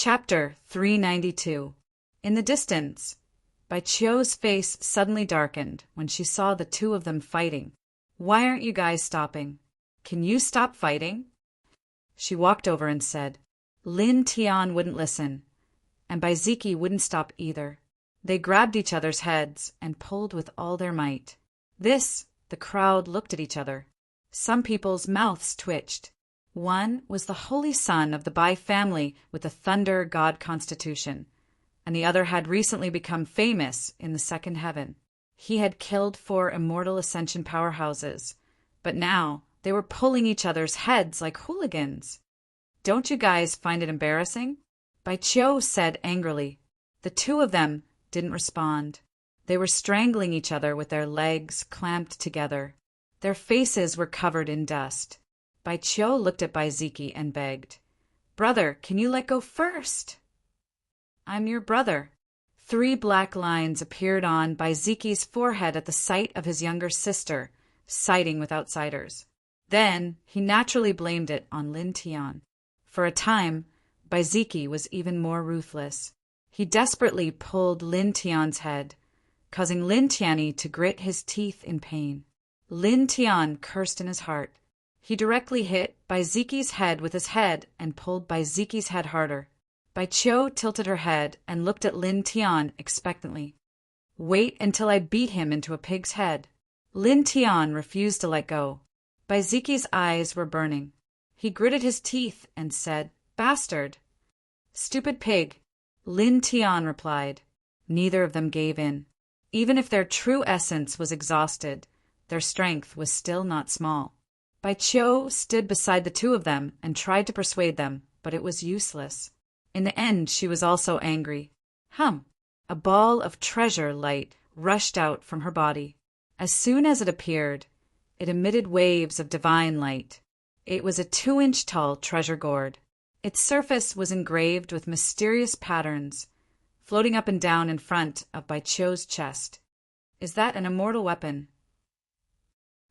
Chapter 392. In the distance, Bai Qiu's face suddenly darkened when she saw the two of them fighting. "Why aren't you guys stopping? Can you stop fighting?" She walked over and said. Lin Tian wouldn't listen, and Bai Ziki wouldn't stop either. They grabbed each other's heads and pulled with all their might. The crowd looked at each other. Some people's mouths twitched. One was the holy son of the Bai family with the thunder god constitution, and the other had recently become famous in the second heaven. He had killed 4 immortal ascension powerhouses, but now they were pulling each other's heads like hooligans. "Don't you guys find it embarrassing?" Bai Qiu said angrily. The two of them didn't respond. They were strangling each other with their legs clamped together. Their faces were covered in dust. Bai Qiu looked at Bai Ziki and begged, "Brother, can you let go first?" "I'm your brother." 3 black lines appeared on Bai Ziki's forehead at the sight of his younger sister siding with outsiders. Then he naturally blamed it on Lin Tian. For a time, Bai Ziki was even more ruthless. He desperately pulled Lin Tian's head, causing Lin Tianyi to grit his teeth in pain. Lin Tian cursed in his heart. He directly hit Bai Ziki's head with his head and pulled Bai Ziki's head harder. Bai Qiu tilted her head and looked at Lin Tian expectantly. "Wait until I beat him into a pig's head." Lin Tian refused to let go. Bai Ziki's eyes were burning. He gritted his teeth and said, "Bastard." "Stupid pig," Lin Tian replied. Neither of them gave in. Even if their true essence was exhausted, their strength was still not small. Bai Qiu stood beside the two of them and tried to persuade them, but it was useless. In the end, she was also angry. A ball of treasure light rushed out from her body. As soon as it appeared, it emitted waves of divine light. It was a 2-inch tall treasure gourd. Its surface was engraved with mysterious patterns, floating up and down in front of Bai Qiu's chest. "Is that an immortal weapon?"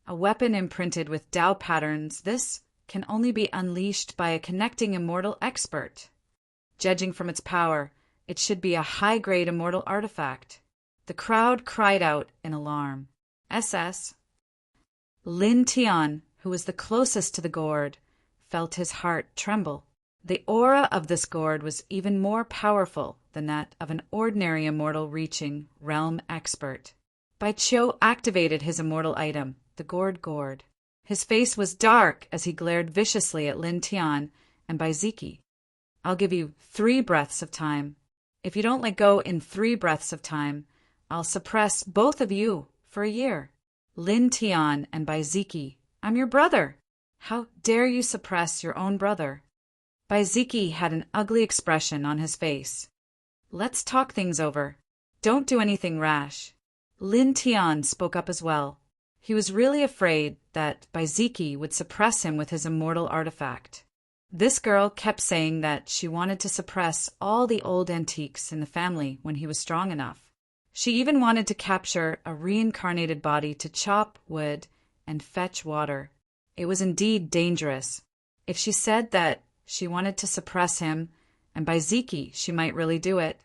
"A weapon imprinted with Tao patterns. This can only be unleashed by a connecting immortal expert. Judging from its power, it should be a high-grade immortal artifact." The crowd cried out in alarm. SS. Lin Tian, who was the closest to the gourd, felt his heart tremble. The aura of this gourd was even more powerful than that of an ordinary immortal reaching realm expert. Bai Qiu activated his immortal item, the gourd. His face was dark as he glared viciously at Lin Tian and Bai Ziki. "I'll give you 3 breaths of time. If you don't let go in 3 breaths of time, I'll suppress both of you for a year." "Lin Tian and Bai Ziki, I'm your brother. How dare you suppress your own brother?" Bai Ziki had an ugly expression on his face. "Let's talk things over. Don't do anything rash." Lin Tian spoke up as well. He was really afraid that Bai Ziki would suppress him with his immortal artifact. This girl kept saying that she wanted to suppress all the old antiques in the family when he was strong enough. She even wanted to capture a reincarnated body to chop wood and fetch water. It was indeed dangerous. If she said that she wanted to suppress him and Bai Ziki, she might really do it.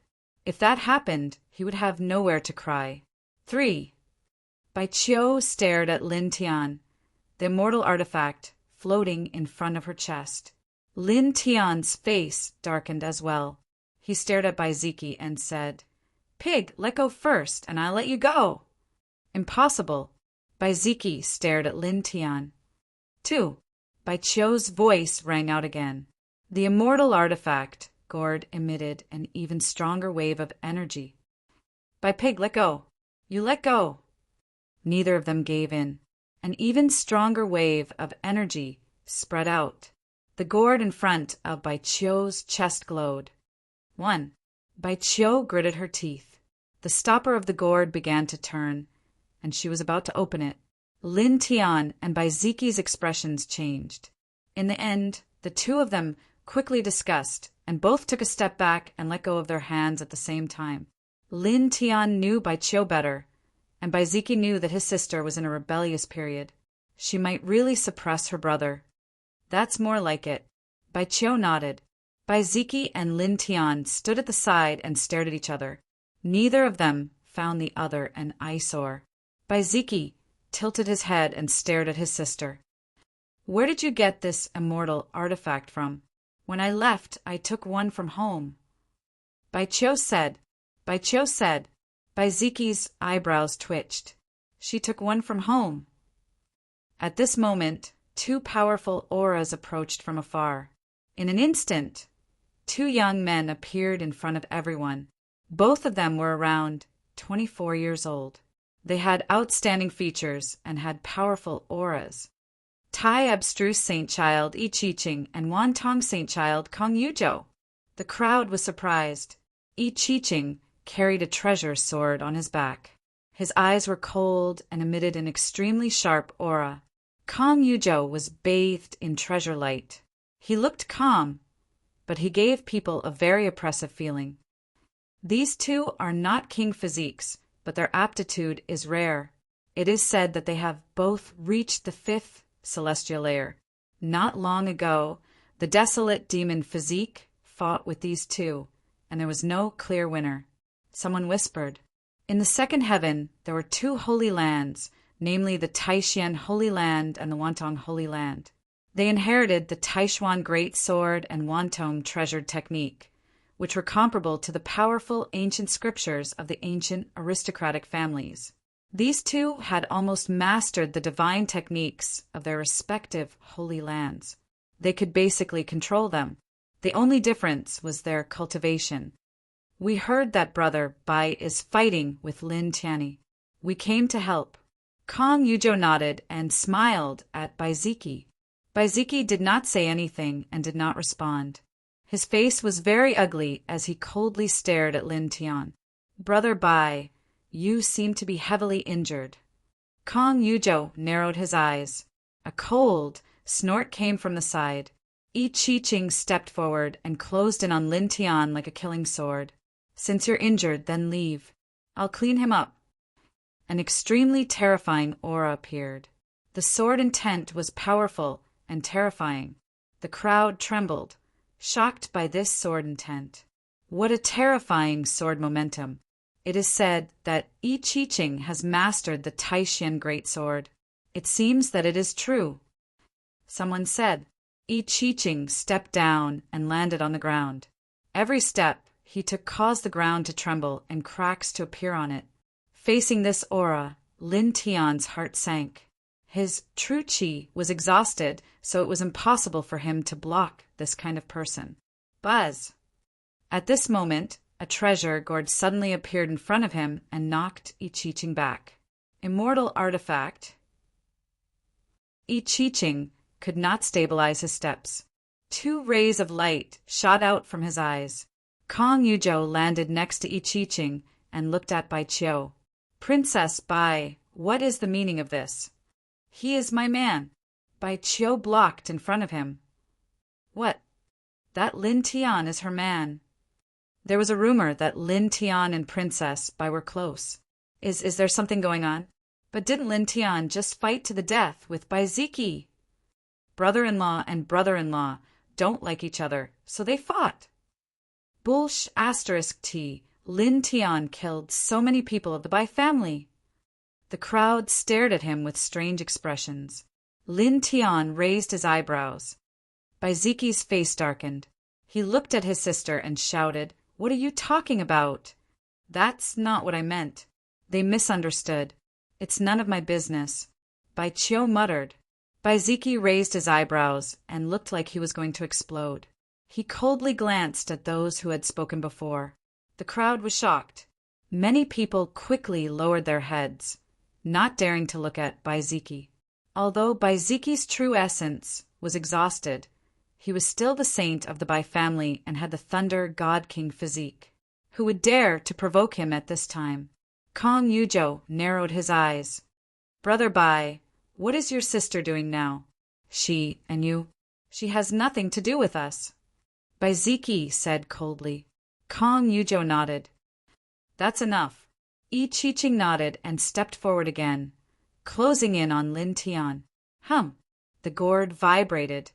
If that happened, he would have nowhere to cry. 3. Bai Qiu stared at Lin Tian, the immortal artifact floating in front of her chest. Lin Tian's face darkened as well. He stared at Bai Ziki and said, "Pig, let go first, and I'll let you go." "Impossible." Bai Ziki stared at Lin Tian. 2. Bai Qiu's voice rang out again. The immortal artifact gourd emitted an even stronger wave of energy. "Bai Pig, let go. You let go." Neither of them gave in. An even stronger wave of energy spread out. The gourd in front of Bai Qiu's chest glowed. 1. Bai Qiu gritted her teeth. The stopper of the gourd began to turn, and she was about to open it. Lin Tian and Bai Ziki's expressions changed. In the end, the two of them quickly discussed, and both took a step back and let go of their hands at the same time. Lin Tian knew Bai Qiu better, and Bai Ziki knew that his sister was in a rebellious period. She might really suppress her brother. "That's more like it." Bai Qiu nodded. Bai Ziki and Lin Tian stood at the side and stared at each other. Neither of them found the other an eyesore. Bai Ziki tilted his head and stared at his sister. Where did you get this immortal artifact from? When I left, I took one from home. Bai Qiu said. Bai Ziki's eyebrows twitched. She took one from home. At this moment, two powerful auras approached from afar. In an instant, two young men appeared in front of everyone. Both of them were around 24 years old. They had outstanding features and had powerful auras. Tai Abstruse Saint-Child I Chiching and Wantong Saint-Child Kong Yuzhou. The crowd was surprised. I Chiching carried a treasure sword on his back. His eyes were cold and emitted an extremely sharp aura. Kong Yuzhou was bathed in treasure light. He looked calm, but he gave people a very oppressive feeling. These two are not king physiques, but their aptitude is rare. It is said that they have both reached the 5th celestial layer. Not long ago, the desolate demon physique fought with these two, and there was no clear winner. Someone whispered. In the second heaven, there were two holy lands, namely the Taishan Holy Land and the Wantong Holy Land. They inherited the Taishuan Great Sword and Wantong Treasured Technique, which were comparable to the powerful ancient scriptures of the ancient aristocratic families. These two had almost mastered the divine techniques of their respective holy lands. They could basically control them. The only difference was their cultivation. We heard that Brother Bai is fighting with Lin Tianyi. We came to help. Kong Yuzhou nodded and smiled at Bai Ziki. Bai Ziki did not say anything and did not respond. His face was very ugly as he coldly stared at Lin Tian. Brother Bai, you seem to be heavily injured. Kong Yuzhou narrowed his eyes. A cold snort came from the side. I Chiching stepped forward and closed in on Lin Tian like a killing sword. Since you're injured, then leave. I'll clean him up. An extremely terrifying aura appeared. The sword intent was powerful and terrifying. The crowd trembled, shocked by this sword intent. What a terrifying sword momentum. It is said that I Chiching has mastered the Taishan Great Sword. It seems that it is true. Someone said. I Chiching stepped down and landed on the ground. Every step he took caused the ground to tremble and cracks to appear on it. Facing this aura, Lin Tian's heart sank. His true qi was exhausted, so it was impossible for him to block this kind of person. Buzz! At this moment, a treasure gourd suddenly appeared in front of him and knocked I Chiching back. Immortal artifact. I Chiching could not stabilize his steps. Two rays of light shot out from his eyes. Kong Yuzhou landed next to I Chiching and looked at Bai Qiu. Princess Bai, what is the meaning of this? He is my man. Bai Qiu blocked in front of him. What? That Lin Tian is her man. There was a rumor that Lin Tian and Princess Bai were close. Is there something going on? But didn't Lin Tian just fight to the death with Bai Ziki? Brother-in-law and brother-in-law don't like each other, so they fought. Bullsh asterisk T. Lin Tian killed so many people of the Bai family. The crowd stared at him with strange expressions. Lin Tian raised his eyebrows. Bai Ziki's face darkened. He looked at his sister and shouted, "What are you talking about?" "That's not what I meant." They misunderstood. "It's none of my business." Bai Qiu muttered. Bai Ziki raised his eyebrows and looked like he was going to explode. He coldly glanced at those who had spoken before. The crowd was shocked. Many people quickly lowered their heads, not daring to look at Bai Ziki. Although Bai Ziki's true essence was exhausted, he was still the saint of the Bai family and had the Thunder God King physique. Who would dare to provoke him at this time? Kong Yuzhou narrowed his eyes. "Brother Bai, what is your sister doing now?" "She and you?" "She has nothing to do with us." Bai Ziki said coldly. Kong Yuzhou nodded. "That's enough." I Chiching nodded and stepped forward again, closing in on Lin Tian. The gourd vibrated,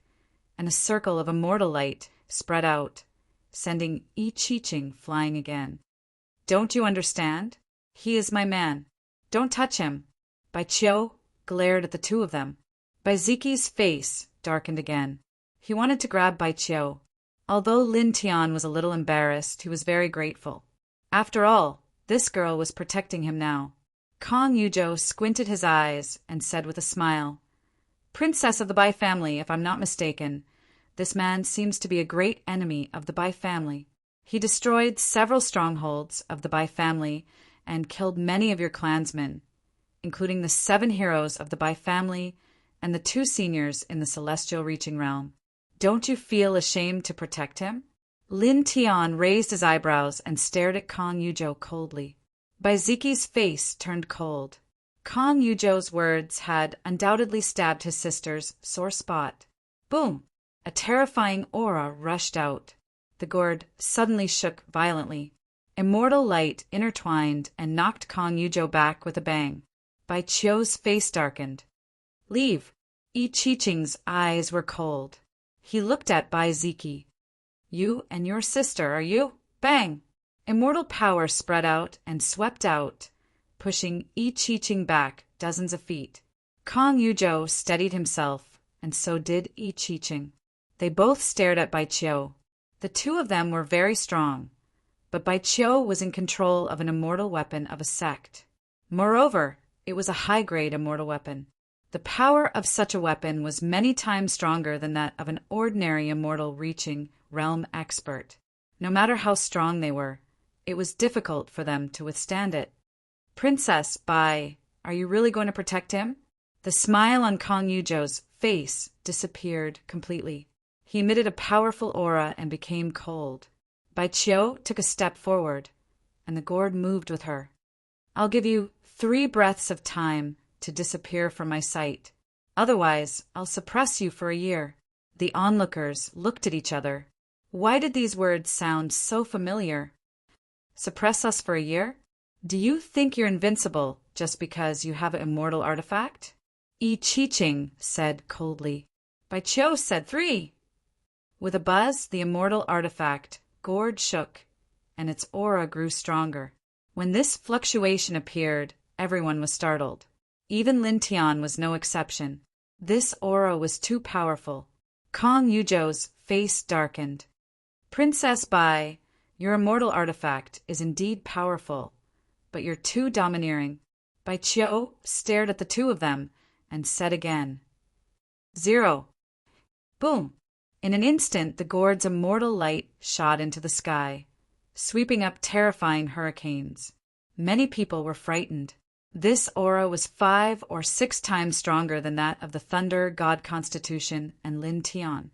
and a circle of immortal light spread out, sending I Ching flying again. Don't you understand? He is my man. Don't touch him. Bai Qiu glared at the two of them. Bai Ziqi's face darkened again. He wanted to grab Bai Qiu. Although Lin Tian was a little embarrassed, he was very grateful. After all, this girl was protecting him now. Kong Yuzhou squinted his eyes and said with a smile, "Princess of the Bai family, if I'm not mistaken. This man seems to be a great enemy of the Bai family. He destroyed several strongholds of the Bai family and killed many of your clansmen, including the 7 heroes of the Bai family and the 2 seniors in the celestial reaching realm. Don't you feel ashamed to protect him?" Lin Tian raised his eyebrows and stared at Kong Yuzhou coldly. Bai Ziqi's face turned cold. Kong Yuzhou's words had undoubtedly stabbed his sister's sore spot. Boom! A terrifying aura rushed out. The gourd suddenly shook violently. Immortal light intertwined and knocked Kong Yuzhou back with a bang. Bai Qiu's face darkened. "Leave." I Ching's eyes were cold. He looked at Bai Ziqi. "You and your sister, are you?" Bang! Immortal power spread out and swept out, pushing I Ching back dozens of feet. Kong Yuzhou steadied himself, and so did I Ching. They both stared at Bai Qiu. The two of them were very strong, but Bai Qiu was in control of an immortal weapon of a sect. Moreover, it was a high-grade immortal weapon. The power of such a weapon was many times stronger than that of an ordinary immortal reaching realm expert. No matter how strong they were, it was difficult for them to withstand it. "Princess Bai, are you really going to protect him?" The smile on Kong Yuzhou's face disappeared completely. He emitted a powerful aura and became cold. Bai Qiu took a step forward, and the gourd moved with her. "I'll give you 3 breaths of time to disappear from my sight. Otherwise, I'll suppress you for a year." The onlookers looked at each other. Why did these words sound so familiar? Suppress us for a year? Do you think you're invincible just because you have an immortal artifact? I Ching said coldly. Bai Qiu said 3. With a buzz, the immortal artifact, gourd, shook, and its aura grew stronger. When this fluctuation appeared, everyone was startled. Even Lin Tian was no exception. This aura was too powerful. Kong Yuzhou's face darkened. "Princess Bai, your immortal artifact is indeed powerful, but you're too domineering." Bai Qiu stared at the two of them and said again, 0. Boom! In an instant, the gourd's immortal light shot into the sky, sweeping up terrifying hurricanes. Many people were frightened. This aura was 5 or 6 times stronger than that of the Thunder, God Constitution, and Lin Tian.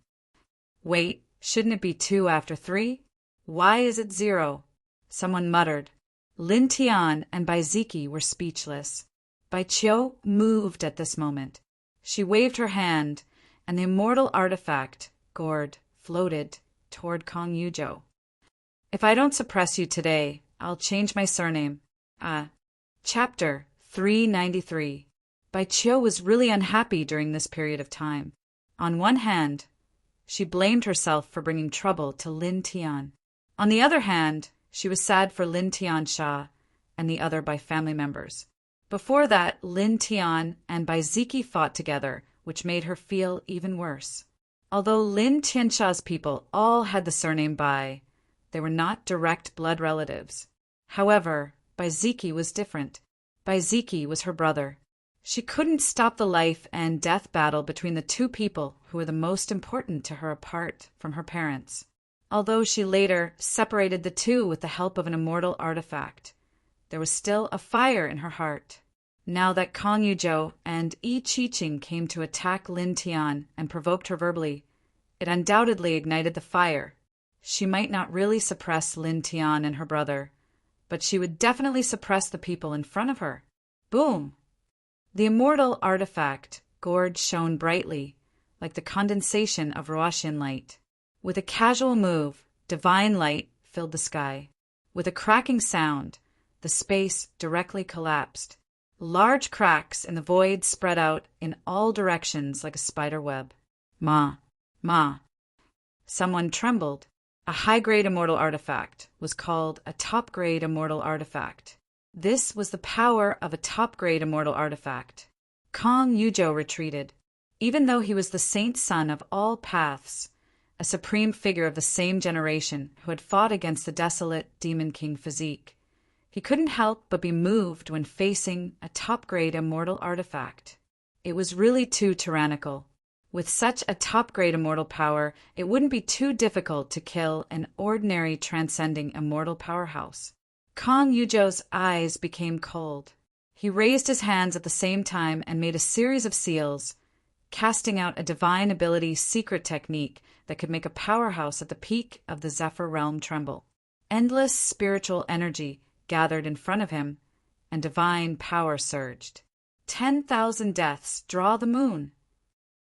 Wait, shouldn't it be 2 after 3? Why is it 0? Someone muttered. Lin Tian and Bai Ziqi were speechless. Bai Qiu moved at this moment. She waved her hand, and the immortal artifact, gourd, floated toward Kong Yuzhou. "If I don't suppress you today, I'll change my surname." Chapter 393. Bai Qiu was really unhappy during this period of time. On one hand, she blamed herself for bringing trouble to Lin Tian. On the other hand, she was sad for Lin Tiansha and the other Bai family members. Before that, Lin Tian and Bai Ziqi fought together, which made her feel even worse. Although Lin Tiansha's people all had the surname Bai, they were not direct blood relatives. However, Bai Ziqi was different. Bai Ziqi was her brother. She couldn't stop the life and death battle between the two people who were the most important to her apart from her parents. Although she later separated the two with the help of an immortal artifact, there was still a fire in her heart. Now that Kong Yuzhou and I Ching came to attack Lin Tian and provoked her verbally, it undoubtedly ignited the fire. She might not really suppress Lin Tian and her brother, but she would definitely suppress the people in front of her. Boom! The immortal artifact, gourd, shone brightly, like the condensation of Roashian light. With a casual move, divine light filled the sky. With a cracking sound, the space directly collapsed. Large cracks in the void spread out in all directions like a spider web. Ma, ma. Someone trembled. A high-grade immortal artifact was called a top-grade immortal artifact. This was the power of a top-grade immortal artifact. Kong Yujo retreated. Even though he was the saint son of all paths, a supreme figure of the same generation who had fought against the desolate Demon King physique, he couldn't help but be moved when facing a top-grade immortal artifact. It was really too tyrannical. With such a top-grade immortal power, it wouldn't be too difficult to kill an ordinary transcending immortal powerhouse. Kong Yujo's eyes became cold. He raised his hands at the same time and made a series of seals, casting out a divine ability secret technique that could make a powerhouse at the peak of the Zephyr realm tremble. Endless spiritual energy gathered in front of him, and divine power surged. 10,000 deaths draw the moon.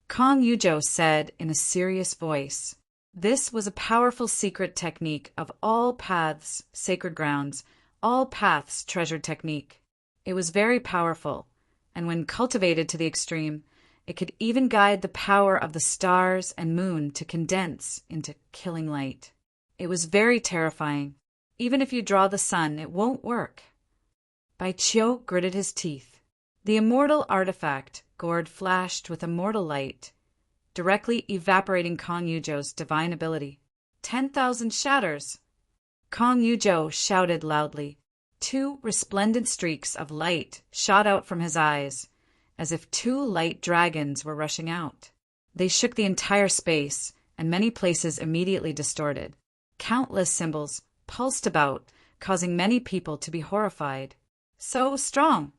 Kong Yujo said in a serious voice. This was a powerful secret technique of all paths, sacred grounds, all paths treasured technique. It was very powerful, and when cultivated to the extreme, it could even guide the power of the stars and moon to condense into killing light. It was very terrifying. Even if you draw the sun, it won't work. Baiqiu gritted his teeth. The immortal artifact, Gord, flashed with immortal light, directly evaporating Kong Yujo's divine ability. 10,000 shatters! Kong Yujo shouted loudly. 2 resplendent streaks of light shot out from his eyes, as if 2 light dragons were rushing out. They shook the entire space, and many places immediately distorted. Countless symbols pulsed about, causing many people to be horrified. So strong!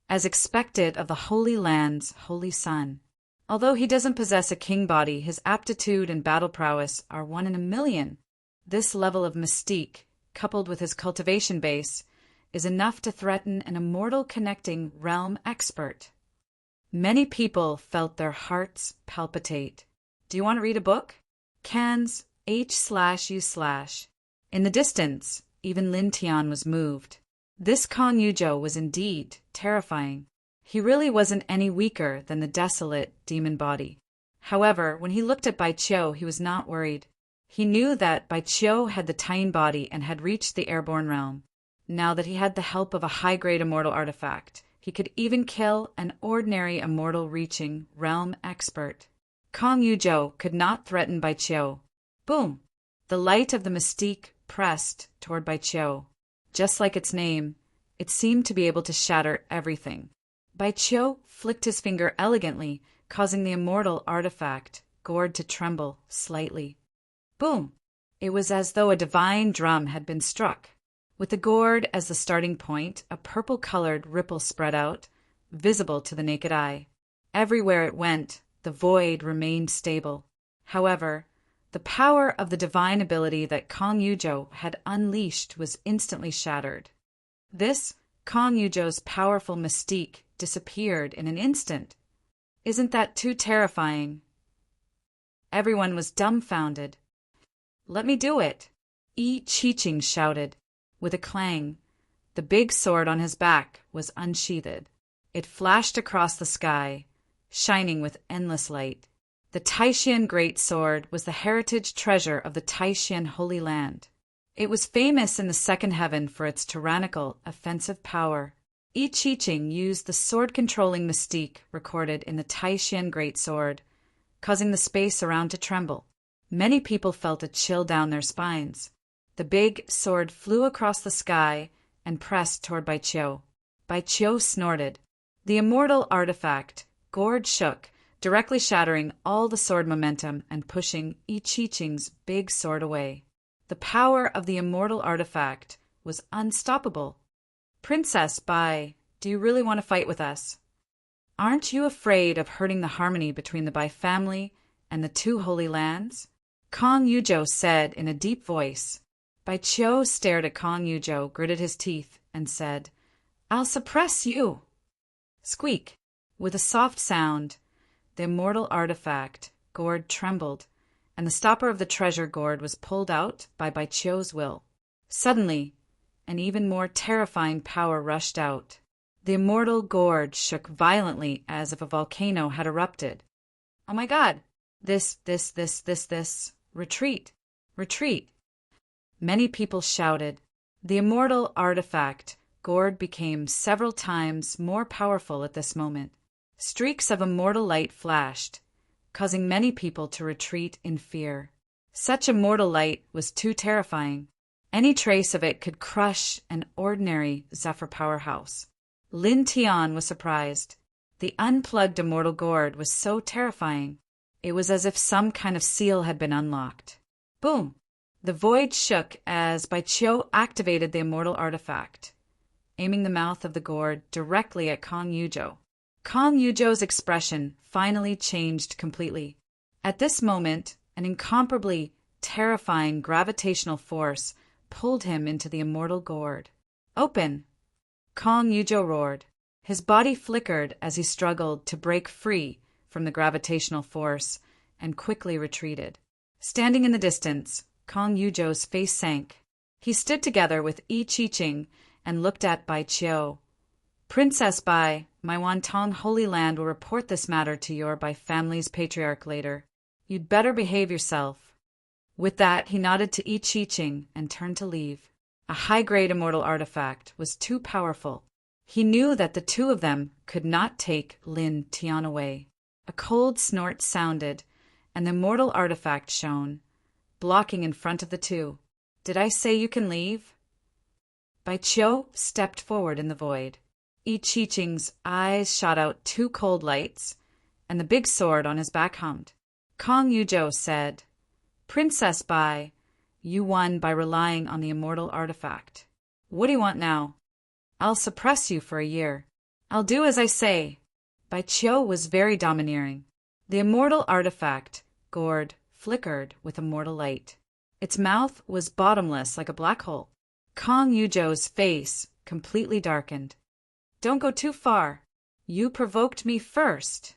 As expected of the Holy Land's holy son. Although he doesn't possess a king body, his aptitude and battle prowess are 1 in a million. This level of mystique, coupled with his cultivation base, is enough to threaten an immortal connecting realm expert. Many people felt their hearts palpitate. Do you want to read a book? Cans H/U/. In the distance, even Lin Tian was moved. This Kong Yujo was indeed terrifying. He really wasn't any weaker than the desolate demon body. However, when he looked at Baiqiu, he was not worried. He knew that Baiqiu had the Tian body and had reached the airborne realm. Now that he had the help of a high-grade immortal artifact, he could even kill an ordinary immortal-reaching realm expert. Kong Yujo could not threaten Baiqiu. Boom! The light of the mystique pressed toward Baiqiu. Just like its name, it seemed to be able to shatter everything. Baiqiu flicked his finger elegantly, causing the immortal artifact, Gord, to tremble slightly. Boom! It was as though a divine drum had been struck. With the gourd as the starting point, a purple-colored ripple spread out, visible to the naked eye. Everywhere it went, the void remained stable. However, the power of the divine ability that Kong Yujo had unleashed was instantly shattered. This, Kong Yujo's powerful mystique, disappeared in an instant. Isn't that too terrifying? Everyone was dumbfounded. Let me do it, Yi Qiqing shouted. With a clang, the big sword on his back was unsheathed. It flashed across the sky, shining with endless light. The Taishan Great Sword was the heritage treasure of the Taishan Holy Land. It was famous in the second heaven for its tyrannical, offensive power. Yi Qiqing used the sword-controlling mystique recorded in the Taishan Great Sword, causing the space around to tremble. Many people felt a chill down their spines. The big sword flew across the sky and pressed toward Baiqiu. Baiqiu snorted. The immortal artifact, Gord, shook, directly shattering all the sword momentum and pushing Yi Qiqing's big sword away. The power of the immortal artifact was unstoppable. Princess Bai, do you really want to fight with us? Aren't you afraid of hurting the harmony between the Bai family and the 2 holy lands? Kong Yujo said in a deep voice. Baiqiu stared at Kong Yujo, gritted his teeth, and said, I'll suppress you. Squeak! With a soft sound, the immortal artifact, Gord, trembled, and the stopper of the treasure gourd was pulled out by Baiqiu's will. Suddenly, an even more terrifying power rushed out. The immortal gourd shook violently as if a volcano had erupted. Oh my God! This. Retreat! Retreat! Many people shouted. The immortal artifact, gourd, became several times more powerful at this moment. Streaks of immortal light flashed, causing many people to retreat in fear. Such immortal light was too terrifying. Any trace of it could crush an ordinary Zephyr powerhouse. Lin Tian was surprised. The unplugged immortal gourd was so terrifying. It was as if some kind of seal had been unlocked. Boom! The void shook as Bai Qiu activated the immortal artifact, aiming the mouth of the gourd directly at Kong Yuzhou. Kong Yuzhou's expression finally changed completely. At this moment, an incomparably terrifying gravitational force pulled him into the immortal gourd. Open! Kong Yuzhou roared. His body flickered as he struggled to break free from the gravitational force and quickly retreated. Standing in the distance, Kong Yuzhou's face sank. He stood together with Yi Qiqing and looked at Bai Qiu. Princess Bai, my Wantong Holy Land will report this matter to your Bai family's patriarch later. You'd better behave yourself. With that, he nodded to Yi Qiqing and turned to leave. A high-grade immortal artifact was too powerful. He knew that the two of them could not take Lin Tian away. A cold snort sounded, and the immortal artifact shone, blocking in front of the two. Did I say you can leave? Bai Qiu stepped forward in the void. Yi Qiqing's eyes shot out two cold lights, and the big sword on his back hummed. Kong Yuzhou said, Princess Bai, you won by relying on the immortal artifact. What do you want now? I'll suppress you for a year. I'll do as I say. Bai Qiu was very domineering. The immortal artifact, gourd, flickered with immortal light. Its mouth was bottomless like a black hole. Kong Yuzhou's face completely darkened. Don't go too far. You provoked me first.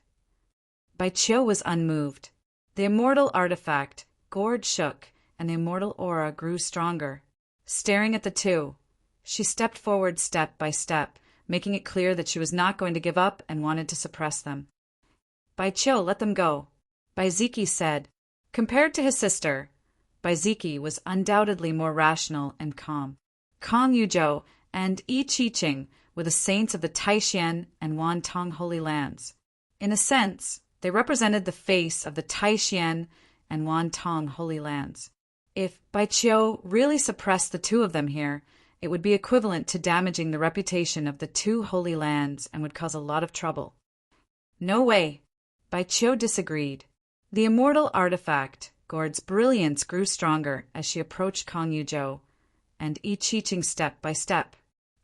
Bai Qiu was unmoved. The immortal artifact, gourd, shook, and the immortal aura grew stronger. Staring at the two, she stepped forward step by step, making it clear that she was not going to give up and wanted to suppress them. Bai Qiu, let them go. Bai Ziki said. Compared to his sister, Bai Ziki was undoubtedly more rational and calm. Kong Yuzhou and Yi Qiqing were the saints of the Taixuan and Wantong Holy Lands. In a sense, they represented the face of the Taixuan and Wantong Holy Lands. If Bai Qiu really suppressed the two of them here, it would be equivalent to damaging the reputation of the two Holy Lands and would cause a lot of trouble. No way. Bai Qiu disagreed. The immortal artifact, gourd's brilliance grew stronger as she approached Kong Yuzhou and Yi Qiqing step by step.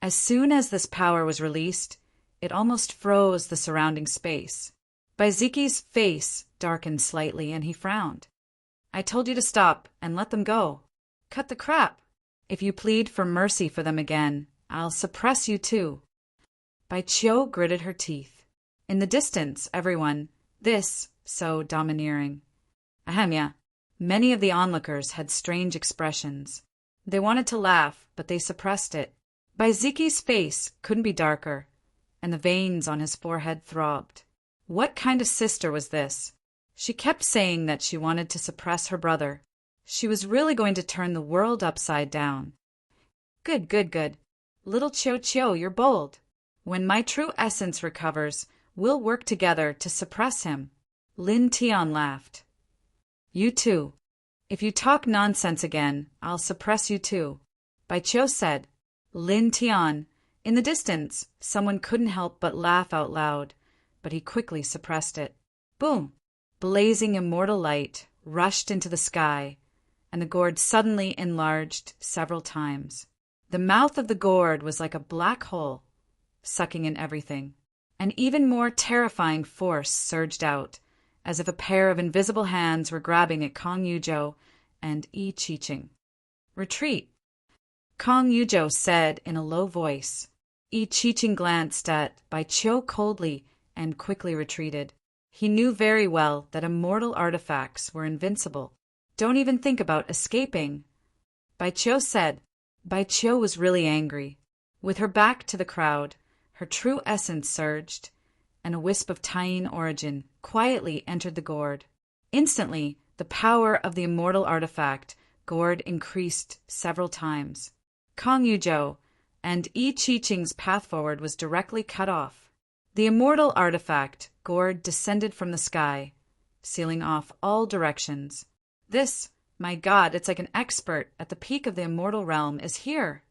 As soon as this power was released, it almost froze the surrounding space. Bai Ziki's face darkened slightly and he frowned. I told you to stop and let them go. Cut the crap. If you plead for mercy for them again, I'll suppress you too. Bai Qiu gritted her teeth. In the distance, everyone, this so domineering. Ahem. Many of the onlookers had strange expressions. They wanted to laugh, but they suppressed it. Bai Ziki's face couldn't be darker, and the veins on his forehead throbbed. What kind of sister was this? She kept saying that she wanted to suppress her brother. She was really going to turn the world upside down. Good, good, good. Little Qiu Qiu, you're bold. When my true essence recovers, we'll work together to suppress him. Lin Tian laughed. You too. If you talk nonsense again, I'll suppress you too. Bai Qiu said. Lin Tian. In the distance, someone couldn't help but laugh out loud, but he quickly suppressed it. Boom! Blazing immortal light rushed into the sky, and the gourd suddenly enlarged several times. The mouth of the gourd was like a black hole, sucking in everything. An even more terrifying force surged out, as if a pair of invisible hands were grabbing at Kong Yuzhou and Yi Qiqing. Retreat! Kong Yuzhou said in a low voice. Yi Qiqing glanced at Bai Qiu coldly and quickly retreated. He knew very well that immortal artifacts were invincible. Don't even think about escaping. Bai Qiu said. Bai Qiu was really angry. With her back to the crowd, her true essence surged, and a wisp of Taiyin origin quietly entered the gourd. Instantly, the power of the immortal artifact, Gord, increased several times. Kong Yuzhou and Yi Qiqing's path forward was directly cut off. The immortal artifact, Gord, descended from the sky, sealing off all directions. This, my God, it's like an expert at the peak of the immortal realm is here.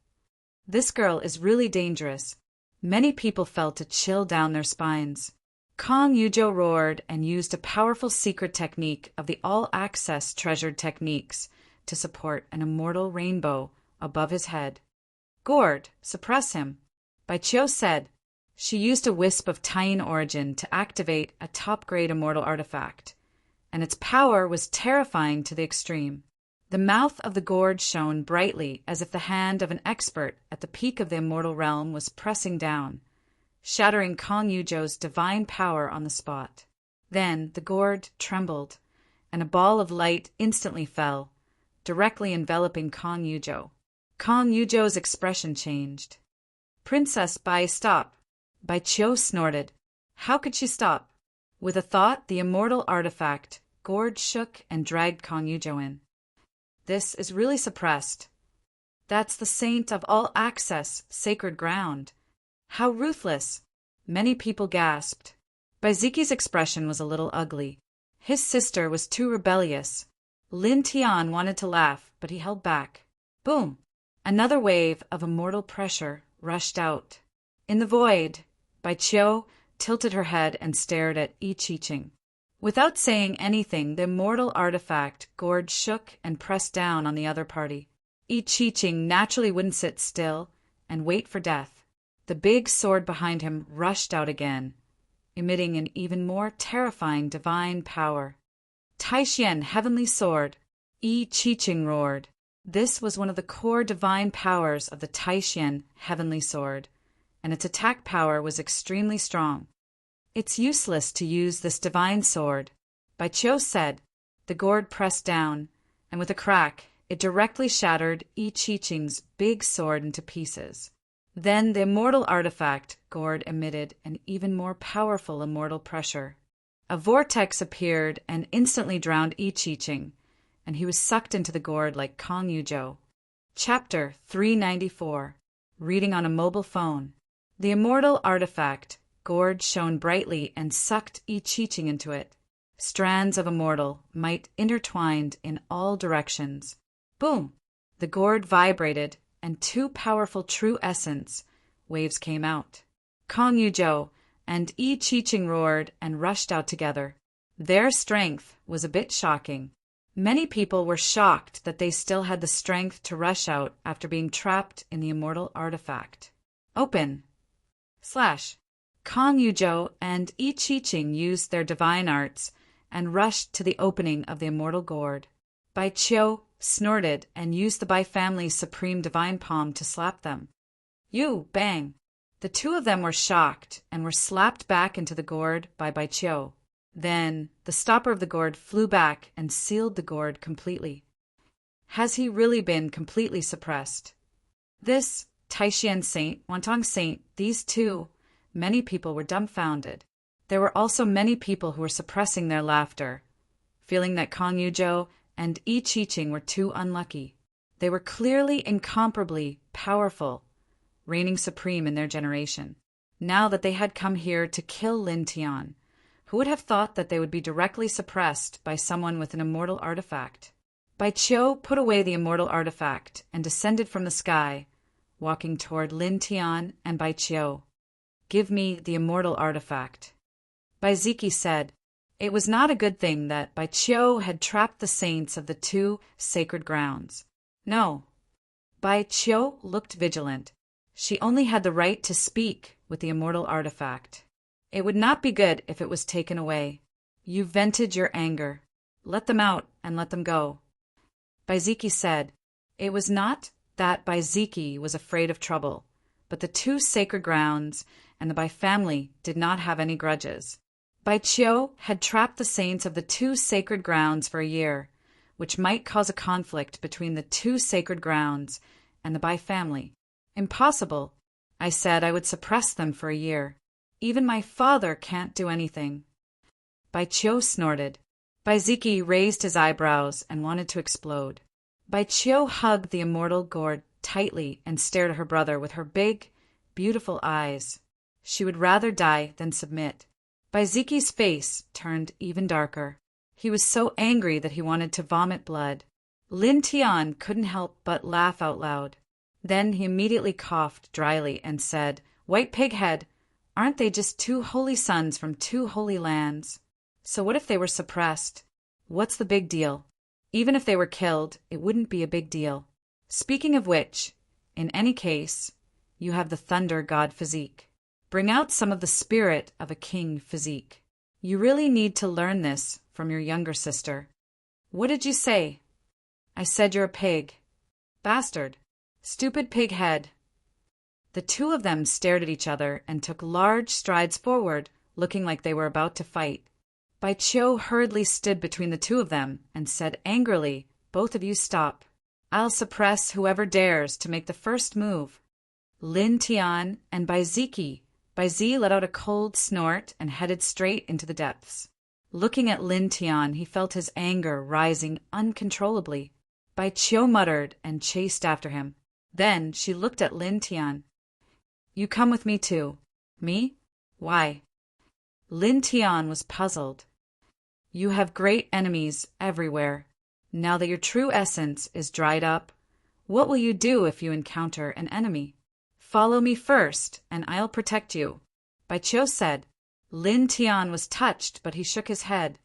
This girl is really dangerous. Many people felt a chill down their spines. Kong Yuzhou roared and used a powerful secret technique of the all-access treasured techniques to support an immortal rainbow above his head. Gord, suppress him. Bai Qiu said. She used a wisp of Taiyan origin to activate a top-grade immortal artifact, and its power was terrifying to the extreme. The mouth of the Gord shone brightly as if the hand of an expert at the peak of the immortal realm was pressing down, shattering Kong Yuzhou's divine power on the spot. Then the Gord trembled, and a ball of light instantly fell, directly enveloping Kong Yuzhou. Kong Yuzhou's expression changed. Princess Bai, stop! Bai Qiu snorted. How could she stop? With a thought, the immortal artifact, Gord, shook and dragged Kong Yuzhou in. This is really suppressed. That's the saint of all access, sacred ground. How ruthless! Many people gasped. Baiziki's expression was a little ugly. His sister was too rebellious. Lin Tian wanted to laugh, but he held back. Boom! Another wave of immortal pressure rushed out. In the void, Bai Qiu tilted her head and stared at Yi Qiqing. Without saying anything, the immortal artifact, Gord, shook and pressed down on the other party. Yi Qiqing naturally wouldn't sit still and wait for death. The big sword behind him rushed out again, emitting an even more terrifying divine power. Taishian, heavenly sword! Yi Qiqing roared. This was one of the core divine powers of the Taishian heavenly sword, and its attack power was extremely strong. It's useless to use this divine sword, Bai Qiu said. The Gord pressed down, and with a crack, it directly shattered Yi Qiqing's big sword into pieces. Then the immortal artifact, Gord, emitted an even more powerful immortal pressure. A vortex appeared and instantly drowned Yi Qiqing, and he was sucked into the Gord like Kong Yuzhou. Chapter 394. Reading on a mobile phone. The immortal artifact, Gord, shone brightly and sucked Yi Qiqing into it. Strands of immortal might intertwined in all directions. Boom! The Gord vibrated, and two powerful true essence waves came out. Kong Yuzhou and Yi Qiqing roared and rushed out together. Their strength was a bit shocking. Many people were shocked that they still had the strength to rush out after being trapped in the immortal artifact. Open! Kong Yuzhou and Yi Qiqing used their divine arts and rushed to the opening of the immortal Gord. Bai Qiu snorted and used the Bai family's supreme divine palm to slap them. You! Bang! The two of them were shocked and were slapped back into the Gord by Bai Qiu. Then the stopper of the Gord flew back and sealed the Gord completely. Has he really been completely suppressed? This Taishian saint, Wantong saint, these two, many people were dumbfounded. There were also many people who were suppressing their laughter, feeling that Kong Yuzhou and Yi Qiqing were too unlucky. They were clearly incomparably powerful, reigning supreme in their generation. Now that they had come here to kill Lin Tian, who would have thought that they would be directly suppressed by someone with an immortal artifact? Bai Qiu put away the immortal artifact and descended from the sky, walking toward Lin Tian and Bai Qiu. Give me the immortal artifact. Baiziki said. It was not a good thing that Bai Qiu had trapped the saints of the two sacred grounds. No. Bai Qiu looked vigilant. She only had the right to speak with the immortal artifact. It would not be good if it was taken away. You vented your anger. Let them out and let them go. Baiziki said. It was not that Baiziki was afraid of trouble, but the two sacred grounds and the Bai family did not have any grudges. Bai Qiu had trapped the saints of the two sacred grounds for a year, which might cause a conflict between the two sacred grounds and the Bai family. Impossible. I said I would suppress them for a year. Even my father can't do anything. Bai Qiu snorted. Bai Ziki raised his eyebrows and wanted to explode. Bai Qiu hugged the immortal gourd tightly and stared at her brother with her big, beautiful eyes. She would rather die than submit. Bai Ziki's face turned even darker. He was so angry that he wanted to vomit blood. Lin Tian couldn't help but laugh out loud. Then he immediately coughed dryly and said, "White Pighead, aren't they just two holy sons from two holy lands? So what if they were suppressed? What's the big deal? Even if they were killed, it wouldn't be a big deal. Speaking of which, in any case, you have the thunder god physique. Bring out some of the spirit of a king physique. You really need to learn this from your younger sister." "What did you say?" "I said you're a pig. Bastard. Stupid pig head." The two of them stared at each other and took large strides forward, looking like they were about to fight. Bai Qiu hurriedly stood between the two of them and said angrily, "Both of you stop. I'll suppress whoever dares to make the first move." Lin Tian and Bai Ziki. Bai Zi let out a cold snort and headed straight into the depths. Looking at Lin Tian, he felt his anger rising uncontrollably. Bai Qiu muttered and chased after him. Then she looked at Lin Tian. "You come with me too." "Me? Why?" Lin Tian was puzzled. "You have great enemies everywhere. Now that your true essence is dried up, what will you do if you encounter an enemy?" "Follow me first, and I'll protect you," Bai Qiu said. Lin Tian was touched, but he shook his head.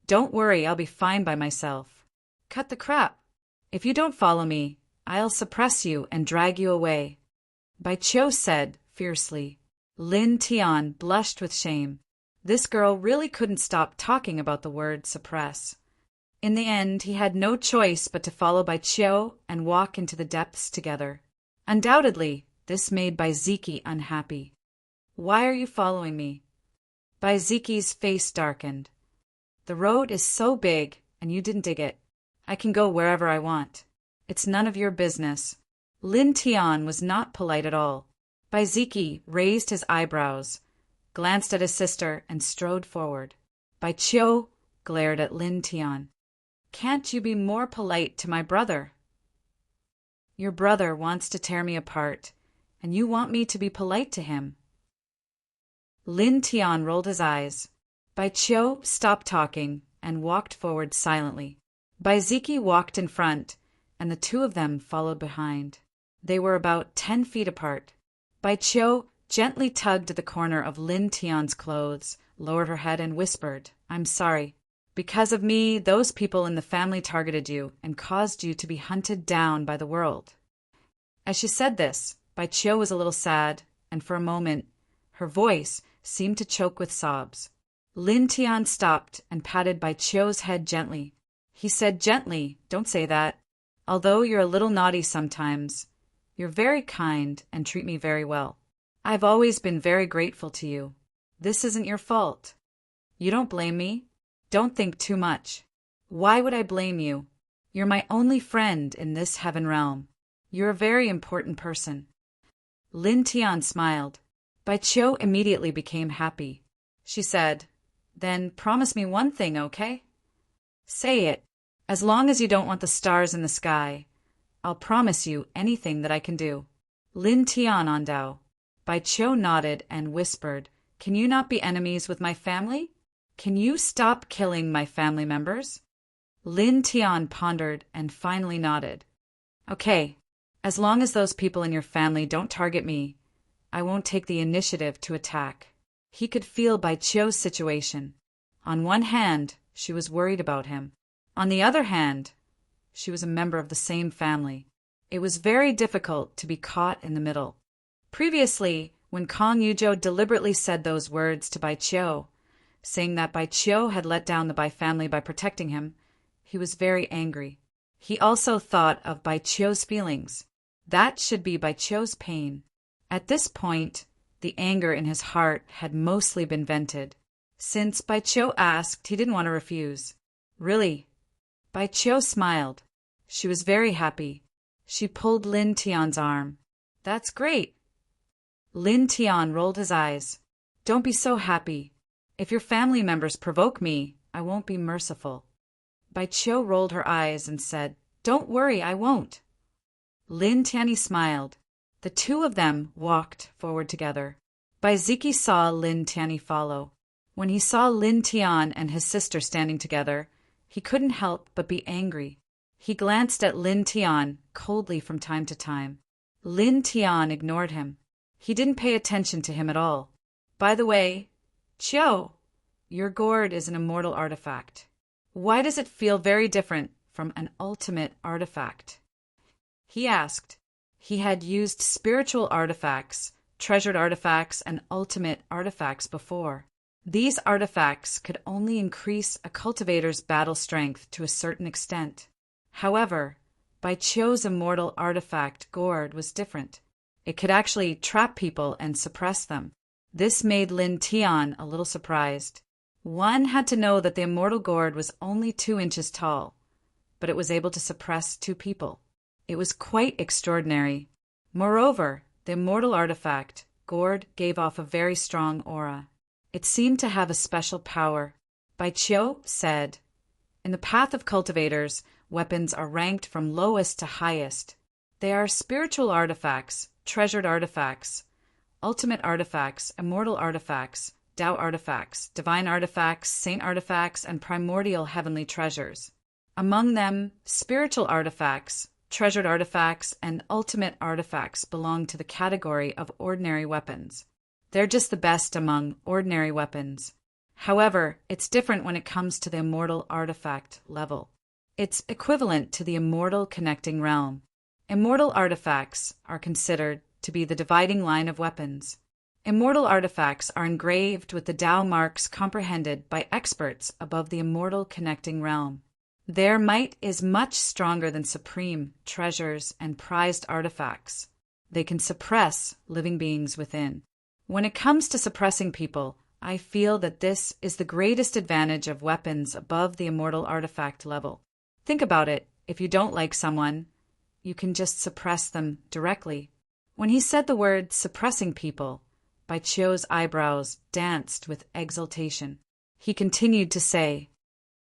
"Don't worry, I'll be fine by myself." "Cut the crap. If you don't follow me, I'll suppress you and drag you away," Bai Qiu said fiercely. Lin Tian blushed with shame. This girl really couldn't stop talking about the word suppress. In the end, he had no choice but to follow Bai Qiu and walk into the depths together. Undoubtedly, this made Bai Ziki unhappy. "Why are you following me?" Bai Ziki's face darkened. "The road is so big, and you didn't dig it. I can go wherever I want. It's none of your business." Lin Tian was not polite at all. Bai Ziki raised his eyebrows, glanced at his sister, and strode forward. Bai Qiu glared at Lin Tian. "Can't you be more polite to my brother?" "Your brother wants to tear me apart, and you want me to be polite to him." Lin Tian rolled his eyes. Bai Qiu stopped talking and walked forward silently. Bai Ziki walked in front, and the two of them followed behind. They were about 10 feet apart. Bai Qiu gently tugged at the corner of Lin Tian's clothes, lowered her head, and whispered, "I'm sorry. Because of me, those people in the family targeted you and caused you to be hunted down by the world." As she said this, Bai Qiu was a little sad, and for a moment, her voice seemed to choke with sobs. Lin Tian stopped and patted Bai Qiu's head gently. He said gently, "Don't say that. Although you're a little naughty sometimes, you're very kind and treat me very well. I've always been very grateful to you. This isn't your fault. You don't blame me? Don't think too much. Why would I blame you? You're my only friend in this heaven realm. You're a very important person." Lin Tian smiled. Bai Qiu immediately became happy. She said, "Then promise me one thing, okay?" "Say it. As long as you don't want the stars in the sky, I'll promise you anything that I can do." Lin Tian ondao. Bai Qiu nodded and whispered, "Can you not be enemies with my family? Can you stop killing my family members?" Lin Tian pondered and finally nodded. "Okay, as long as those people in your family don't target me, I won't take the initiative to attack." He could feel Bai Qiu's situation. On one hand, she was worried about him. On the other hand, she was a member of the same family. It was very difficult to be caught in the middle. Previously, when Kong Yuzhou deliberately said those words to Bai Qiu, saying that Bai Qiu had let down the Bai family by protecting him, he was very angry. He also thought of Bai Qiu's feelings. That should be Bai Qiu's pain. At this point, the anger in his heart had mostly been vented. Since Bai Qiu asked, he didn't want to refuse. "Really?" Bai Qiu smiled. She was very happy. She pulled Lin Tian's arm. "That's great." Lin Tian rolled his eyes. "Don't be so happy. If your family members provoke me, I won't be merciful. Bai Qiu rolled her eyes and said, Don't worry, I won't. Lin Tianyi smiled. The two of them walked forward together. Bai Ziki saw Lin Tianyi follow. When he saw Lin Tian and his sister standing together, he couldn't help but be angry. He glanced at Lin Tian coldly from time to time. Lin Tian ignored him. He didn't pay attention to him at all. By the way, Qiu, your gourd is an immortal artifact. Why does it feel very different from an ultimate artifact? He asked. He had used spiritual artifacts, treasured artifacts, and ultimate artifacts before. These artifacts could only increase a cultivator's battle strength to a certain extent. However, Bai Qiu's immortal artifact gourd was different. It could actually trap people and suppress them. This made Lin Tian a little surprised. One had to know that the immortal gourd was only 2 inches tall, but it was able to suppress 2 people. It was quite extraordinary. Moreover, the immortal artifact gourd gave off a very strong aura. It seemed to have a special power. Bai Qiu said, In the path of cultivators, weapons are ranked from lowest to highest. They are spiritual artifacts, treasured artifacts, ultimate artifacts, immortal artifacts, Tao artifacts, divine artifacts, saint artifacts, and primordial heavenly treasures. Among them, spiritual artifacts, treasured artifacts, and ultimate artifacts belong to the category of ordinary weapons. They're just the best among ordinary weapons. However, it's different when it comes to the immortal artifact level. It's equivalent to the immortal connecting realm. Immortal artifacts are considered to be the dividing line of weapons. Immortal artifacts are engraved with the Tao marks comprehended by experts above the immortal connecting realm. Their might is much stronger than supreme treasures and prized artifacts. They can suppress living beings within. When it comes to suppressing people, I feel that this is the greatest advantage of weapons above the immortal artifact level. Think about it. If you don't like someone, you can just suppress them directly. When he said the word suppressing people, Bai Qiu's eyebrows danced with exultation. He continued to say,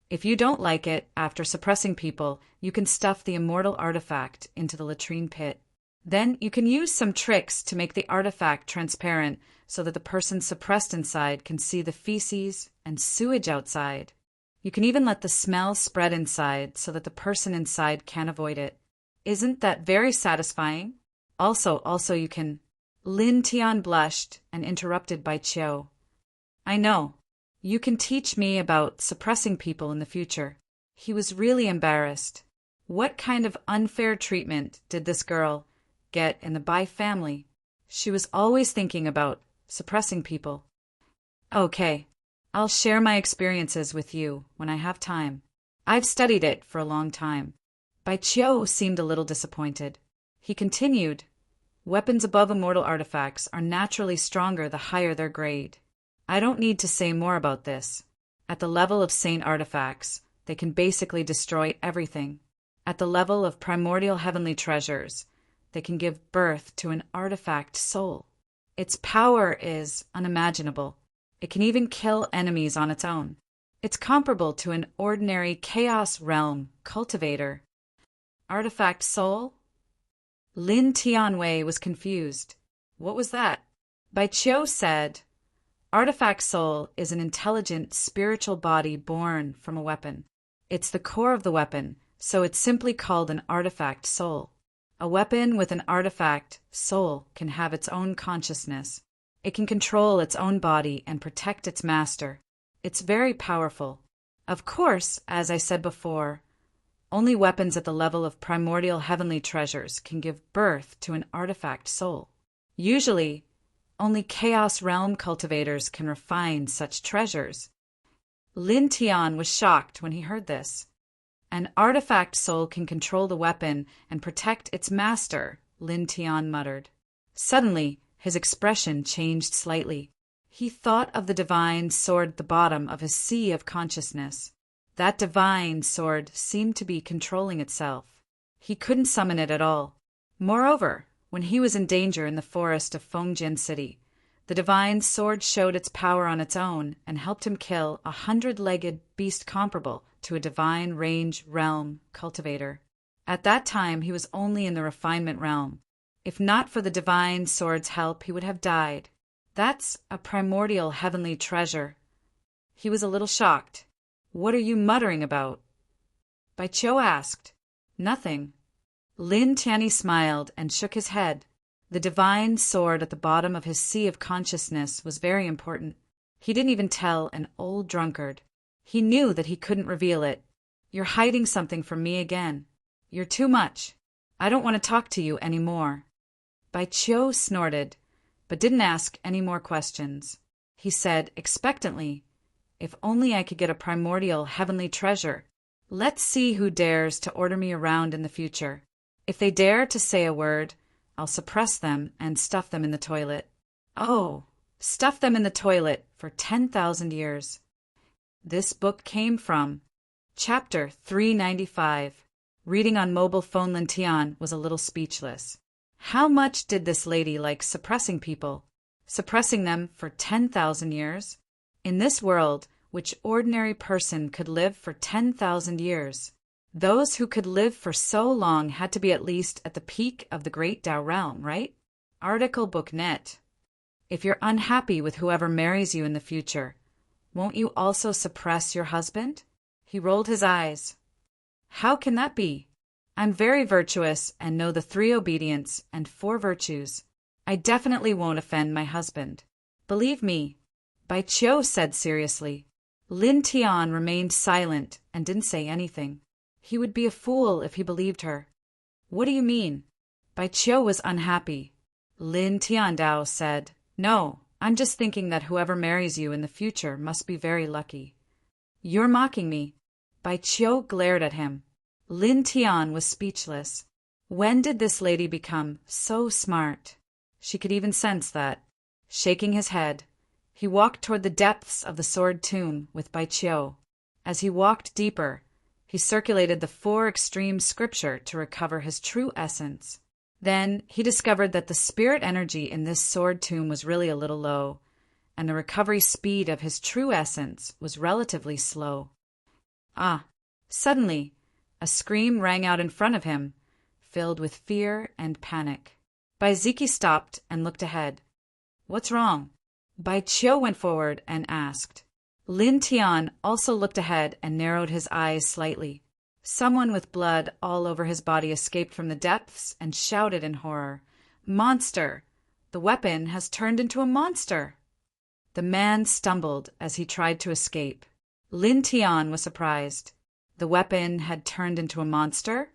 If you don't like it after suppressing people, you can stuff the immortal artifact into the latrine pit. Then you can use some tricks to make the artifact transparent so that the person suppressed inside can see the feces and sewage outside. You can even let the smell spread inside so that the person inside can't avoid it. Isn't that very satisfying? Also you can... Lin Tian blushed and interrupted Bai Qiu. I know. You can teach me about suppressing people in the future. He was really embarrassed. What kind of unfair treatment did this girl get in the Bai family? She was always thinking about suppressing people. Okay, I'll share my experiences with you when I have time. I've studied it for a long time. Bai Qiu seemed a little disappointed. He continued, Weapons above immortal artifacts are naturally stronger the higher their grade. I don't need to say more about this. At the level of saint artifacts, they can basically destroy everything. At the level of primordial heavenly treasures, they can give birth to an artifact soul. Its power is unimaginable. It can even kill enemies on its own. It's comparable to an ordinary chaos realm cultivator. Artifact soul? Lin Tianwei was confused. What was that? Bai Qiu said, Artifact soul is an intelligent spiritual body born from a weapon. It's the core of the weapon, so it's simply called an artifact soul. A weapon with an artifact soul can have its own consciousness. It can control its own body and protect its master. It's very powerful. Of course, as I said before, only weapons at the level of primordial heavenly treasures can give birth to an artifact soul. Usually, only Chaos Realm cultivators can refine such treasures. Lin Tian was shocked when he heard this. An artifact soul can control the weapon and protect its master, Lin Tian muttered. Suddenly, his expression changed slightly. He thought of the divine sword at the bottom of his sea of consciousness. That divine sword seemed to be controlling itself. He couldn't summon it at all. Moreover, when he was in danger in the forest of Fengjin City, The divine sword showed its power on its own and helped him kill a 100-legged beast comparable to a divine range realm cultivator. At that time, he was only in the refinement realm. If not for the divine sword's help, he would have died. That's a primordial heavenly treasure. He was a little shocked. What are you muttering about? Bai Qiu asked. Nothing. Lin Tianyi smiled and shook his head. The divine sword at the bottom of his sea of consciousness was very important. He didn't even tell an old drunkard. He knew that he couldn't reveal it. You're hiding something from me again. You're too much. I don't want to talk to you anymore. Bai Qiu snorted, but didn't ask any more questions. He said expectantly, if only I could get a primordial heavenly treasure. Let's see who dares to order me around in the future. If they dare to say a word, I'll suppress them and stuff them in the toilet. Oh, stuff them in the toilet for 10,000 years. This book came from Chapter 395. Reading on mobile phone. Lin Tian was a little speechless. How much did this lady like suppressing people? Suppressing them for 10,000 years? In this world, which ordinary person could live for 10,000 years? Those who could live for so long had to be at least at the peak of the great Tao realm, right? Audiobook.net. If you're unhappy with whoever marries you in the future, won't you also suppress your husband? He rolled his eyes. How can that be? I'm very virtuous and know the 3 obedience and 4 virtues. I definitely won't offend my husband. Believe me, Bai Qiu said seriously. Lin Tian remained silent and didn't say anything. He would be a fool if he believed her. What do you mean? Bai Qiu was unhappy. Lin Tiandao said, No, I'm just thinking that whoever marries you in the future must be very lucky. You're mocking me. Bai Qiu glared at him. Lin Tian was speechless. When did this lady become so smart? She could even sense that. Shaking his head, he walked toward the depths of the sword tomb with Bai Qiu. As he walked deeper, he circulated the 4 extreme scripture to recover his true essence. Then he discovered that the spirit energy in this sword tomb was really a little low, and the recovery speed of his true essence was relatively slow. Suddenly, a scream rang out in front of him, filled with fear and panic. Bai Ziki stopped and looked ahead. What's wrong? Bai Qiu went forward and asked. Lin Tian also looked ahead and narrowed his eyes slightly. Someone with blood all over his body escaped from the depths and shouted in horror, Monster! The weapon has turned into a monster! The man stumbled as he tried to escape. Lin Tian was surprised. The weapon had turned into a monster?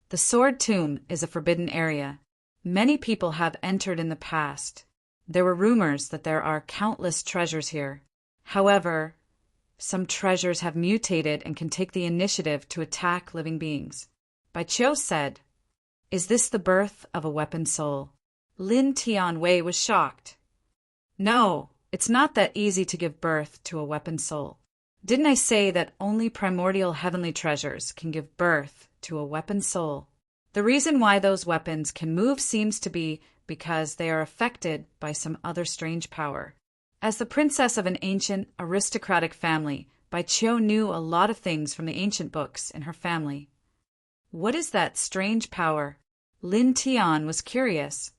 The sword tomb is a forbidden area. Many people have entered in the past. There were rumors that there are countless treasures here. However, some treasures have mutated and can take the initiative to attack living beings. Bai Qiu said, Is this the birth of a weapon soul? Lin Tianwei was shocked. No, it's not that easy to give birth to a weapon soul. Didn't I say that only primordial heavenly treasures can give birth to a weapon soul? The reason why those weapons can move seems to be because they are affected by some other strange power. As the princess of an ancient aristocratic family, Bai Qiu knew a lot of things from the ancient books in her family. What is that strange power? Lin Tian was curious.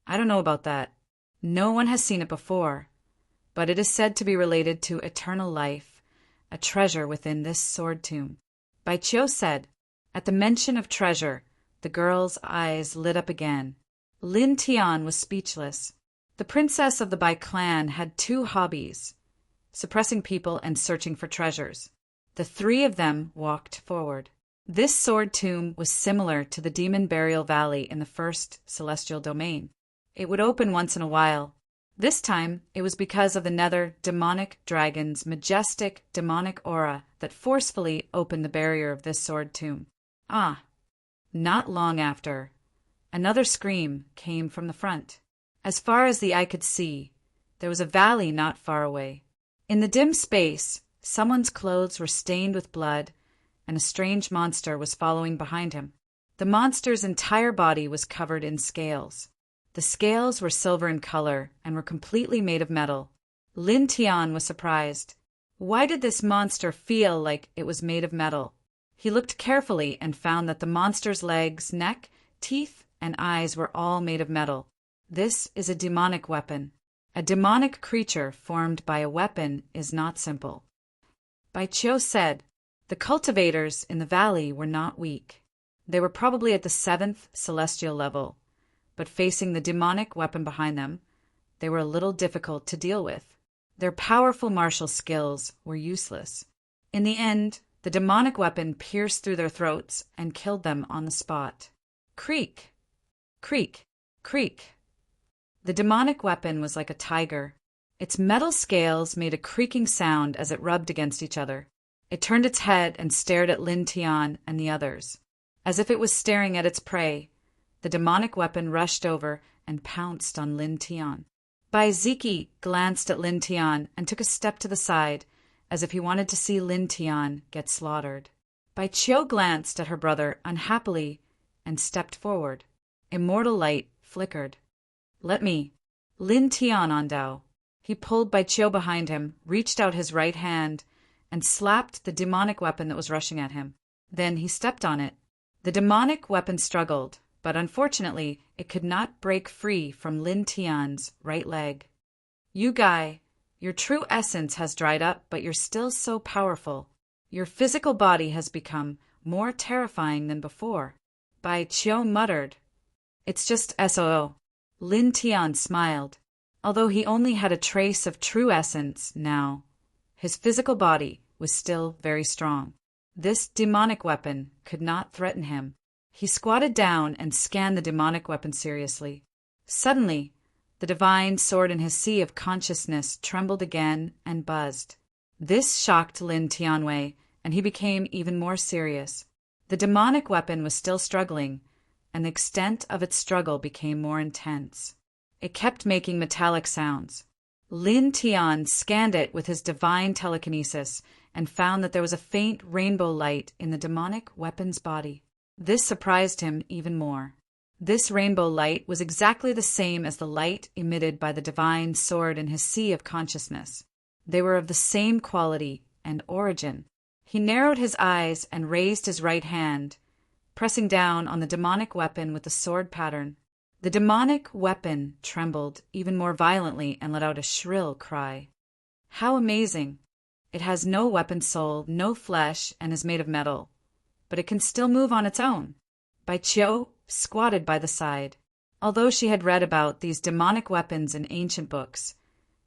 I don't know about that. No one has seen it before, but it is said to be related to eternal life, a treasure within this sword tomb. Bai Qiu said. At the mention of treasure, the girl's eyes lit up again. Lin Tian was speechless. The princess of the Bai clan had 2 hobbies, suppressing people and searching for treasures. The 3 of them walked forward. This sword tomb was similar to the demon burial valley in the first celestial domain. It would open once in a while. This time, it was because of the nether demonic dragon's majestic demonic aura that forcefully opened the barrier of this sword tomb. Not long after, another scream came from the front. As far as the eye could see, there was a valley not far away. In the dim space, someone's clothes were stained with blood, and a strange monster was following behind him. The monster's entire body was covered in scales. The scales were silver in color and were completely made of metal. Lin Tian was surprised. Why did this monster feel like it was made of metal? He looked carefully and found that the monster's legs, neck, teeth, and eyes were all made of metal. This is a demonic weapon. A demonic creature formed by a weapon is not simple. Bai Qiu said, the cultivators in the valley were not weak. They were probably at the 7th celestial level, but facing the demonic weapon behind them, they were a little difficult to deal with. Their powerful martial skills were useless. In the end, the demonic weapon pierced through their throats and killed them on the spot. Creak! Creak! Creak! The demonic weapon was like a tiger. Its metal scales made a creaking sound as it rubbed against each other. It turned its head and stared at Lin Tian and the others. As if it was staring at its prey, the demonic weapon rushed over and pounced on Lin Tian. Bai Ziki glanced at Lin Tian and took a step to the side, as if he wanted to see Lin Tian get slaughtered. Bai Qiu glanced at her brother unhappily and stepped forward. Immortal light flickered. Let me. Lin Tian on Dao. He pulled Bai Qiu behind him, reached out his right hand, and slapped the demonic weapon that was rushing at him. Then he stepped on it. The demonic weapon struggled, but unfortunately it could not break free from Lin Tian's right leg. You guy, your true essence has dried up, but you're still so powerful. Your physical body has become more terrifying than before. Bai Qiu muttered. It's just SOO. Lin Tian smiled. Although he only had a trace of true essence now, his physical body was still very strong. This demonic weapon could not threaten him. He squatted down and scanned the demonic weapon seriously. Suddenly, the divine sword in his sea of consciousness trembled again and buzzed. This shocked Lin Tianwei, and he became even more serious. The demonic weapon was still struggling, and the extent of its struggle became more intense. It kept making metallic sounds. Lin Tian scanned it with his divine telekinesis and found that there was a faint rainbow light in the demonic weapon's body. This surprised him even more. This rainbow light was exactly the same as the light emitted by the divine sword in his sea of consciousness. They were of the same quality and origin. He narrowed his eyes and raised his right hand, pressing down on the demonic weapon with the sword pattern. The demonic weapon trembled even more violently and let out a shrill cry. How amazing! It has no weapon soul, no flesh, and is made of metal. But it can still move on its own. Bai Qiu squatted by the side. Although she had read about these demonic weapons in ancient books,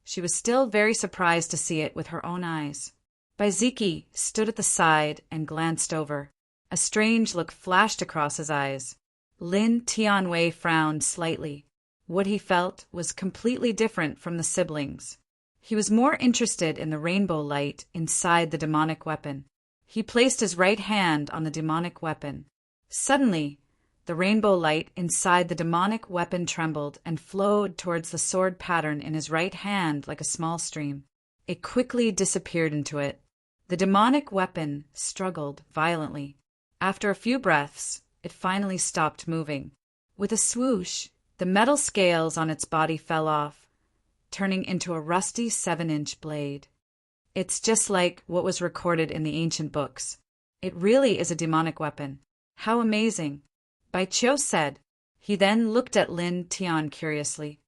she was still very surprised to see it with her own eyes. Bai Ziki stood at the side and glanced over. A strange look flashed across his eyes. Lin Tianwei frowned slightly. What he felt was completely different from the siblings. He was more interested in the rainbow light inside the demonic weapon. He placed his right hand on the demonic weapon. Suddenly, the rainbow light inside the demonic weapon trembled and flowed towards the sword pattern in his right hand like a small stream. It quickly disappeared into it. The demonic weapon struggled violently. After a few breaths, it finally stopped moving. With a swoosh, the metal scales on its body fell off, turning into a rusty 7-inch blade. It's just like what was recorded in the ancient books. It really is a demonic weapon. How amazing! Bai Qiu said. He then looked at Lin Tian curiously.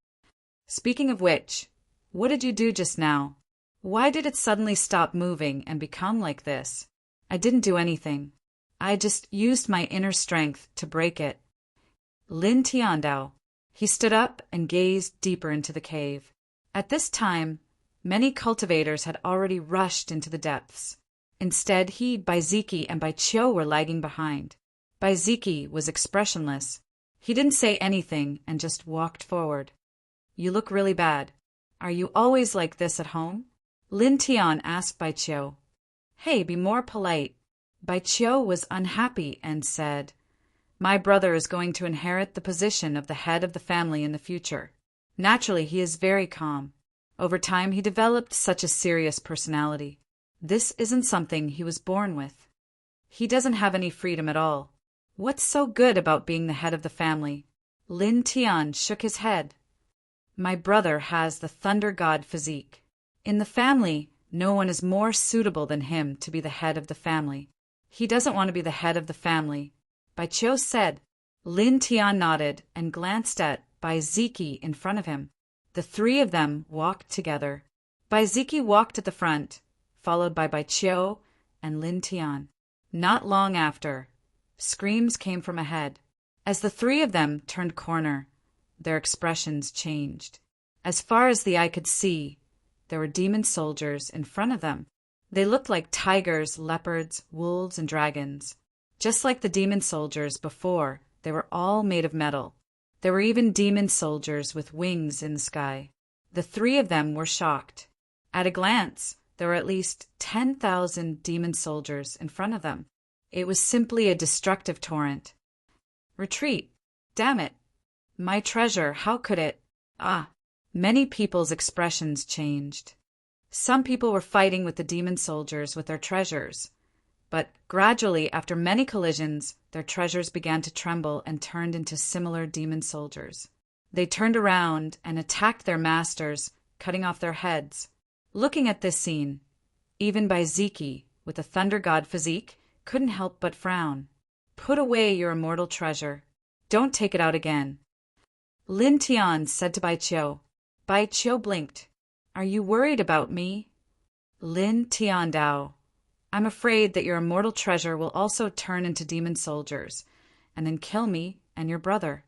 Speaking of which, what did you do just now? Why did it suddenly stop moving and become like this? I didn't do anything. I just used my inner strength to break it. Lin Tiandao. He stood up and gazed deeper into the cave. At this time, many cultivators had already rushed into the depths. Instead, he, Bai Ziki, and Bai Qiu were lagging behind. Bai Ziki was expressionless. He didn't say anything and just walked forward. You look really bad. Are you always like this at home? Lin Tian asked Bai Qiu. Hey, be more polite. Bai Qiu was unhappy and said, My brother is going to inherit the position of the head of the family in the future. Naturally, he is very calm. Over time, he developed such a serious personality. This isn't something he was born with. He doesn't have any freedom at all. What's so good about being the head of the family? Lin Tian shook his head. My brother has the thunder god physique. In the family, no one is more suitable than him to be the head of the family. He doesn't want to be the head of the family, Bai Qiu said. Lin Tian nodded and glanced at Bai Ziki in front of him. The three of them walked together. Bai Ziki walked at the front, followed by Bai Qiu and Lin Tian. Not long after, screams came from ahead. As the three of them turned corner, their expressions changed. As far as the eye could see, there were demon soldiers in front of them. They looked like tigers, leopards, wolves, and dragons. Just like the demon soldiers before, they were all made of metal. There were even demon soldiers with wings in the sky. The three of them were shocked. At a glance, there were at least 10,000 demon soldiers in front of them. It was simply a destructive torrent. Retreat! Damn it! My treasure, how could it? Ah! Many people's expressions changed. Some people were fighting with the demon soldiers with their treasures. But gradually, after many collisions, their treasures began to tremble and turned into similar demon soldiers. They turned around and attacked their masters, cutting off their heads. Looking at this scene, even Bai Ziki, with a thunder god physique, couldn't help but frown. Put away your immortal treasure. Don't take it out again. Lin Tian said to Bai Qiu. Bai Qiu blinked. Are you worried about me? Lin Tian Dao. I'm afraid that your immortal treasure will also turn into demon soldiers, and then kill me and your brother.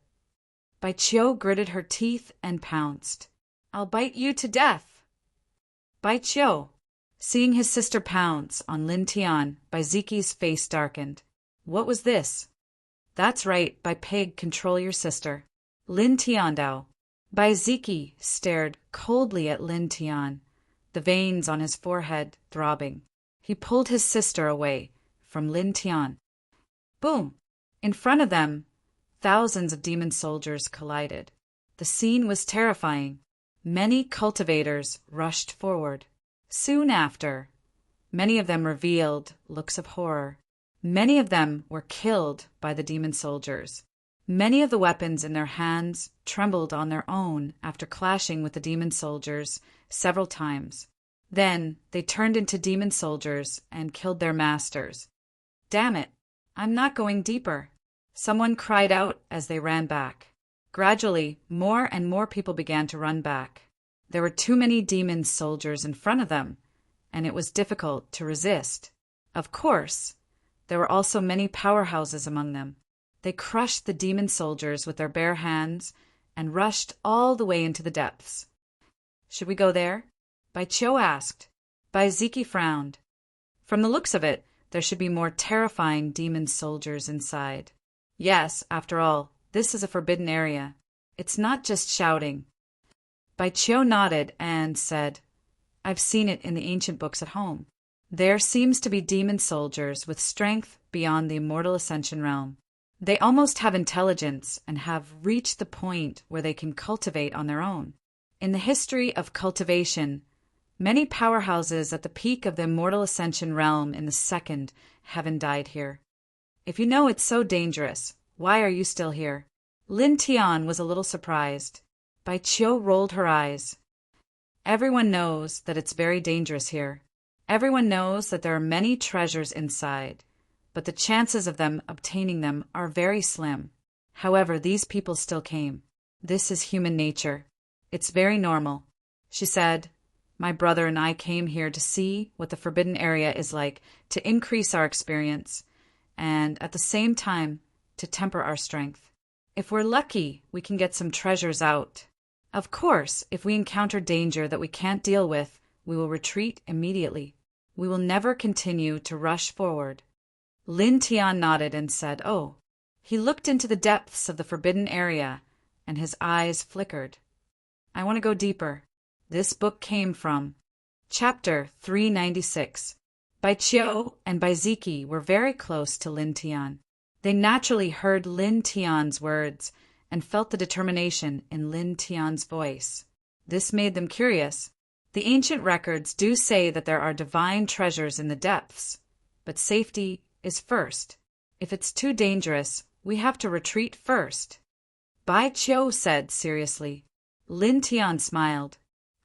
Bai Qiu gritted her teeth and pounced. I'll bite you to death. Bai Qiu. Seeing his sister pounce on Lin Tian, Bai Ziki's face darkened. What was this? That's right, Bai Pig, control your sister. Lin Tian Dao. Bai Ziki stared coldly at Lin Tian, the veins on his forehead throbbing. He pulled his sister away from Lin Tian. Boom! In front of them, thousands of demon soldiers collided. The scene was terrifying. Many cultivators rushed forward. Soon after, many of them revealed looks of horror. Many of them were killed by the demon soldiers. Many of the weapons in their hands trembled on their own after clashing with the demon soldiers several times. Then they turned into demon soldiers and killed their masters. Damn it! I'm not going deeper. Someone cried out as they ran back. Gradually, more and more people began to run back. There were too many demon soldiers in front of them, and it was difficult to resist. Of course, there were also many powerhouses among them. They crushed the demon soldiers with their bare hands and rushed all the way into the depths. Should we go there? Bai Qiu asked. Bai Ziki frowned. From the looks of it, there should be more terrifying demon soldiers inside. Yes, after all, this is a forbidden area. It's not just shouting. Bai Qiu nodded and said, I've seen it in the ancient books at home. There seems to be demon soldiers with strength beyond the immortal ascension realm. They almost have intelligence and have reached the point where they can cultivate on their own. In the history of cultivation, many powerhouses at the peak of the immortal ascension realm in the second heaven died here. If you know it's so dangerous, why are you still here? Lin Tian was a little surprised. Bai Qiu rolled her eyes. Everyone knows that it's very dangerous here. Everyone knows that there are many treasures inside, but the chances of them obtaining them are very slim. However, these people still came. This is human nature. It's very normal. She said, My brother and I came here to see what the forbidden area is like, to increase our experience, and at the same time, to temper our strength. If we're lucky, we can get some treasures out. Of course, if we encounter danger that we can't deal with, we will retreat immediately. We will never continue to rush forward. Lin Tian nodded and said, Oh. He looked into the depths of the forbidden area, and his eyes flickered. I want to go deeper. This book came from Chapter 396. Bai Qiu and Bai Ziki were very close to Lin Tian. They naturally heard Lin Tian's words and felt the determination in Lin Tian's voice. This made them curious. The ancient records do say that there are divine treasures in the depths, but safety is first. If it's too dangerous, we have to retreat first. Bai Qiu said seriously. Lin Tian smiled.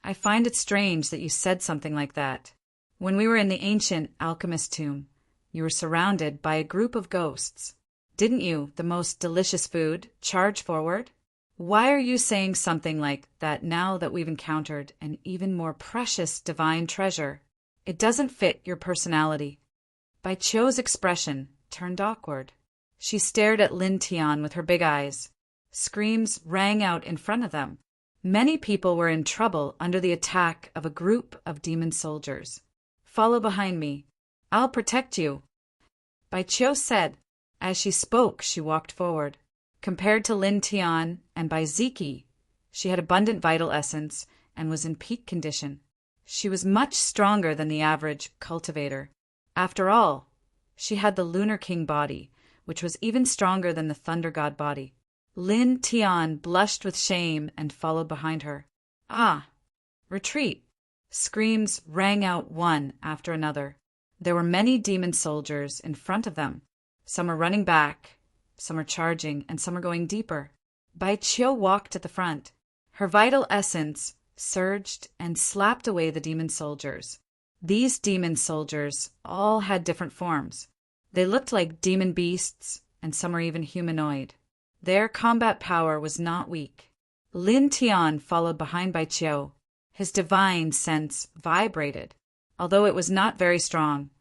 I find it strange that you said something like that. When we were in the ancient alchemist tomb, you were surrounded by a group of ghosts. Didn't you, the most delicious food, charge forward? Why are you saying something like that now that we've encountered an even more precious divine treasure? It doesn't fit your personality. Bai Qiu's expression turned awkward. She stared at Lin Tian with her big eyes. Screams rang out in front of them. Many people were in trouble under the attack of a group of demon soldiers. Follow behind me. I'll protect you. Bai Qiu said. As she spoke, she walked forward. Compared to Lin Tian and Bai Ziki, she had abundant vital essence and was in peak condition. She was much stronger than the average cultivator. After all, she had the Lunar King body, which was even stronger than the Thunder God body. Lin Tian blushed with shame and followed behind her. Ah! Retreat! Screams rang out one after another. There were many demon soldiers in front of them. Some were running back, some were charging, and some were going deeper. Bai Qiu walked at the front. Her vital essence surged and slapped away the demon soldiers. These demon soldiers all had different forms. They looked like demon beasts, and some were even humanoid. Their combat power was not weak. Lin Tian followed behind Bai Qiu. His divine sense vibrated. Although it was not very strong,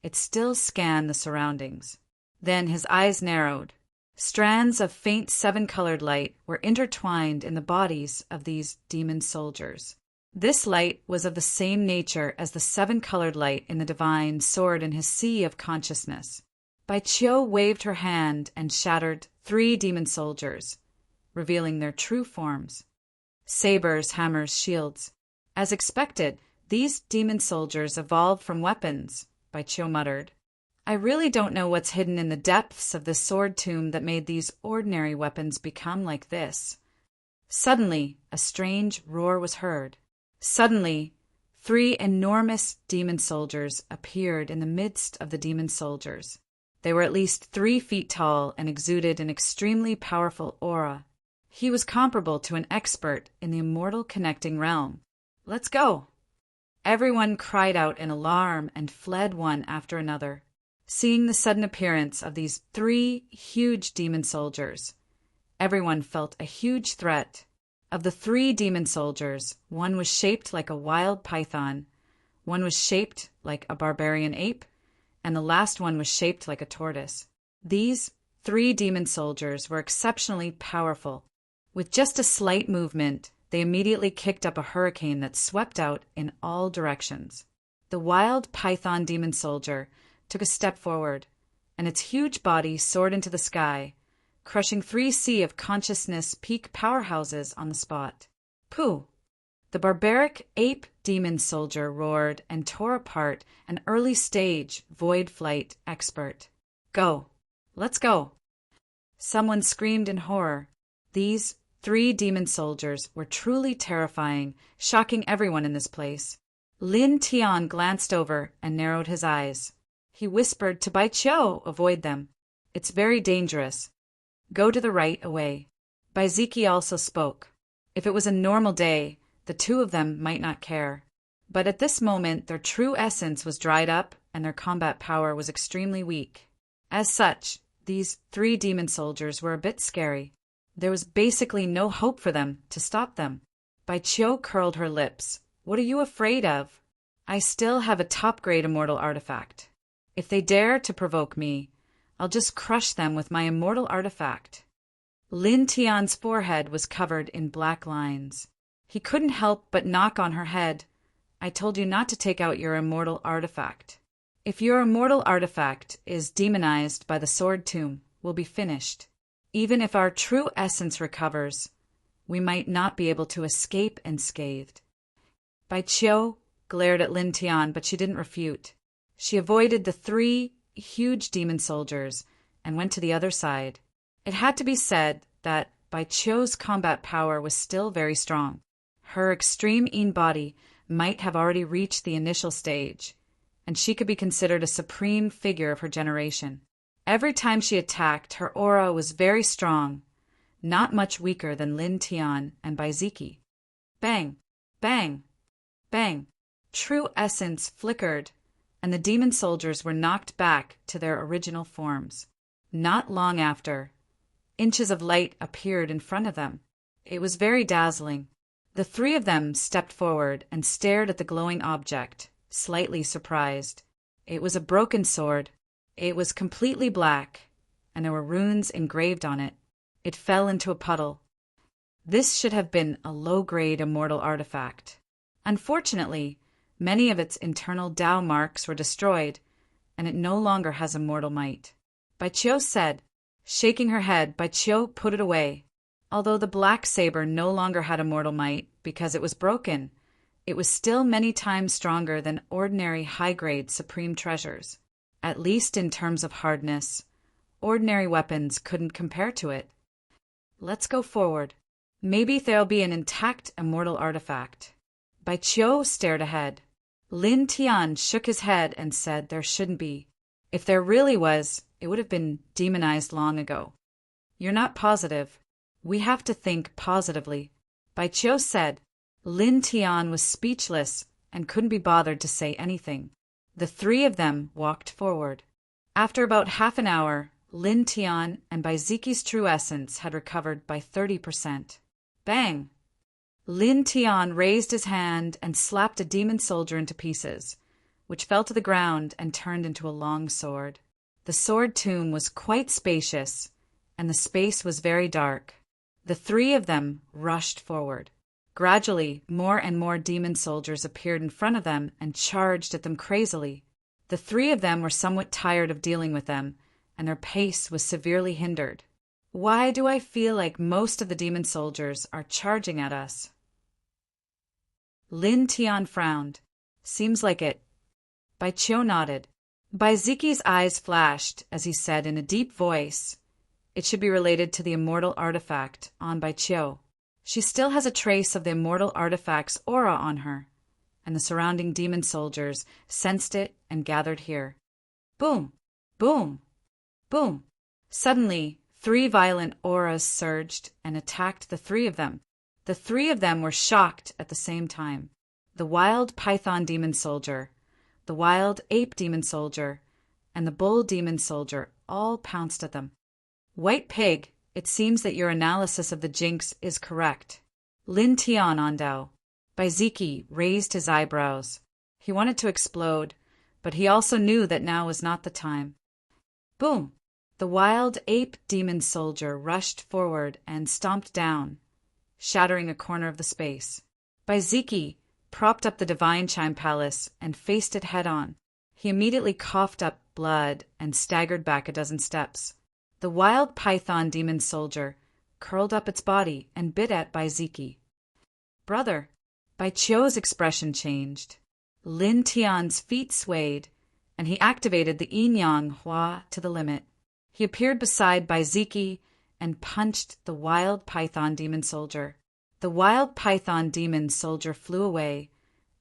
it still scanned the surroundings. Then his eyes narrowed. Strands of faint seven-colored light were intertwined in the bodies of these demon soldiers. This light was of the same nature as the seven-colored light in the divine sword in his sea of consciousness. Bai Qiu waved her hand and shattered 3 demon soldiers, revealing their true forms. Sabers, hammers, shields. As expected, these demon soldiers evolved from weapons, Bai Qiu muttered. I really don't know what's hidden in the depths of this sword tomb that made these ordinary weapons become like this. Suddenly, a strange roar was heard. Suddenly, 3 enormous demon soldiers appeared in the midst of the demon soldiers. They were at least 3 feet tall and exuded an extremely powerful aura. He was comparable to an expert in the immortal connecting realm. Let's go! Everyone cried out in alarm and fled one after another. Seeing the sudden appearance of these 3 huge demon soldiers, everyone felt a huge threat. Of the 3 demon soldiers, one was shaped like a wild python, one was shaped like a barbarian ape, and the last one was shaped like a tortoise. These 3 demon soldiers were exceptionally powerful. With just a slight movement, they immediately kicked up a hurricane that swept out in all directions. The wild python demon soldier took a step forward, and its huge body soared into the sky, crushing 3 sea of consciousness peak powerhouses on the spot. Pooh! The barbaric ape demon soldier roared and tore apart an early-stage void flight expert. Go! Let's go! Someone screamed in horror. These 3 demon soldiers were truly terrifying, shocking everyone in this place. Lin Tian glanced over and narrowed his eyes. He whispered to Bai Qiu, avoid them. It's very dangerous. Go to the right away. Bai Ziki also spoke. If it was a normal day, the 2 of them might not care. But at this moment, their true essence was dried up and their combat power was extremely weak. As such, these 3 demon soldiers were a bit scary. There was basically no hope for them to stop them. Bai Qiu curled her lips. What are you afraid of? I still have a top-grade immortal artifact. If they dare to provoke me, I'll just crush them with my immortal artifact. Lin Tian's forehead was covered in black lines. He couldn't help but knock on her head. I told you not to take out your immortal artifact. If your immortal artifact is demonized by the sword tomb, we'll be finished. Even if our true essence recovers, we might not be able to escape unscathed. Bai Qiu glared at Lin Tian, but she didn't refute. She avoided the 3 huge demon soldiers and went to the other side. It had to be said that Bai Qiu's combat power was still very strong. Her extreme Yin body might have already reached the initial stage, and she could be considered a supreme figure of her generation. Every time she attacked, her aura was very strong. not much weaker than Lin Tian and Baiziki. Bang! Bang! Bang! True essence flickered, and the demon soldiers were knocked back to their original forms. Not long after, inches of light appeared in front of them. It was very dazzling. The three of them stepped forward and stared at the glowing object, slightly surprised. It was a broken sword. It was completely black, and there were runes engraved on it. It fell into a puddle. This should have been a low-grade immortal artifact. Unfortunately, many of its internal Tao marks were destroyed, and it no longer has immortal might. Baiqiu said. Shaking her head, Baiqiu put it away. Although the black saber no longer had immortal might because it was broken, it was still many times stronger than ordinary high-grade supreme treasures. At least in terms of hardness, ordinary weapons couldn't compare to it. Let's go forward. Maybe there'll be an intact immortal artifact. Baiqiu stared ahead. Lin Tian shook his head and said there shouldn't be. If there really was, it would have been demonized long ago. You're not positive. We have to think positively. Baiqiu said. Lin Tian was speechless and couldn't be bothered to say anything. The three of them walked forward. After about half an hour, Lin Tian and Baiziki's true essence had recovered by 30%. Bang! Lin Tian raised his hand and slapped a demon soldier into pieces, which fell to the ground and turned into a long sword. The sword tomb was quite spacious, and the space was very dark. The three of them rushed forward. Gradually, more and more demon soldiers appeared in front of them and charged at them crazily. The three of them were somewhat tired of dealing with them, and their pace was severely hindered. Why do I feel like most of the demon soldiers are charging at us? Lin Tian frowned. Seems like it. Baiqiu nodded. Baiziki's eyes flashed as he said in a deep voice, it should be related to the immortal artifact on Baiqiu. She still has a trace of the immortal artifact's aura on her, and the surrounding demon soldiers sensed it and gathered here. Boom! Boom! Boom! Suddenly, 3 violent auras surged and attacked the three of them. The three of them were shocked at the same time. The wild python demon soldier, the wild ape demon soldier, and the bull demon soldier all pounced at them. White Pig, it seems that your analysis of the jinx is correct. Lin Tian Ondao. Baiziki raised his eyebrows. He wanted to explode, but he also knew that now was not the time. Boom! The wild ape demon soldier rushed forward and stomped down, shattering a corner of the space. Baiziki propped up the divine chime palace and faced it head-on. He immediately coughed up blood and staggered back a dozen steps. The wild python demon soldier curled up its body and bit at Baiziki. Brother! Baiqiu's expression changed. Lin Tian's feet swayed, and he activated the yin-yang hua to the limit. He appeared beside Baiziki and punched the wild python demon soldier. The wild python demon soldier flew away,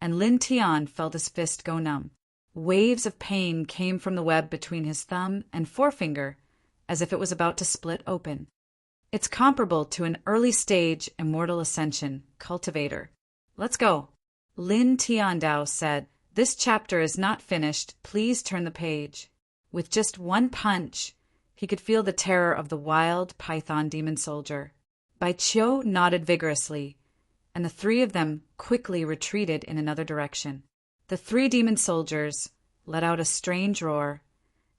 and Lin Tian felt his fist go numb. Waves of pain came from the web between his thumb and forefinger, as if it was about to split open. It's comparable to an early-stage immortal ascension cultivator. Let's go. Lin Tiandao said, this chapter is not finished. Please turn the page. With just one punch, he could feel the terror of the wild python demon soldier. Baiqiu nodded vigorously, and the three of them quickly retreated in another direction. The 3 demon soldiers let out a strange roar,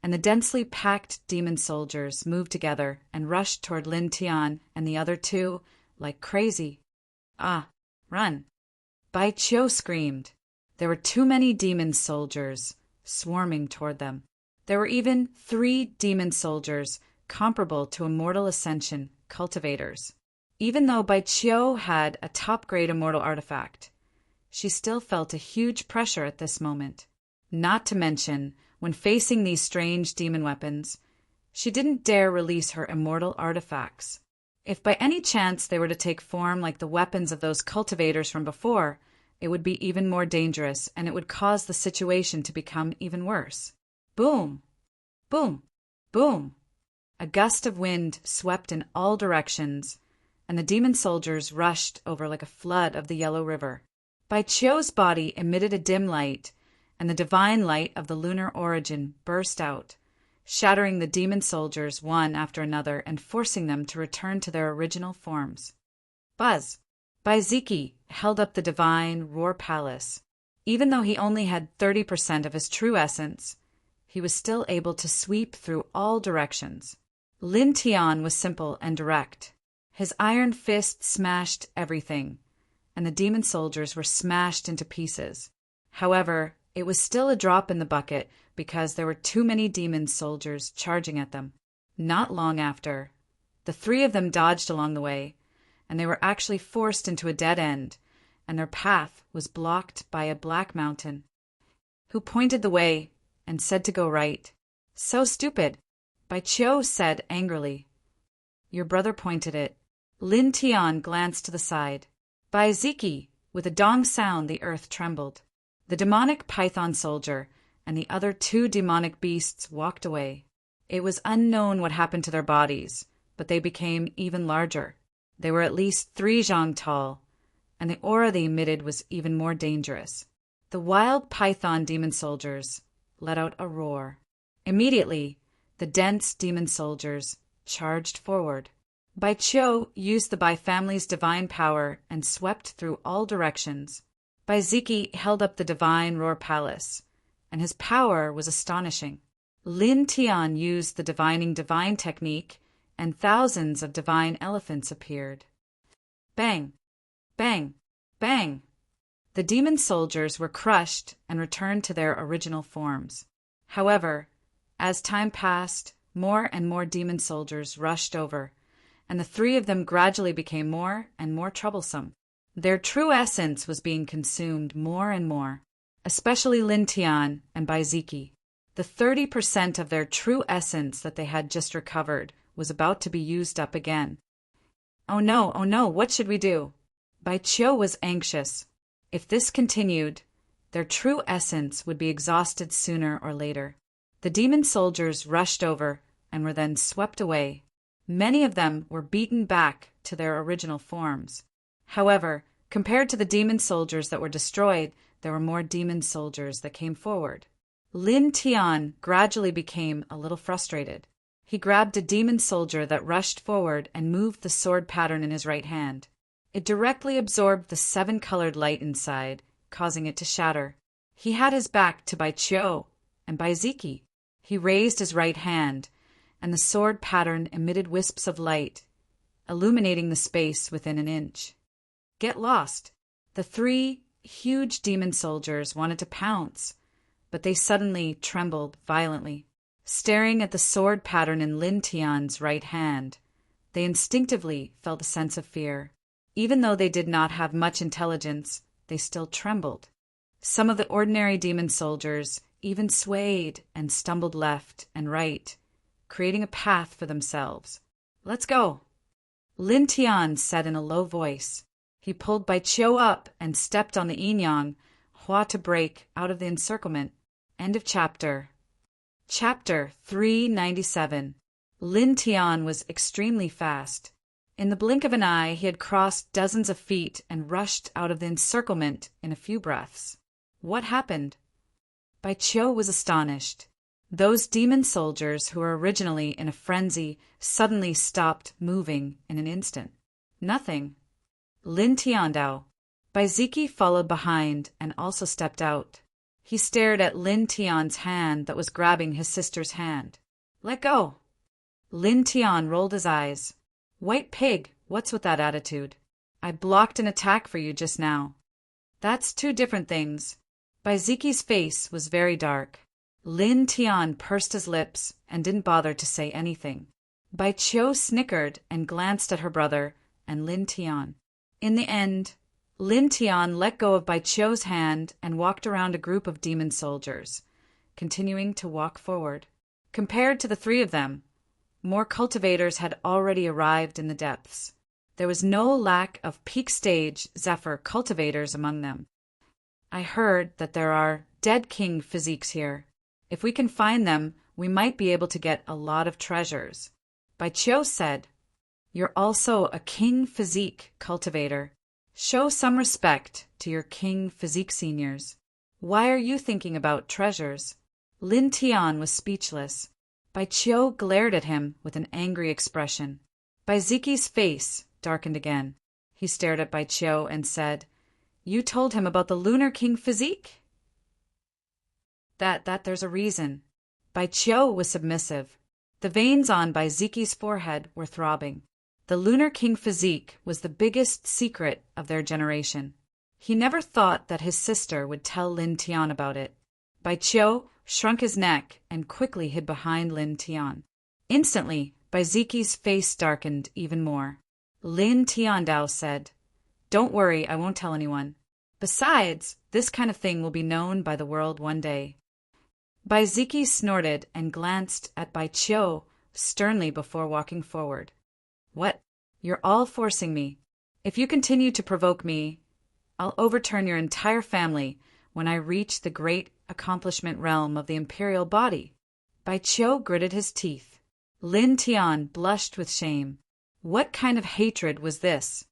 and the densely packed demon soldiers moved together and rushed toward Lin Tian and the other 2 like crazy. Ah, run! Baiqiu screamed. There were too many demon soldiers swarming toward them. There were even 3 demon soldiers comparable to immortal ascension cultivators. Even though Baiqiu had a top-grade immortal artifact, she still felt a huge pressure at this moment. Not to mention, when facing these strange demon weapons, she didn't dare release her immortal artifacts. If by any chance they were to take form like the weapons of those cultivators from before, it would be even more dangerous, and it would cause the situation to become even worse. Boom! Boom! Boom! A gust of wind swept in all directions, and the demon soldiers rushed over like a flood of the yellow river. Bai Qiu's body emitted a dim light, and the divine light of the lunar origin burst out, shattering the demon soldiers one after another and forcing them to return to their original forms. Buzz! Bai Ziki held up the divine roar palace. Even though he only had 30% of his true essence, he was still able to sweep through all directions. Lin Tian was simple and direct. His iron fist smashed everything, and the demon soldiers were smashed into pieces. However, it was still a drop in the bucket because there were too many demon soldiers charging at them. Not long after, the three of them dodged along the way, and they were actually forced into a dead end, and their path was blocked by a black mountain. Who pointed the way and said to go right? So stupid, Bai Qiu said angrily. Your brother pointed it. Lin Tian glanced to the side. Bai Ziki, with a dong sound the earth trembled. The demonic python soldier and the other two demonic beasts walked away. It was unknown what happened to their bodies, but they became even larger. They were at least 3 zhang tall, and the aura they emitted was even more dangerous. The wild python demon soldiers let out a roar. Immediately, the dense demon soldiers charged forward. Bai Qiu used the Bai family's divine power and swept through all directions. Bai Ziki held up the divine roar palace, and his power was astonishing. Lin Tian used the divining divine technique, and thousands of divine elephants appeared. Bang! Bang! Bang! The demon soldiers were crushed and returned to their original forms. However, as time passed, more and more demon soldiers rushed over, and the three of them gradually became more and more troublesome. Their true essence was being consumed more and more, especially Lin Tian and Bai Ziki. The 30% of their true essence that they had just recovered was about to be used up again. Oh no, what should we do? Bai Qiu was anxious. If this continued, their true essence would be exhausted sooner or later. The demon soldiers rushed over and were then swept away. Many of them were beaten back to their original forms. However, compared to the demon soldiers that were destroyed, there were more demon soldiers that came forward. Lin Tian gradually became a little frustrated. He grabbed a demon soldier that rushed forward and moved the sword pattern in his right hand. It directly absorbed the 7-colored light inside, causing it to shatter. He had his back to Bai Qiu and Bai Ziki. He raised his right hand, and the sword pattern emitted wisps of light, illuminating the space within an inch. Get lost! The 3 huge demon soldiers wanted to pounce, but they suddenly trembled violently. Staring at the sword pattern in Lin Tian's right hand, they instinctively felt a sense of fear. Even though they did not have much intelligence, they still trembled. Some of the ordinary demon soldiers even swayed and stumbled left and right, creating a path for themselves. Let's go! Lin Tian said in a low voice. He pulled Bai Qiu up and stepped on the yin-yang, Hua to break out of the encirclement. End of chapter. Chapter 397. Lin Tian was extremely fast. In the blink of an eye, he had crossed dozens of feet and rushed out of the encirclement in a few breaths. What happened? Bai Qiu was astonished. Those demon soldiers who were originally in a frenzy suddenly stopped moving in an instant. Nothing. Lin Tiandao. Bai Ziki followed behind and also stepped out. He stared at Lin Tian's hand that was grabbing his sister's hand. Let go! Lin Tian rolled his eyes. White pig, what's with that attitude? I blocked an attack for you just now. That's 2 different things. Bai Ziki's face was very dark. Lin Tian pursed his lips and didn't bother to say anything. Bai Qiu snickered and glanced at her brother and Lin Tian. In the end, Lin Tian let go of Bai Qiu's hand and walked around a group of demon soldiers, continuing to walk forward. Compared to the 3 of them, more cultivators had already arrived in the depths. There was no lack of peak stage Zephyr cultivators among them. I heard that there are dead king physiques here. If we can find them, we might be able to get a lot of treasures. Bai Qiu said, "You're also a king physique cultivator. Show some respect to your king physique seniors. Why are you thinking about treasures?" Lin Tian was speechless. Bai Qiu glared at him with an angry expression. Bai Ziqi's face darkened again. He stared at Bai Qiu and said, "You told him about the Lunar King physique?" That there's a reason. Bai Qiu was submissive. The veins on Bai Ziqi's forehead were throbbing. The Lunar King physique was the biggest secret of their generation. He never thought that his sister would tell Lin Tian about it. Bai Qiu shrunk his neck and quickly hid behind Lin Tian. Instantly, Bai Ziqi's face darkened even more. Lin Tiandao said, "Don't worry, I won't tell anyone. Besides, this kind of thing will be known by the world one day." Bai Ziqi snorted and glanced at Bai Qiu sternly before walking forward. "What? You're all forcing me. If you continue to provoke me, I'll overturn your entire family when I reach the great accomplishment realm of the imperial body." Bai Qiu gritted his teeth. Lin Tian blushed with shame. What kind of hatred was this?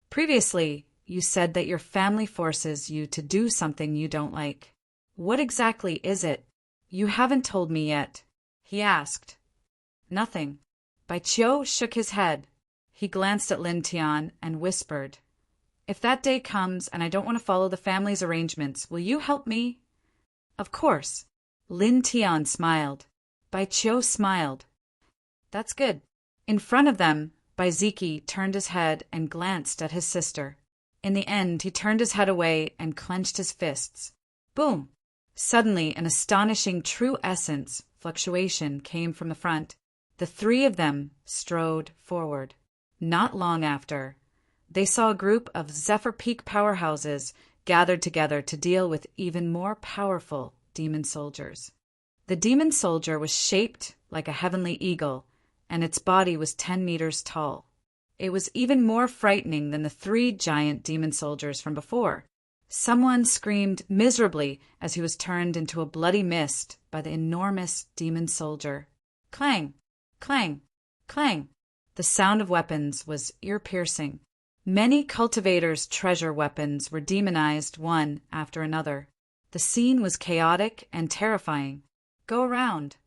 "Previously, you said that your family forces you to do something you don't like. What exactly is it? You haven't told me yet," he asked. "Nothing." Bai Qiu shook his head. He glanced at Lin Tian and whispered, "If that day comes and I don't want to follow the family's arrangements, will you help me?" "Of course." Lin Tian smiled. Bai Qiu smiled. "That's good." In front of them, Bai Ziqi turned his head and glanced at his sister. In the end, he turned his head away and clenched his fists. Boom! Suddenly, an astonishing true essence fluctuation came from the front. The three of them strode forward. Not long after, they saw a group of Zephyr Peak powerhouses gathered together to deal with even more powerful demon soldiers. The demon soldier was shaped like a heavenly eagle, and its body was 10 meters tall. It was even more frightening than the 3 giant demon soldiers from before. Someone screamed miserably as he was turned into a bloody mist by the enormous demon soldier. Clang! Clang! Clang! The sound of weapons was ear-piercing. Many cultivators' treasure weapons were demonized one after another. The scene was chaotic and terrifying. "Go around."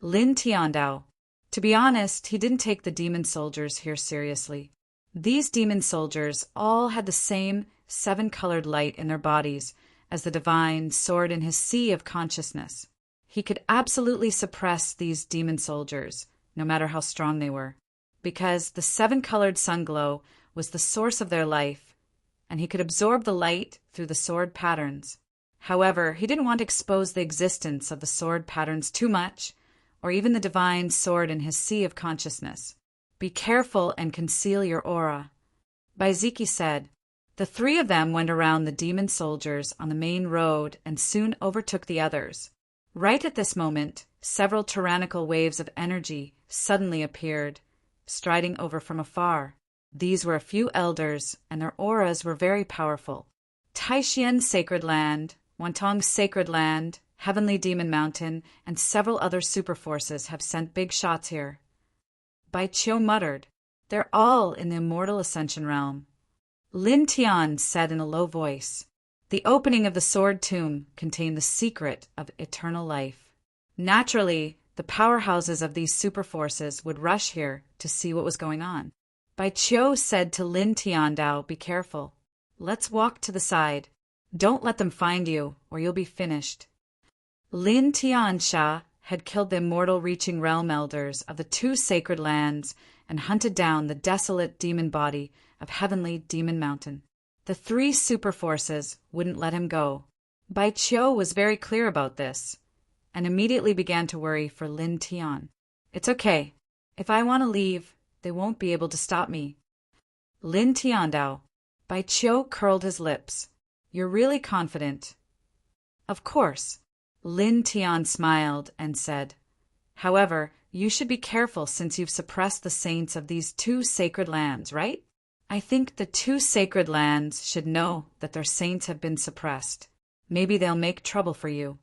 Lin Tiandao. To be honest, he didn't take the demon soldiers here seriously. These demon soldiers all had the same 7-colored light in their bodies as the divine soared in his sea of consciousness. He could absolutely suppress these demon soldiers, no matter how strong they were, because the 7-colored sunglow was the source of their life, and he could absorb the light through the sword patterns. However, he didn't want to expose the existence of the sword patterns too much, or even the divine sword in his sea of consciousness. "Be careful and conceal your aura," Bai Ziqi said. The 3 of them went around the demon soldiers on the main road and soon overtook the others. Right at this moment, several tyrannical waves of energy suddenly appeared, striding over from afar. These were a few elders, and their auras were very powerful. Taishian Sacred Land, Wantong Sacred Land, Heavenly Demon Mountain, and several other superforces have sent big shots here. Bai Qiu muttered, "They're all in the immortal ascension realm." Lin Tian said in a low voice, "The opening of the sword tomb contained the secret of eternal life." Naturally, the powerhouses of these superforces would rush here to see what was going on. Bai Qiu said to Lin Tiandao, "Be careful. Let's walk to the side. Don't let them find you, or you'll be finished." Lin Tiansha had killed the immortal reaching realm elders of the 2 sacred lands and hunted down the desolate demon body of Heavenly Demon Mountain. The 3 superforces wouldn't let him go. Bai Qiu was very clear about this, and immediately began to worry for Lin Tian. "It's okay. If I want to leave, they won't be able to stop me." Lin Tiandao. Bai Qiu curled his lips. "You're really confident?" "Of course." Lin Tian smiled and said, "However, you should be careful since you've suppressed the saints of these 2 sacred lands, right? I think the 2 sacred lands should know that their saints have been suppressed. Maybe they'll make trouble for you."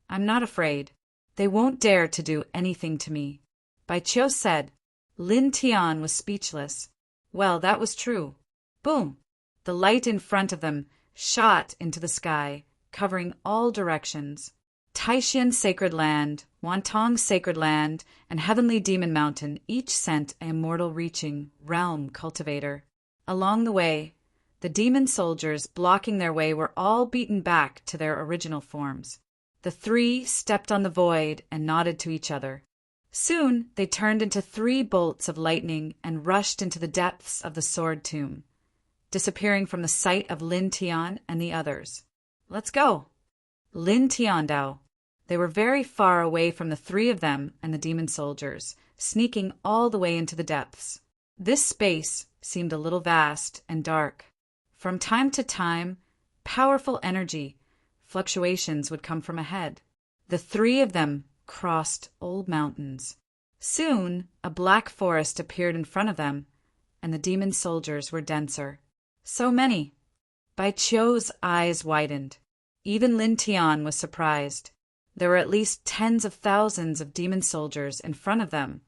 "I'm not afraid. They won't dare to do anything to me," Bai Qiu said, Lin Tian was speechless. Well, that was true. Boom! The light in front of them shot into the sky, covering all directions. Taishan Sacred Land, Wantong Sacred Land, and Heavenly Demon Mountain each sent an immortal-reaching realm cultivator. Along the way, the demon soldiers blocking their way were all beaten back to their original forms. The three stepped on the void and nodded to each other. Soon they turned into 3 bolts of lightning and rushed into the depths of the sword tomb, disappearing from the sight of Lin Tian and the others. Let's go! Lin Tiandao. They were very far away from the 3 of them and the demon soldiers, sneaking all the way into the depths. This space seemed a little vast and dark. From time to time, powerful energy fluctuations would come from ahead. The 3 of them crossed old mountains. Soon, a black forest appeared in front of them, and the demon soldiers were denser. So many! Bai Qiu's eyes widened. Even Lin Tian was surprised. There were at least tens of thousands of demon soldiers in front of them,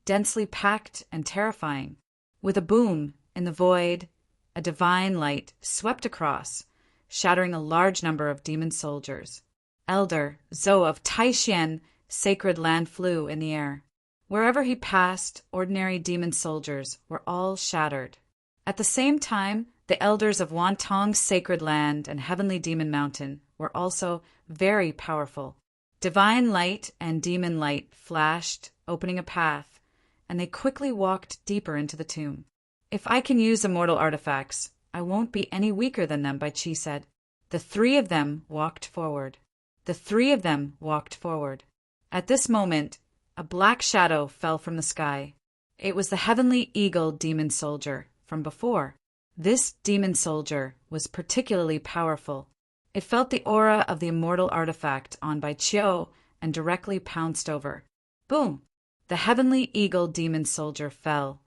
densely packed and terrifying. With a boom in the void, a divine light swept across, shattering a large number of demon soldiers. Elder Zhou of Taishan Sacred Land flew in the air. Wherever he passed, ordinary demon soldiers were all shattered. At the same time, the elders of Wantong Sacred Land and Heavenly Demon Mountain were also very powerful. Divine light and demon light flashed, opening a path, and they quickly walked deeper into the tomb. If I can use immortal artifacts, I won't be any weaker than them, Bai Qi said. The 3 of them walked forward. The 3 of them walked forward. At this moment, a black shadow fell from the sky. It was the Heavenly Eagle demon soldier from before. This demon soldier was particularly powerful. It felt the aura of the immortal artifact on Bai Qiu and directly pounced over. Boom! The Heavenly Eagle demon soldier fell,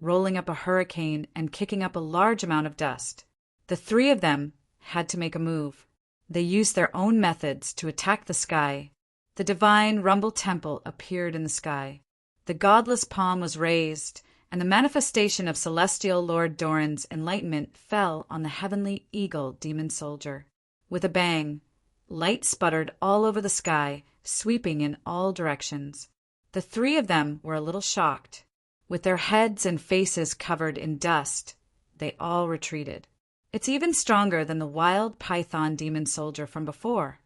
rolling up a hurricane and kicking up a large amount of dust. The 3 of them had to make a move. They used their own methods to attack the sky. The divine Rumble Temple appeared in the sky. The godless palm was raised, and the manifestation of Celestial Lord Doran's enlightenment fell on the Heavenly Eagle demon soldier. With a bang, light sputtered all over the sky, sweeping in all directions. The 3 of them were a little shocked. With their heads and faces covered in dust, they all retreated. It's even stronger than the wild python demon soldier from before.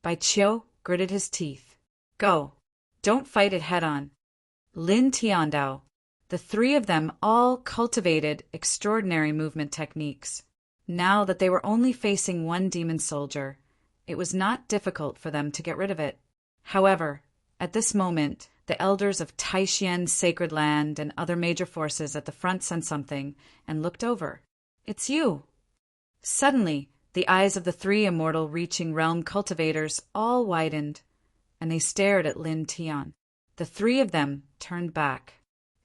Bai Qiu gritted his teeth. Go. Don't fight it head-on. Lin Tiandao. The 3 of them all cultivated extraordinary movement techniques. Now that they were only facing 1 demon soldier, it was not difficult for them to get rid of it. However, at this moment, the elders of Taishan Sacred Land and other major forces at the front sensed something and looked over. It's you! Suddenly, the eyes of the 3 immortal reaching realm cultivators all widened, and they stared at Lin Tian. The 3 of them turned back.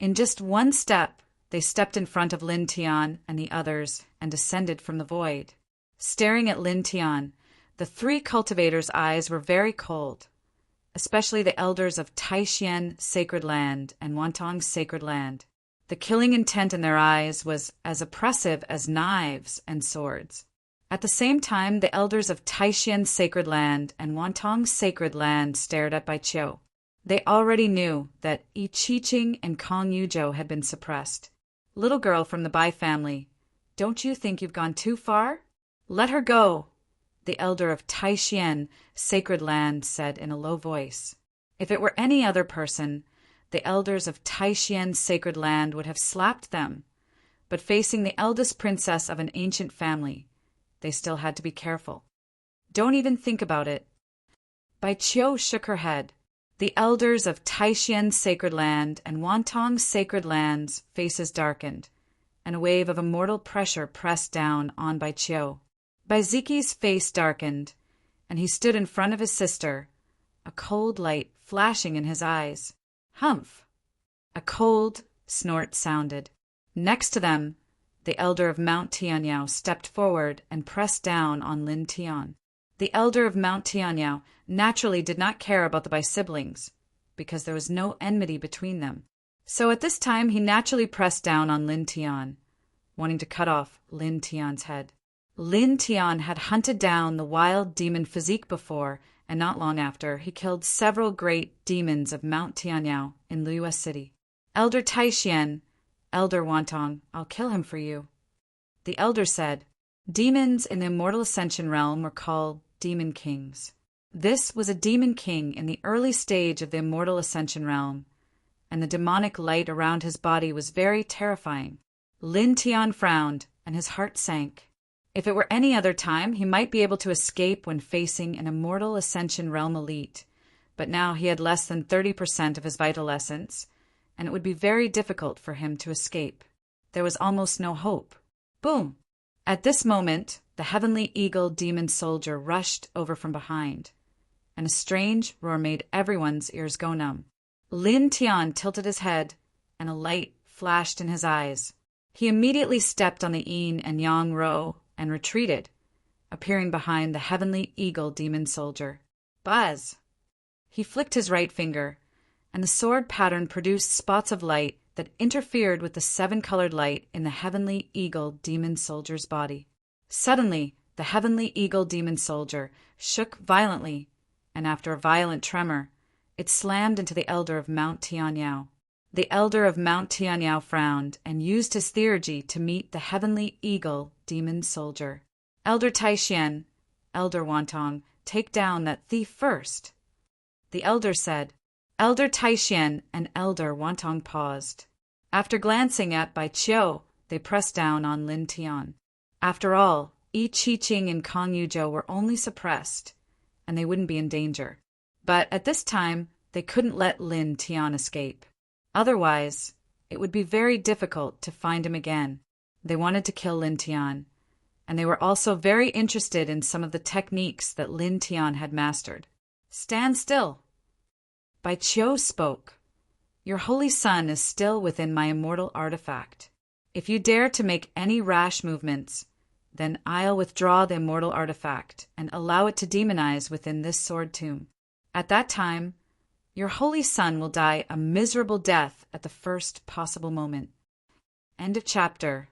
In just 1 step, they stepped in front of Lin Tian and the others and descended from the void. Staring at Lin Tian, the 3 cultivators' eyes were very cold, especially the elders of Taishan Sacred Land and Wantong Sacred Land. The killing intent in their eyes was as oppressive as knives and swords. At the same time, the elders of Taishan Sacred Land and Wantong Sacred Land stared at Bai Qiu. They already knew that Yi Qiqing and Kong Yuzhou had been suppressed. Little girl from the Bai family, don't you think you've gone too far? Let her go, the elder of Taishan Sacred Land said in a low voice. If it were any other person, the elders of Taishan Sacred Land would have slapped them. But facing the eldest princess of an ancient family, they still had to be careful. Don't even think about it. Bai Qiu shook her head. The elders of Taishan Sacred Land and Wantong Sacred Land's faces darkened, and a wave of immortal pressure pressed down on Bai Qiu. Bai Ziqi's face darkened, and he stood in front of his sister, a cold light flashing in his eyes. Humph! A cold snort sounded. Next to them, the elder of Mount Tianyao stepped forward and pressed down on Lin Tian. The elder of Mount Tianyao naturally did not care about the Bai siblings, because there was no enmity between them. So at this time, he naturally pressed down on Lin Tian, wanting to cut off Lin Tian's head. Lin Tian had hunted down the wild demon physique before, and not long after, he killed several great demons of Mount Tianyao in Liyue City. Elder Taishian, Elder Wantong, I'll kill him for you. The elder said, demons in the Immortal Ascension realm were called demon kings. This was a demon king in the early stage of the Immortal Ascension realm, and the demonic light around his body was very terrifying. Lin Tian frowned, and his heart sank. If it were any other time, he might be able to escape when facing an Immortal Ascension realm elite, but now he had less than 30% of his vital essence, and it would be very difficult for him to escape. There was almost no hope. Boom! At this moment, the Heavenly Eagle demon soldier rushed over from behind, and a strange roar made everyone's ears go numb. Lin Tian tilted his head, and a light flashed in his eyes. He immediately stepped on the yin and yang row and retreated, appearing behind the Heavenly Eagle demon soldier. Buzz! He flicked his right finger, and the sword pattern produced spots of light that interfered with the 7-colored light in the Heavenly Eagle demon soldier's body. Suddenly, the Heavenly Eagle demon soldier shook violently, and after a violent tremor, it slammed into the elder of Mount Tianyao. The elder of Mount Tianyao frowned and used his theurgy to meet the Heavenly Eagle demon soldier. Elder Taishian, Elder Wantong, take down that thief first. The elder said. Elder Taishian and Elder Wantong paused. After glancing at Bai Qiu, they pressed down on Lin Tian. After all, Yi Qiqing and Kong Yuzhou were only suppressed, and they wouldn't be in danger. But at this time, they couldn't let Lin Tian escape. Otherwise, it would be very difficult to find him again. They wanted to kill Lin Tian, and they were also very interested in some of the techniques that Lin Tian had mastered. Stand still. Bai Qiu spoke. Your holy son is still within my immortal artifact. If you dare to make any rash movements, then I'll withdraw the immortal artifact and allow it to demonize within this sword tomb. At that time, your holy son will die a miserable death at the first possible moment. End of chapter.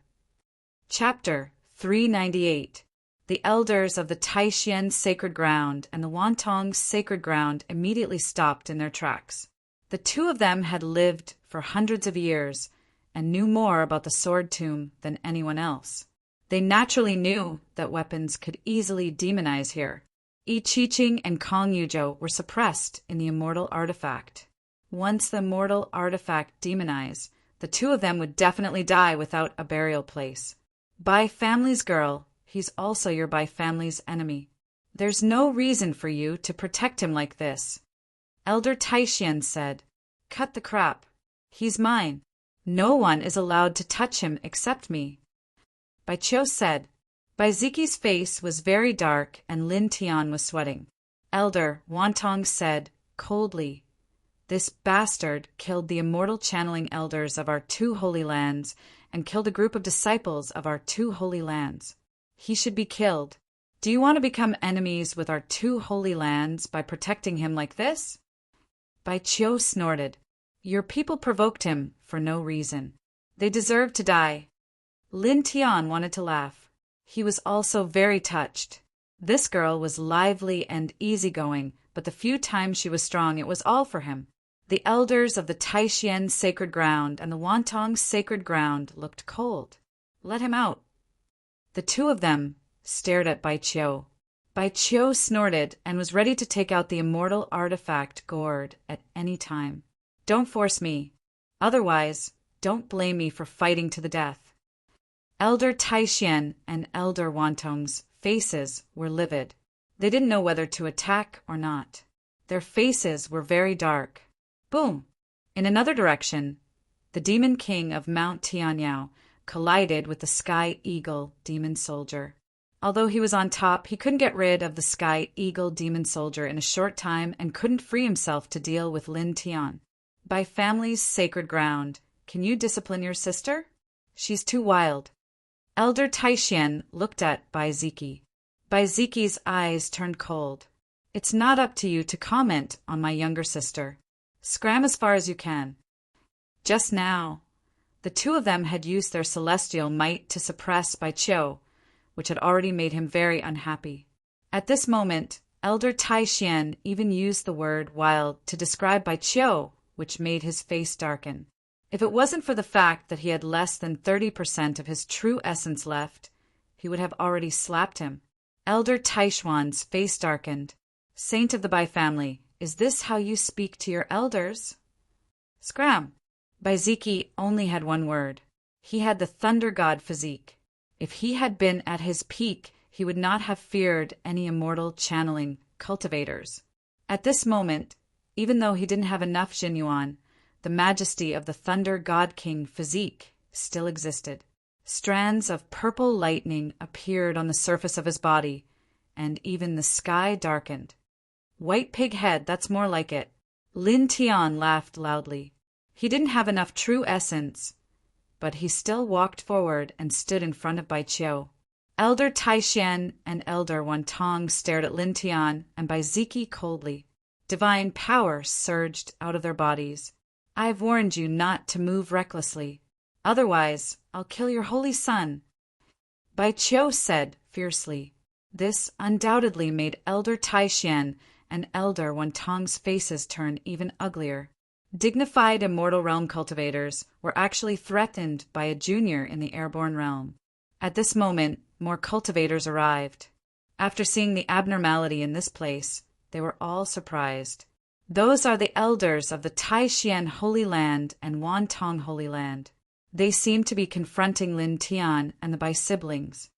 Chapter 398. The elders of the Taishian sacred ground and the Wantong sacred ground immediately stopped in their tracks. The two of them had lived for hundreds of years and knew more about the sword tomb than anyone else. They naturally knew that weapons could easily demonize here. Yi Qiqing and Kong Yuzhou were suppressed in the immortal artifact. Once the immortal artifact demonized, the two of them would definitely die without a burial place. Bai family's girl, he's also your Bai family's enemy. There's no reason for you to protect him like this. Elder Taishian said, Cut the crap. He's mine. No one is allowed to touch him except me. Bai Qiu said. Bai Ziqi's face was very dark and Lin Tian was sweating. Elder Wantong said, coldly, This bastard killed the immortal channeling elders of our two holy lands and killed a group of disciples of our two holy lands. He should be killed. Do you want to become enemies with our two holy lands by protecting him like this? Bai Qiu snorted. Your people provoked him for no reason. They deserve to die. Lin Tian wanted to laugh. He was also very touched. This girl was lively and easygoing, but the few times she was strong, it was all for him. The elders of the Taishian sacred ground and the Wantong sacred ground looked cold. Let him out. The two of them stared at Bai Qiu. Bai Qiu snorted and was ready to take out the immortal artifact gourd at any time. Don't force me. Otherwise, don't blame me for fighting to the death. Elder Taishian and Elder Wantong's faces were livid. They didn't know whether to attack or not. Their faces were very dark. Boom! In another direction, the demon king of Mount Tianyao collided with the Sky Eagle demon soldier. Although he was on top, he couldn't get rid of the Sky Eagle demon soldier in a short time and couldn't free himself to deal with Lin Tian. By family's sacred ground, can you discipline your sister? She's too wild. Elder Taishian looked at Bai Ziqi. Bai Ziqi's eyes turned cold. It's not up to you to comment on my younger sister. Scram as far as you can. Just now, the two of them had used their celestial might to suppress Baiqiu, which had already made him very unhappy. At this moment, Elder Tai Xian even used the word wild to describe Baiqiu, which made his face darken. If it wasn't for the fact that he had less than 30% of his true essence left, he would have already slapped him. Elder Taishuan's face darkened. Saint of the Bai family, is this how you speak to your elders? Scram! Baiziki only had one word. He had the thunder god physique. If he had been at his peak, he would not have feared any immortal channeling cultivators. At this moment, even though he didn't have enough Jinyuan, the majesty of the thunder god king physique still existed. Strands of purple lightning appeared on the surface of his body, and even the sky darkened. White pig head, that's more like it. Lin Tian laughed loudly. He didn't have enough true essence, but he still walked forward and stood in front of Baiqiu. Elder Taixian and Elder Wantong stared at Lin Tian and Baiziki coldly. Divine power surged out of their bodies. I've warned you not to move recklessly. Otherwise, I'll kill your holy son. Baiqiu said fiercely. This undoubtedly made Elder Taixian and Elder Wantong's faces turn even uglier. Dignified immortal realm cultivators were actually threatened by a junior in the airborne realm. At this moment, more cultivators arrived. After seeing the abnormality in this place, they were all surprised. Those are the elders of the Taixian Holy Land and Wantong Holy Land. They seemed to be confronting Lin Tian and the Bai siblings.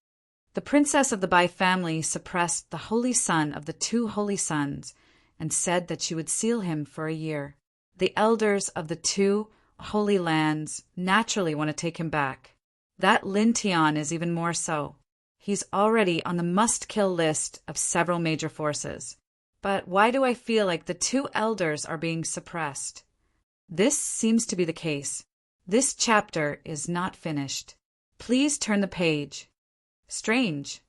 The princess of the Bai family suppressed the holy son of the two holy sons and said that she would seal him for a year. The elders of the two holy lands naturally want to take him back. That Lin Tian is even more so. He's already on the must-kill list of several major forces. But why do I feel like the two elders are being suppressed? This seems to be the case. This chapter is not finished. Please turn the page. Strange.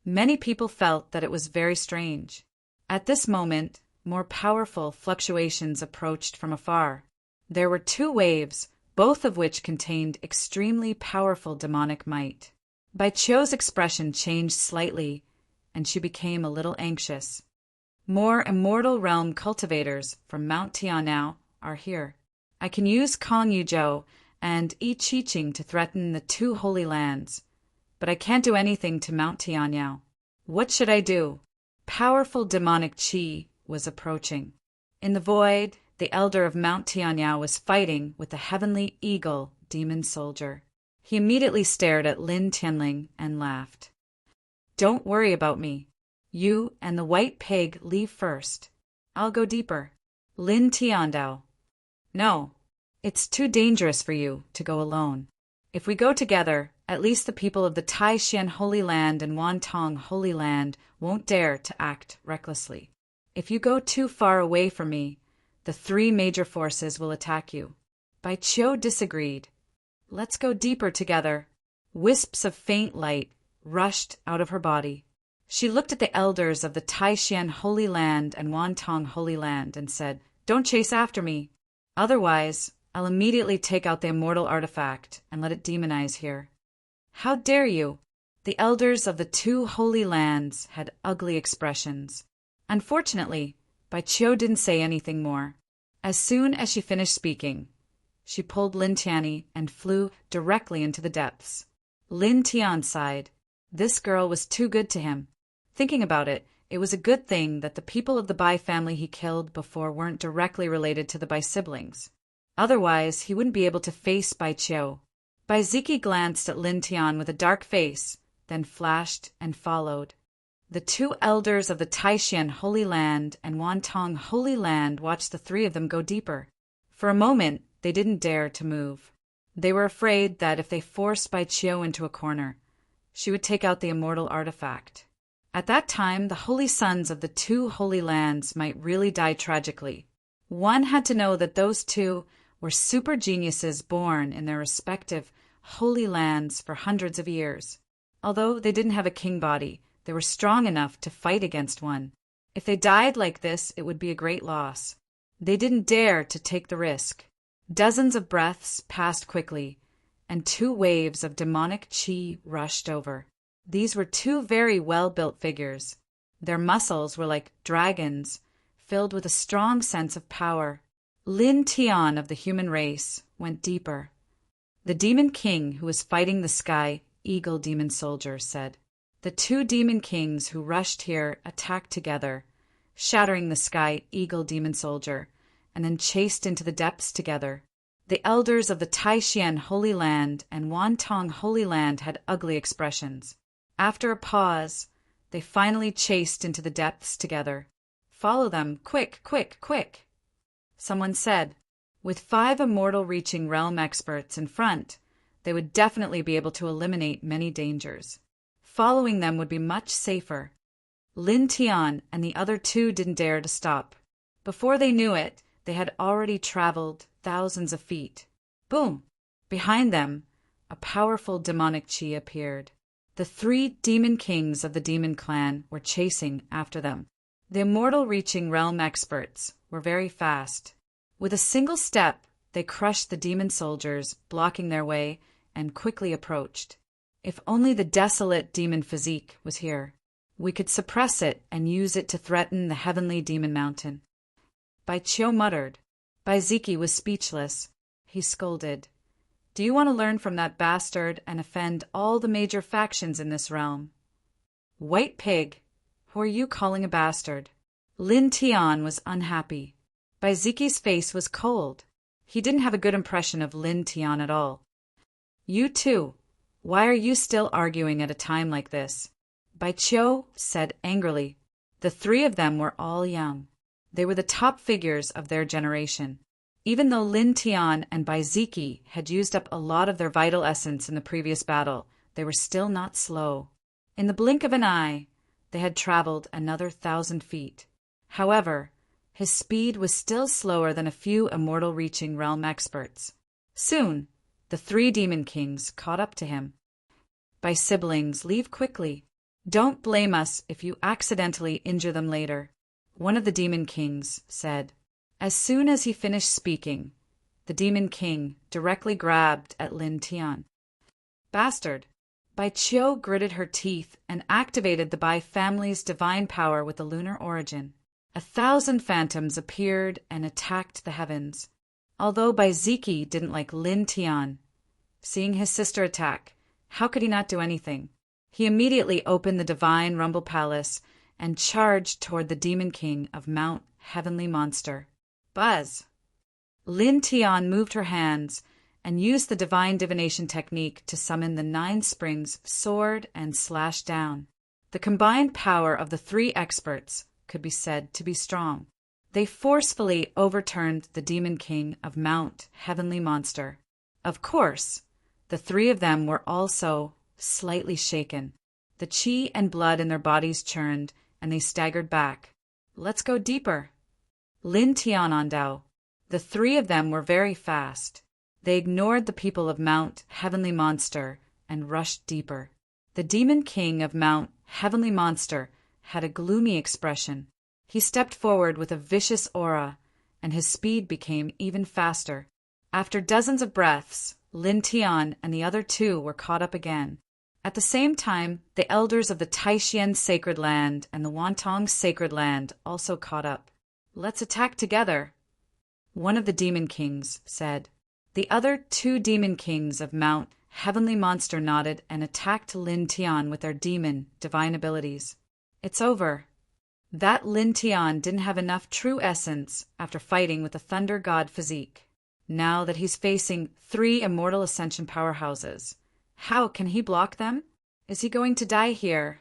Many people felt that it was very strange. At this moment, more powerful fluctuations approached from afar. There were two waves, both of which contained extremely powerful demonic might. Baiqiu's expression changed slightly, and she became a little anxious. More immortal realm cultivators from Mount Tianyao are here. I can use Kong Yuzhou and Yi Qiqing to threaten the two holy lands, but I can't do anything to Mount Tianyao. What should I do? Powerful demonic qi was approaching. In the void, the elder of Mount Tianyao was fighting with the heavenly eagle demon soldier. He immediately stared at Lin Tianling and laughed. Don't worry about me. You and the white pig leave first. I'll go deeper. Lin Tiandao. No, it's too dangerous for you to go alone. If we go together, at least the people of the Taixian Holy Land and Wantong Holy Land won't dare to act recklessly. If you go too far away from me, the three major forces will attack you. Baiqiu disagreed. Let's go deeper together. Wisps of faint light rushed out of her body. She looked at the elders of the Taixian Holy Land and Wantong Holy Land and said, Don't chase after me. Otherwise, I'll immediately take out the immortal artifact and let it demonize here. How dare you? The elders of the two holy lands had ugly expressions. Unfortunately, Baiqiu didn't say anything more. As soon as she finished speaking, she pulled Lin Tianyi and flew directly into the depths. Lin Tian sighed. This girl was too good to him. Thinking about it, it was a good thing that the people of the Bai family he killed before weren't directly related to the Bai siblings. Otherwise, he wouldn't be able to face Baiqiu. Baiziki glanced at Lin Tian with a dark face, then flashed and followed. The two elders of the Taixian Holy Land and Wantong Holy Land watched the three of them go deeper. For a moment, they didn't dare to move. They were afraid that if they forced Baiqiu into a corner, she would take out the immortal artifact. At that time, the holy sons of the two holy lands might really die tragically. One had to know that those two were super geniuses born in their respective holy lands for hundreds of years. Although they didn't have a king body, they were strong enough to fight against one. If they died like this, it would be a great loss. They didn't dare to take the risk. Dozens of breaths passed quickly, and 2 waves of demonic chi rushed over. These were 2 very well-built figures. Their muscles were like dragons, filled with a strong sense of power. Lin Tian of the human race went deeper. The demon king who was fighting the sky eagle demon soldier said. The 2 demon kings who rushed here attacked together, shattering the sky eagle demon soldier, and then chased into the depths together. The elders of the Taishan Holy Land and Wantong Holy Land had ugly expressions. After a pause, they finally chased into the depths together. Follow them, quick, quick, quick, someone said. With 5 immortal-reaching realm experts in front, they would definitely be able to eliminate many dangers. Following them would be much safer. Lin Tian and the other 2 didn't dare to stop. Before they knew it, they had already traveled thousands of feet. Boom! Behind them, a powerful demonic chi appeared. The 3 demon kings of the demon clan were chasing after them. The immortal-reaching realm experts were very fast. With a single step, they crushed the demon soldiers, blocking their way, and quickly approached. If only the desolate demon physique was here. We could suppress it and use it to threaten the heavenly demon mountain. Bai Qiu muttered. Bai Ziki was speechless. He scolded. Do you want to learn from that bastard and offend all the major factions in this realm? White pig, who are you calling a bastard? Lin Tian was unhappy. Bai Ziki's face was cold. He didn't have a good impression of Lin Tian at all. You too. Why are you still arguing at a time like this? Bai Qiu said angrily. The 3 of them were all young. They were the top figures of their generation. Even though Lin Tian and Bai Ziki had used up a lot of their vital essence in the previous battle, they were still not slow. In the blink of an eye, they had traveled another 1,000 feet. However, his speed was still slower than a few immortal-reaching realm experts. Soon, the 3 demon kings caught up to him. By siblings, leave quickly. Don't blame us if you accidentally injure them later, one of the demon kings said. As soon as he finished speaking, the demon king directly grabbed at Lin Tian. Bastard! Bai Qiu gritted her teeth and activated the Bai family's divine power with the lunar origin. 1,000 phantoms appeared and attacked the heavens. Although Bai Ziki didn't like Lin Tian, seeing his sister attack, how could he not do anything? He immediately opened the divine Rumble Palace and charged toward the demon king of Mount Heavenly Monster. Buzz! Lin Tian moved her hands and used the divine divination technique to summon the 9 springs sword and slash down. The combined power of the 3 experts could be said to be strong. They forcefully overturned the demon king of Mount Heavenly Monster. Of course, the 3 of them were also slightly shaken. The chi and blood in their bodies churned, and they staggered back. Let's go deeper. Lin Tian on Dao. The 3 of them were very fast. They ignored the people of Mount Heavenly Monster and rushed deeper. The demon king of Mount Heavenly Monster had a gloomy expression. He stepped forward with a vicious aura, and his speed became even faster. After dozens of breaths, Lin Tian and the other 2 were caught up again. At the same time, the elders of the Taishan Sacred Land and the Wantong Sacred Land also caught up. Let's attack together, one of the demon kings said. The other 2 demon kings of Mount Heavenly Monster nodded and attacked Lin Tian with their demon divine abilities. It's over. That Lin Tian didn't have enough true essence after fighting with the Thunder God physique. Now that he's facing 3 immortal ascension powerhouses, how can he block them? Is he going to die here?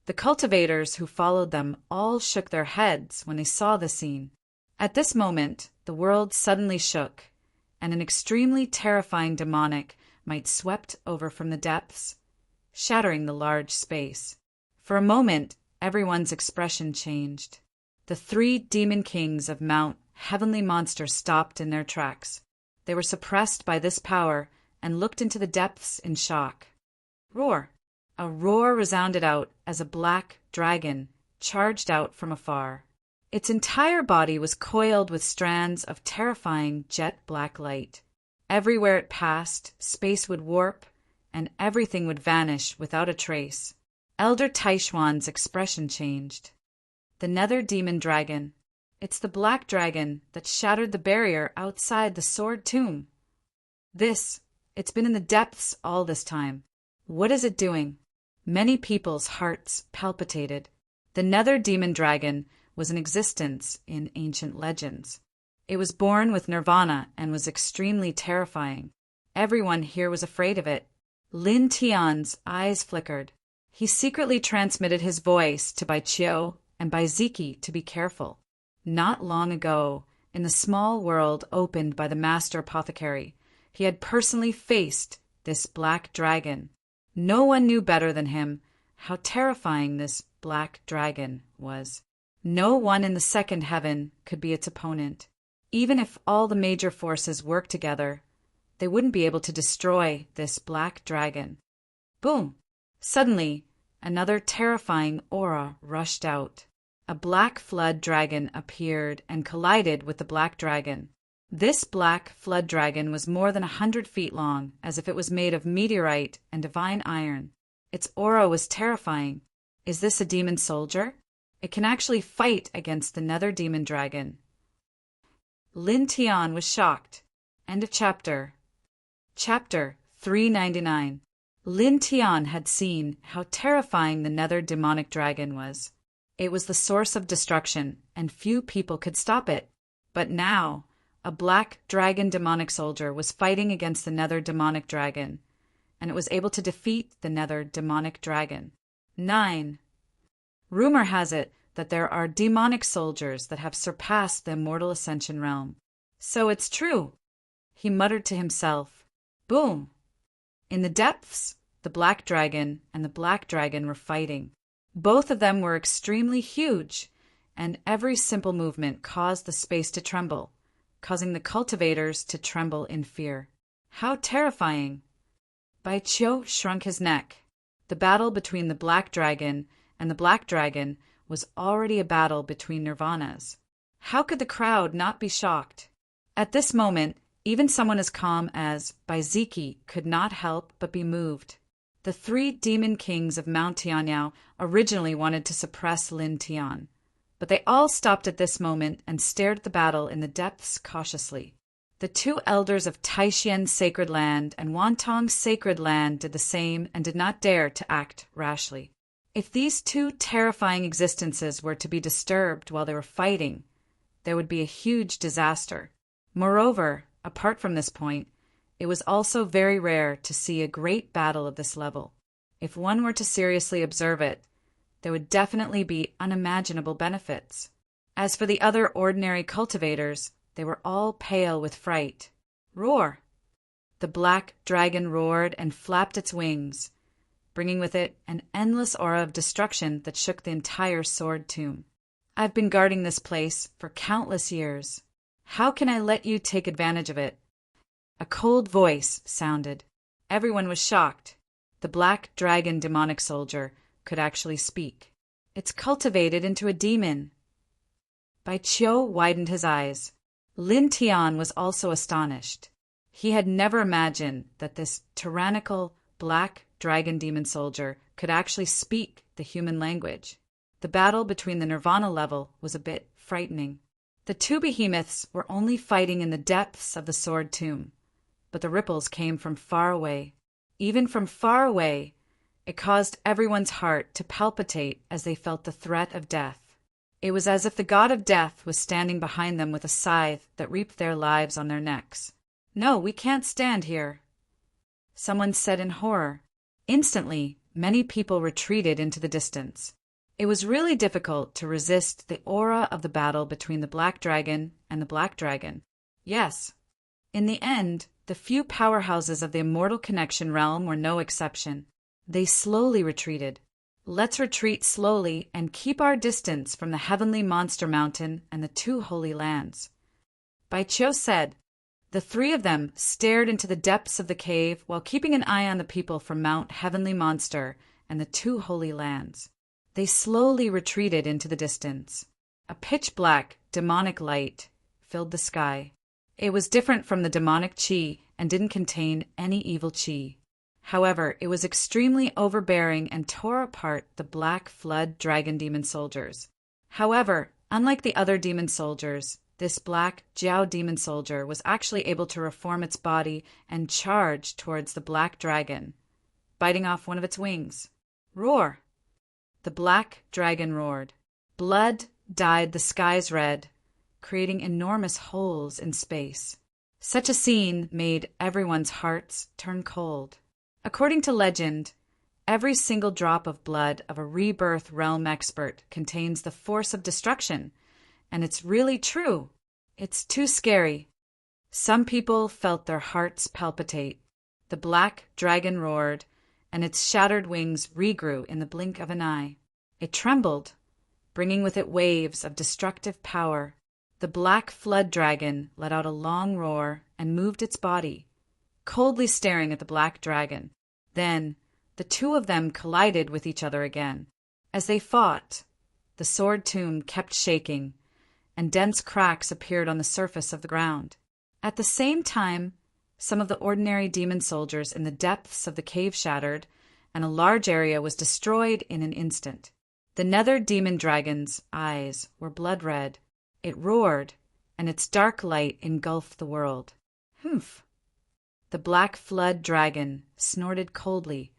The cultivators who followed them all shook their heads when they saw the scene. At this moment, the world suddenly shook, and an extremely terrifying demonic might swept over from the depths, shattering the large space. For a moment, everyone's expression changed. The 3 demon kings of Mount Heavenly Monster stopped in their tracks. They were suppressed by this power and looked into the depths in shock. Roar! A roar resounded out as a black dragon charged out from afar. Its entire body was coiled with strands of terrifying jet-black light. Everywhere it passed, space would warp, and everything would vanish without a trace. Elder Taishuan's expression changed. The Nether Demon Dragon. It's the black dragon that shattered the barrier outside the sword tomb. It's been in the depths all this time. What is it doing? Many people's hearts palpitated. The Nether Demon Dragon was in existence in ancient legends. It was born with nirvana and was extremely terrifying. Everyone here was afraid of it. Lin Tian's eyes flickered. He secretly transmitted his voice to Bai Qiu and Bai Ziki to be careful. Not long ago, in the small world opened by the master apothecary, he had personally faced this black dragon. No one knew better than him how terrifying this black dragon was. No one in the second heaven could be its opponent. Even if all the major forces worked together, they wouldn't be able to destroy this black dragon. Boom! Suddenly, another terrifying aura rushed out. A black flood dragon appeared and collided with the black dragon. This black flood dragon was more than 100 feet long, as if it was made of meteorite and divine iron. Its aura was terrifying. Is this a demon soldier? It can actually fight against the Nether Demon Dragon. Lin Tian was shocked. End of chapter. Chapter 399. Lin Tian had seen how terrifying the Nether Demonic Dragon was. It was the source of destruction, and few people could stop it. But now, a black dragon demonic soldier was fighting against the Nether Demonic Dragon, and it was able to defeat the Nether Demonic Dragon. 9. Rumor has it that there are demonic soldiers that have surpassed the immortal ascension realm. So it's true, he muttered to himself. Boom! In the depths, the black dragon and the black dragon were fighting. Both of them were extremely huge, and every simple movement caused the space to tremble, causing the cultivators to tremble in fear. How terrifying! Bai Qiu shrunk his neck. The battle between the black dragon and the black dragon was already a battle between nirvanas. How could the crowd not be shocked? At this moment, even someone as calm as Bai Ziki could not help but be moved. The 3 demon kings of Mount Tianyao originally wanted to suppress Lin Tian, but they all stopped at this moment and stared at the battle in the depths cautiously. The 2 elders of Taishien's sacred land and Wantong's sacred land did the same and did not dare to act rashly. If these 2 terrifying existences were to be disturbed while they were fighting, there would be a huge disaster. Moreover, apart from this point, it was also very rare to see a great battle of this level. If one were to seriously observe it, there would definitely be unimaginable benefits. As for the other ordinary cultivators, they were all pale with fright. Roar! The black dragon roared and flapped its wings, bringing with it an endless aura of destruction that shook the entire sword tomb. I've been guarding this place for countless years. How can I let you take advantage of it? A cold voice sounded. Everyone was shocked. The black dragon demonic soldier could actually speak. It's cultivated into a demon. Bai Qiu widened his eyes. Lin Tian was also astonished. He had never imagined that this tyrannical black dragon demon soldier could actually speak the human language. The battle between the nirvana level was a bit frightening. The 2 behemoths were only fighting in the depths of the sword tomb, but the ripples came from far away. Even from far away, it caused everyone's heart to palpitate as they felt the threat of death. It was as if the god of death was standing behind them with a scythe that reaped their lives on their necks. No, we can't stand here, someone said in horror. Instantly, many people retreated into the distance. It was really difficult to resist the aura of the battle between the black dragon and the black dragon. Yes, in the end, the few powerhouses of the immortal connection realm were no exception. They slowly retreated. Let's retreat slowly and keep our distance from the heavenly monster mountain and the 2 holy lands. Bai Qiu said. The 3 of them stared into the depths of the cave while keeping an eye on the people from Mount Heavenly Monster and the 2 holy lands. They slowly retreated into the distance. A pitch-black, demonic light filled the sky. It was different from the demonic chi and didn't contain any evil chi. However, it was extremely overbearing and tore apart the black flood dragon demon soldiers. However, unlike the other demon soldiers, this black Jiao demon soldier was actually able to reform its body and charge towards the black dragon, biting off one of its wings. Roar! The black dragon roared. Blood dyed the skies red, creating enormous holes in space. Such a scene made everyone's hearts turn cold. According to legend, every single drop of blood of a rebirth realm expert contains the force of destruction, and it's really true. It's too scary. Some people felt their hearts palpitate. The black dragon roared, and its shattered wings regrew in the blink of an eye. It trembled, bringing with it waves of destructive power. The black flood dragon let out a long roar and moved its body, coldly staring at the black dragon. Then, the two of them collided with each other again. As they fought, the sword tomb kept shaking, and dense cracks appeared on the surface of the ground. At the same time, some of the ordinary demon soldiers in the depths of the cave shattered, and a large area was destroyed in an instant. The nether demon dragon's eyes were blood red. It roared, and its dark light engulfed the world. Humph! The black flood dragon snorted coldly,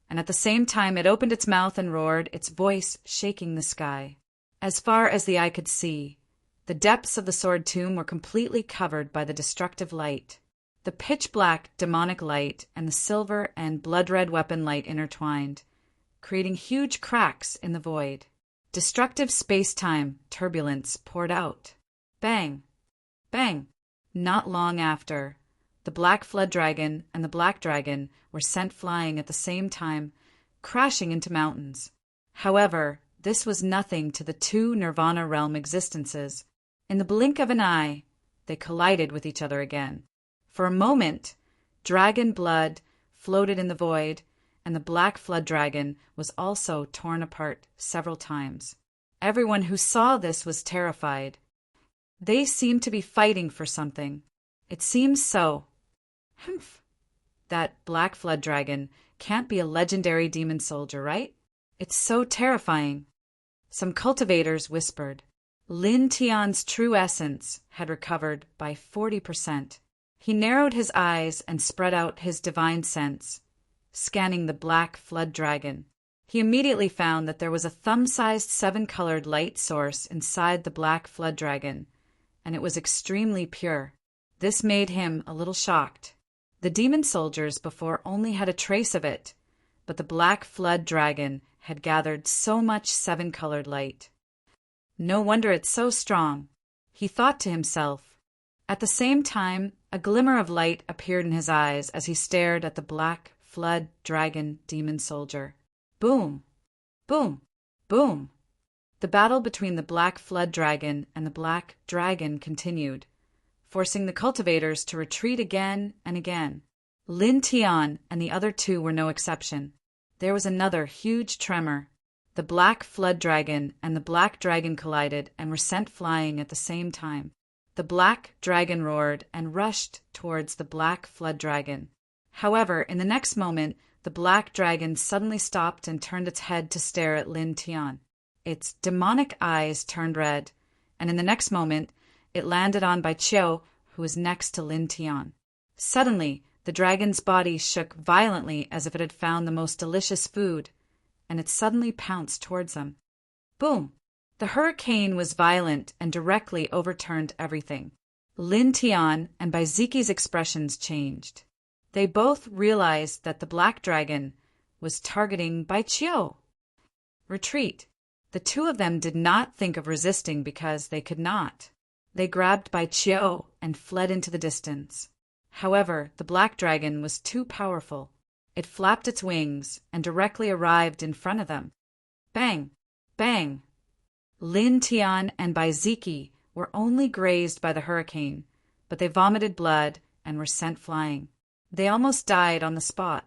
and at the same time it opened its mouth and roared, its voice shaking the sky. As far as the eye could see, the depths of the sword tomb were completely covered by the destructive light. The pitch-black demonic light and the silver and blood-red weapon light intertwined, creating huge cracks in the void. Destructive space-time turbulence poured out. Bang! Bang! Not long after, the black flood dragon and the black dragon were sent flying at the same time, crashing into mountains. However, this was nothing to the two Nirvana realm existences. In the blink of an eye, they collided with each other again. For a moment, dragon blood floated in the void, and the black flood dragon was also torn apart several times. Everyone who saw this was terrified. They seemed to be fighting for something. It seems so. Humph! That black flood dragon can't be a legendary demon soldier, right? It's so terrifying. Some cultivators whispered. Lin Tian's true essence had recovered by 40%. He narrowed his eyes and spread out his divine sense, scanning the black flood dragon. He immediately found that there was a thumb-sized 7-colored light source inside the black flood dragon, and it was extremely pure. This made him a little shocked. The demon soldiers before only had a trace of it, but the black flood dragon had gathered so much 7-colored light. No wonder it's so strong, he thought to himself. At the same time, a glimmer of light appeared in his eyes as he stared at the black flood dragon demon soldier. Boom! Boom! Boom! The battle between the black flood dragon and the black dragon continued, forcing the cultivators to retreat again and again. Lin Tian and the other two were no exception. There was another huge tremor. The black flood dragon and the black dragon collided and were sent flying at the same time. The black dragon roared and rushed towards the black flood dragon. However, in the next moment, the black dragon suddenly stopped and turned its head to stare at Lin Tian. Its demonic eyes turned red, and in the next moment, it landed on Bai Qiu, who was next to Lin Tian. Suddenly, the dragon's body shook violently as if it had found the most delicious food, and it suddenly pounced towards them. Boom! The hurricane was violent and directly overturned everything. Lin Tian and Bai Ziqi's expressions changed. They both realized that the black dragon was targeting Bai Qiu. Retreat. The two of them did not think of resisting because they could not. They grabbed Bai Qiu and fled into the distance. However, the black dragon was too powerful. It flapped its wings and directly arrived in front of them. Bang! Bang! Lin Tian and Bai Ziqi were only grazed by the hurricane, but they vomited blood and were sent flying. They almost died on the spot.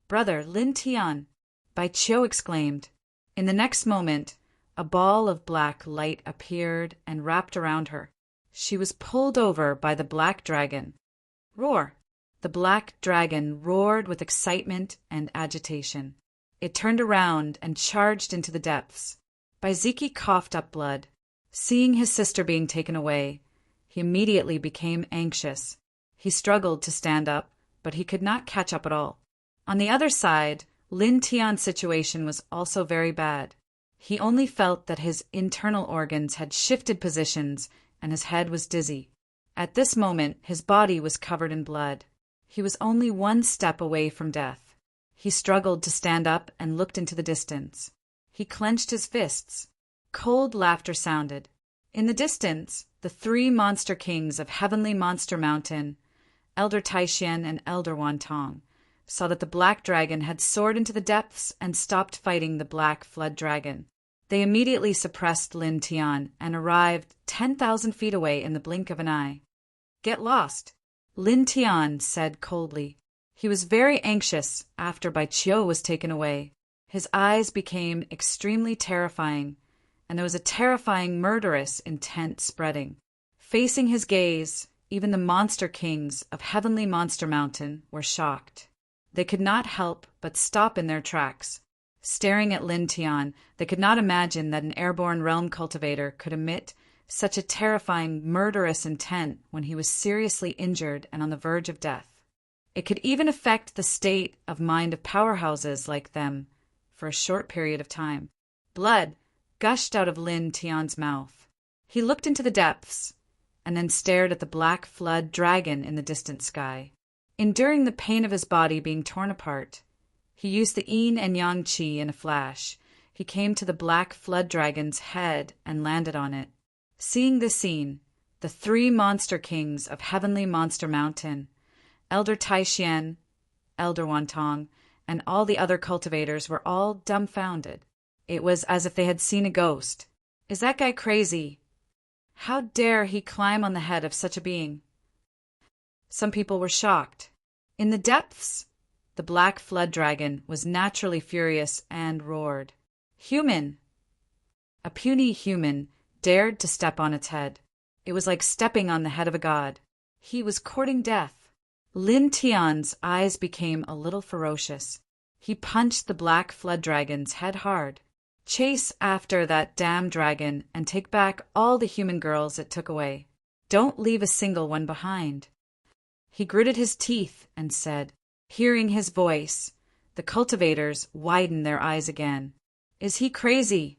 Brother Lin Tian, Bai Qiu exclaimed. In the next moment, A ball of black light appeared and wrapped around her. She was pulled over by the black dragon. Roar! The black dragon roared with excitement and agitation. It turned around and charged into the depths. Baiziki coughed up blood. Seeing his sister being taken away, he immediately became anxious. He struggled to stand up, but he could not catch up at all. On the other side, Lin Tian's situation was also very bad. He only felt that his internal organs had shifted positions and his head was dizzy. At this moment, his body was covered in blood. He was only one step away from death. He struggled to stand up and looked into the distance. He clenched his fists. Cold laughter sounded. In the distance, the three monster kings of Heavenly Monster Mountain, Elder Taishan and Elder Wantong, saw that the black dragon had soared into the depths and stopped fighting the black flood dragon. They immediately suppressed Lin Tian and arrived 10,000 feet away in the blink of an eye. "Get lost," Lin Tian said coldly. He was very anxious after Bai Qiu was taken away. His eyes became extremely terrifying, and there was a terrifying, murderous intent spreading. Facing his gaze, even the monster kings of Heavenly Monster Mountain were shocked. They could not help but stop in their tracks. Staring at Lin Tian, they could not imagine that an airborne realm cultivator could emit such a terrifying, murderous intent when he was seriously injured and on the verge of death. It could even affect the state of mind of powerhouses like them for a short period of time. Blood gushed out of Lin Tian's mouth. He looked into the depths and then stared at the black flood dragon in the distant sky. Enduring the pain of his body being torn apart, he used the yin and yang qi in a flash. He came to the black flood dragon's head and landed on it. Seeing this scene, the three monster kings of Heavenly Monster Mountain, Elder Taishan, Elder Wantong, and all the other cultivators were all dumbfounded. It was as if they had seen a ghost. "Is that guy crazy? How dare he climb on the head of such a being?" Some people were shocked. In the depths, the black flood dragon was naturally furious and roared. "Human!" A puny human dared to step on its head. It was like stepping on the head of a god. He was courting death. Lin Tian's eyes became a little ferocious. He punched the black flood dragon's head hard. "Chase after that damn dragon and take back all the human girls it took away. Don't leave a single one behind." He gritted his teeth and said. Hearing his voice, the cultivators widened their eyes again. "Is he crazy?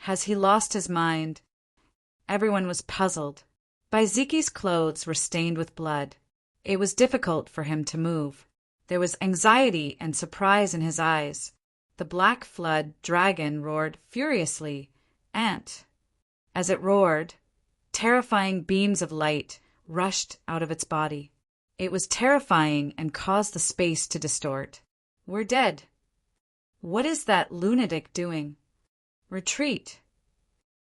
Has he lost his mind?" Everyone was puzzled. Baiziki's clothes were stained with blood. It was difficult for him to move. There was anxiety and surprise in his eyes. The black flood dragon roared furiously, and, as it roared, terrifying beams of light rushed out of its body. It was terrifying and caused the space to distort. "We're dead. What is that lunatic doing? Retreat!"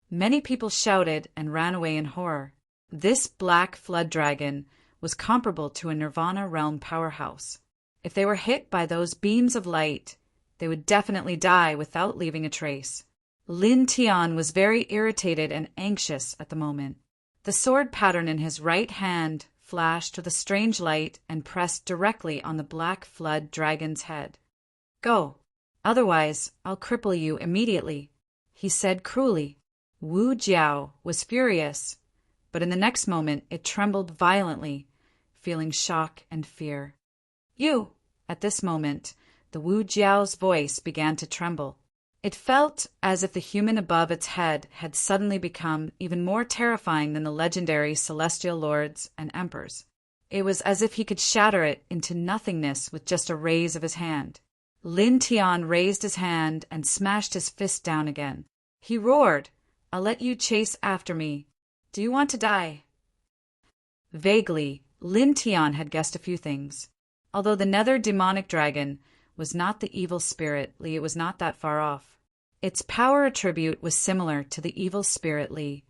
Many people shouted and ran away in horror. This black flood dragon was comparable to a Nirvana realm powerhouse. If they were hit by those beams of light, they would definitely die without leaving a trace. Lin Tian was very irritated and anxious at the moment. The sword pattern in his right hand flashed with a strange light and pressed directly on the black flood dragon's head. "Go, otherwise I'll cripple you immediately," he said cruelly. Wu Jiao was furious, but in the next moment it trembled violently, feeling shock and fear. "You!" At this moment, the Wu Jiao's voice began to tremble. It felt as if the human above its head had suddenly become even more terrifying than the legendary celestial lords and emperors. It was as if he could shatter it into nothingness with just a raise of his hand. Lin Tian raised his hand and smashed his fist down again. He roared, "I'll let you chase after me. Do you want to die?" Vaguely, Lin Tian had guessed a few things. Although the nether demonic dragon was not the evil spirit Li, it was not that far off. Its power attribute was similar to the evil spirit Li,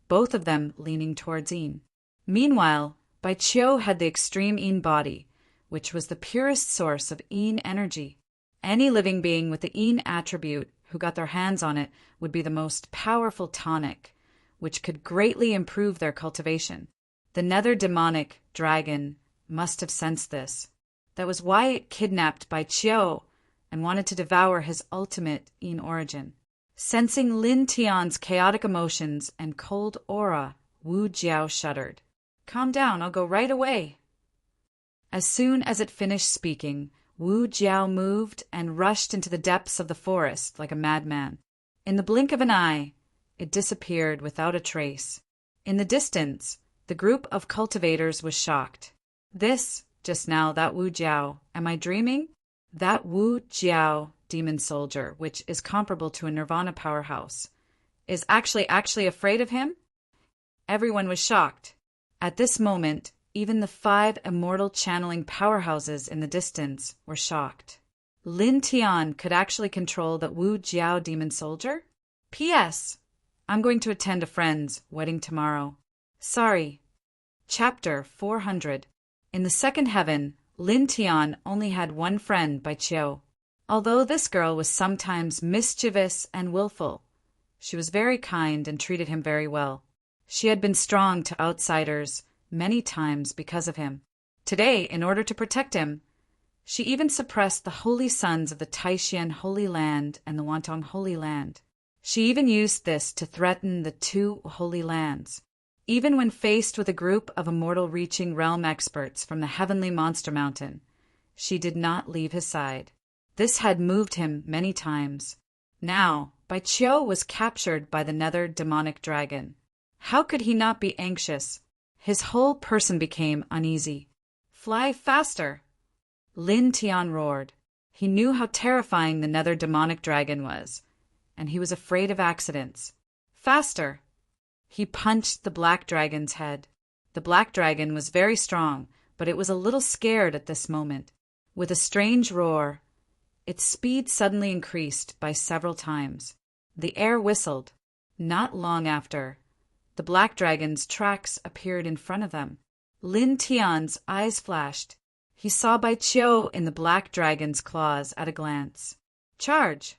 both of them leaning towards Yin. Meanwhile, Bai Qiu had the extreme Yin body, which was the purest source of Yin energy. Any living being with the Yin attribute who got their hands on it would be the most powerful tonic, which could greatly improve their cultivation. The nether demonic dragon must have sensed this. That was why it kidnapped Bai Qiu and wanted to devour his ultimate in origin. Sensing Lin Tian's chaotic emotions and cold aura, Wu Jiao shuddered. "Calm down, I'll go right away." As soon as it finished speaking, Wu Jiao moved and rushed into the depths of the forest like a madman. In the blink of an eye, it disappeared without a trace. In the distance, the group of cultivators was shocked. "This, just now, that Wu Jiao, am I dreaming? That Wu Jiao demon soldier, which is comparable to a Nirvana powerhouse, is actually afraid of him?" Everyone was shocked. At this moment, even the 5 immortal channeling powerhouses in the distance were shocked. Lin Tian could actually control that Wu Jiao demon soldier? P.S. I'm going to attend a friend's wedding tomorrow. Sorry. Chapter 400. In the second heaven, Lin Tian only had one friend, Bai Qiu. Although this girl was sometimes mischievous and willful, she was very kind and treated him very well. She had been strong to outsiders many times because of him. Today, in order to protect him, she even suppressed the holy sons of the Taishan Holy Land and the Wantong Holy Land. She even used this to threaten the 2 holy lands. Even when faced with a group of immortal reaching realm experts from the heavenly monster mountain, she did not leave his side. This had moved him many times. Now, Bai Qiu was captured by the nether demonic dragon. How could he not be anxious? His whole person became uneasy. "Fly faster!" Lin Tian roared. He knew how terrifying the nether demonic dragon was, and he was afraid of accidents. "Faster!" He punched the black dragon's head. The black dragon was very strong, but it was a little scared at this moment. With a strange roar, its speed suddenly increased by several times. The air whistled. Not long after, the black dragon's tracks appeared in front of them. Lin Tian's eyes flashed. He saw Bai Qiu in the black dragon's claws at a glance. "Charge!"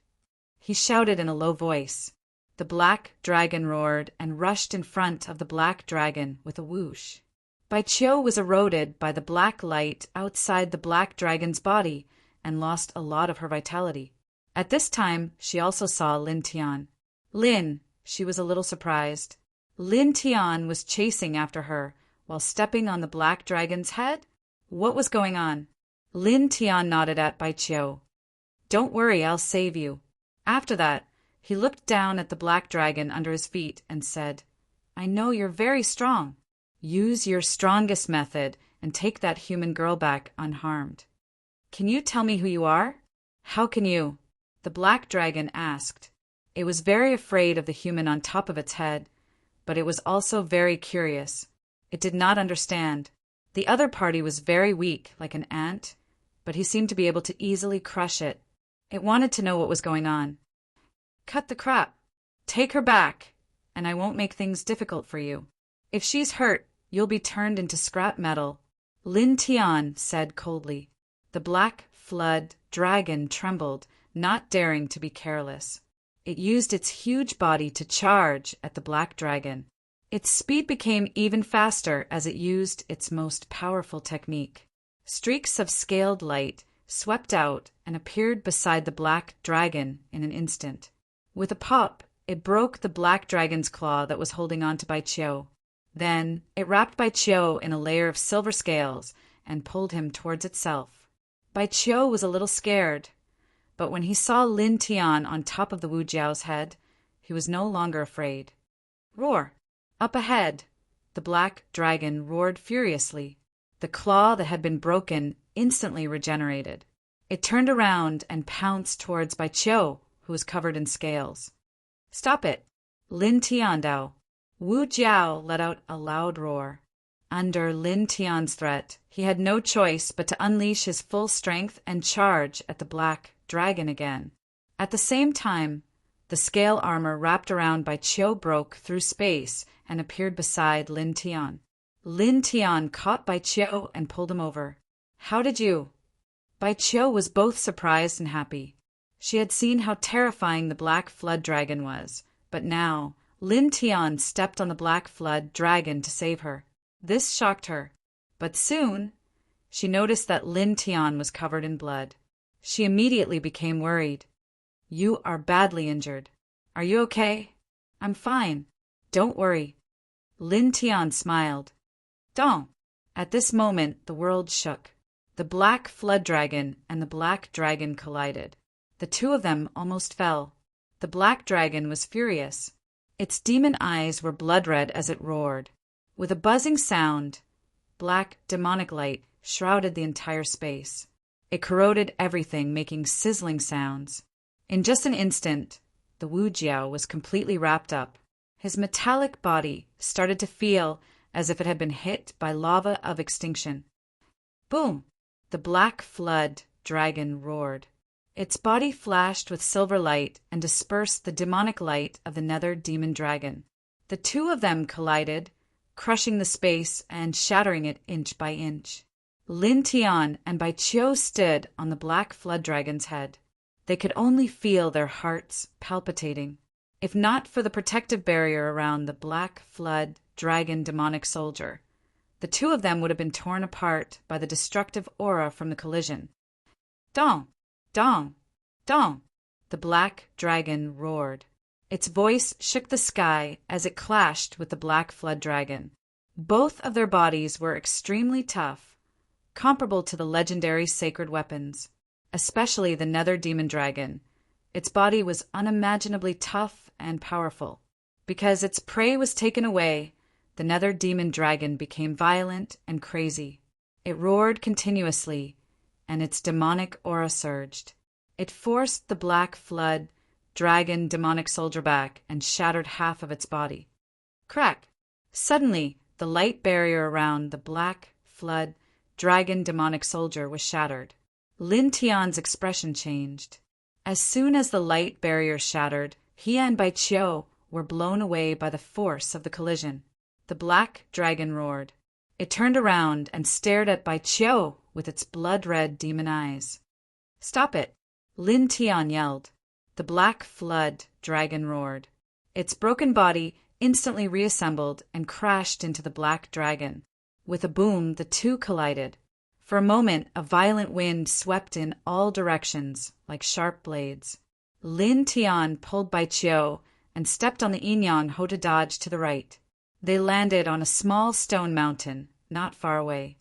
he shouted in a low voice. The black dragon roared and rushed in front of the black dragon with a whoosh. Bai Qiu was eroded by the black light outside the black dragon's body and lost a lot of her vitality. At this time, she also saw Lin Tian. "Lin," she was a little surprised. Lin Tian was chasing after her while stepping on the black dragon's head? What was going on? Lin Tian nodded at Bai Qiu. "Don't worry, I'll save you." After that, he looked down at the black dragon under his feet and said, "I know you're very strong. Use your strongest method and take that human girl back unharmed." "Can you tell me who you are?" "How can you?" the black dragon asked. It was very afraid of the human on top of its head, but it was also very curious. It did not understand. The other party was very weak, like an ant, but he seemed to be able to easily crush it. It wanted to know what was going on. "Cut the crap. Take her back, and I won't make things difficult for you. If she's hurt, you'll be turned into scrap metal," Lin Tian said coldly. The black flood dragon trembled, not daring to be careless. It used its huge body to charge at the black dragon. Its speed became even faster as it used its most powerful technique. Streaks of scaled light swept out and appeared beside the black dragon in an instant. With a pop, it broke the black dragon's claw that was holding on to Bai Qiu. Then it wrapped Bai Qiu in a layer of silver scales and pulled him towards itself. Bai Qiu was a little scared, but when he saw Lin Tian on top of the Wu Jiao's head, he was no longer afraid. "Roar! Up ahead!" The black dragon roared furiously. The claw that had been broken instantly regenerated. It turned around and pounced towards Bai Qiu, who was covered in scales. "Stop it!" Lin Tian Dao. Wu Jiao let out a loud roar. Under Lin Tian's threat, he had no choice but to unleash his full strength and charge at the black dragon again. At the same time, the scale armor wrapped around Bai Qiu broke through space and appeared beside Lin Tian. Lin Tian caught Bai Qiu and pulled him over. "How did you?" Bai Qiu was both surprised and happy. She had seen how terrifying the black flood dragon was, but now Lin Tian stepped on the black flood dragon to save her. This shocked her, but soon she noticed that Lin Tian was covered in blood. She immediately became worried. "You are badly injured. Are you okay?" "I'm fine. Don't worry." Lin Tian smiled. Don't. At this moment, the world shook. The black flood dragon and the black dragon collided. The two of them almost fell. The black dragon was furious. Its demon eyes were blood-red as it roared. With a buzzing sound, black demonic light shrouded the entire space. It corroded everything, making sizzling sounds. In just an instant, the Wu Jiao was completely wrapped up. His metallic body started to feel as if it had been hit by lava of extinction. Boom! The black flood dragon roared. Its body flashed with silver light and dispersed the demonic light of the nether demon dragon. The two of them collided, crushing the space and shattering it inch by inch. Lin Tian and Bai Qiu stood on the black flood dragon's head. They could only feel their hearts palpitating. If not for the protective barrier around the black flood dragon demonic soldier, the two of them would have been torn apart by the destructive aura from the collision. Dong! Dong! Dong! The black dragon roared. Its voice shook the sky as it clashed with the black flood dragon. Both of their bodies were extremely tough, comparable to the legendary sacred weapons, especially the nether demon dragon. Its body was unimaginably tough and powerful. Because its prey was taken away, the nether demon dragon became violent and crazy. It roared continuously, and its demonic aura surged. It forced the black flood dragon demonic soldier back and shattered half of its body. Crack! Suddenly, the light barrier around the black flood dragon demonic soldier was shattered. Lin Tian's expression changed. As soon as the light barrier shattered, he and Bai Qiu were blown away by the force of the collision. The black dragon roared. It turned around and stared at Bai Qiu with its blood-red demon eyes. "Stop it!" Lin Tian yelled. The black flood dragon roared. Its broken body instantly reassembled and crashed into the black dragon. With a boom, the two collided. For a moment, a violent wind swept in all directions like sharp blades. Lin Tian pulled Bai Qiu and stepped on the Yin Ho to dodge to the right. They landed on a small stone mountain not far away.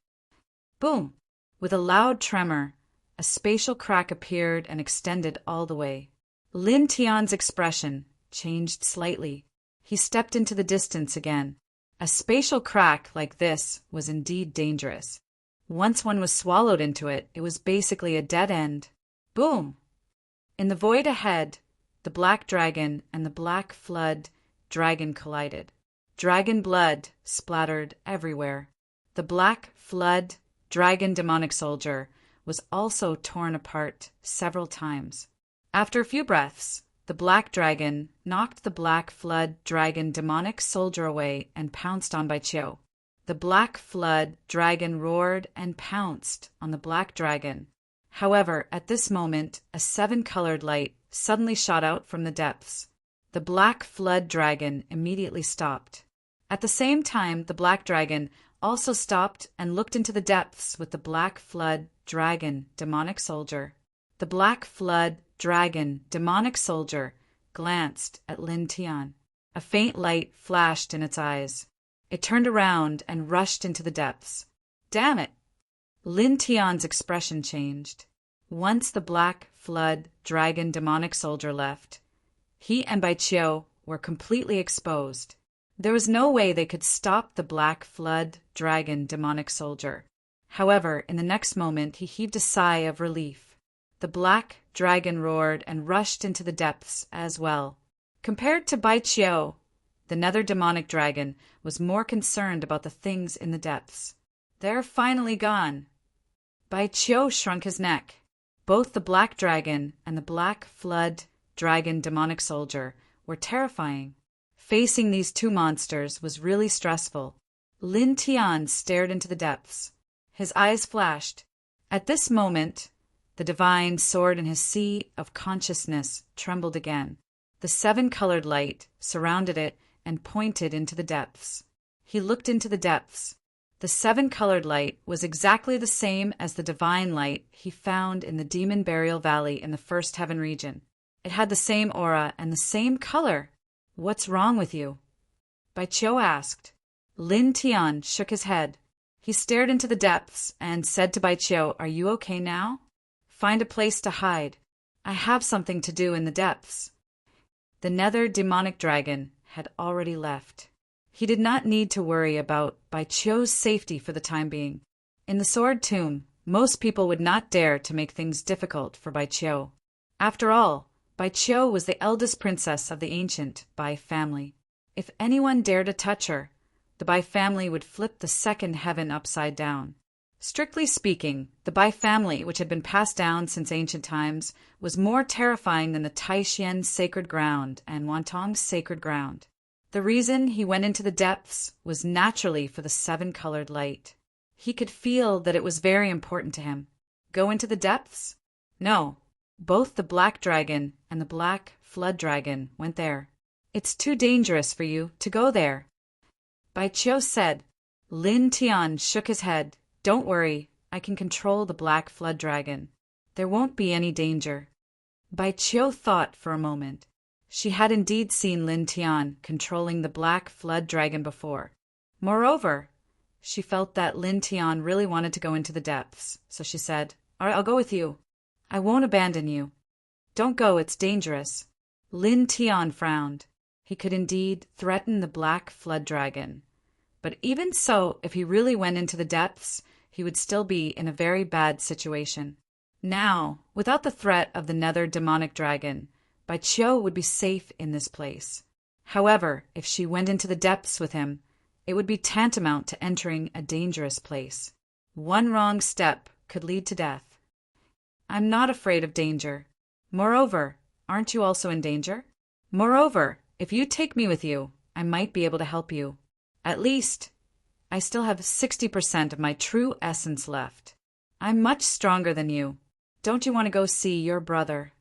Boom! With a loud tremor, a spatial crack appeared and extended all the way. Lin Tian's expression changed slightly. He stepped into the distance again. A spatial crack like this was indeed dangerous. Once one was swallowed into it, it was basically a dead end. Boom! In the void ahead, the black dragon and the black flood dragon collided. Dragon blood splattered everywhere. The black flood dragon demonic soldier was also torn apart several times. After a few breaths, the black dragon knocked the black flood dragon demonic soldier away and pounced on Bai Qiu. The black flood dragon roared and pounced on the black dragon. However, at this moment, a seven-colored light suddenly shot out from the depths. The black flood dragon immediately stopped. At the same time, the black dragon also stopped and looked into the depths with the black flood dragon demonic soldier. The black flood dragon demonic soldier glanced at Lin Tian. A faint light flashed in its eyes. It turned around and rushed into the depths. Damn it! Lin Tian's expression changed. Once the black flood dragon demonic soldier left, he and Bai Qiu were completely exposed. There was no way they could stop the black flood dragon demonic soldier. However, in the next moment, he heaved a sigh of relief. The black dragon roared and rushed into the depths as well. Compared to Bai Qiu, the nether demonic dragon was more concerned about the things in the depths. They're finally gone. Bai Qiu shrunk his neck. Both the black dragon and the black flood dragon demonic soldier were terrifying. Facing these two monsters was really stressful. Lin Tian stared into the depths. His eyes flashed. At this moment, The divine sword in his sea of consciousness trembled again. The seven-colored light surrounded it and pointed into the depths. He looked into the depths. The seven-colored light was exactly the same as the divine light he found in the Demon Burial Valley in the First Heaven region. It had the same aura and the same color. "What's wrong with you?" Bai Qiu asked. Lin Tian shook his head. He stared into the depths and said to Bai Qiu, "Are you okay now? Find a place to hide. I have something to do in the depths." The nether demonic dragon had already left. He did not need to worry about Bai Qiu's safety for the time being. In the Sword Tomb, most people would not dare to make things difficult for Bai Qiu. After all, Bai Qiu was the eldest princess of the ancient Bai family. If anyone dared to touch her, the Bai family would flip the second heaven upside down. Strictly speaking, the Bai family, which had been passed down since ancient times, was more terrifying than the Taishian sacred ground and Wantong's sacred ground. The reason he went into the depths was naturally for the seven-colored light. He could feel that it was very important to him. Go into the depths? No. Both the black dragon and the black flood dragon went there. "It's too dangerous for you to go there," Bai Qiu said. Lin Tian shook his head. "Don't worry, I can control the black flood dragon. There won't be any danger." Bai Qiu thought for a moment. She had indeed seen Lin Tian controlling the black flood dragon before. Moreover, she felt that Lin Tian really wanted to go into the depths, so she said, "All right, I'll go with you. I won't abandon you." "Don't go, it's dangerous." Lin Tian frowned. He could indeed threaten the black flood dragon. But even so, if he really went into the depths, he would still be in a very bad situation. Now, without the threat of the nether demonic dragon, Bai Qiu would be safe in this place. However, if she went into the depths with him, it would be tantamount to entering a dangerous place. One wrong step could lead to death. "I'm not afraid of danger. Moreover, aren't you also in danger? Moreover, if you take me with you, I might be able to help you. At least, I still have 60% of my true essence left. I'm much stronger than you. Don't you want to go see your brother?"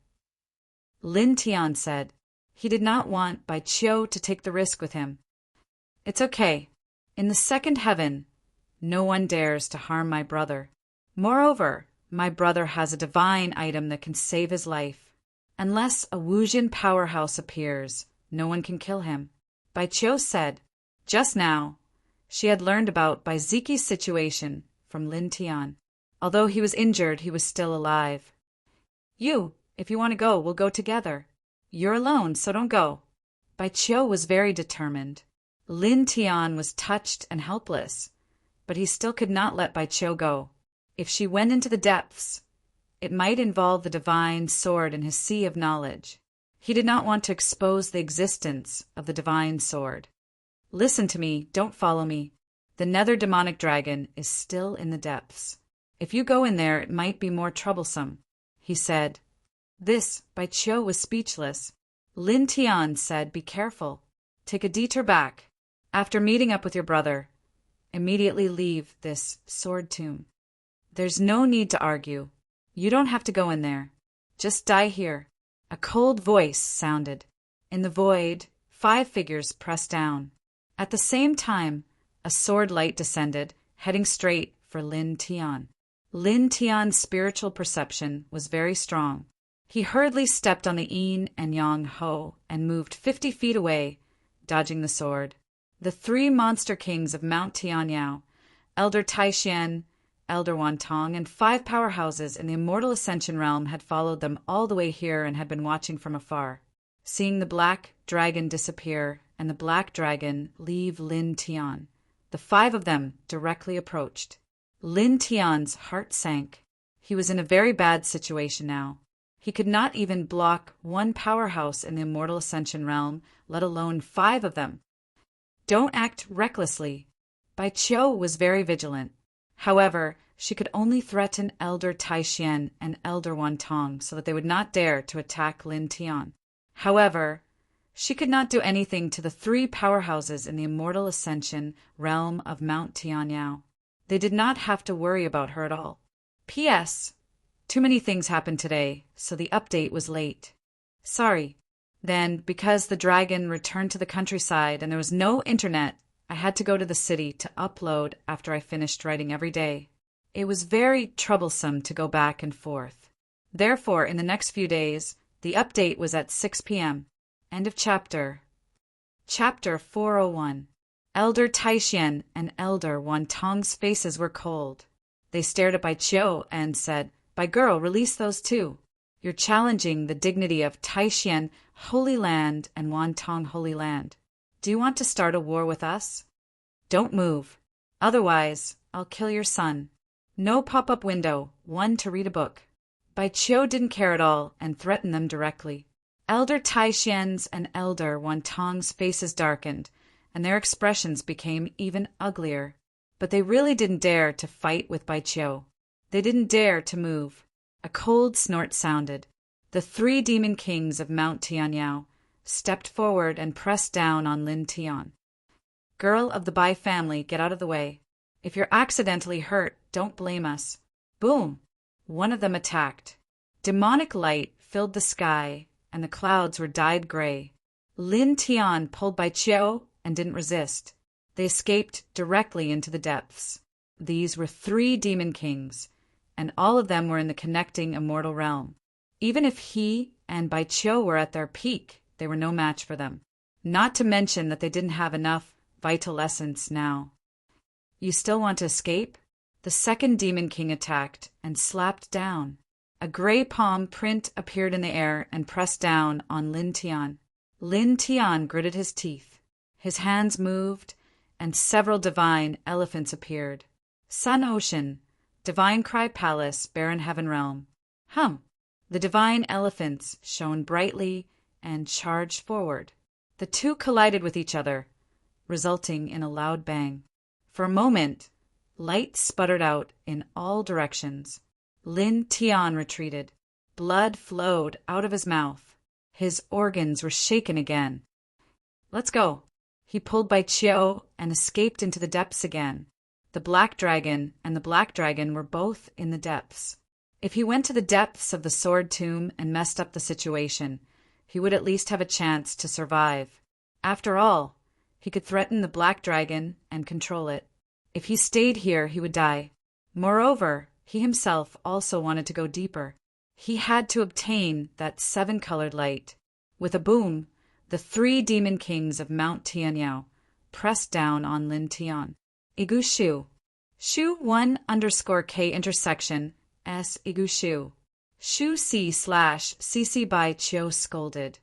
Lin Tian said. He did not want Bai Qiu to take the risk with him. "It's okay. In the second heaven, no one dares to harm my brother. Moreover, my brother has a divine item that can save his life. Unless a Wujian powerhouse appears, no one can kill him." Bai Qiu said. Just now, she had learned about Bai Ziqi's situation from Lin Tian. Although he was injured, he was still alive. "You, if you want to go, we'll go together. You're alone, so don't go." Bai Qiu was very determined. Lin Tian was touched and helpless, but he still could not let Bai Qiu go. If she went into the depths, it might involve the divine sword in his sea of knowledge. He did not want to expose the existence of the divine sword. "Listen to me, don't follow me. The nether demonic dragon is still in the depths. If you go in there, it might be more troublesome," he said. This, Bai Qiu was speechless. Lin Tian said, "Be careful. Take a detour back. After meeting up with your brother, immediately leave this sword tomb. There's no need to argue. You don't have to go in there. Just die here." A cold voice sounded. In the void, 5 figures pressed down. At the same time, a sword light descended, heading straight for Lin Tian. Lin Tian's spiritual perception was very strong. He hurriedly stepped on the yin and yang ho and moved 50 feet away, dodging the sword. The 3 monster kings of Mount Tianyao, Elder Taishian, Elder Wantong, and 5 powerhouses in the Immortal Ascension realm had followed them all the way here and had been watching from afar. Seeing the black dragon disappear and the black dragon leave Lin Tian, the 5 of them directly approached. Lin Tian's heart sank. He was in a very bad situation now. He could not even block 1 powerhouse in the Immortal Ascension realm, let alone 5 of them. Don't act recklessly. Bai Qiu was very vigilant. However, she could only threaten Elder Taishian and Elder Wantong so that they would not dare to attack Lin Tian. However, she could not do anything to the 3 powerhouses in the Immortal Ascension realm of Mount Tianyao. They did not have to worry about her at all. P.S. Too many things happened today, so the update was late. Sorry. Then, because the dragon returned to the countryside and there was no internet, I had to go to the city to upload after I finished writing every day. It was very troublesome to go back and forth. Therefore, in the next few days, the update was at 6 p.m. End of chapter. Chapter 401. Elder Taishian and Elder Wantong's faces were cold. They stared at Bai Qiu and said, "Bai girl, release those two. You're challenging the dignity of Taishian Holy Land and Wantong Holy Land. Do you want to start a war with us? Don't move. Otherwise, I'll kill your son. No pop-up window, one to read a book." Bai Qiu didn't care at all and threatened them directly. Elder Taishian's and Elder Wantong's faces darkened, and their expressions became even uglier. But they really didn't dare to fight with Bai Qiu. They didn't dare to move. A cold snort sounded. The 3 demon kings of Mount Tianyao stepped forward and pressed down on Lin Tian. "Girl of the Bai family, get out of the way. If you're accidentally hurt, don't blame us." Boom! One of them attacked. Demonic light filled the sky, and the clouds were dyed gray. Lin Tian pulled Bai Qiu and didn't resist. They escaped directly into the depths. These were 3 demon kings, and all of them were in the connecting immortal realm. Even if he and Bai Qiu were at their peak, they were no match for them. Not to mention that they didn't have enough vital essence now. "You still want to escape?" The second demon king attacked and slapped down. A gray palm print appeared in the air and pressed down on Lin Tian. Lin Tian gritted his teeth. His hands moved, and several divine elephants appeared. Sun Ocean, Divine Cry Palace, Barren Heaven Realm. The divine elephants shone brightly and charged forward. The two collided with each other, resulting in a loud bang. For a moment, light sputtered out in all directions. Lin Tian retreated. Blood flowed out of his mouth. His organs were shaken again. "Let's go." He pulled Bai Qiu and escaped into the depths again. The black dragon and the black dragon were both in the depths. If he went to the depths of the sword tomb and messed up the situation, he would at least have a chance to survive. After all, he could threaten the black dragon and control it. If he stayed here, he would die. Moreover, he himself also wanted to go deeper. He had to obtain that 7-colored light. With a boom, the 3 demon kings of Mount Tianyao pressed down on Lin Tian. Igu Shu. Shu 1_K intersection S Igu Shu. Shu C/CC Bai Qiu scolded.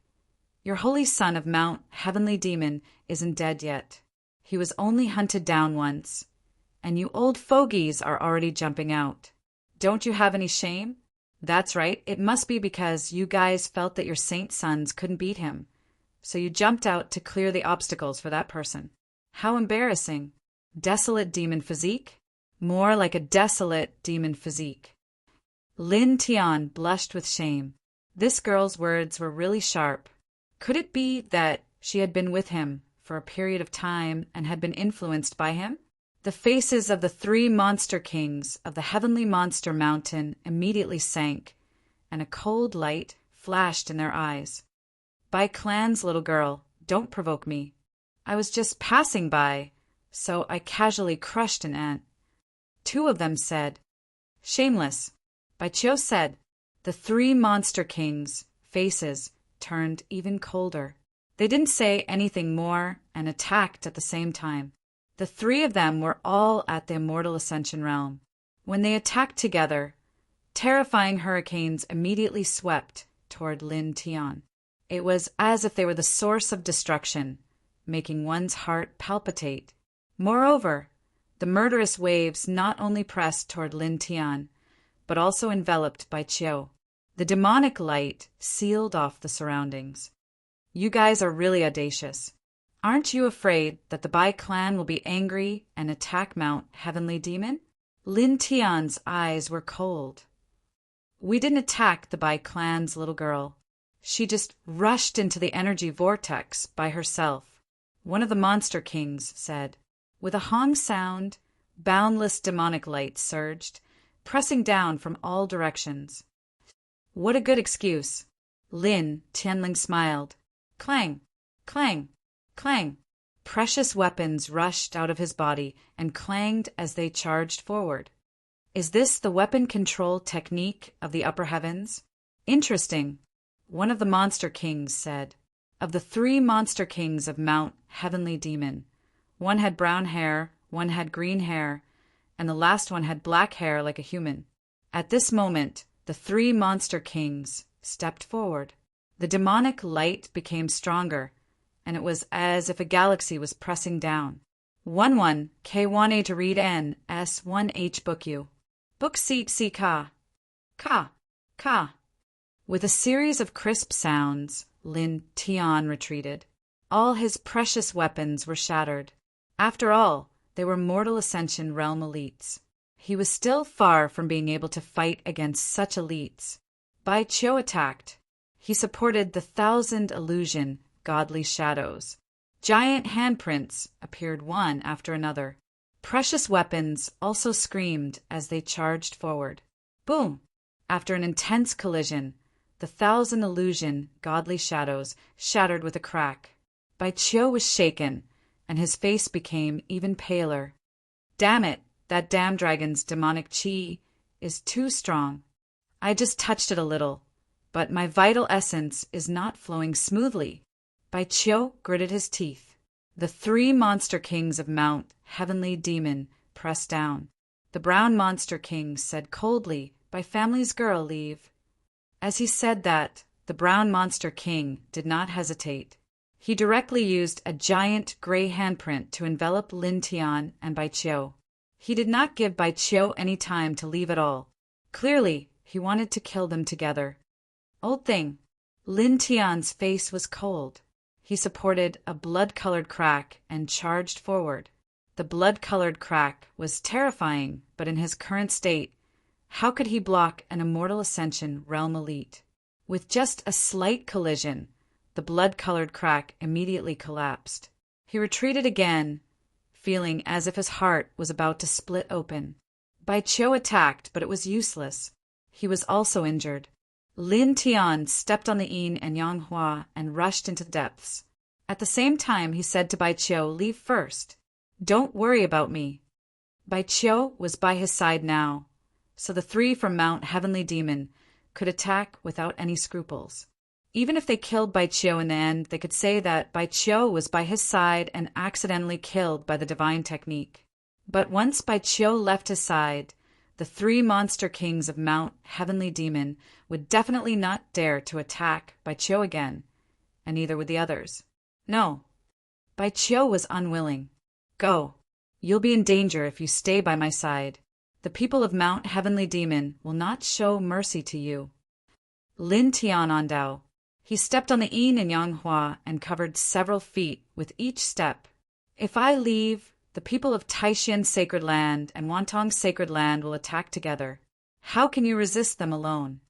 "Your holy son of Mount Heavenly Demon isn't dead yet. He was only hunted down once. And you old fogies are already jumping out. Don't you have any shame? That's right, it must be because you guys felt that your saint sons couldn't beat him. So you jumped out to clear the obstacles for that person. How embarrassing. Desolate demon physique? More like a desolate demon physique." Lin Tian blushed with shame. This girl's words were really sharp. Could it be that she had been with him for a period of time and had been influenced by him? The faces of the 3 monster kings of the heavenly monster mountain immediately sank, and a cold light flashed in their eyes. "Bai Clan's little girl, don't provoke me. I was just passing by, so I casually crushed an ant." 2 of them said, "Shameless." Bai Qiu said. The 3 monster kings' faces turned even colder. They didn't say anything more and attacked at the same time. The 3 of them were all at the immortal ascension realm. When they attacked together, terrifying hurricanes immediately swept toward Lin Tian. It was as if they were the source of destruction, making one's heart palpitate. Moreover, the murderous waves not only pressed toward Lin Tian, but also enveloped Bai Qiu. The demonic light sealed off the surroundings. "You guys are really audacious. Aren't you afraid that the Bai clan will be angry and attack Mount Heavenly Demon?" Lin Tian's eyes were cold. "We didn't attack the Bai clan's little girl. She just rushed into the energy vortex by herself," one of the monster kings said. With a Hong sound, boundless demonic light surged, pressing down from all directions. What a good excuse. Lin Tianling smiled. Clang, clang, clang. Precious weapons rushed out of his body and clanged as they charged forward. Is this the weapon control technique of the upper heavens? Interesting, one of the monster kings said. Of the 3 monster kings of Mount Heavenly Demon, one had brown hair, one had green hair, and the last one had black hair like a human. At this moment, the 3 monster kings stepped forward. The demonic light became stronger, and it was as if a galaxy was pressing down. 11 K1A to read N S 1H book you. Book seat C ka. Ka. Ka. With a series of crisp sounds, Lin Tian retreated. All his precious weapons were shattered. After all, they were Mortal Ascension realm elites. He was still far from being able to fight against such elites. Bai Qiu attacked. He supported the 1,000 illusion godly shadows. Giant handprints appeared one after another. Precious weapons also screamed as they charged forward. Boom! After an intense collision, the 1,000 illusion godly shadows shattered with a crack. Bai Qiu was shaken, and his face became even paler. Damn it, that damn dragon's demonic chi is too strong. I just touched it a little, but my vital essence is not flowing smoothly. Bai Qiu gritted his teeth. The 3 monster kings of Mount Heavenly Demon pressed down. The brown monster king said coldly, "By family's girl, leave." As he said that, the brown monster king did not hesitate. He directly used a giant gray handprint to envelop Lin Tian and Bai Qiu. He did not give Bai Qiu any time to leave at all. Clearly, he wanted to kill them together. Old thing. Lin Tian's face was cold. He supported a blood-colored crack and charged forward. The blood-colored crack was terrifying, but in his current state, how could he block an Immortal Ascension realm elite? With just a slight collision, the blood-colored crack immediately collapsed. He retreated again, feeling as if his heart was about to split open. Bai Qiu attacked, but it was useless. He was also injured. Lin Tian stepped on the yin and yang hua and rushed into the depths. At the same time, he said to Bai Qiu, "Leave first. Don't worry about me." Bai Qiu was by his side now, so the 3 from Mount Heavenly Demon could attack without any scruples. Even if they killed Bai Qiu in the end, they could say that Bai Qiu was by his side and accidentally killed by the divine technique. But once Bai Qiu left his side, the 3 monster kings of Mount Heavenly Demon would definitely not dare to attack Bai Qiu again, and neither would the others. No, Bai Qiu was unwilling. Go. You'll be in danger if you stay by my side. The people of Mount Heavenly Demon will not show mercy to you. Lin Tian Ondao. He stepped on the yin and yang hua and covered several feet with each step. If I leave, the people of Taishan Sacred Land and Wantong Sacred Land will attack together. How can you resist them alone?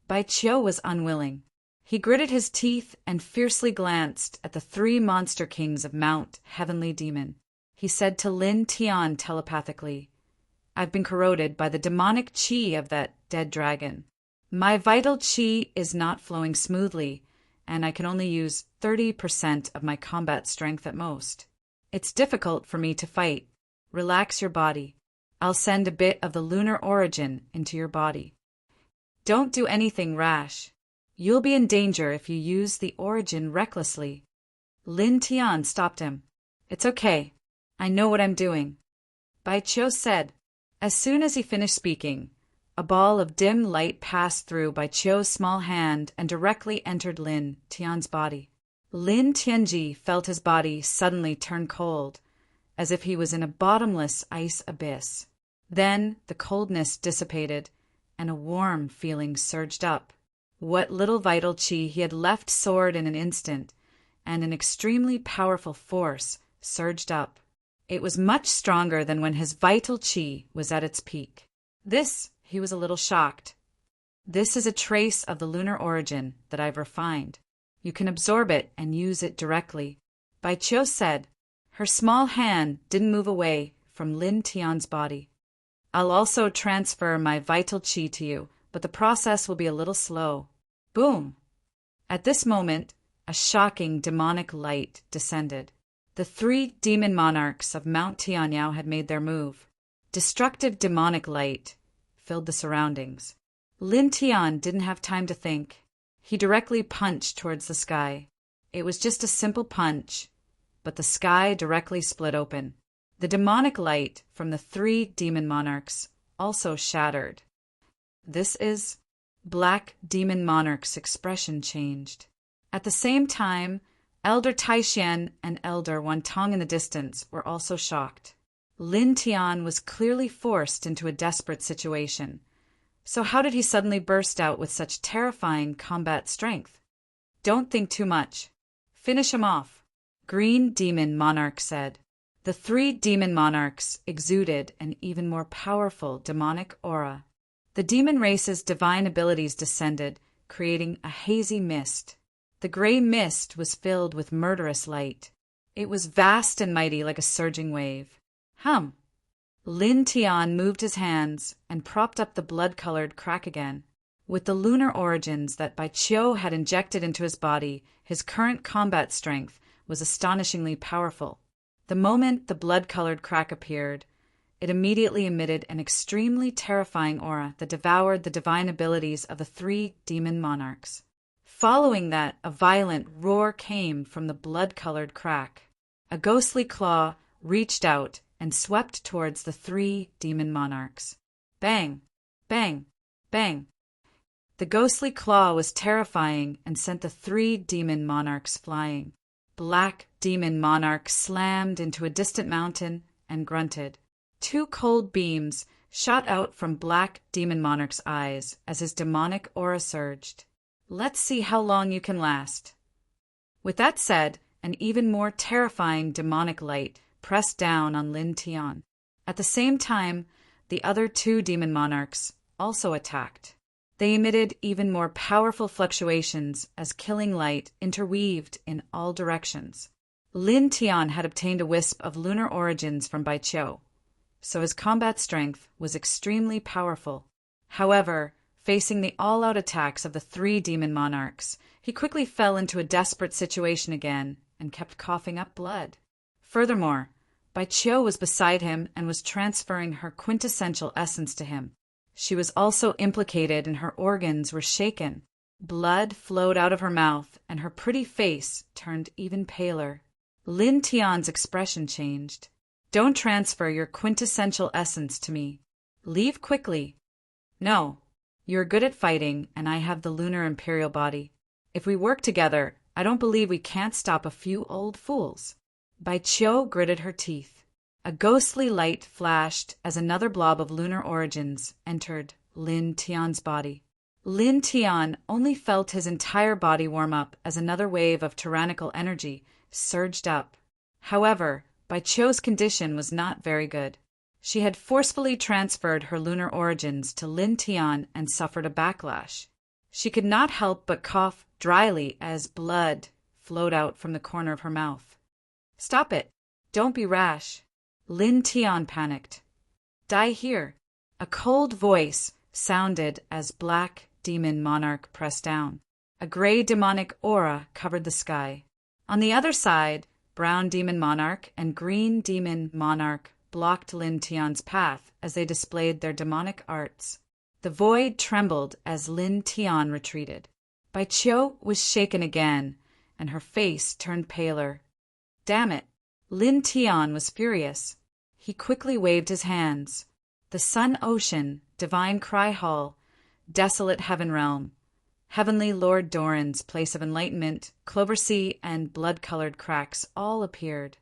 Bai Qiu was unwilling. He gritted his teeth and fiercely glanced at the 3 monster kings of Mount Heavenly Demon. He said to Lin Tian telepathically, "I've been corroded by the demonic chi of that dead dragon. My vital chi is not flowing smoothly, and I can only use 30% of my combat strength at most. It's difficult for me to fight. Relax your body. I'll send a bit of the lunar origin into your body. Don't do anything rash. You'll be in danger if you use the origin recklessly." Lin Tian stopped him. "It's okay. I know what I'm doing," Bai Qiu said. As soon as he finished speaking, a ball of dim light passed through Bai Qiu's small hand and directly entered Lin Tian's body. Lin Tianji felt his body suddenly turn cold, as if he was in a bottomless ice abyss. Then the coldness dissipated, and a warm feeling surged up. What little vital chi he had left soared in an instant, and an extremely powerful force surged up. It was much stronger than when his vital chi was at its peak. This, he was a little shocked. This is a trace of the lunar origin that I've refined. You can absorb it and use it directly, Bai Qiu said. Her small hand didn't move away from Lin Tian's body. I'll also transfer my vital chi to you, but the process will be a little slow. Boom! At this moment, a shocking demonic light descended. The 3 demon monarchs of Mount Tianyao had made their move. Destructive demonic light filled the surroundings. Lin Tian didn't have time to think. He directly punched towards the sky. It was just a simple punch, but the sky directly split open. The demonic light from the 3 demon monarchs also shattered. This is Black Demon Monarch's expression changed. At the same time, Elder Taixian and Elder Wantong in the distance were also shocked. Lin Tian was clearly forced into a desperate situation. So how did he suddenly burst out with such terrifying combat strength? Don't think too much. Finish him off, Green Demon Monarch said. The 3 demon monarchs exuded an even more powerful demonic aura. The demon race's divine abilities descended, creating a hazy mist. The gray mist was filled with murderous light. It was vast and mighty like a surging wave. Lin Tian moved his hands and propped up the blood-colored crack again. With the lunar origins that Bai Qiu had injected into his body, his current combat strength was astonishingly powerful. The moment the blood-colored crack appeared, it immediately emitted an extremely terrifying aura that devoured the divine abilities of the 3 demon monarchs. Following that, a violent roar came from the blood-colored crack. A ghostly claw reached out and swept towards the 3 demon monarchs. Bang! Bang! Bang! The ghostly claw was terrifying and sent the 3 demon monarchs flying. Black Demon Monarch slammed into a distant mountain and grunted. 2 cold beams shot out from Black Demon Monarch's eyes as his demonic aura surged. Let's see how long you can last. With that said, an even more terrifying demonic light pressed down on Lin Tian. At the same time, the other 2 demon monarchs also attacked. They emitted even more powerful fluctuations as killing light interweaved in all directions. Lin Tian had obtained a wisp of lunar origins from Bai Qiu, so his combat strength was extremely powerful. However, facing the all-out attacks of the 3 demon monarchs, he quickly fell into a desperate situation again and kept coughing up blood. Furthermore, Bai Qiu was beside him and was transferring her quintessential essence to him. She was also implicated and her organs were shaken. Blood flowed out of her mouth and her pretty face turned even paler. Lin Tian's expression changed. Don't transfer your quintessential essence to me. Leave quickly. No, you're good at fighting and I have the lunar imperial body. If we work together, I don't believe we can't stop a few old fools. Bai Qiu gritted her teeth. A ghostly light flashed as another blob of lunar origins entered Lin Tian's body. Lin Tian only felt his entire body warm up as another wave of tyrannical energy surged up. However, Bai Qiu's condition was not very good. She had forcefully transferred her lunar origins to Lin Tian and suffered a backlash. She could not help but cough dryly as blood flowed out from the corner of her mouth. Stop it! Don't be rash! Lin Tian panicked. Die here! A cold voice sounded as Black Demon Monarch pressed down. A gray demonic aura covered the sky. On the other side, Brown Demon Monarch and Green Demon Monarch blocked Lin Tian's path as they displayed their demonic arts. The void trembled as Lin Tian retreated. Bai Qiu was shaken again, and her face turned paler. Damn it! Lin Tian was furious. He quickly waved his hands. The Sun Ocean, Divine Cry Hall, Desolate Heaven Realm, Heavenly Lord Doran's Place of Enlightenment, Clover Sea, and Blood-Colored Cracks all appeared.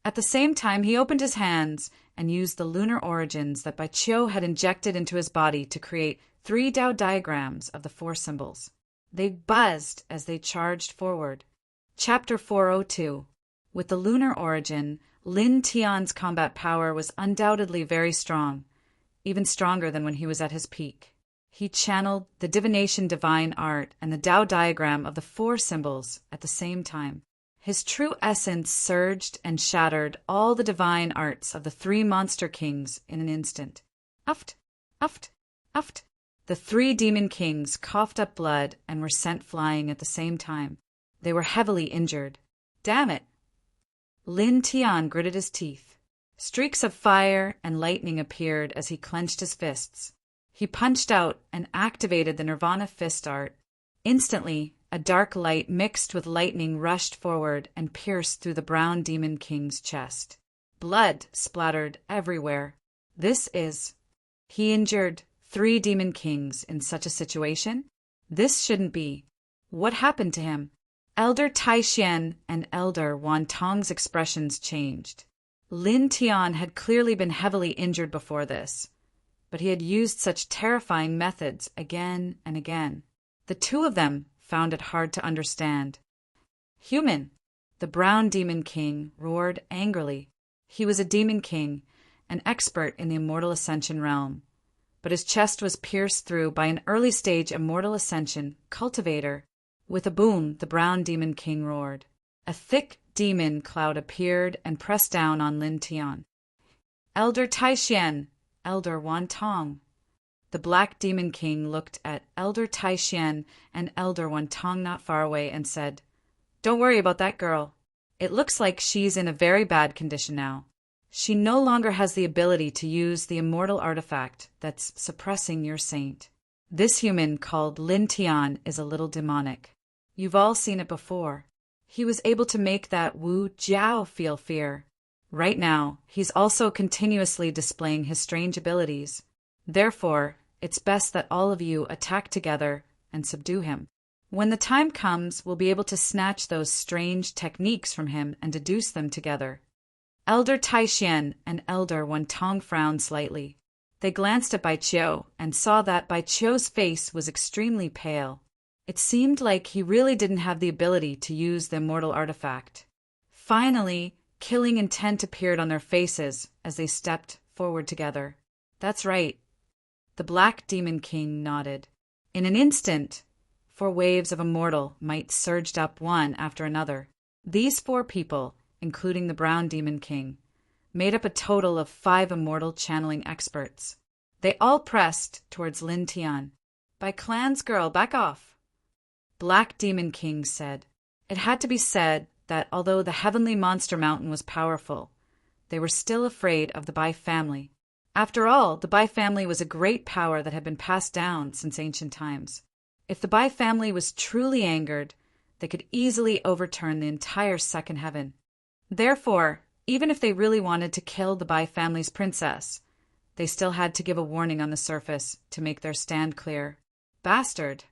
At the same time, he opened his hands and used the lunar origins that Bai Qiu had injected into his body to create 3 Tao diagrams of the 4 symbols. They buzzed as they charged forward. Chapter 402. With the lunar origin, Lin Tian's combat power was undoubtedly very strong, even stronger than when he was at his peak. He channeled the divination divine art and the Tao diagram of the 4 symbols at the same time. His true essence surged and shattered all the divine arts of the 3 monster kings in an instant. Uft, uft, uft. The three demon kings coughed up blood and were sent flying at the same time. They were heavily injured. Damn it! Lin Tian gritted his teeth. Streaks of fire and lightning appeared as he clenched his fists. He punched out and activated the Nirvana fist art. Instantly, a dark light mixed with lightning rushed forward and pierced through the brown demon king's chest. Blood splattered everywhere. He injured 3 demon kings in such a situation? This shouldn't be. What happened to him? Elder Taixian and Elder Wan Tong's expressions changed. Lin Tian had clearly been heavily injured before this, but he had used such terrifying methods again and again. The two of them found it hard to understand. Human! The brown demon king roared angrily. He was a demon king, an expert in the immortal ascension realm, but his chest was pierced through by an early-stage immortal ascension cultivator. With a boom, the brown demon king roared. A thick demon cloud appeared and pressed down on Lin Tian. Elder Taixian, Elder Wan Tong. The black demon king looked at Elder Taixian and Elder Wan Tong not far away and said, "Don't worry about that girl. It looks like she's in a very bad condition now. She no longer has the ability to use the immortal artifact that's suppressing your saint. This human called Lin Tian is a little demonic. You've all seen it before. He was able to make that Wu Jiao feel fear. Right now, he's also continuously displaying his strange abilities. Therefore, it's best that all of you attack together and subdue him. When the time comes, we'll be able to snatch those strange techniques from him and deduce them together." Elder Taixian and Elder Wan Tong frowned slightly. They glanced at Bai Qiu and saw that Bai Qiu's face was extremely pale. It seemed like he really didn't have the ability to use the immortal artifact. Finally, killing intent appeared on their faces as they stepped forward together. "That's right." The Black Demon King nodded. In an instant, 4 waves of immortal might surged up one after another. These 4 people, including the Brown Demon King, made up a total of 5 immortal channeling experts. They all pressed towards Lin Tian. "By Clan's girl, back off!" Black Demon King said. It had to be said that although the Heavenly Monster Mountain was powerful, they were still afraid of the Bai family. After all, the Bai family was a great power that had been passed down since ancient times. If the Bai family was truly angered, they could easily overturn the entire second heaven. Therefore, even if they really wanted to kill the Bai family's princess, they still had to give a warning on the surface to make their stand clear. Bastard!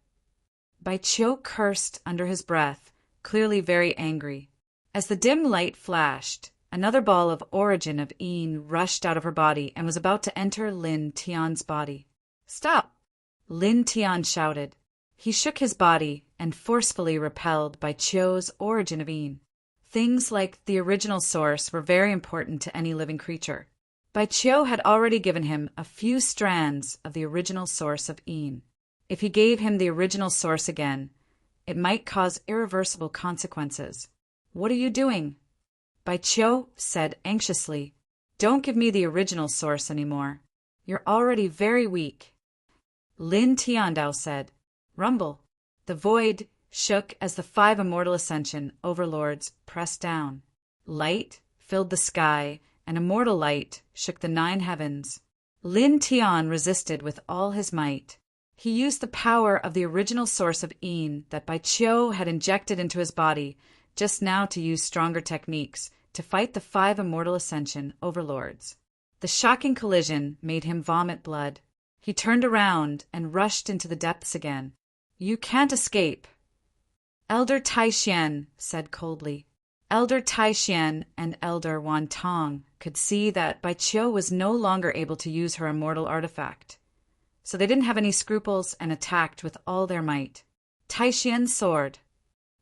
Bai Qiu cursed under his breath, clearly very angry. As the dim light flashed, another ball of origin of Yin rushed out of her body and was about to enter Lin Tian's body. "Stop!" Lin Tian shouted. He shook his body and forcefully repelled Bai Qiu's origin of Yin. Things like the original source were very important to any living creature. Bai Qiu had already given him a few strands of the original source of Yin. If he gave him the original source again, it might cause irreversible consequences. "What are you doing?" Bai Qiu said anxiously. "Don't give me the original source anymore. You're already very weak." Lin Tiandao said, "Rumble." The void shook as the 5 immortal ascension overlords pressed down. Light filled the sky, and immortal light shook the 9 heavens. Lin Tian resisted with all his might. He used the power of the original source of Yin that Bai Qiu had injected into his body just now to use stronger techniques to fight the 5 immortal ascension overlords. The shocking collision made him vomit blood. He turned around and rushed into the depths again. "You can't escape." Elder Taixian said coldly. Elder Taixian and Elder Wan Tong could see that Bai Qiu was no longer able to use her immortal artifact, so they didn't have any scruples and attacked with all their might. Taixian's sword.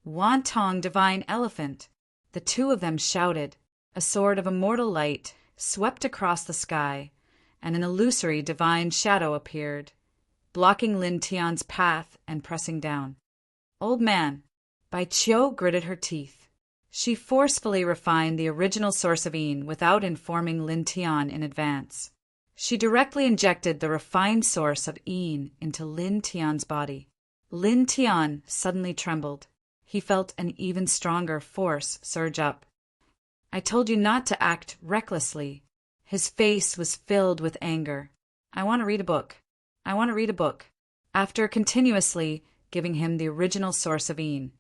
Wan Tong Divine Elephant. The 2 of them shouted. A sword of immortal light swept across the sky, and an illusory divine shadow appeared, blocking Lin Tian's path and pressing down. "Old man." Bai Qiu gritted her teeth. She forcefully refined the original source of Yin without informing Lin Tian in advance. She directly injected the refined source of Yin into Lin Tian's body. Lin Tian suddenly trembled. He felt an even stronger force surge up. I told you not to act recklessly. His face was filled with anger. I want to read a book. I want to read a book. After continuously giving him the original source of Yin,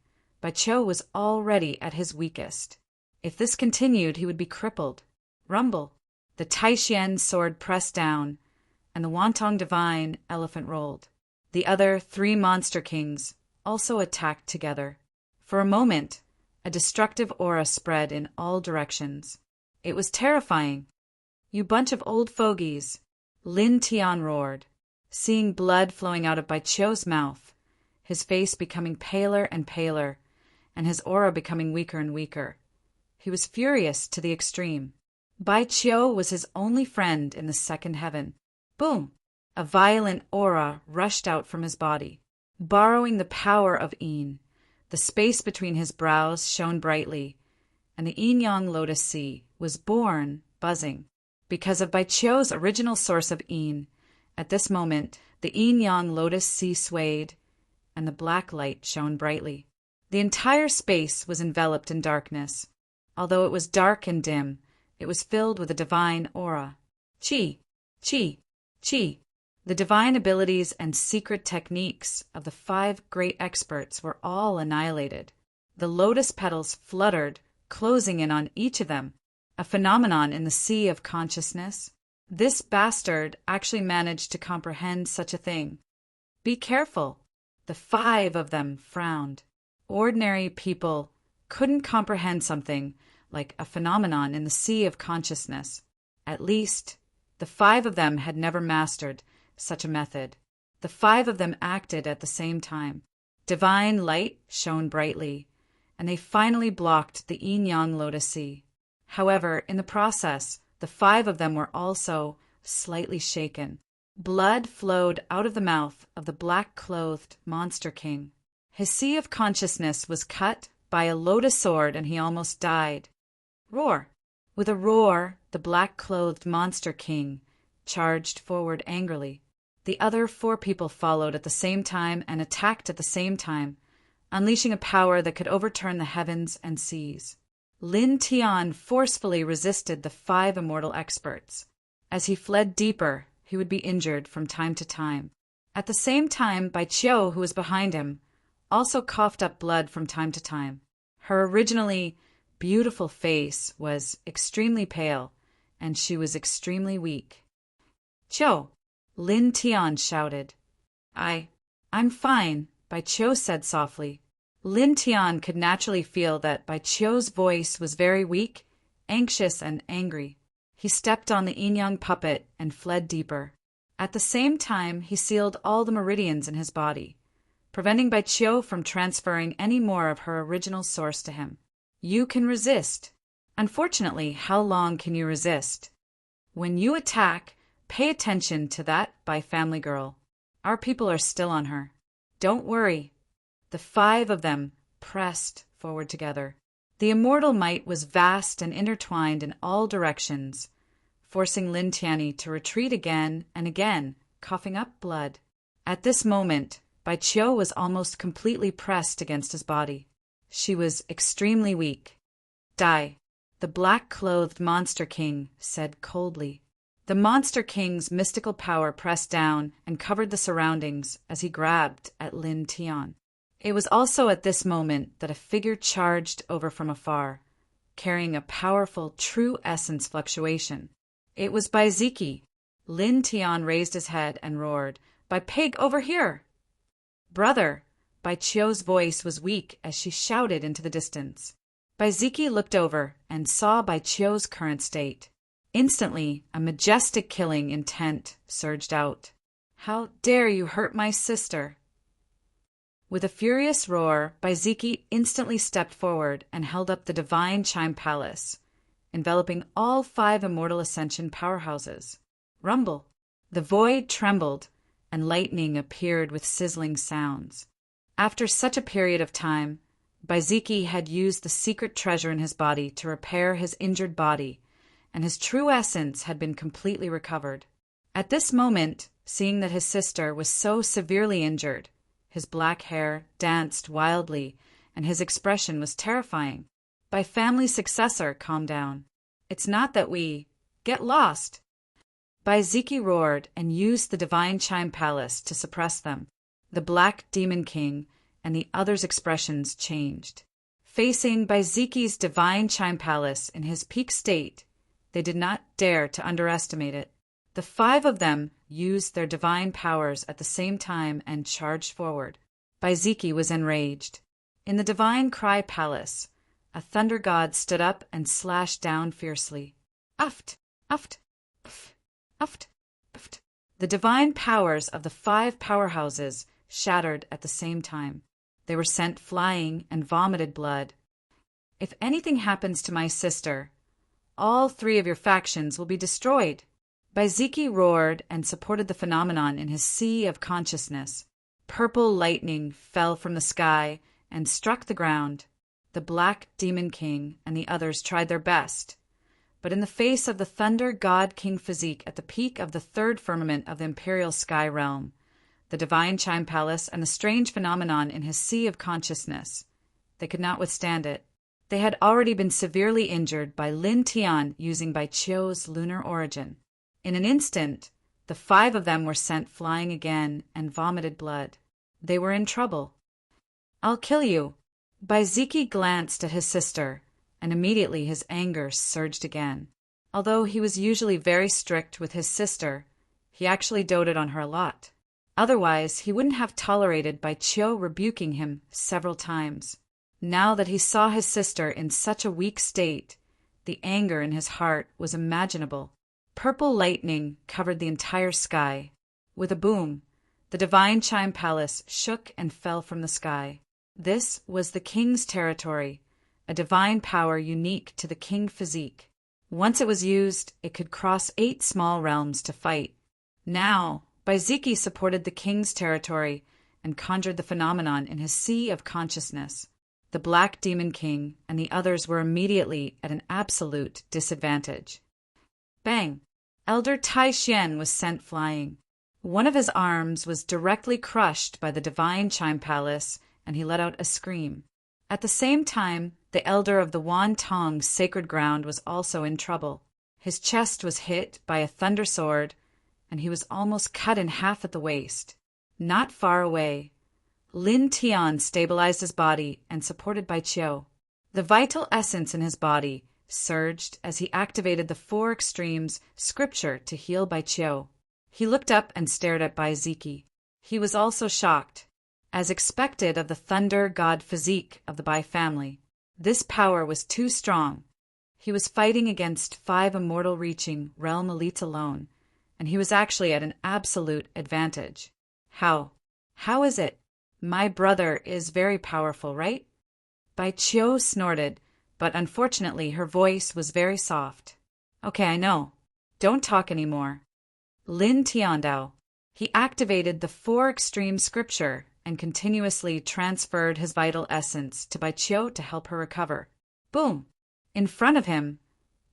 Baiqiu was already at his weakest. If this continued, he would be crippled. Rumble. The Taishian sword pressed down, and the Wantong divine elephant rolled. The other 3 monster kings also attacked together. For a moment, a destructive aura spread in all directions. It was terrifying. You bunch of old fogies, Lin Tian roared, seeing blood flowing out of Baiqiu's mouth, his face becoming paler and paler, and his aura becoming weaker and weaker. He was furious to the extreme. Baiqiu was his only friend in the second heaven. Boom! A violent aura rushed out from his body. Borrowing the power of Yin, the space between his brows shone brightly, and the yin-yang lotus sea was born buzzing. Because of Baiqiu's original source of Yin, at this moment the yin-yang lotus sea swayed, and the black light shone brightly. The entire space was enveloped in darkness. Although it was dark and dim, it was filled with a divine aura. Qi, qi, qi. The divine abilities and secret techniques of the 5 great experts were all annihilated. The lotus petals fluttered, closing in on each of them, a phenomenon in the sea of consciousness. This bastard actually managed to comprehend such a thing. Be careful. The 5 of them frowned. Ordinary people couldn't comprehend something like a phenomenon in the sea of consciousness. At least, the 5 of them had never mastered such a method. The 5 of them acted at the same time. Divine light shone brightly, and they finally blocked the yin-yang lotus sea. However, in the process, the 5 of them were also slightly shaken. Blood flowed out of the mouth of the black-clothed monster king. His sea of consciousness was cut by a lotus sword, and he almost died. Roar! With a roar, the black-clothed monster king charged forward angrily. The other 4 people followed at the same time and attacked at the same time, unleashing a power that could overturn the heavens and seas. Lin Tian forcefully resisted the 5 immortal experts. As he fled deeper, he would be injured from time to time. At the same time, Baiqiu, who was behind him, also coughed up blood from time to time. Her originally beautiful face was extremely pale, and she was extremely weak. "Qiu!" Lin Tian shouted. I'm fine," Baiqiu said softly. Lin Tian could naturally feel that Baiqiu's voice was very weak, anxious, and angry. He stepped on the yin-yang puppet and fled deeper. At the same time, he sealed all the meridians in his body, preventing Baiqiu from transferring any more of her original source to him. You can resist. Unfortunately, how long can you resist? When you attack, pay attention to that by Family Girl. Our people are still on her. Don't worry. The 5 of them pressed forward together. The immortal might was vast and intertwined in all directions, forcing Lin Tianyi to retreat again and again, coughing up blood. At this moment, Baiqiu was almost completely pressed against his body. She was extremely weak. Die, the black-clothed Monster King said coldly. The Monster King's mystical power pressed down and covered the surroundings as he grabbed at Lin Tian. It was also at this moment that a figure charged over from afar, carrying a powerful true essence fluctuation. It was Baiziki. Lin Tian raised his head and roared, "By Pig, over here!" "Brother!" Baiqiu's voice was weak as she shouted into the distance. Baiziki looked over and saw Baiqiu's current state. Instantly, a majestic killing intent surged out. "How dare you hurt my sister!" With a furious roar, Baiziki instantly stepped forward and held up the divine chime palace, enveloping all 5 immortal ascension powerhouses. Rumble! The void trembled, and lightning appeared with sizzling sounds. After such a period of time, Baiziki had used the secret treasure in his body to repair his injured body, and his true essence had been completely recovered. At this moment, seeing that his sister was so severely injured, his black hair danced wildly, and his expression was terrifying. Bai family's successor, calm down. It's not that we get lost. Bai Ziki roared and used the divine chime palace to suppress them. The Black Demon King and the others' expressions changed. Facing Bai Ziki's divine chime palace in his peak state, they did not dare to underestimate it. The 5 of them used their divine powers at the same time and charged forward. Bai Ziki was enraged. In the divine cry palace, a thunder god stood up and slashed down fiercely. Uft, uft, pf, uft, uft. The divine powers of the 5 powerhouses shattered at the same time. They were sent flying and vomited blood. If anything happens to my sister, all 3 of your factions will be destroyed. Bai Ziki roared and supported the phenomenon in his sea of consciousness. Purple lightning fell from the sky and struck the ground. The Black Demon King and the others tried their best, but in the face of the Thunder God King physique at the peak of the 3rd firmament of the Imperial Sky Realm, the Divine Chime Palace, and the strange phenomenon in his sea of consciousness, they could not withstand it. They had already been severely injured by Lin Tian using Bai Qiu's lunar origin. In an instant, the 5 of them were sent flying again and vomited blood. They were in trouble. I'll kill you. Bai Ziki glanced at his sister, and immediately his anger surged again. Although he was usually very strict with his sister, he actually doted on her a lot. Otherwise, he wouldn't have tolerated Bai Qiu rebuking him several times. Now that he saw his sister in such a weak state, the anger in his heart was imaginable. Purple lightning covered the entire sky. With a boom, the Divine Chime Palace shook and fell from the sky. This was the king's territory, a divine power unique to the king physique. Once it was used, it could cross 8 small realms to fight. Now, Bai Ziki supported the king's territory and conjured the phenomenon in his sea of consciousness. The Black Demon King and the others were immediately at an absolute disadvantage. Bang! Elder Tai Xian was sent flying. One of his arms was directly crushed by the Divine Chime Palace, and he let out a scream. At the same time, the elder of the Wan Tong sacred ground was also in trouble. His chest was hit by a thunder sword, and he was almost cut in half at the waist. Not far away, Lin Tian stabilized his body and supported Bai Qiu. The vital essence in his body surged as he activated the 4 extremes scripture to heal Bai Qiu. He looked up and stared at Bai Ziki. He was also shocked. As expected of the thunder god physique of the Bai family, this power was too strong. He was fighting against 5 immortal-reaching realm elites alone, and he was actually at an absolute advantage. How? How is it? My brother is very powerful, right? Bai Qiu snorted, but unfortunately her voice was very soft. Okay, I know. Don't talk anymore. Lin Tiandao. He activated the 4 extreme scripture and continuously transferred his vital essence to Bai Qiu to help her recover. Boom! In front of him,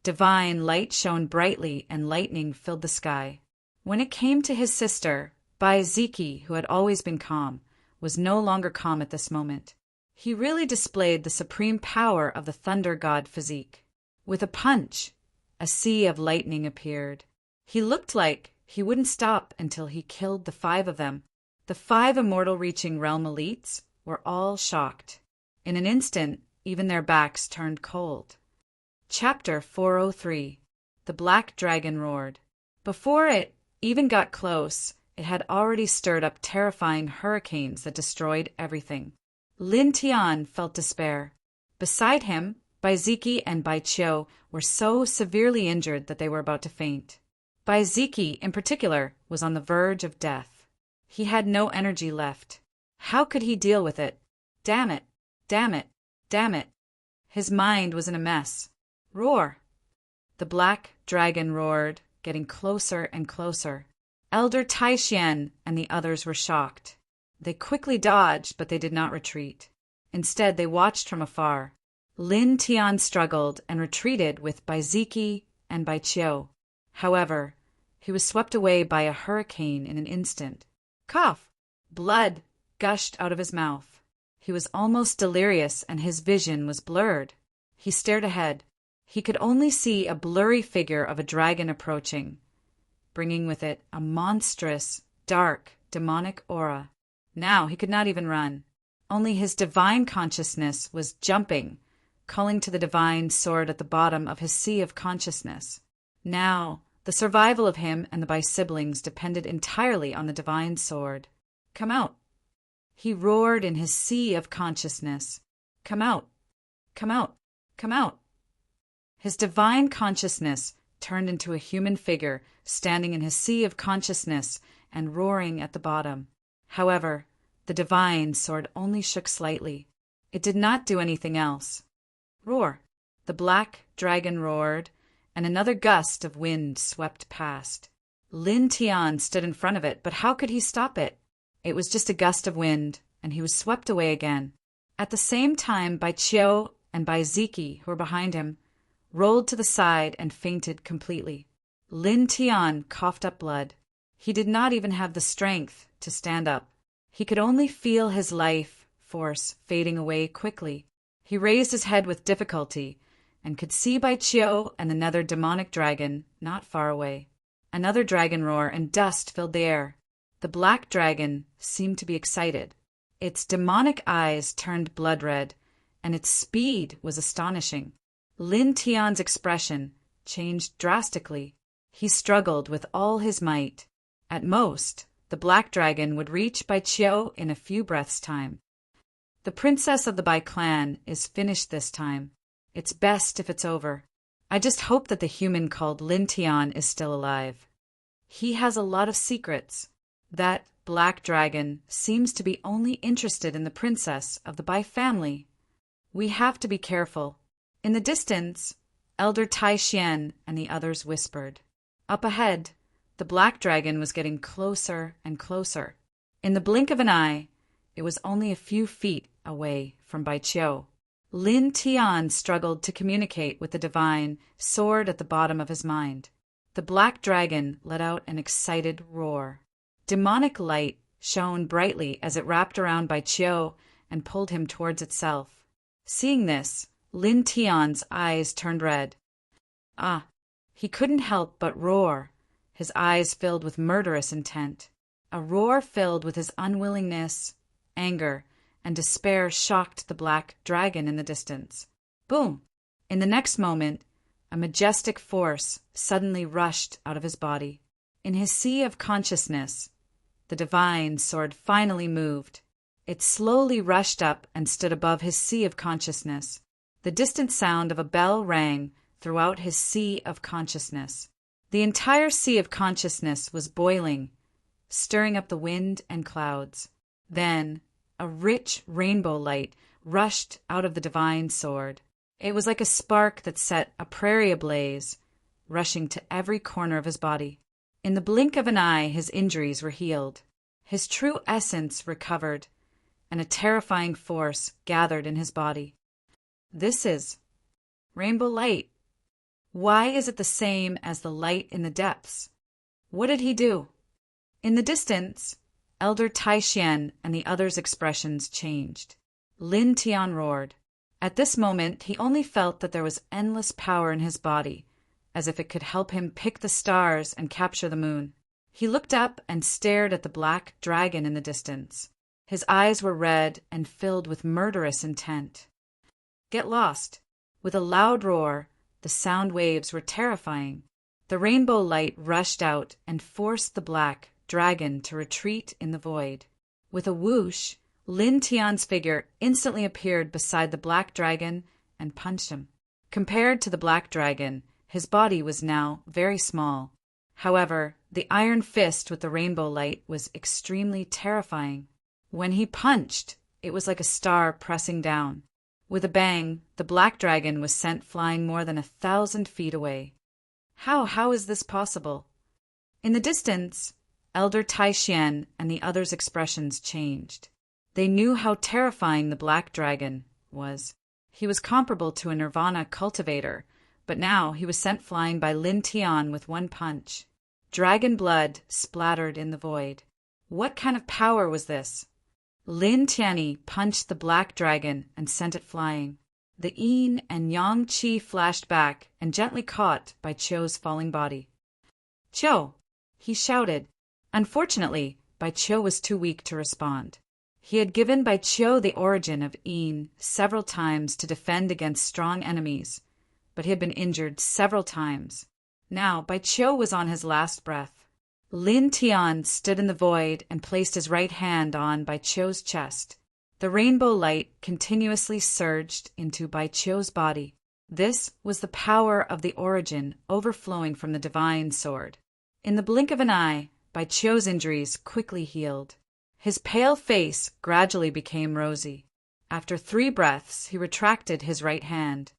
divine light shone brightly and lightning filled the sky. When it came to his sister, Bai Ziki, who had always been calm, was no longer calm at this moment. He really displayed the supreme power of the thunder god physique. With a punch, a sea of lightning appeared. He looked like he wouldn't stop until he killed the 5 of them. The 5 immortal-reaching realm elites were all shocked. In an instant, even their backs turned cold. Chapter 403. The Black Dragon Roared. Before it even got close, it had already stirred up terrifying hurricanes that destroyed everything. Lin Tian felt despair. Beside him, Bai Ziki and Bai Qiu were so severely injured that they were about to faint. Bai Ziki, in particular, was on the verge of death. He had no energy left. How could he deal with it? Damn it! Damn it! Damn it! His mind was in a mess. Roar! The black dragon roared, getting closer and closer. Elder Tai Xian and the others were shocked. They quickly dodged, but they did not retreat. Instead, they watched from afar. Lin Tian struggled and retreated with Bai Ziki and Bai Qiu. However, He was swept away by a hurricane in an instant. Cough! Blood gushed out of his mouth. He was almost delirious and his vision was blurred. He stared ahead. He could only see a blurry figure of a dragon approaching, bringing with it a monstrous, dark, demonic aura. Now he could not even run. Only his divine consciousness was jumping, calling to the divine sword at the bottom of his sea of consciousness. Now, the survival of him and the Bi-siblings depended entirely on the divine sword. Come out! He roared in his sea of consciousness. Come out! Come out! Come out! His divine consciousness turned into a human figure standing in his sea of consciousness and roaring at the bottom. However, the divine sword only shook slightly. It did not do anything else. Roar! The black dragon roared, and another gust of wind swept past. Lin Tian stood in front of it, but how could he stop it? It was just a gust of wind, and he was swept away again. At the same time, Bai Qiu and Bai Ziki, who were behind him, rolled to the side and fainted completely. Lin Tian coughed up blood. He did not even have the strength to stand up. He could only feel his life force fading away quickly. He raised his head with difficulty and could see Bai Qiu and another demonic dragon not far away. Another dragon roar and dust filled the air. The black dragon seemed to be excited. Its demonic eyes turned blood red, and its speed was astonishing. Lin Tian's expression changed drastically. He struggled with all his might. At most, the black dragon would reach Bai Qiu in a few breaths' time. The princess of the Bai clan is finished this time. It's best if it's over. I just hope that the human called Lin Tian is still alive. He has a lot of secrets. That black dragon seems to be only interested in the princess of the Bai family. We have to be careful. In the distance, Elder Tai Xian and the others whispered. Up ahead, the black dragon was getting closer and closer. In the blink of an eye, it was only a few feet away from Bai Qiu. Lin Tian struggled to communicate with the divine sword at the bottom of his mind. The black dragon let out an excited roar. Demonic light shone brightly as it wrapped around Bai Qiu and pulled him towards itself. Seeing this, Lin Tian's eyes turned red. He couldn't help but roar, his eyes filled with murderous intent. A roar filled with his unwillingness, anger, and despair shocked the black dragon in the distance. Boom! In the next moment, a majestic force suddenly rushed out of his body. In his sea of consciousness, the divine sword finally moved. It slowly rushed up and stood above his sea of consciousness. The distant sound of a bell rang throughout his sea of consciousness. The entire sea of consciousness was boiling, stirring up the wind and clouds. Then, a rich rainbow light rushed out of the divine sword. It was like a spark that set a prairie ablaze, rushing to every corner of his body. In the blink of an eye, his injuries were healed. His true essence recovered, and a terrifying force gathered in his body. This is rainbow light. Why is it the same as the light in the depths? What did he do? In the distance, Elder Tai Xian and the others' expressions changed. Lin Tian roared. At this moment, he only felt that there was endless power in his body, as if it could help him pick the stars and capture the moon. He looked up and stared at the black dragon in the distance. His eyes were red and filled with murderous intent. Get lost! With a loud roar, the sound waves were terrifying. The rainbow light rushed out and forced the black dragon to retreat in the void. With a whoosh, Lin Tian's figure instantly appeared beside the black dragon and punched him. Compared to the black dragon, his body was now very small. However, the iron fist with the rainbow light was extremely terrifying. When he punched, it was like a star pressing down. With a bang, the black dragon was sent flying more than 1,000 feet away. How is this possible? In the distance, Elder Tai Xian and the others' expressions changed. They knew how terrifying the black dragon was. He was comparable to a nirvana cultivator, but now he was sent flying by Lin Tian with one punch. Dragon blood splattered in the void. What kind of power was this? Lin Tianyi punched the black dragon and sent it flying. The yin and yang qi flashed back and gently caught Bai Qiu's falling body. "Qiu!" he shouted. Unfortunately, Bai Qiu was too weak to respond. He had given Bai Qiu the origin of yin several times to defend against strong enemies, but he had been injured several times. Now Bai Qiu was on his last breath. Lin Tian stood in the void and placed his right hand on Bai Qiu's chest. The rainbow light continuously surged into Bai Qiu's body. This was the power of the origin overflowing from the divine sword. In the blink of an eye, Bai Qiu's injuries quickly healed. His pale face gradually became rosy. After 3 breaths, he retracted his right hand.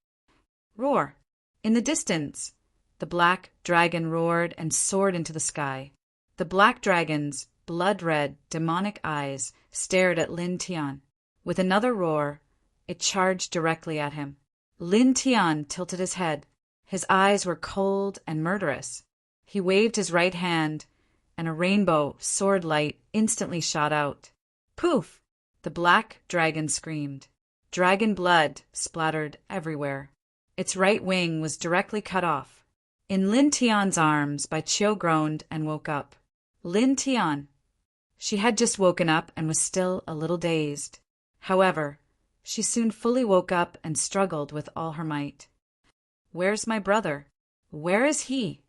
Roar! In the distance, the black dragon roared and soared into the sky. The black dragon's blood-red, demonic eyes stared at Lin Tian. With another roar, it charged directly at him. Lin Tian tilted his head. His eyes were cold and murderous. He waved his right hand, and a rainbow sword light instantly shot out. Poof! The black dragon screamed. Dragon blood splattered everywhere. Its right wing was directly cut off. In Lin Tian's arms, Bai Qiu groaned and woke up. Lin Tian. She had just woken up and was still a little dazed. However, she soon fully woke up and struggled with all her might. Where's my brother? Where is he?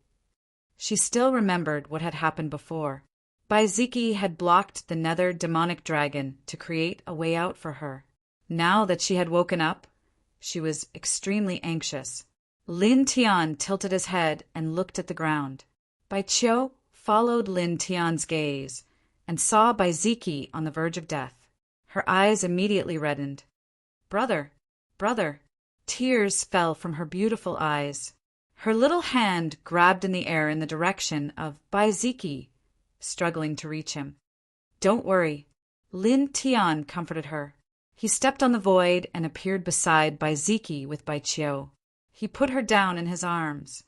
She still remembered what had happened before. Bai Ziki had blocked the nether demonic dragon to create a way out for her. Now that she had woken up, she was extremely anxious. Lin Tian tilted his head and looked at the ground. Bai Qiu followed Lin Tian's gaze and saw Bai Ziki on the verge of death. Her eyes immediately reddened. Brother, brother. Tears fell from her beautiful eyes. Her little hand grabbed in the air in the direction of Bai Ziki, struggling to reach him. Don't worry. Lin Tian comforted her. He stepped on the void and appeared beside Bai Ziki with Bai Qiu. He put her down in his arms.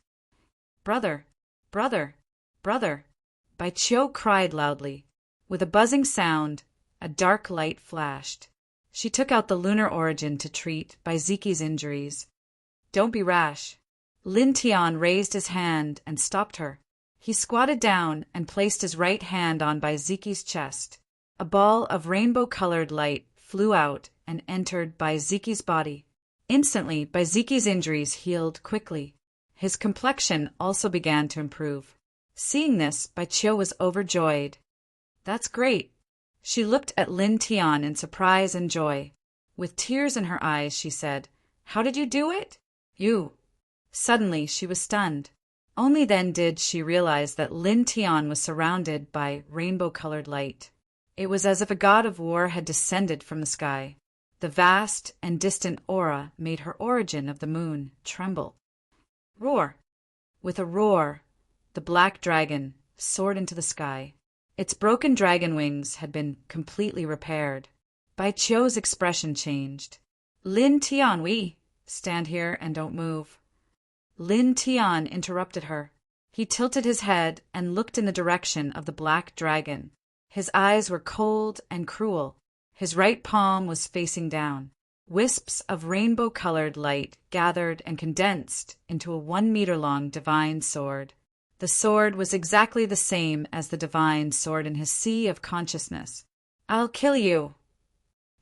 Brother, brother, brother. Bai Qiu cried loudly. With a buzzing sound, a dark light flashed. She took out the lunar origin to treat Bai Ziki's injuries. Don't be rash. Lin Tian raised his hand and stopped her. He squatted down and placed his right hand on Bai Ziki's chest. A ball of rainbow-colored light flew out and entered Bai Ziki's body. Instantly, Bai Ziki's injuries healed quickly. His complexion also began to improve. Seeing this, Bai Qiu was overjoyed. That's great. She looked at Lin Tian in surprise and joy. With tears in her eyes, she said, How did you do it? You. Suddenly, she was stunned. Only then did she realize that Lin Tian was surrounded by rainbow-colored light. It was as if a god of war had descended from the sky. The vast and distant aura made her origin of the moon tremble. Roar! With a roar, the black dragon soared into the sky. Its broken dragon wings had been completely repaired. Bai Qiu's expression changed. Lin Tian, we stand here and don't move. Lin Tian interrupted her. He tilted his head and looked in the direction of the black dragon. His eyes were cold and cruel. His right palm was facing down. Wisps of rainbow-colored light gathered and condensed into a 1-meter-long divine sword. The sword was exactly the same as the divine sword in his sea of consciousness. I'll kill you,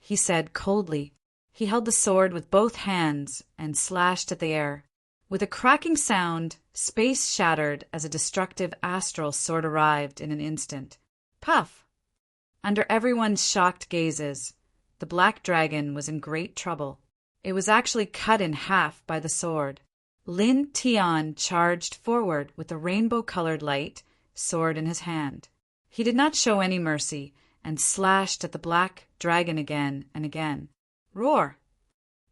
he said coldly. He held the sword with both hands and slashed at the air. With a cracking sound, space shattered as a destructive astral sword arrived in an instant. Puff! Under everyone's shocked gazes, the black dragon was in great trouble. It was actually cut in half by the sword. Lin Tian charged forward with the rainbow-colored light sword in his hand. He did not show any mercy and slashed at the black dragon again and again. Roar!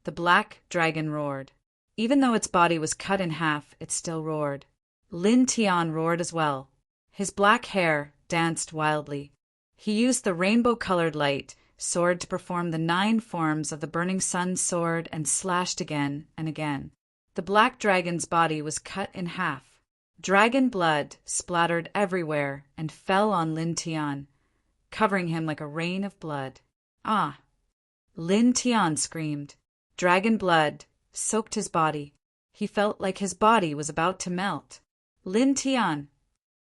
The black dragon roared. Even though its body was cut in half, it still roared. Lin Tian roared as well. His black hair danced wildly. He used the rainbow-colored light sword to perform the 9 forms of the burning sun sword and slashed again and again. The black dragon's body was cut in half. Dragon blood splattered everywhere and fell on Lin Tian, covering him like a rain of blood. Ah! Lin Tian screamed. Dragon blood soaked his body. He felt like his body was about to melt. Lin Tian!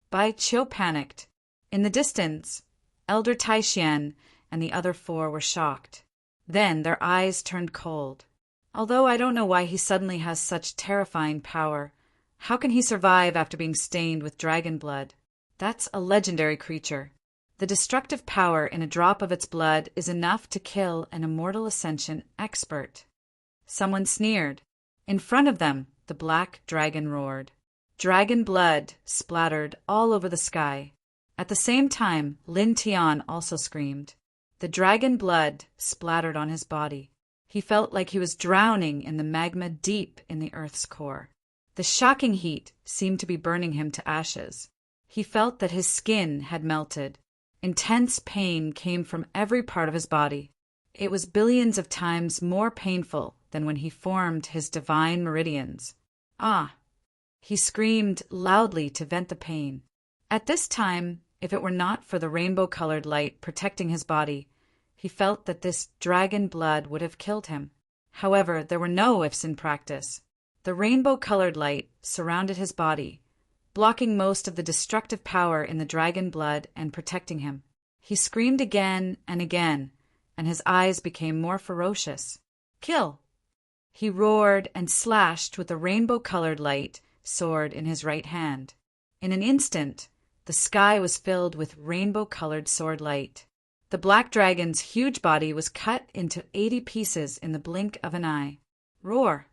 Bai Qiu panicked. In the distance, Elder Taixian and the other four were shocked. Then their eyes turned cold. Although I don't know why he suddenly has such terrifying power, how can he survive after being stained with dragon blood? That's a legendary creature. The destructive power in a drop of its blood is enough to kill an immortal ascension expert. Someone sneered. In front of them, the black dragon roared. Dragon blood splattered all over the sky. At the same time, Lin Tian also screamed. The dragon blood splattered on his body. He felt like he was drowning in the magma deep in the Earth's core. The shocking heat seemed to be burning him to ashes. He felt that his skin had melted. Intense pain came from every part of his body. It was billions of times more painful than when he formed his divine meridians. Ah! He screamed loudly to vent the pain. At this time, if it were not for the rainbow-colored light protecting his body, he felt that this dragon blood would have killed him. However, there were no ifs in practice. The rainbow-colored light surrounded his body, blocking most of the destructive power in the dragon blood and protecting him. He screamed again, and his eyes became more ferocious. Kill! He roared and slashed with the rainbow-colored light sword in his right hand. In an instant, the sky was filled with rainbow-colored sword light. The black dragon's huge body was cut into 80 pieces in the blink of an eye. Roar!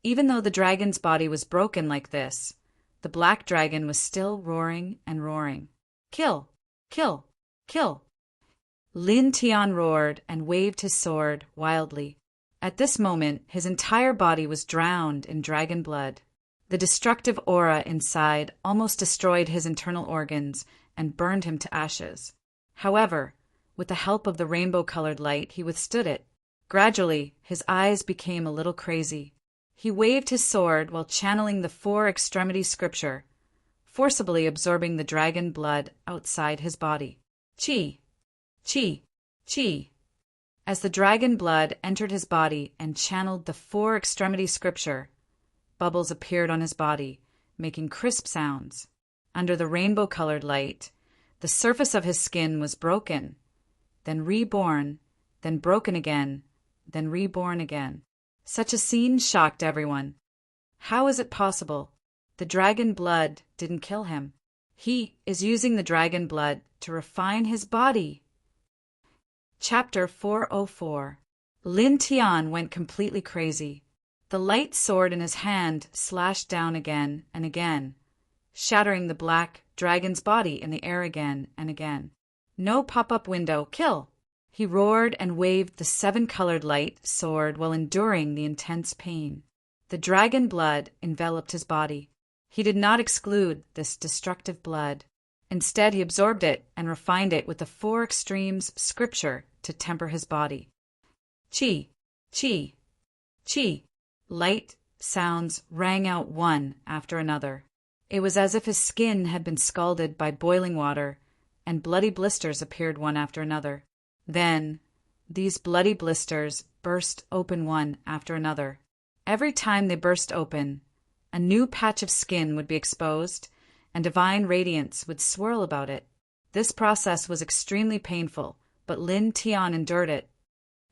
Even though the dragon's body was broken like this, the black dragon was still roaring and roaring. Kill! Kill! Kill! Lin Tian roared and waved his sword wildly. At this moment, his entire body was drowned in dragon blood. The destructive aura inside almost destroyed his internal organs and burned him to ashes. However, with the help of the rainbow-colored light, he withstood it. Gradually, his eyes became a little crazy. He waved his sword while channeling the four-extremity scripture, forcibly absorbing the dragon blood outside his body. Chi! Chi! Chi! As the dragon blood entered his body and channeled the four-extremity scripture, bubbles appeared on his body, making crisp sounds. Under the rainbow-colored light, the surface of his skin was broken, then reborn, then broken again, then reborn again. Such a scene shocked everyone. How is it possible? The dragon blood didn't kill him. He is using the dragon blood to refine his body. Chapter 404. Lin Tian went completely crazy. The light sword in his hand slashed down again and again, shattering the black dragon's body in the air again and again. No pop-up window, kill! He roared and waved the seven-colored light sword while enduring the intense pain. The dragon blood enveloped his body. He did not exclude this destructive blood. Instead, he absorbed it and refined it with the four extremes scripture to temper his body. Chi, chi, chi. Light sounds rang out one after another. It was as if his skin had been scalded by boiling water, and bloody blisters appeared one after another. Then, these bloody blisters burst open one after another. Every time they burst open, a new patch of skin would be exposed, and divine radiance would swirl about it. This process was extremely painful, but Lin Tian endured it.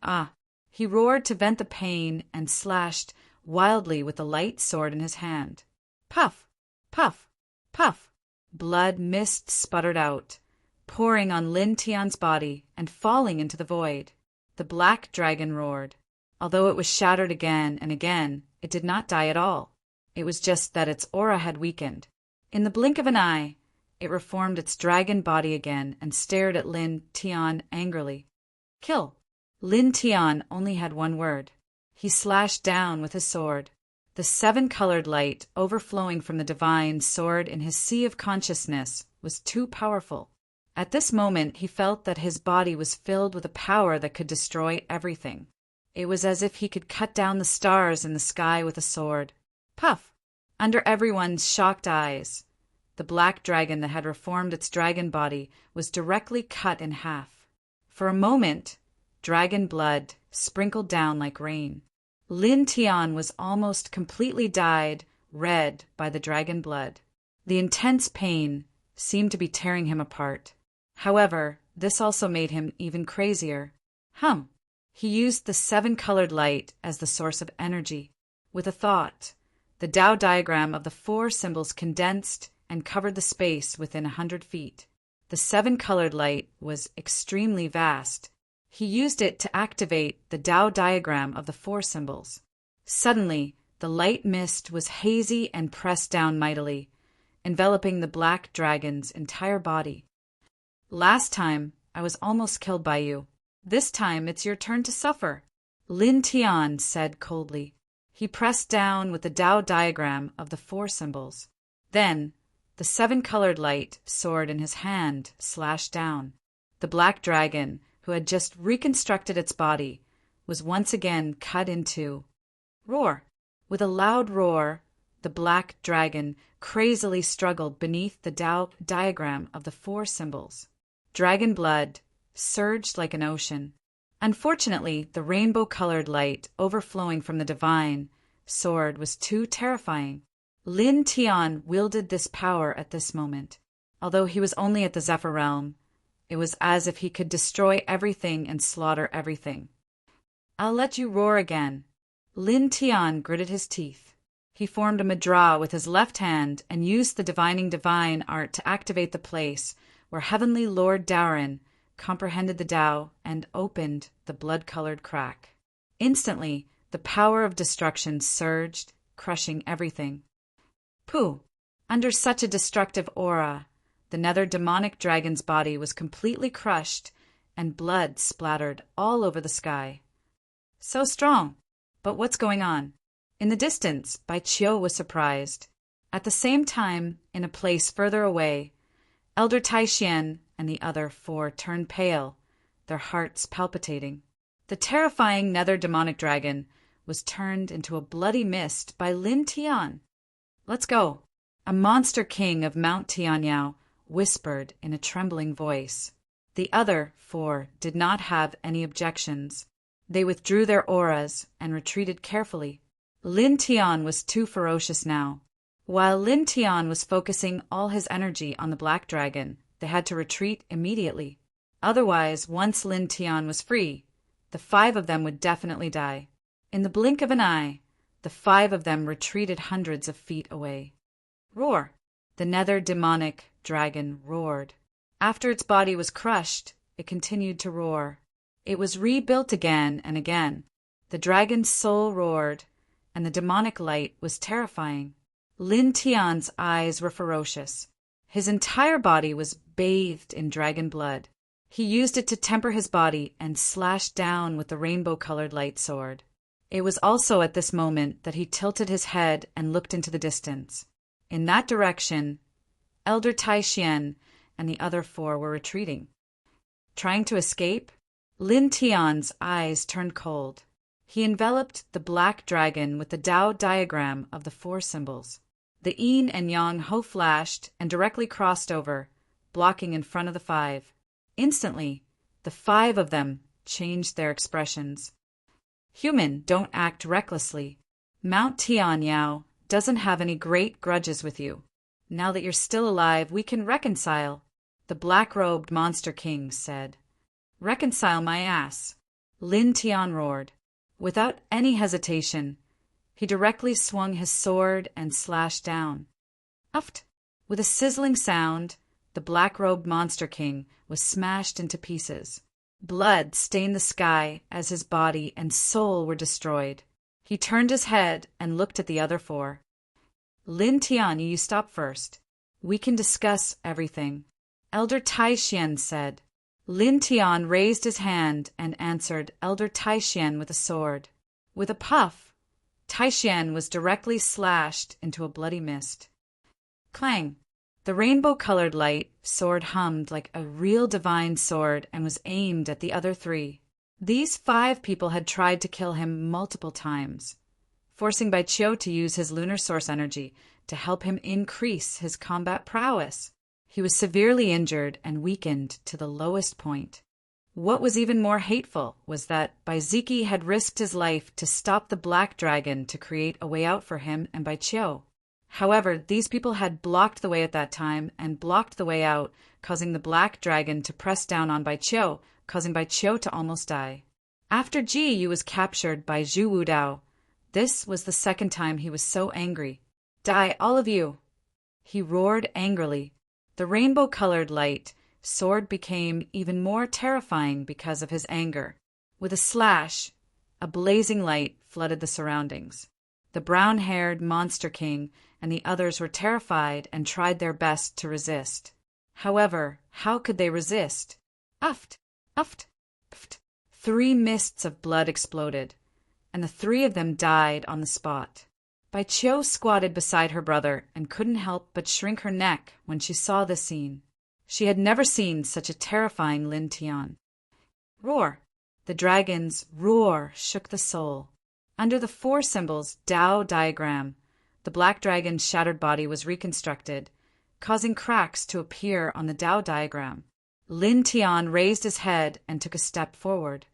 Ah! He roared to vent the pain and slashed wildly with the light sword in his hand. Puff! Puff! Puff! Blood mist sputtered out, pouring on Lin Tian's body and falling into the void. The black dragon roared. Although it was shattered again and again, it did not die at all. It was just that its aura had weakened. In the blink of an eye, it reformed its dragon body again and stared at Lin Tian angrily. Kill! Lin Tian only had one word. He slashed down with his sword. The seven-colored light overflowing from the divine sword in his sea of consciousness was too powerful. At this moment, he felt that his body was filled with a power that could destroy everything. It was as if he could cut down the stars in the sky with a sword. Puff! Under everyone's shocked eyes, the black dragon that had reformed its dragon body was directly cut in half. For a moment, dragon blood sprinkled down like rain. Lin Tian was almost completely dyed red by the dragon blood. The intense pain seemed to be tearing him apart. However, this also made him even crazier. He used the 7-colored light as the source of energy. With a thought, the Tao diagram of the 4 symbols condensed and covered the space within 100 feet. The 7-colored light was extremely vast. He used it to activate the Tao diagram of the 4 symbols. Suddenly, the light mist was hazy and pressed down mightily, enveloping the black dragon's entire body. Last time, I was almost killed by you. This time, it's your turn to suffer, Lin Tian said coldly. He pressed down with the Tao diagram of the 4 symbols. Then, the 7-colored light sword in his hand slashed down. The black dragon, who had just reconstructed its body, was once again cut in two. Roar! With a loud roar, the black dragon crazily struggled beneath the Tao diagram of the 4 symbols. Dragon blood surged like an ocean. Unfortunately, the rainbow-colored light overflowing from the divine sword was too terrifying. Lin Tian wielded this power at this moment. Although he was only at the Zephyr realm, it was as if he could destroy everything and slaughter everything. I'll let you roar again. Lin Tian gritted his teeth. He formed a mudra with his left hand and used the divining divine art to activate the place where Heavenly Lord Daorin comprehended the Tao and opened the blood-colored crack. Instantly, the power of destruction surged, crushing everything. Pooh! Under such a destructive aura, the nether demonic dragon's body was completely crushed and blood splattered all over the sky. So strong! But what's going on? In the distance, Bai Qiu was surprised. At the same time, in a place further away, Elder Taishian and the other 4 turned pale, their hearts palpitating. The terrifying nether demonic dragon was turned into a bloody mist by Lin Tian. Let's go. A monster king of Mount Tianyao whispered in a trembling voice. The other 4 did not have any objections. They withdrew their auras and retreated carefully. Lin Tian was too ferocious now. While Lin Tian was focusing all his energy on the black dragon, they had to retreat immediately. Otherwise, once Lin Tian was free, the 5 of them would definitely die. In the blink of an eye, the 5 of them retreated hundreds of feet away. Roar! The nether demonic dragon roared. After its body was crushed, it continued to roar. It was rebuilt again and again. The dragon's soul roared, and the demonic light was terrifying. Lin Tian's eyes were ferocious. His entire body was bathed in dragon blood. He used it to temper his body and slashed down with the rainbow-colored light sword. It was also at this moment that he tilted his head and looked into the distance. In that direction, Elder Taishian and the other 4 were retreating. Trying to escape, Lin Tian's eyes turned cold. He enveloped the black dragon with the Tao diagram of the 4 symbols. The yin and yang ho flashed and directly crossed over, blocking in front of the 5. Instantly, the 5 of them changed their expressions. Human, don't act recklessly. Mount Tianyao doesn't have any great grudges with you. Now that you're still alive, we can reconcile, the black-robed monster king said. Reconcile my ass, Lin Tian roared. Without any hesitation, he directly swung his sword and slashed down. Uft! With a sizzling sound, the black-robed monster king was smashed into pieces. Blood stained the sky as his body and soul were destroyed. He turned his head and looked at the other 4. Lin Tian, you stop first. We can discuss everything, Elder Taishian said. Lin Tian raised his hand and answered Elder Taishian with a sword. With a puff, Taishian was directly slashed into a bloody mist. Clang! The rainbow-colored light sword hummed like a real divine sword and was aimed at the other 3. These 5 people had tried to kill him multiple times. forcing Baiqiu to use his lunar source energy to help him increase his combat prowess. He was severely injured and weakened to the lowest point. What was even more hateful was that Baiziki had risked his life to stop the black dragon to create a way out for him and Baiqiu. However, these people had blocked the way at that time and blocked the way out, causing the black dragon to press down on Baiqiu, causing Baiqiu to almost die. After Ji Yu was captured by Zhu Wudao, this was the second time he was so angry. "Die, all of you!" He roared angrily. The rainbow-colored light sword became even more terrifying because of his anger. With a slash, a blazing light flooded the surroundings. The brown-haired Monster King and the others were terrified and tried their best to resist. However, how could they resist? Uft, uft, uft. 3 mists of blood exploded, and the 3 of them died on the spot. Baiqiu squatted beside her brother and couldn't help but shrink her neck when she saw this scene. She had never seen such a terrifying Lin Tian. Roar! The dragon's roar shook the soul. Under the 4 symbols Dao diagram, the black dragon's shattered body was reconstructed, causing cracks to appear on the Dao diagram. Lin Tian raised his head and took a step forward.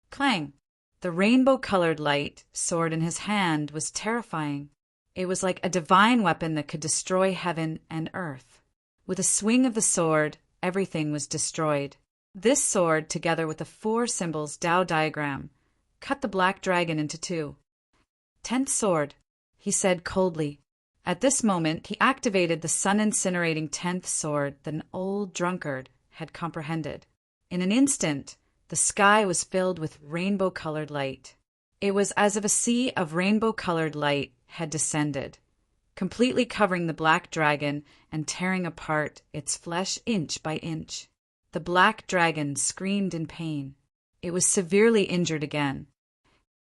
Clang! The rainbow-colored light sword in his hand was terrifying. It was like a divine weapon that could destroy heaven and earth. With a swing of the sword, everything was destroyed. This sword, together with the 4 symbols Dao diagram, cut the black dragon into 2. "10th sword," he said coldly. At this moment, he activated the sun-incinerating 10th sword that an old drunkard had comprehended. In an instant, the sky was filled with rainbow-colored light. It was as if a sea of rainbow-colored light had descended, completely covering the black dragon and tearing apart its flesh inch by inch. The black dragon screamed in pain. It was severely injured again.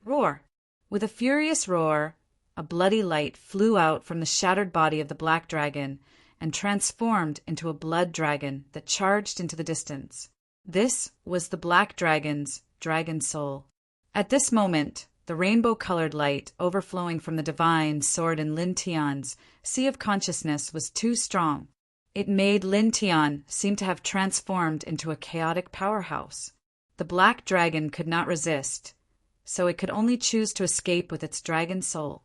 Roar! With a furious roar, a bloody light flew out from the shattered body of the black dragon and transformed into a blood dragon that charged into the distance. This was the black dragon's dragon soul. At this moment, the rainbow-colored light overflowing from the divine sword in Lin Tian's sea of consciousness was too strong. It made Lin Tian seem to have transformed into a chaotic powerhouse. The black dragon could not resist, so it could only choose to escape with its dragon soul.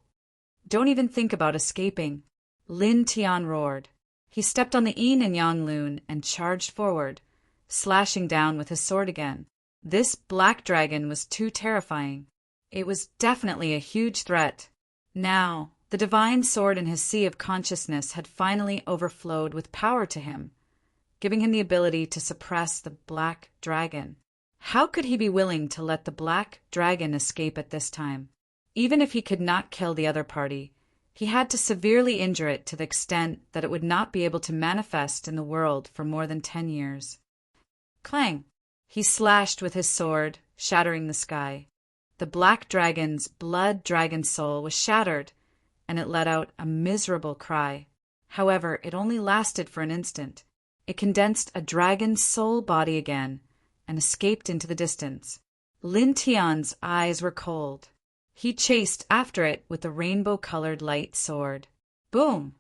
"Don't even think about escaping," Lin Tian roared. He stepped on the yin and yang lune and charged forward, slashing down with his sword again. This black dragon was too terrifying. It was definitely a huge threat. Now, the divine sword in his sea of consciousness had finally overflowed with power to him, giving him the ability to suppress the black dragon. How could he be willing to let the black dragon escape at this time? Even if he could not kill the other party, he had to severely injure it to the extent that it would not be able to manifest in the world for more than 10 years. Clang! He slashed with his sword, shattering the sky. The black dragon's blood dragon soul was shattered, and it let out a miserable cry. However, it only lasted for an instant. It condensed a dragon's soul body again and escaped into the distance. Lin Tian's eyes were cold. He chased after it with the rainbow-colored light sword. Boom!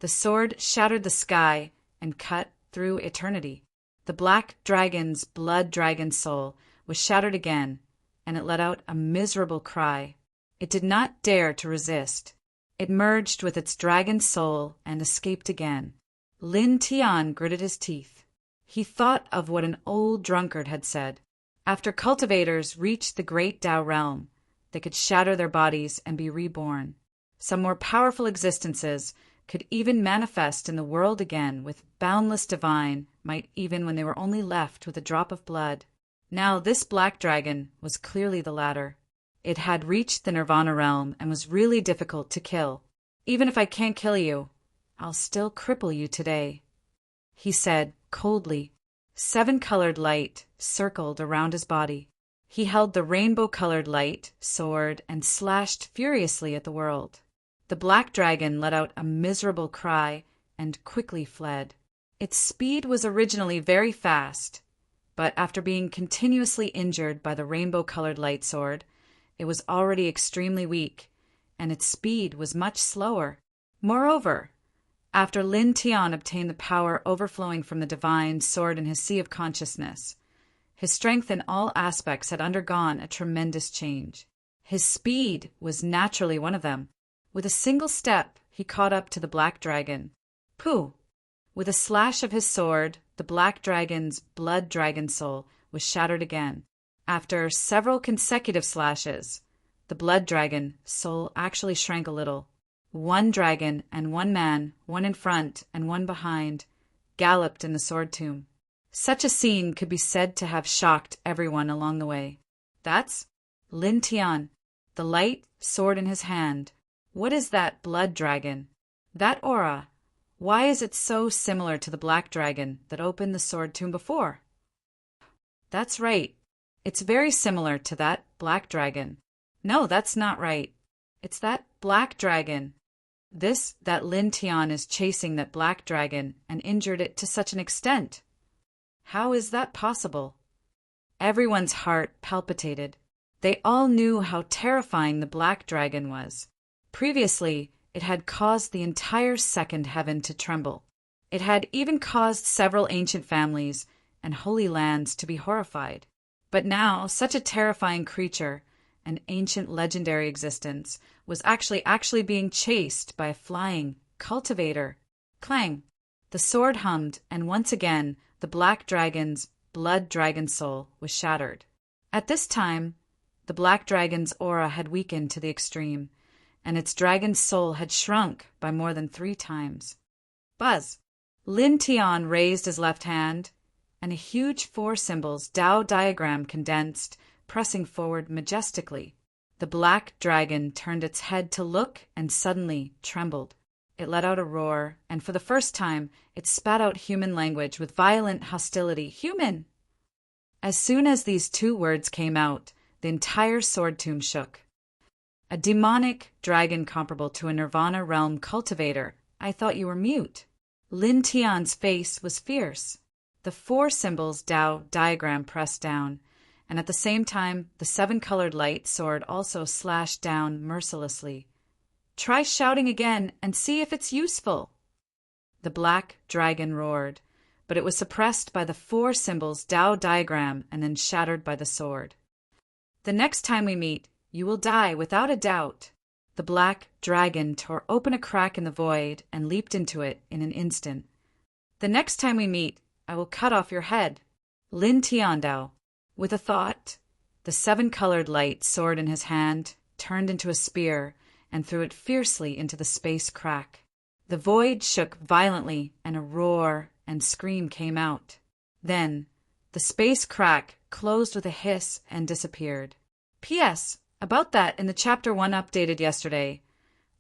The sword shattered the sky and cut through eternity. The black dragon's blood dragon soul was shattered again, and it let out a miserable cry. It did not dare to resist. It merged with its dragon soul and escaped again. Lin Tian gritted his teeth. He thought of what an old drunkard had said. After cultivators reached the great Tao realm, they could shatter their bodies and be reborn. Some more powerful existences could even manifest in the world again with boundless divine might even when they were only left with a drop of blood. Now this black dragon was clearly the latter. It had reached the Nirvana realm and was really difficult to kill. "Even if I can't kill you, I'll still cripple you today," he said coldly. 7-colored light circled around his body. He held the rainbow-colored light sword and slashed furiously at the world. The black dragon let out a miserable cry and quickly fled. Its speed was originally very fast, but after being continuously injured by the rainbow-colored light sword, it was already extremely weak, and its speed was much slower. Moreover, after Lin Tian obtained the power overflowing from the divine sword in his sea of consciousness, his strength in all aspects had undergone a tremendous change. His speed was naturally one of them. With a single step, he caught up to the black dragon. Pooh! With a slash of his sword, the black dragon's blood dragon soul was shattered again. After several consecutive slashes, the blood dragon soul actually shrank a little. One dragon and one man, one in front and one behind, galloped in the sword tomb. Such a scene could be said to have shocked everyone along the way. That's Lin Tian, the light sword in his hand. What is that blood dragon? That aura, why is it so similar to the black dragon that opened the sword tomb before? That's right. It's very similar to that black dragon. No, that's not right. It's that black dragon. That Lin Tian is chasing that black dragon and injured it to such an extent. How is that possible? Everyone's heart palpitated. They all knew how terrifying the black dragon was. Previously, it had caused the entire second heaven to tremble. It had even caused several ancient families and holy lands to be horrified. But now, such a terrifying creature, an ancient legendary existence, was actually being chased by a flying cultivator. Clang! The sword hummed, and once again, the black dragon's blood dragon soul was shattered. At this time, the black dragon's aura had weakened to the extreme, and its dragon's soul had shrunk by more than 3 times. Buzz! Lin Tian raised his left hand, and a huge 4 symbols Tao diagram condensed, pressing forward majestically. The black dragon turned its head to look and suddenly trembled. It let out a roar, and for the first time, it spat out human language with violent hostility. Human! As soon as these 2 words came out, the entire sword tomb shook. A demonic dragon comparable to a Nirvana realm cultivator. I thought you were mute. Lin Tian's face was fierce. The 4 symbols Tao diagram pressed down, and at the same time, the 7-colored light sword also slashed down mercilessly. Try shouting again and see if it's useful. The black dragon roared, but it was suppressed by the 4 symbols Tao diagram and then shattered by the sword. The next time we meet, you will die without a doubt. The black dragon tore open a crack in the void and leaped into it in an instant. The next time we meet, I will cut off your head. Lin Tiandao. With a thought, the 7-colored light sword in his hand turned into a spear and threw it fiercely into the space crack. The void shook violently and a roar and scream came out. Then, the space crack closed with a hiss and disappeared. P.S. About that, in the Chapter 1 updated yesterday,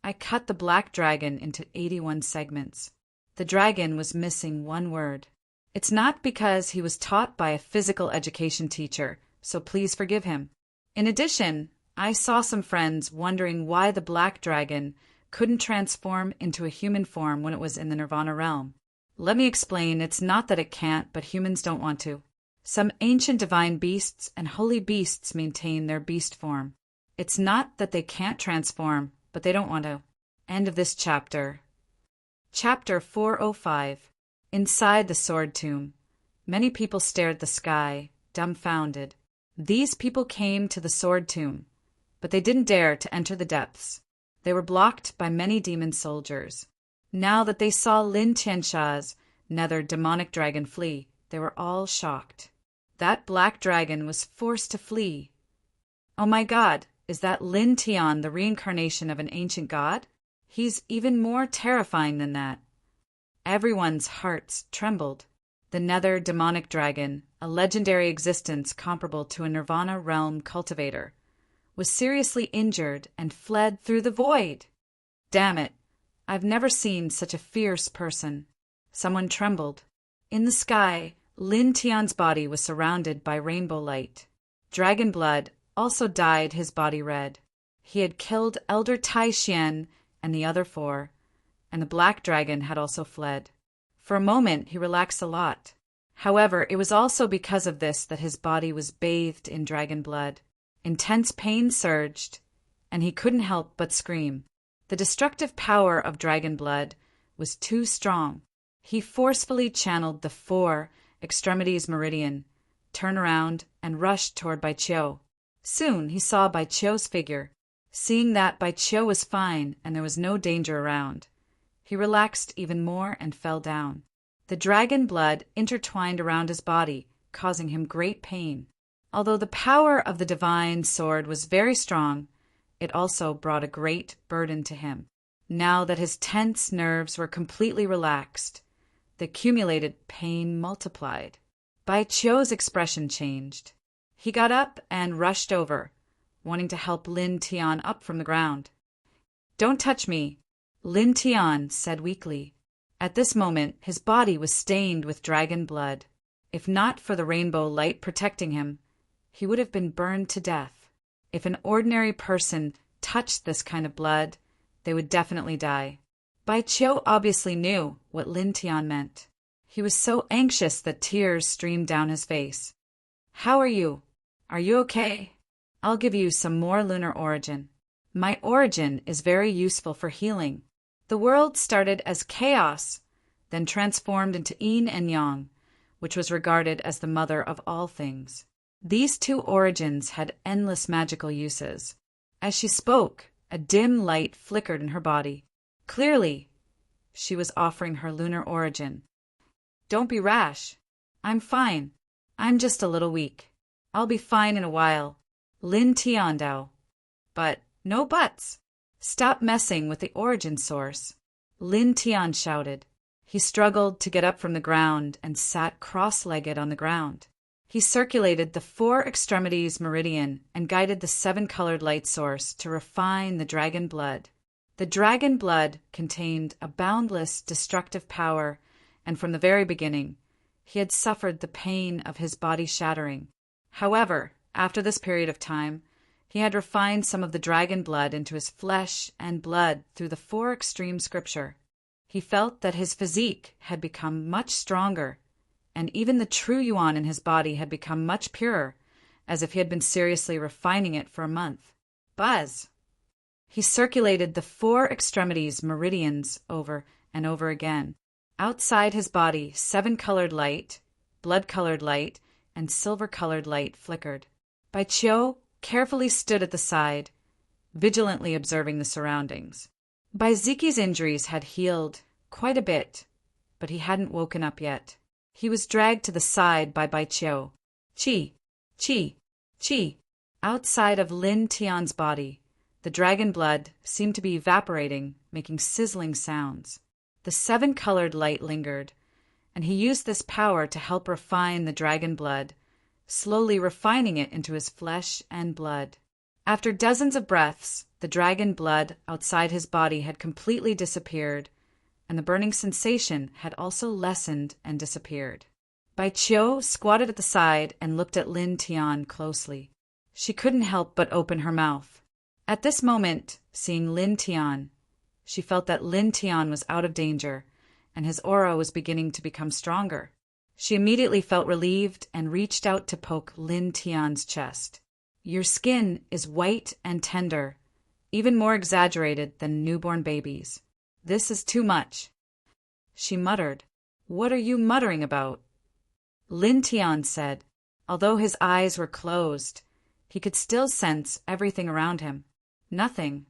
I cut the black dragon into 81 segments. The dragon was missing 1 word. It's not because he was taught by a physical education teacher, so please forgive him. In addition, I saw some friends wondering why the black dragon couldn't transform into a human form when it was in the Nirvana realm. Let me explain, it's not that it can't, but humans don't want to. Some ancient divine beasts and holy beasts maintain their beast form. It's not that they can't transform, but they don't want to. End of this chapter. Chapter 405. Inside the sword tomb, many people stared at the sky, dumbfounded. These people came to the sword tomb, but they didn't dare to enter the depths. They were blocked by many demon soldiers. Now that they saw Lin Tiansha's nether demonic dragon flee, they were all shocked. That black dragon was forced to flee. Oh my God, is that Lin Tian the reincarnation of an ancient god? He's even more terrifying than that. Everyone's hearts trembled. The nether demonic dragon, a legendary existence comparable to a Nirvana realm cultivator, was seriously injured and fled through the void. Damn it, I've never seen such a fierce person. Someone trembled. In the sky, Lin Tian's body was surrounded by rainbow light. Dragon blood also dyed his body red. He had killed Elder Tai Xian and the other 4, and the black dragon had also fled. For a moment, he relaxed a lot. However, it was also because of this that his body was bathed in dragon blood. Intense pain surged, and he couldn't help but scream. The destructive power of dragon blood was too strong. He forcefully channeled the four extremities meridian, turned around, and rushed toward Baiqiu. Soon he saw Baiqiu's figure. Seeing that Baiqiu was fine and there was no danger around, he relaxed even more and fell down. The dragon blood intertwined around his body, causing him great pain. Although the power of the divine sword was very strong, it also brought a great burden to him. Now that his tense nerves were completely relaxed, the accumulated pain multiplied. Baiqiu's expression changed. He got up and rushed over, wanting to help Lin Tian up from the ground. "Don't touch me," Lin Tian said weakly. At this moment, his body was stained with dragon blood. If not for the rainbow light protecting him, he would have been burned to death. If an ordinary person touched this kind of blood, they would definitely die. Baiqiu obviously knew what Lin Tian meant. He was so anxious that tears streamed down his face. "How are you? Are you okay? I'll give you some more lunar origin. My origin is very useful for healing. The world started as chaos, then transformed into yin and yang, which was regarded as the mother of all things. These two origins had endless magical uses." As she spoke, a dim light flickered in her body. Clearly, she was offering her lunar origin. "Don't be rash. I'm fine. I'm just a little weak. I'll be fine in a while." Lin Tian Dao. "But no buts. Stop messing with the origin source," Lin Tian shouted. He struggled to get up from the ground and sat cross-legged on the ground. He circulated the four extremities meridian and guided the seven-colored light source to refine the dragon blood. The dragon blood contained a boundless destructive power, and from the very beginning, he had suffered the pain of his body shattering. However, after this period of time, he had refined some of the dragon blood into his flesh and blood through the four extreme scripture. He felt that his physique had become much stronger, and even the true yuan in his body had become much purer, as if he had been seriously refining it for a month. Buzz! He circulated the four extremities meridians over and over again. Outside his body, seven-colored light, blood-colored light, and silver-colored light flickered. Baiqiu carefully stood at the side, vigilantly observing the surroundings. Baiziki's injuries had healed quite a bit, but he hadn't woken up yet. He was dragged to the side by Baiqiu. Chi, chi, chi. Outside of Lin Tian's body, the dragon blood seemed to be evaporating, making sizzling sounds. The seven-colored light lingered, and he used this power to help refine the dragon blood, slowly refining it into his flesh and blood. After dozens of breaths, the dragon blood outside his body had completely disappeared, and the burning sensation had also lessened and disappeared. Baiqiu squatted at the side and looked at Lin Tian closely. She couldn't help but open her mouth. At this moment, seeing Lin Tian, she felt that Lin Tian was out of danger, and his aura was beginning to become stronger. She immediately felt relieved and reached out to poke Lin Tian's chest. "Your skin is white and tender, even more exaggerated than newborn babies. This is too much." She muttered. "What are you muttering about?" Lin Tian said. Although his eyes were closed, he could still sense everything around him. "Nothing."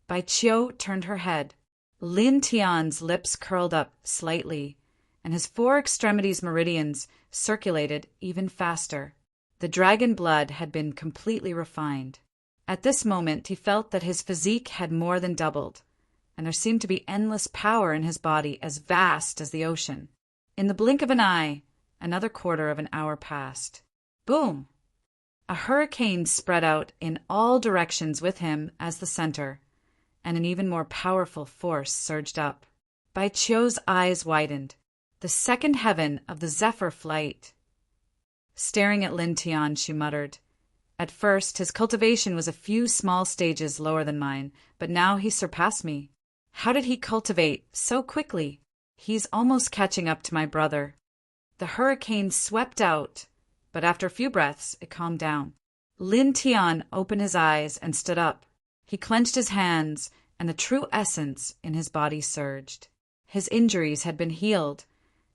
Baiqiu turned her head. Lin Tian's lips curled up slightly, and his four extremities meridians circulated even faster. The dragon blood had been completely refined. At this moment, he felt that his physique had more than doubled, and there seemed to be endless power in his body as vast as the ocean. In the blink of an eye, another quarter of an hour passed. Boom! A hurricane spread out in all directions with him as the center, and an even more powerful force surged up. Baiqiu's eyes widened. The second heaven of the Zephyr flight. Staring at Lin Tian, she muttered. At first, his cultivation was a few small stages lower than mine, but now he surpassed me. How did he cultivate so quickly? He's almost catching up to my brother. The hurricane swept out, but after a few breaths, it calmed down. Lin Tian opened his eyes and stood up. He clenched his hands, and the true essence in his body surged. His injuries had been healed,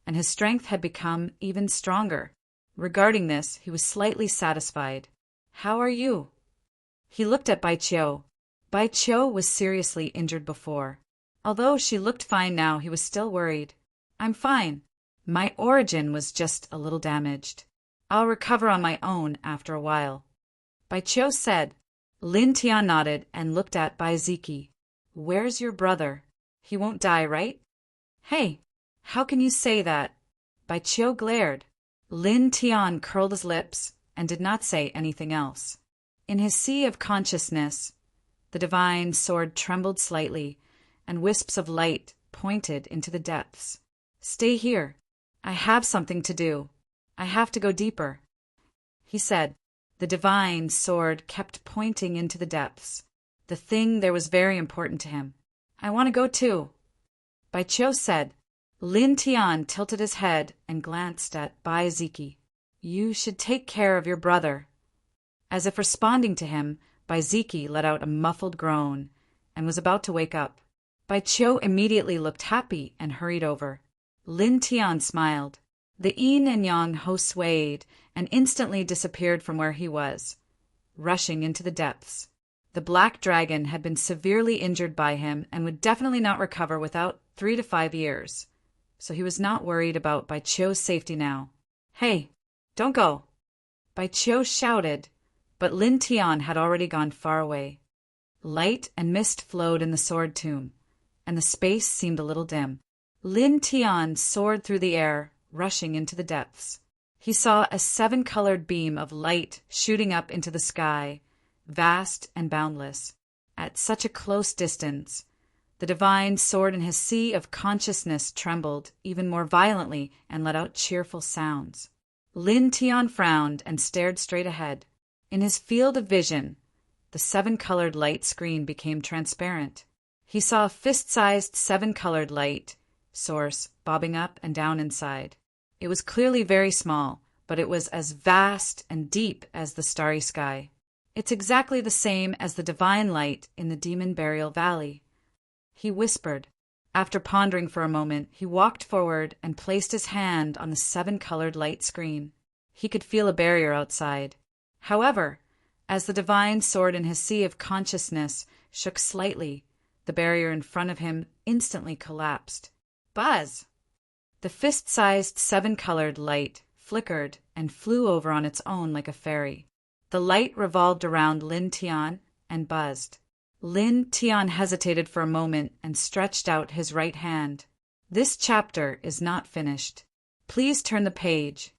and his strength had become even stronger. Regarding this, he was slightly satisfied. "How are you?" He looked at Bai Qiu. Bai Qiu was seriously injured before. Although she looked fine now, he was still worried. "I'm fine. My origin was just a little damaged. I'll recover on my own after a while." Bai Qiu said. Lin Tian nodded and looked at Bai Ziki. "Where's your brother? He won't die, right?" "Hey, how can you say that?" Bai Qiu glared. Lin Tian curled his lips and did not say anything else. In his sea of consciousness, the divine sword trembled slightly, and wisps of light pointed into the depths. "Stay here. I have something to do. I have to go deeper," he said. The divine sword kept pointing into the depths. The thing there was very important to him. "I want to go too," Bai Qiu said. Lin Tian tilted his head and glanced at Bai Ziki. "You should take care of your brother." As if responding to him, Bai Ziki let out a muffled groan and was about to wake up. Bai Qiu immediately looked happy and hurried over. Lin Tian smiled. The yin and yang ho swayed and instantly disappeared from where he was, rushing into the depths. The black dragon had been severely injured by him and would definitely not recover without 3 to 5 years, so he was not worried about Bai Qiu's safety now. "Hey, don't go!" Bai Qiu shouted, but Lin Tian had already gone far away. Light and mist flowed in the sword tomb, and the space seemed a little dim. Lin Tian soared through the air, rushing into the depths. He saw a 7-colored beam of light shooting up into the sky, vast and boundless. At such a close distance, the divine sword in his sea of consciousness trembled even more violently and let out cheerful sounds. Lin Tian frowned and stared straight ahead. In his field of vision, the 7-colored light screen became transparent. He saw a fist-sized 7-colored light source bobbing up and down inside. It was clearly very small, but it was as vast and deep as the starry sky. "It's exactly the same as the divine light in the Demon Burial Valley," he whispered. After pondering for a moment, he walked forward and placed his hand on the 7-colored light screen. He could feel a barrier outside. However, as the divine sword in his sea of consciousness shook slightly, the barrier in front of him instantly collapsed. Buzz! The fist-sized 7-colored light flickered and flew over on its own like a fairy. The light revolved around Lin Tian and buzzed. Lin Tian hesitated for a moment and stretched out his right hand. "This chapter is not finished. Please turn the page."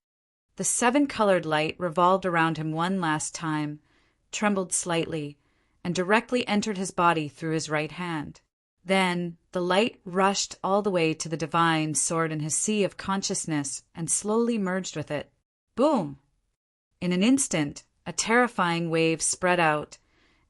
The 7-colored light revolved around him one last time, trembled slightly, and directly entered his body through his right hand. Then the light rushed all the way to the divine sword in his sea of consciousness and slowly merged with it. Boom! In an instant, a terrifying wave spread out,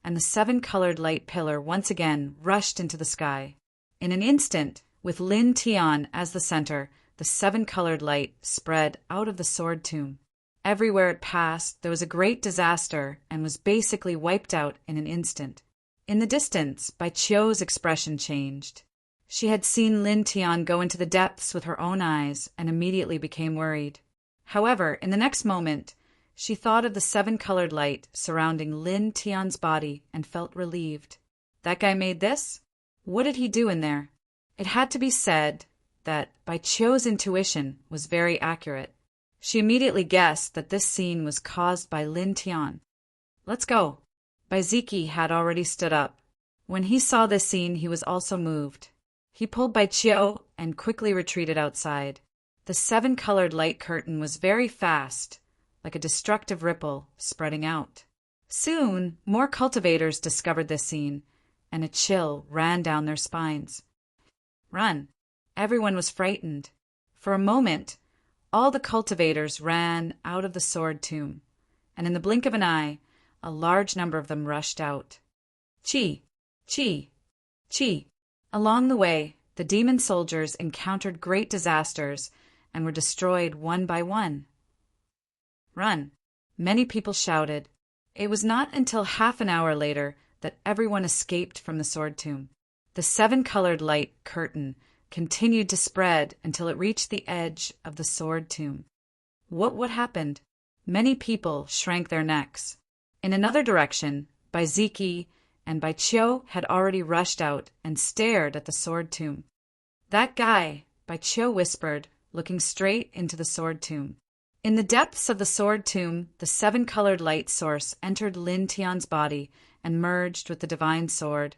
and the 7-colored light pillar once again rushed into the sky. In an instant, with Lin Tian as the center, the 7-colored light spread out of the sword tomb. Everywhere it passed, there was a great disaster and was basically wiped out in an instant. In the distance, Bai Qiu's expression changed. She had seen Lin Tian go into the depths with her own eyes and immediately became worried. However, in the next moment, she thought of the 7-colored light surrounding Lin Tian's body and felt relieved. That guy made this? What did he do in there? It had to be said that Bai Qiu's intuition was very accurate. She immediately guessed that this scene was caused by Lin Tian. "Let's go." Bai Ziki had already stood up. When he saw this scene, he was also moved. He pulled Bai Qiu and quickly retreated outside. The 7-colored light curtain was very fast, like a destructive ripple spreading out. Soon, more cultivators discovered this scene, and a chill ran down their spines. Run! Everyone was frightened. For a moment, all the cultivators ran out of the sword tomb, and in the blink of an eye, a large number of them rushed out. Chi! Chi! Chi! Along the way, the demon soldiers encountered great disasters and were destroyed one by one. Run! Many people shouted. It was not until half an hour later that everyone escaped from the sword tomb. The seven-colored light curtain continued to spread until it reached the edge of the sword tomb. What happened? Many people shrank their necks. In another direction, Baiziki and Baichio had already rushed out and stared at the sword tomb. "That guy," Baichio whispered, looking straight into the sword tomb. In the depths of the sword tomb, the seven-colored light source entered Lin Tian's body and merged with the divine sword,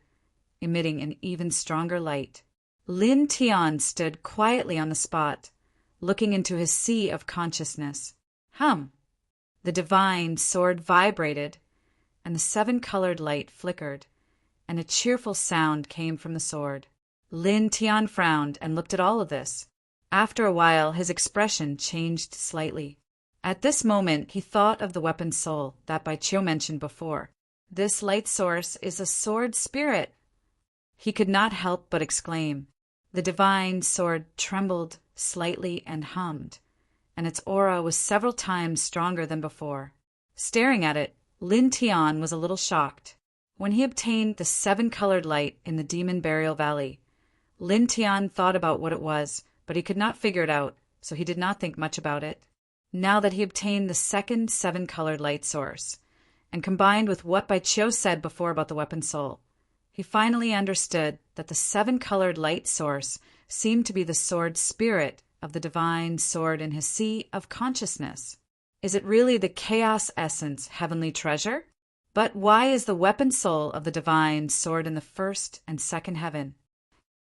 emitting an even stronger light. Lin Tian stood quietly on the spot, looking into his sea of consciousness. The divine sword vibrated, and the seven-colored light flickered, and a cheerful sound came from the sword. Lin Tian frowned and looked at all of this. After a while, his expression changed slightly. At this moment, he thought of the weapon soul that Baichio mentioned before. This light source is a sword spirit. He could not help but exclaim. The divine sword trembled slightly and hummed, and its aura was several times stronger than before. Staring at it, Lin Tian was a little shocked. When he obtained the seven-colored light in the Demon Burial Valley, Lin Tian thought about what it was, but he could not figure it out, so he did not think much about it. Now that he obtained the second seven-colored light source, and combined with what Baichio said before about the weapon soul, he finally understood that the seven-colored light source seemed to be the sword spirit of the divine sword in his sea of consciousness. Is it really the chaos essence heavenly treasure? But why is the weapon soul of the divine sword in the first and second heaven?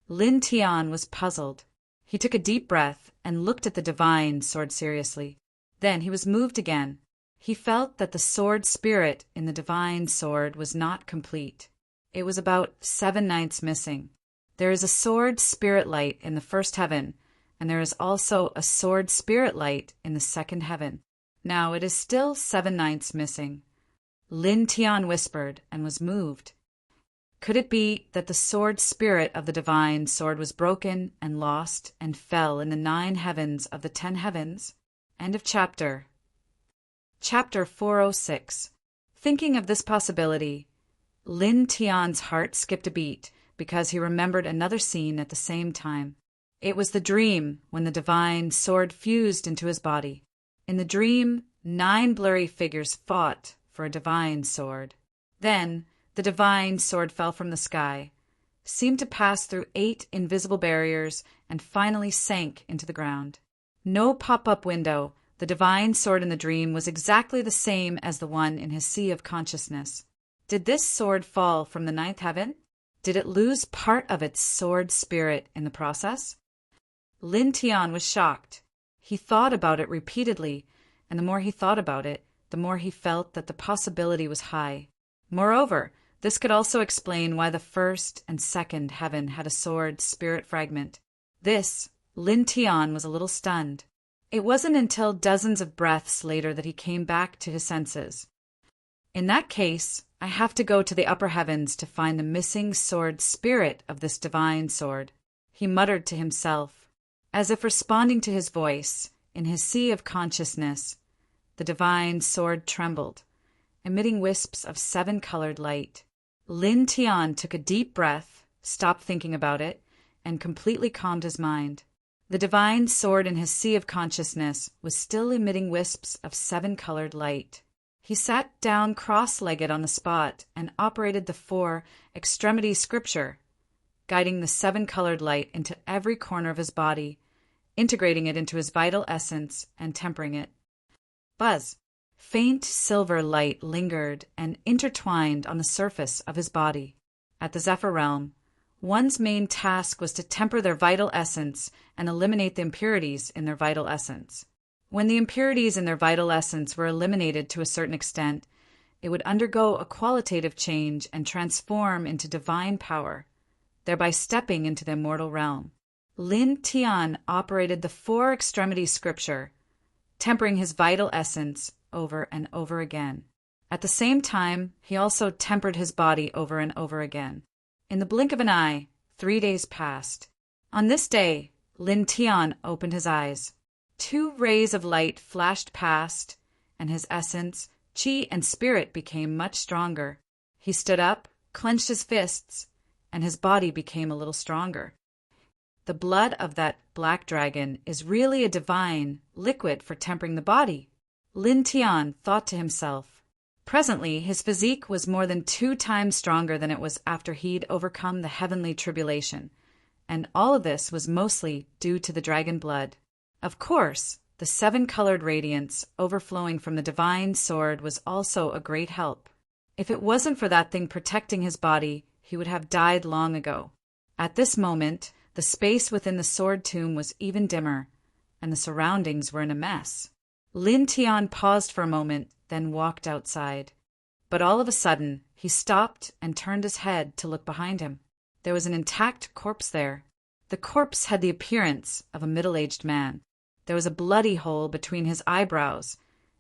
Lin Tian was puzzled. He took a deep breath and looked at the divine sword seriously. Then he was moved again. He felt that the sword spirit in the divine sword was not complete. It was about 7/9 missing. There is a sword spirit light in the first heaven, and there is also a sword spirit light in the second heaven. Now it is still 7/9 missing. Lin Tian whispered and was moved. Could it be that the sword spirit of the divine sword was broken and lost and fell in the 9 heavens of the 10 heavens? End of chapter. Chapter 406. Thinking of this possibility, Lin Tian's heart skipped a beat because he remembered another scene at the same time. It was the dream when the divine sword fused into his body. In the dream, 9 blurry figures fought for a divine sword. Then, the divine sword fell from the sky, seemed to pass through 8 invisible barriers, and finally sank into the ground. No pop-up window, the divine sword in the dream was exactly the same as the one in his sea of consciousness. Did this sword fall from the 9th heaven? Did it lose part of its sword spirit in the process? Lin Tian was shocked. He thought about it repeatedly, and the more he thought about it, the more he felt that the possibility was high. Moreover, this could also explain why the first and second heaven had a sword spirit fragment. This, Lin Tian was a little stunned. It wasn't until dozens of breaths later that he came back to his senses. In that case, I have to go to the upper heavens to find the missing sword spirit of this divine sword, he muttered to himself. As if responding to his voice, in his sea of consciousness, the divine sword trembled, emitting wisps of 7-colored light. Lin Tian took a deep breath, stopped thinking about it, and completely calmed his mind. The divine sword in his sea of consciousness was still emitting wisps of 7-colored light. He sat down cross-legged on the spot and operated the 4 extremity scripture, guiding the 7-colored light into every corner of his body, integrating it into his vital essence and tempering it. Buzz! Faint silver light lingered and intertwined on the surface of his body. At the Zephyr realm, one's main task was to temper their vital essence and eliminate the impurities in their vital essence. When the impurities in their vital essence were eliminated to a certain extent, it would undergo a qualitative change and transform into divine power, thereby stepping into the immortal realm. Lin Tian operated the 4 extremity scripture, tempering his vital essence over and over again. At the same time, he also tempered his body over and over again. In the blink of an eye, 3 days passed. On this day, Lin Tian opened his eyes. 2 rays of light flashed past, and his essence, qi, and spirit became much stronger. He stood up clenched his fists, and his body became a little stronger. The blood of that black dragon is really a divine liquid for tempering the body, Lin Tian thought to himself. Presently, his physique was more than 2 times stronger than it was after he'd overcome the heavenly tribulation, and all of this was mostly due to the dragon blood. Of course, the 7-colored radiance overflowing from the divine sword was also a great help. If it wasn't for that thing protecting his body, he would have died long ago. At this moment, the space within the sword tomb was even dimmer, and the surroundings were in a mess. Lin Tian paused for a moment, then walked outside. But all of a sudden, he stopped and turned his head to look behind him. There was an intact corpse there. The corpse had the appearance of a middle-aged man. There was a bloody hole between his eyebrows,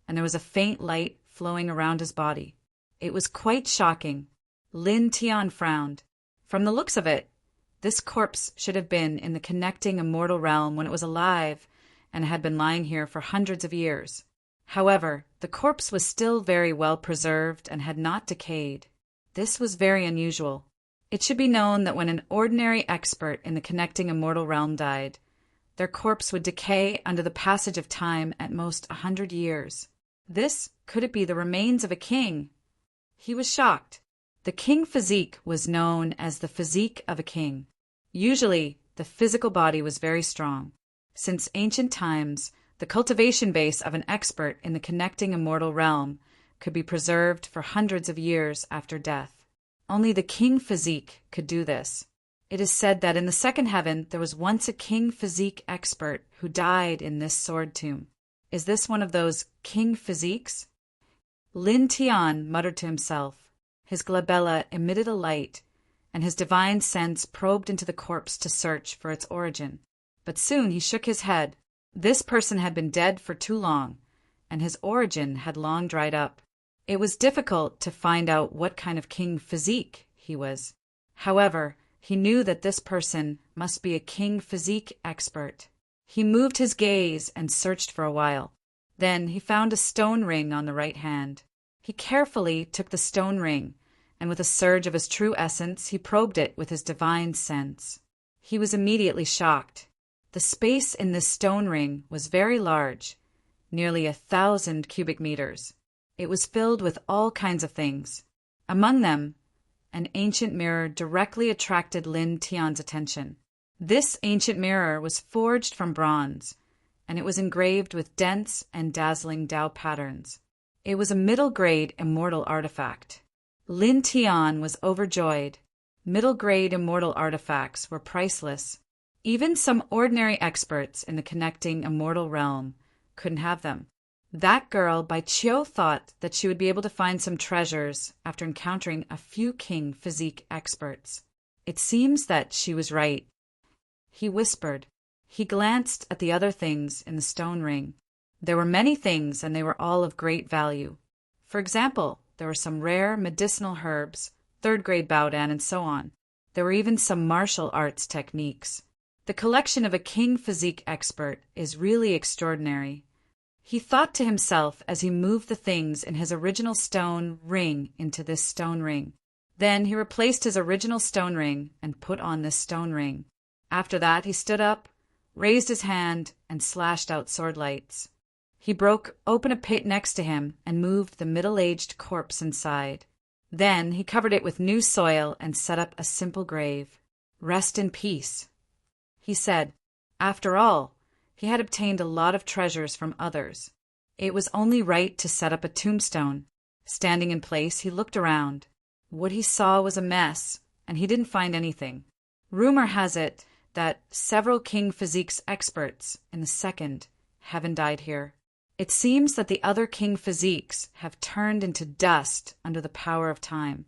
and there was a faint light flowing around his body. It was quite shocking. Lin Tian frowned. From the looks of it, this corpse should have been in the connecting immortal realm when it was alive and had been lying here for hundreds of years. However, the corpse was still very well preserved and had not decayed. This was very unusual. It should be known that when an ordinary expert in the connecting immortal realm died, their corpse would decay under the passage of time at most 100 years. Could it be the remains of a king? He was shocked. The king physique was known as the physique of a king. Usually, the physical body was very strong. Since ancient times, the cultivation base of an expert in the connecting immortal realm could be preserved for hundreds of years after death. Only the king physique could do this. It is said that in the second heaven there was once a king physique expert who died in this sword tomb. Is this one of those king physiques? Lin Tian muttered to himself. His glabella emitted a light, and his divine sense probed into the corpse to search for its origin. But soon he shook his head. This person had been dead for too long, and his origin had long dried up. It was difficult to find out what kind of king physique he was. However, he knew that this person must be a king physique expert. He moved his gaze and searched for a while. Then he found a stone ring on the right hand. He carefully took the stone ring, and with a surge of his true essence, he probed it with his divine sense. He was immediately shocked. The space in this stone ring was very large, nearly 1,000 cubic meters. It was filled with all kinds of things. Among them, an ancient mirror directly attracted Lin Tian's attention. This ancient mirror was forged from bronze, and it was engraved with dense and dazzling Tao patterns. It was a middle-grade immortal artifact. Lin Tian was overjoyed. Middle-grade immortal artifacts were priceless. Even some ordinary experts in the connecting immortal realm couldn't have them. That girl Bai Qiu thought that she would be able to find some treasures after encountering a few king physique experts. It seems that she was right. He whispered. He glanced at the other things in the stone ring. There were many things, and they were all of great value. For example, there were some rare medicinal herbs, 3rd-grade Baodan, and so on. There were even some martial arts techniques. The collection of a king physique expert is really extraordinary. He thought to himself as he moved the things in his original stone ring into this stone ring. Then he replaced his original stone ring and put on this stone ring. After that, he stood up, raised his hand, and slashed out sword lights. He broke open a pit next to him and moved the middle-aged corpse inside. Then he covered it with new soil and set up a simple grave. Rest in peace, he said. After all, he had obtained a lot of treasures from others. It was only right to set up a tombstone. Standing in place, he looked around. What he saw was a mess, and he didn't find anything. Rumor has it that several king physiques experts in the second heaven died here. It seems that the other king physiques have turned into dust under the power of time.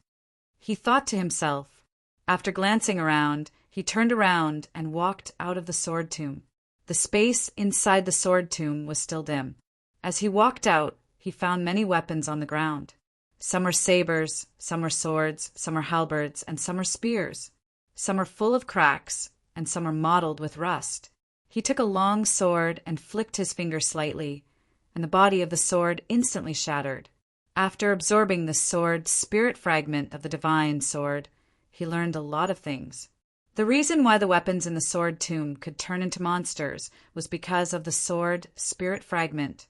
He thought to himself. After glancing around, he turned around and walked out of the sword tomb. The space inside the sword tomb was still dim. As he walked out, he found many weapons on the ground. Some were sabers, some were swords, some were halberds, and some were spears. Some were full of cracks, and some were mottled with rust. He took a long sword and flicked his finger slightly, and the body of the sword instantly shattered. After absorbing the sword spirit fragment of the divine sword, he learned a lot of things. The reason why the weapons in the sword tomb could turn into monsters was because of the sword spirit fragment,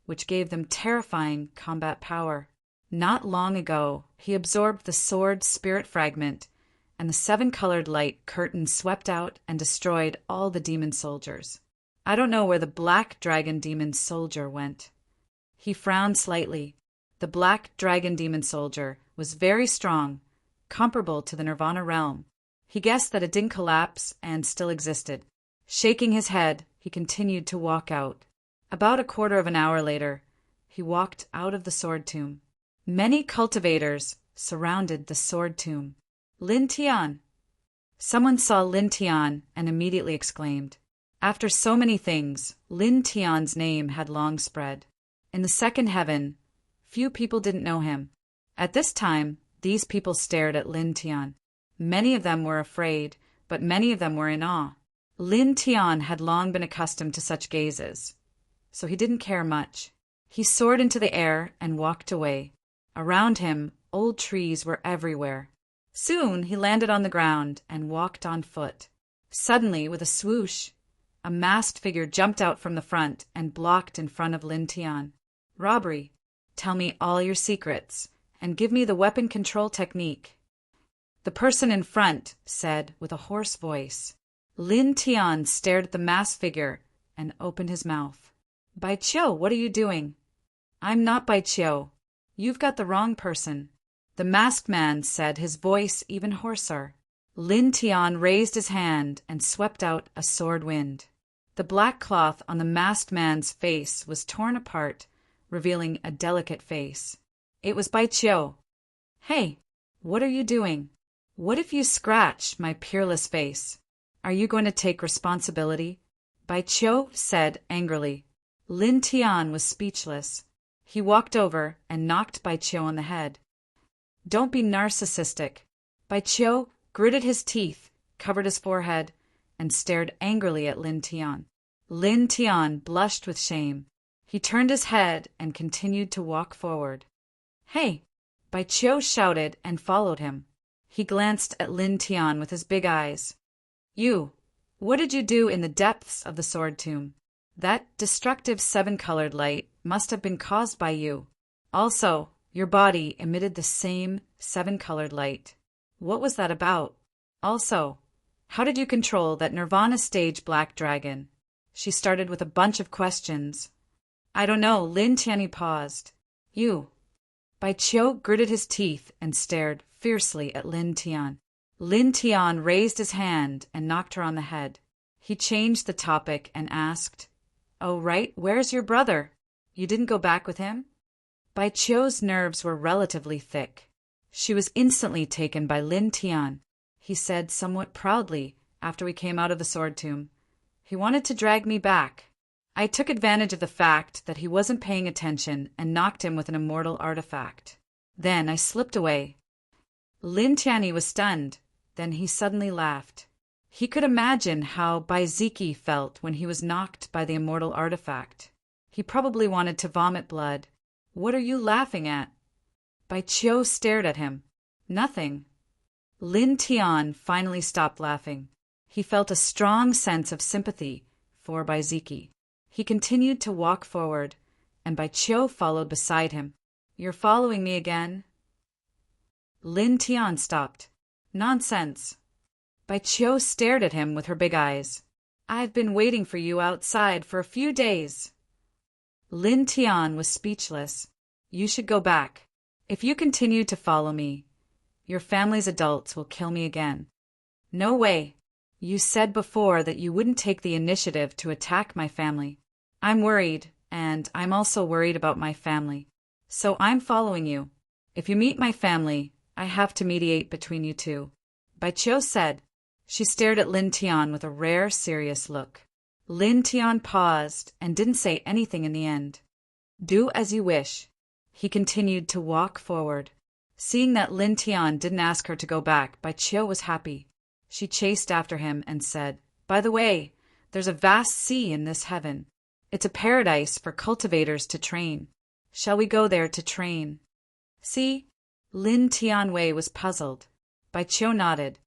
which gave them terrifying combat power. Not long ago, he absorbed the sword spirit fragment, and the seven-colored light curtain swept out and destroyed all the demon soldiers. I don't know where the black dragon demon soldier went. He frowned slightly. The black dragon demon soldier was very strong, comparable to the Nirvana realm. He guessed that it didn't collapse and still existed. Shaking his head, he continued to walk out. About a quarter of an hour later, he walked out of the sword tomb. Many cultivators surrounded the sword tomb. Lin Tian. Someone saw Lin Tian and immediately exclaimed. After so many things, Lin Tian's name had long spread. In the second heaven, few people didn't know him. At this time, these people stared at Lin Tian. Many of them were afraid, but many of them were in awe. Lin Tian had long been accustomed to such gazes, so he didn't care much. He soared into the air and walked away. Around him, old trees were everywhere. Soon he landed on the ground and walked on foot. Suddenly, with a swoosh, a masked figure jumped out from the front and blocked in front of Lin Tian. Robbery. Tell me all your secrets, and give me the weapon control technique. The person in front said with a hoarse voice. Lin Tian stared at the masked figure and opened his mouth. Bai Qiu, what are you doing? I'm not Bai Qiu. You've got the wrong person. The masked man said, his voice even hoarser. Lin Tian raised his hand and swept out a sword wind. The black cloth on the masked man's face was torn apart, revealing a delicate face. It was Bai Qiu. Hey, what are you doing? What if you scratch my peerless face? Are you going to take responsibility? Bai Qiu said angrily. Lin Tian was speechless. He walked over and knocked Bai Qiu on the head. Don't be narcissistic. Bai Qiu gritted his teeth, covered his forehead, and stared angrily at Lin Tian. Lin Tian blushed with shame. He turned his head and continued to walk forward. Hey! Bai Qiu shouted and followed him. He glanced at Lin Tian with his big eyes. You! What did you do in the depths of the sword tomb? That destructive seven-colored light must have been caused by you. Also, your body emitted the same seven-colored light. What was that about? Also, how did you control that Nirvana stage black dragon? She started with a bunch of questions. I don't know. Lin Tian paused. You. Bai Qiu gritted his teeth and stared fiercely at Lin Tian. Lin Tian raised his hand and knocked her on the head. He changed the topic and asked, Oh, right, where's your brother? You didn't go back with him? Bai Qiu's nerves were relatively thick. She was instantly taken by Lin Tian. He said somewhat proudly after we came out of the sword tomb. He wanted to drag me back. I took advantage of the fact that he wasn't paying attention and knocked him with an immortal artifact. Then I slipped away. Lin Tian was stunned. Then he suddenly laughed. He could imagine how Bai Ziki felt when he was knocked by the immortal artifact. He probably wanted to vomit blood. What are you laughing at? Bai Qiu stared at him. Nothing. Lin Tian finally stopped laughing. He felt a strong sense of sympathy for Bai Ziki. He continued to walk forward, and Bai Qiu followed beside him. You're following me again? Lin Tian stopped. Nonsense. Bai Qiu stared at him with her big eyes. I've been waiting for you outside for a few days. Lin Tian was speechless. You should go back. If you continue to follow me, your family's adults will kill me again. No way. You said before that you wouldn't take the initiative to attack my family. I'm worried, and I'm also worried about my family. So I'm following you. If you meet my family, I have to mediate between you two. Bai Qiu said. She stared at Lin Tian with a rare, serious look. Lin Tian paused and didn't say anything in the end. Do as you wish. He continued to walk forward. Seeing that Lin Tian didn't ask her to go back, Bai Qiu was happy. She chased after him and said, By the way, there's a vast sea in this heaven. It's a paradise for cultivators to train. Shall we go there to train? See? Lin Tianwei was puzzled. Bai Qiu nodded.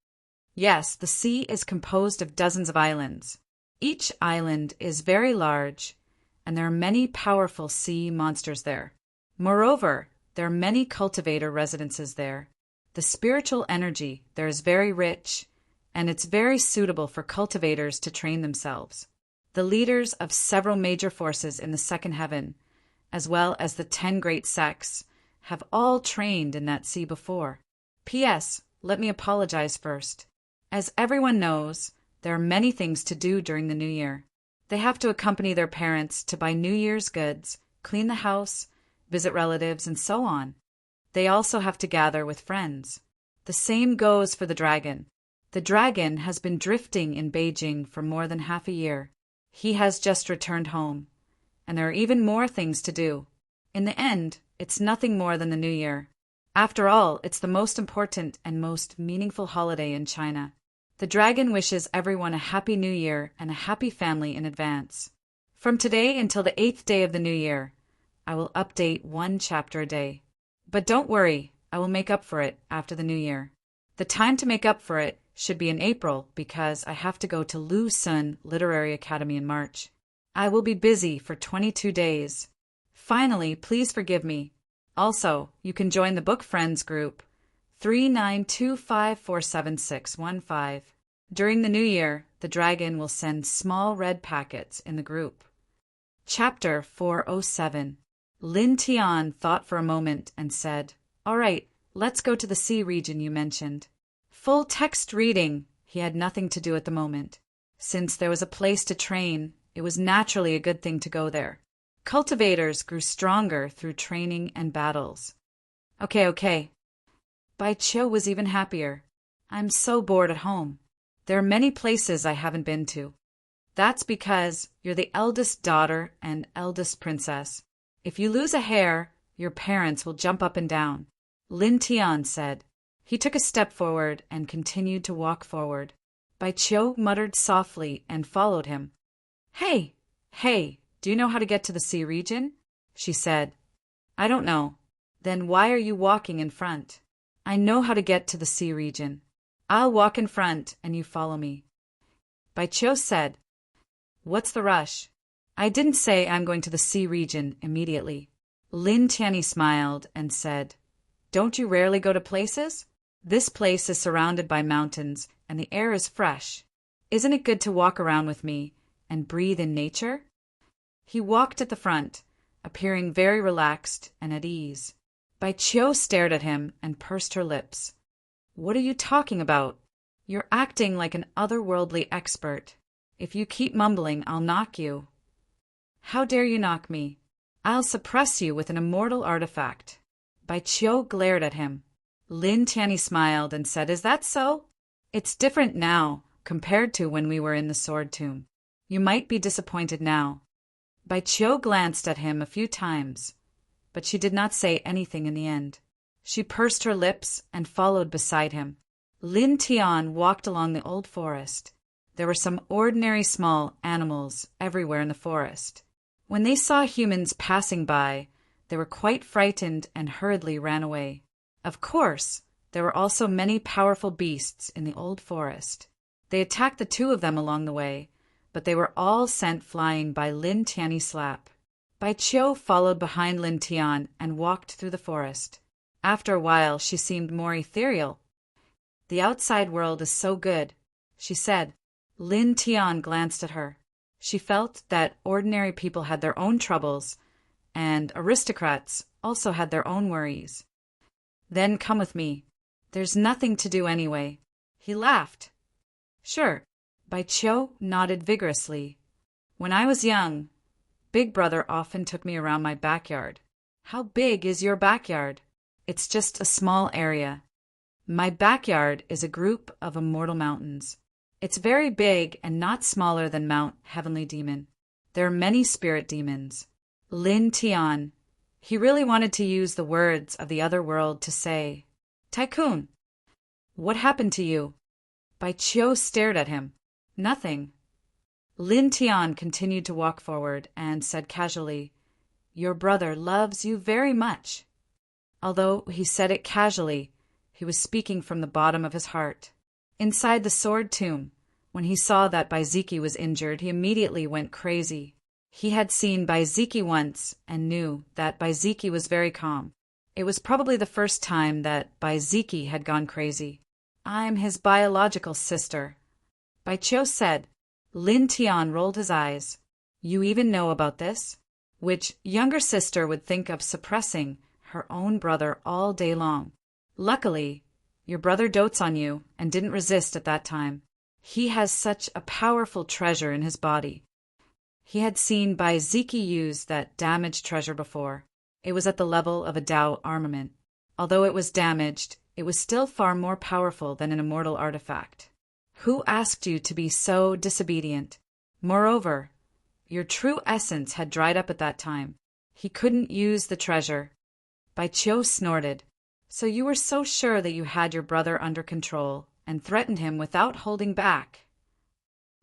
Yes, the sea is composed of dozens of islands. Each island is very large, and there are many powerful sea monsters there. Moreover, there are many cultivator residences there. The spiritual energy there is very rich, and it's very suitable for cultivators to train themselves. The leaders of several major forces in the second heaven, as well as the 10 great sects, have all trained in that sea before. P.S. Let me apologize first. As everyone knows, there are many things to do during the New Year. They have to accompany their parents to buy New Year's goods, clean the house, visit relatives, and so on. They also have to gather with friends. The same goes for the dragon. The dragon has been drifting in Beijing for more than half a year. He has just returned home, and there are even more things to do. In the end, it's nothing more than the New Year. After all, it's the most important and most meaningful holiday in China. The dragon wishes everyone a happy New Year and a happy family in advance. From today until the 8th day of the New Year, I will update 1 chapter a day. But don't worry, I will make up for it after the New Year. The time to make up for it should be in April because I have to go to Lu Sun Literary Academy in March. I will be busy for 22 days. Finally, please forgive me. Also, you can join the Book Friends group 3925476615. During the New Year, the dragon will send small red packets in the group. Chapter 407. Lin Tian thought for a moment and said, "All right, let's go to the sea region you mentioned." Full text reading, he had nothing to do at the moment. Since there was a place to train, it was naturally a good thing to go there. Cultivators grew stronger through training and battles. Okay. Bai Qiu was even happier. I'm so bored at home. There are many places I haven't been to. That's because you're the eldest daughter and eldest princess. If you lose a hair, your parents will jump up and down, Lin Tian said. He took a step forward and continued to walk forward. Bai Qiu muttered softly and followed him. Hey, do you know how to get to the sea region? She said. I don't know. Then why are you walking in front? I know how to get to the sea region. I'll walk in front and you follow me. Bai Qiu said. What's the rush? I didn't say I'm going to the sea region immediately. Lin Tianyi smiled and said, Don't you rarely go to places? This place is surrounded by mountains and the air is fresh. Isn't it good to walk around with me and breathe in nature? He walked at the front, appearing very relaxed and at ease. Bai Qiu stared at him and pursed her lips. What are you talking about? You're acting like an otherworldly expert. If you keep mumbling, I'll knock you. How dare you knock me? I'll suppress you with an immortal artifact. Bai Qiu glared at him. Lin Tianyi smiled and said, Is that so? It's different now, compared to when we were in the sword tomb. You might be disappointed now. Bai Qiu glanced at him a few times, but she did not say anything in the end. She pursed her lips and followed beside him. Lin Tian walked along the old forest. There were some ordinary small animals everywhere in the forest. When they saw humans passing by, they were quite frightened and hurriedly ran away. Of course, there were also many powerful beasts in the old forest. They attacked the 2 of them along the way, but they were all sent flying by Lin Tianyi slap. Bai Qiu followed behind Lin Tian and walked through the forest. After a while, she seemed more ethereal. The outside world is so good, she said. Lin Tian glanced at her. She felt that ordinary people had their own troubles, and aristocrats also had their own worries. Then come with me. There's nothing to do anyway. He laughed. Sure. Bai Qiu nodded vigorously. When I was young, Big Brother often took me around my backyard. How big is your backyard? It's just a small area. My backyard is a group of immortal mountains. It's very big and not smaller than Mount Heavenly Demon. There are many spirit demons. Lin Tian. He really wanted to use the words of the other world to say, Tycoon, what happened to you? Bai Qiu stared at him. Nothing. Lin Tian continued to walk forward and said casually, Your brother loves you very much. Although he said it casually, he was speaking from the bottom of his heart. Inside the sword tomb, when he saw that Baiziki was injured, he immediately went crazy. He had seen Baiziki once and knew that Baiziki was very calm. It was probably the first time that Baiziki had gone crazy. "I'm his biological sister," Baiqiu said. Lin Tian rolled his eyes. "You even know about this?" Which younger sister would think of suppressing her own brother all day long? Luckily, your brother dotes on you and didn't resist at that time. He has such a powerful treasure in his body. He had seen Baiziki use that damaged treasure before. It was at the level of a Dao armament. Although it was damaged, it was still far more powerful than an immortal artifact. Who asked you to be so disobedient? Moreover, your true essence had dried up at that time. He couldn't use the treasure. Baiqiu snorted. "So you were so sure that you had your brother under control and threatened him without holding back?"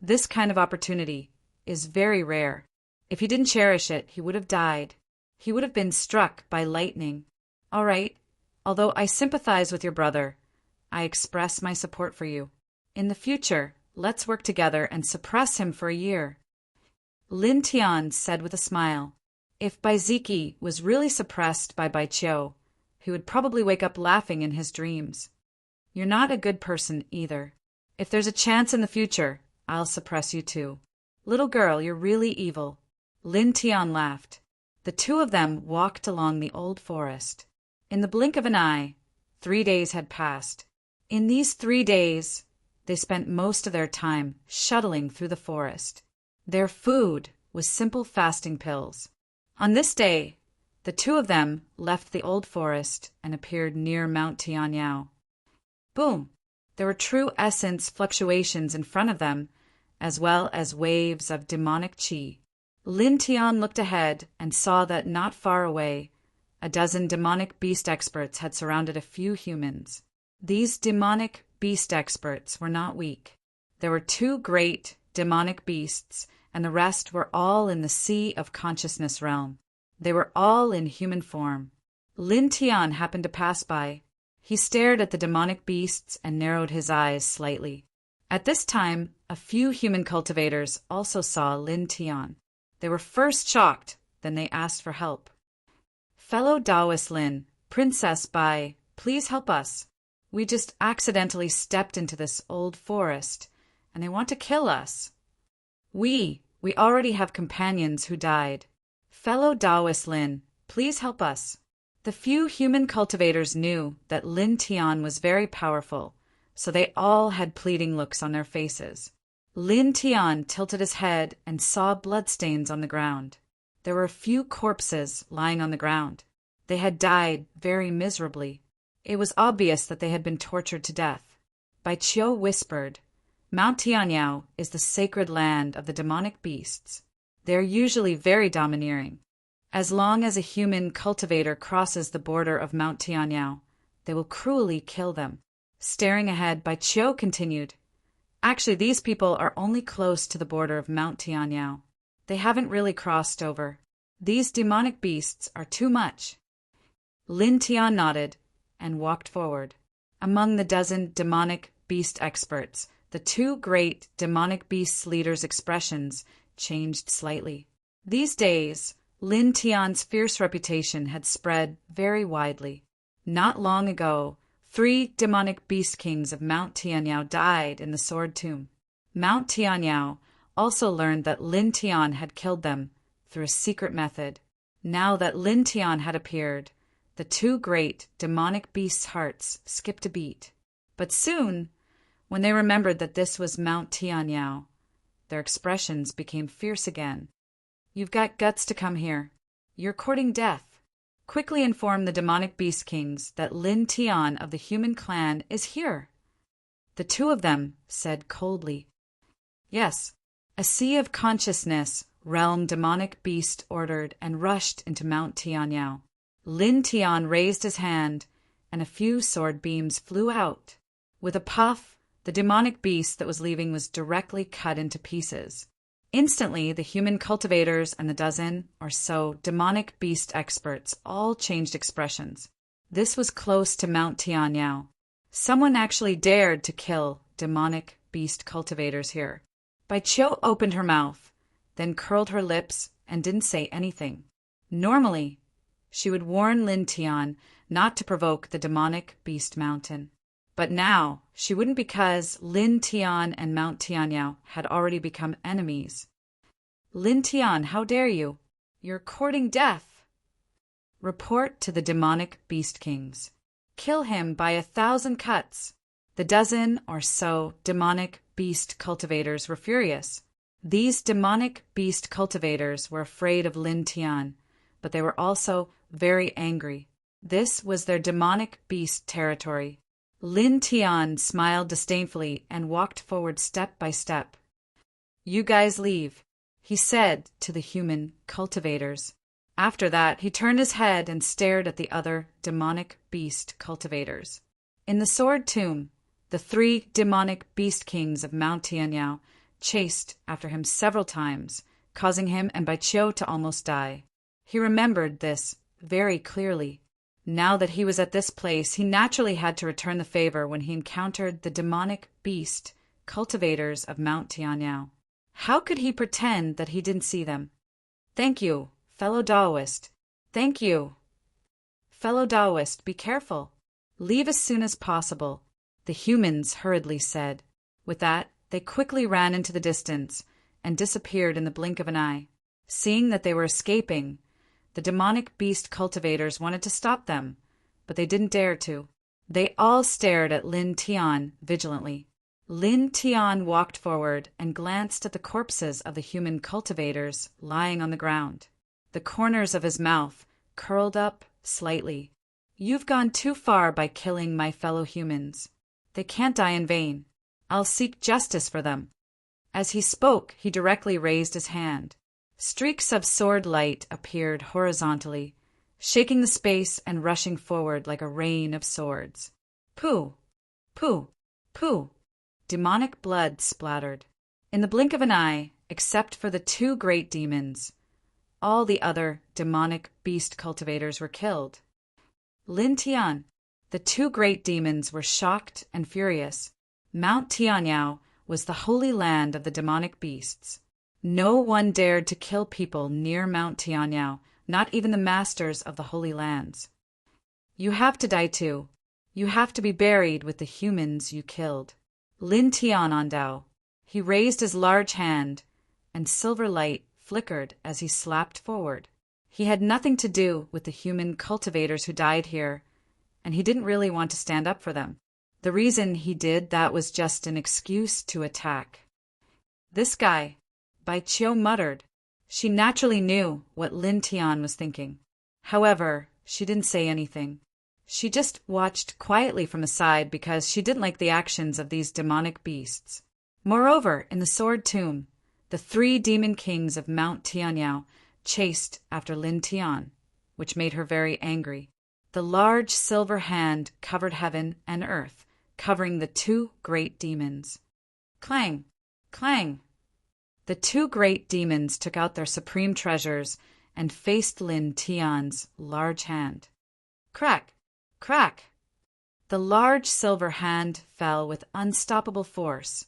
This kind of opportunity is very rare. If he didn't cherish it, he would have died. He would have been struck by lightning. "All right, although I sympathize with your brother, I express my support for you. In the future, let's work together and suppress him for a year." Lin Tian said with a smile. If Baiziki was really suppressed by Baiqiu, he would probably wake up laughing in his dreams. "You're not a good person either. If there's a chance in the future, I'll suppress you too. Little girl, you're really evil." Lin Tian laughed. The two of them walked along the old forest. In the blink of an eye, 3 days had passed. In these 3 days, they spent most of their time shuttling through the forest. Their food was simple fasting pills. On this day, the two of them left the old forest and appeared near Mount Tianyao. Boom! There were true essence fluctuations in front of them, as well as waves of demonic qi. Lin Tian looked ahead and saw that not far away, a dozen demonic beast experts had surrounded a few humans. These demonic beast experts were not weak. There were 2 great demonic beasts, and the rest were all in the sea of consciousness realm. They were all in human form. Lin Tian happened to pass by. He stared at the demonic beasts and narrowed his eyes slightly. At this time, a few human cultivators also saw Lin Tian. They were first shocked, then they asked for help. "Fellow Taoist Lin, Princess Bai, please help us. We just accidentally stepped into this old forest, and they want to kill us. We already have companions who died. Fellow Taoist Lin, please help us." The few human cultivators knew that Lin Tian was very powerful, so they all had pleading looks on their faces. Lin Tian tilted his head and saw bloodstains on the ground. There were a few corpses lying on the ground. They had died very miserably. It was obvious that they had been tortured to death. Baiqiu whispered, "Mount Tianyao is the sacred land of the demonic beasts. They are usually very domineering. As long as a human cultivator crosses the border of Mount Tianyao, they will cruelly kill them." Staring ahead, Baiqiu continued, "Actually, these people are only close to the border of Mount Tianyao. They haven't really crossed over. These demonic beasts are too much." Lin Tian nodded and walked forward. Among the dozen demonic beast experts, the 2 great demonic beasts leaders' expressions changed slightly. These days, Lin Tian's fierce reputation had spread very widely. Not long ago, 3 demonic beast kings of Mount Tianyao died in the sword tomb. Mount Tianyao also learned that Lin Tian had killed them through a secret method. Now that Lin Tian had appeared, the 2 great demonic beasts' hearts skipped a beat. But soon, when they remembered that this was Mount Tianyao, their expressions became fierce again. "You've got guts to come here. You're courting death. Quickly inform the demonic beast kings that Lin Tian of the human clan is here." The 2 of them said coldly. "Yes." A sea of consciousness realm demonic beast ordered and rushed into Mount Tianyao. Lin Tian raised his hand, and a few sword beams flew out. With a puff, the demonic beast that was leaving was directly cut into pieces. Instantly, the human cultivators and the dozen or so demonic beast experts all changed expressions. This was close to Mount Tianyao. Someone actually dared to kill demonic beast cultivators here. Bai Qiu opened her mouth, then curled her lips and didn't say anything. Normally, she would warn Lin Tian not to provoke the demonic beast mountain. But now, she wouldn't because Lin Tian and Mount Tianyao had already become enemies. Lin Tian, how dare you? You're courting death. Report to the demonic beast kings. Kill him by 1,000 cuts. The dozen or so demonic beast cultivators were furious. These demonic beast cultivators were afraid of Lin Tian, but they were also very angry. This was their demonic beast territory. Lin Tian smiled disdainfully and walked forward step by step. You guys leave, he said to the human cultivators. After that, he turned his head and stared at the other demonic beast cultivators. In the sword tomb, the 3 demonic beast kings of Mount Tianyao chased after him several times, causing him and Bai Qiu to almost die. He remembered this very clearly. Now that he was at this place, he naturally had to return the favor when he encountered the demonic beast cultivators of Mount Tianyao. How could he pretend that he didn't see them? Thank you, fellow Taoist. Thank you. Fellow Taoist, be careful. Leave as soon as possible, the humans hurriedly said. With that, they quickly ran into the distance and disappeared in the blink of an eye. Seeing that they were escaping, the demonic beast cultivators wanted to stop them, but they didn't dare to. They all stared at Lin Tian vigilantly. Lin Tian walked forward and glanced at the corpses of the human cultivators lying on the ground. The corners of his mouth curled up slightly. You've gone too far by killing my fellow humans. They can't die in vain. I'll seek justice for them. As he spoke, he directly raised his hand. Streaks of sword light appeared horizontally, shaking the space and rushing forward like a rain of swords. Pooh! Pooh! Pooh! Demonic blood splattered. In the blink of an eye, except for the 2 great demons, all the other demonic beast cultivators were killed. Lin Tian, the 2 great demons were shocked and furious. Mount Tianyao was the holy land of the demonic beasts. No one dared to kill people near Mount Tianyao, not even the masters of the Holy Lands. You have to die too. You have to be buried with the humans you killed. Lin Tian Andao. He raised his large hand, and silver light flickered as he slapped forward. He had nothing to do with the human cultivators who died here, and he didn't really want to stand up for them. The reason he did that was just an excuse to attack. This guy, Bai Qiu muttered. She naturally knew what Lin Tian was thinking. However, she didn't say anything. She just watched quietly from the side because she didn't like the actions of these demonic beasts. Moreover, in the sword tomb, the 3 demon kings of Mount Tianyao chased after Lin Tian, which made her very angry. The large silver hand covered heaven and earth, covering the 2 great demons. Clang! Clang! The 2 great demons took out their supreme treasures and faced Lin Tian's large hand. Crack! Crack! The large silver hand fell with unstoppable force,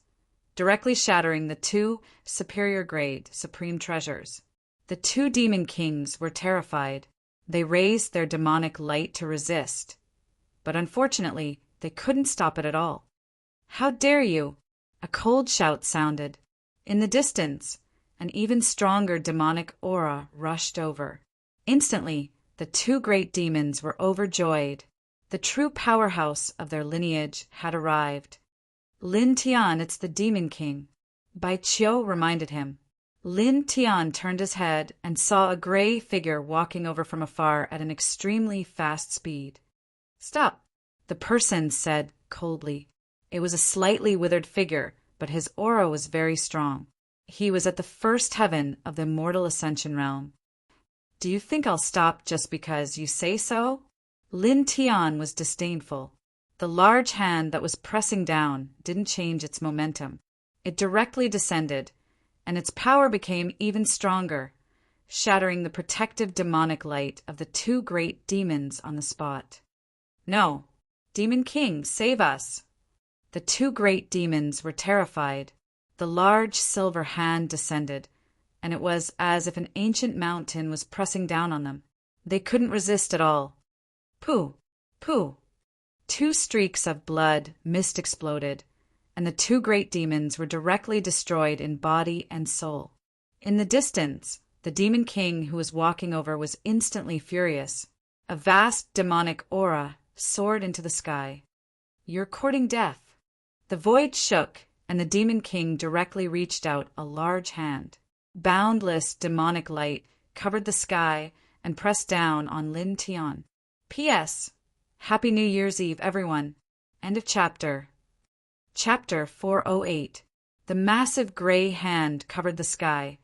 directly shattering the 2 superior-grade supreme treasures. The 2 demon kings were terrified. They raised their demonic light to resist, but unfortunately, they couldn't stop it at all. How dare you! A cold shout sounded. In the distance, an even stronger demonic aura rushed over. Instantly, the 2 great demons were overjoyed. The true powerhouse of their lineage had arrived. Lin Tian, it's the Demon King. Bai Qiu reminded him. Lin Tian turned his head and saw a gray figure walking over from afar at an extremely fast speed. Stop, the person said coldly. It was a slightly withered figure, but his aura was very strong. He was at the first heaven of the Immortal Ascension realm. Do you think I'll stop just because you say so? Lin Tian was disdainful. The large hand that was pressing down didn't change its momentum. It directly descended, and its power became even stronger, shattering the protective demonic light of the 2 great demons on the spot. No. Demon King, save us. The two great demons were terrified. The large silver hand descended, and it was as if an ancient mountain was pressing down on them. They couldn't resist at all. Pooh! Pooh! Two streaks of blood, mist exploded, and the two great demons were directly destroyed in body and soul. In the distance, the Demon King who was walking over was instantly furious. A vast demonic aura soared into the sky. You're courting death. The void shook, and the Demon King directly reached out a large hand. Boundless demonic light covered the sky and pressed down on Lin Tian. P.S. Happy New Year's Eve, everyone. End of chapter. Chapter 408. The massive gray hand covered the sky,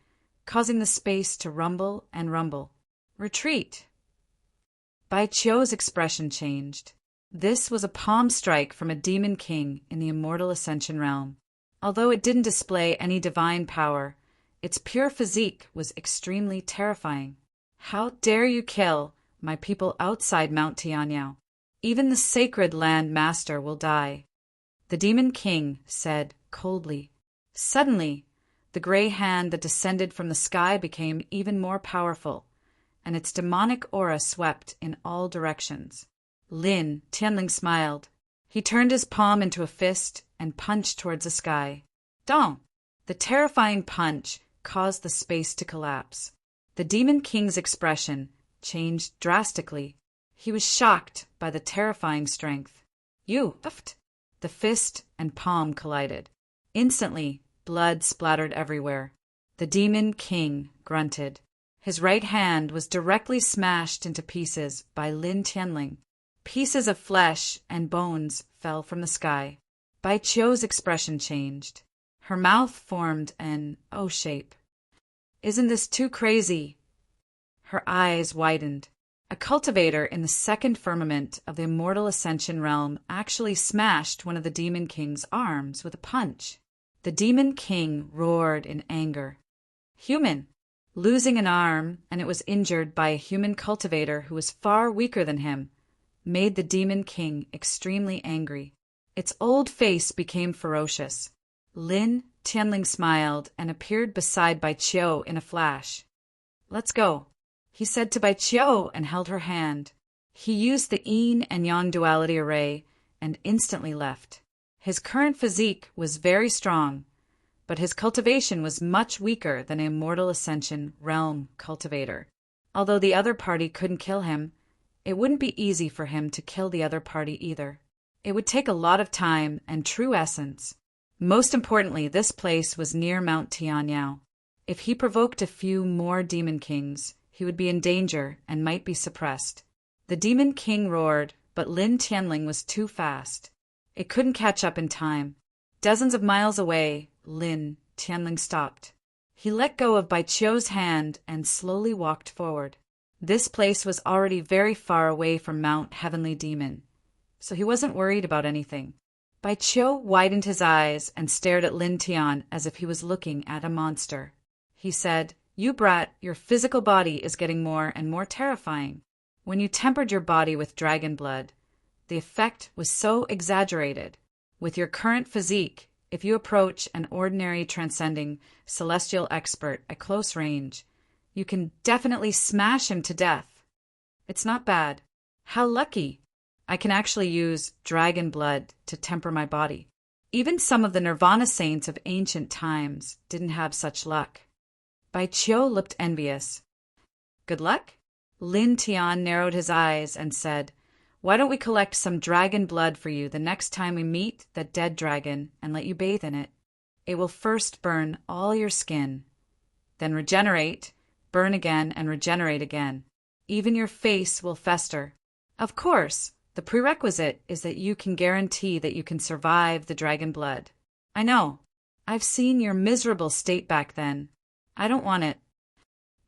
causing the space to rumble and rumble. Retreat. Bai Qiu's expression changed. This was a palm strike from a demon king in the immortal ascension realm. Although it didn't display any divine power, its pure physique was extremely terrifying. How dare you kill my people outside Mount Tianyao? Even the sacred land master will die. The demon king said coldly. Suddenly, the gray hand that descended from the sky became even more powerful, and its demonic aura swept in all directions. Lin Tianling smiled. He turned his palm into a fist and punched towards the sky. Dong! The terrifying punch caused the space to collapse. The Demon King's expression changed drastically. He was shocked by the terrifying strength. You! The fist and palm collided. Instantly, blood splattered everywhere. The Demon King grunted. His right hand was directly smashed into pieces by Lin Tianling. Pieces of flesh and bones fell from the sky. Bai Qiu's expression changed. Her mouth formed an O shape. Isn't this too crazy? Her eyes widened. A cultivator in the second firmament of the immortal ascension realm actually smashed one of the Demon King's arms with a punch. The Demon King roared in anger. Human! Losing an arm, and it was injured by a human cultivator who was far weaker than him, made the Demon King extremely angry. Its old face became ferocious. Lin Tianling smiled and appeared beside Bai Qiu in a flash. Let's go, he said to Bai Qiu and held her hand. He used the yin and yang duality array and instantly left. His current physique was very strong, but his cultivation was much weaker than an immortal ascension realm cultivator. Although the other party couldn't kill him, it wouldn't be easy for him to kill the other party either. It would take a lot of time and true essence. Most importantly, this place was near Mount Tianyao. If he provoked a few more Demon Kings, he would be in danger and might be suppressed. The Demon King roared, but Lin Tianling was too fast. It couldn't catch up in time. Dozens of miles away, Lin Tianling stopped. He let go of Bai Qiu's hand and slowly walked forward. This place was already very far away from Mount Heavenly Demon, so he wasn't worried about anything. Bai Qiu widened his eyes and stared at Lin Tian as if he was looking at a monster. He said, You brat, your physical body is getting more and more terrifying. When you tempered your body with dragon blood, the effect was so exaggerated. With your current physique, if you approach an ordinary transcending celestial expert at close range, you can definitely smash him to death. It's not bad. How lucky! I can actually use dragon blood to temper my body. Even some of the Nirvana saints of ancient times didn't have such luck. Bai Qiu looked envious. Good luck? Lin Tian narrowed his eyes and said, Why don't we collect some dragon blood for you the next time we meet that dead dragon and let you bathe in it? It will first burn all your skin, then regenerate, burn again, and regenerate again. Even your face will fester. Of course, the prerequisite is that you can guarantee that you can survive the dragon blood. I know. I've seen your miserable state back then. I don't want it.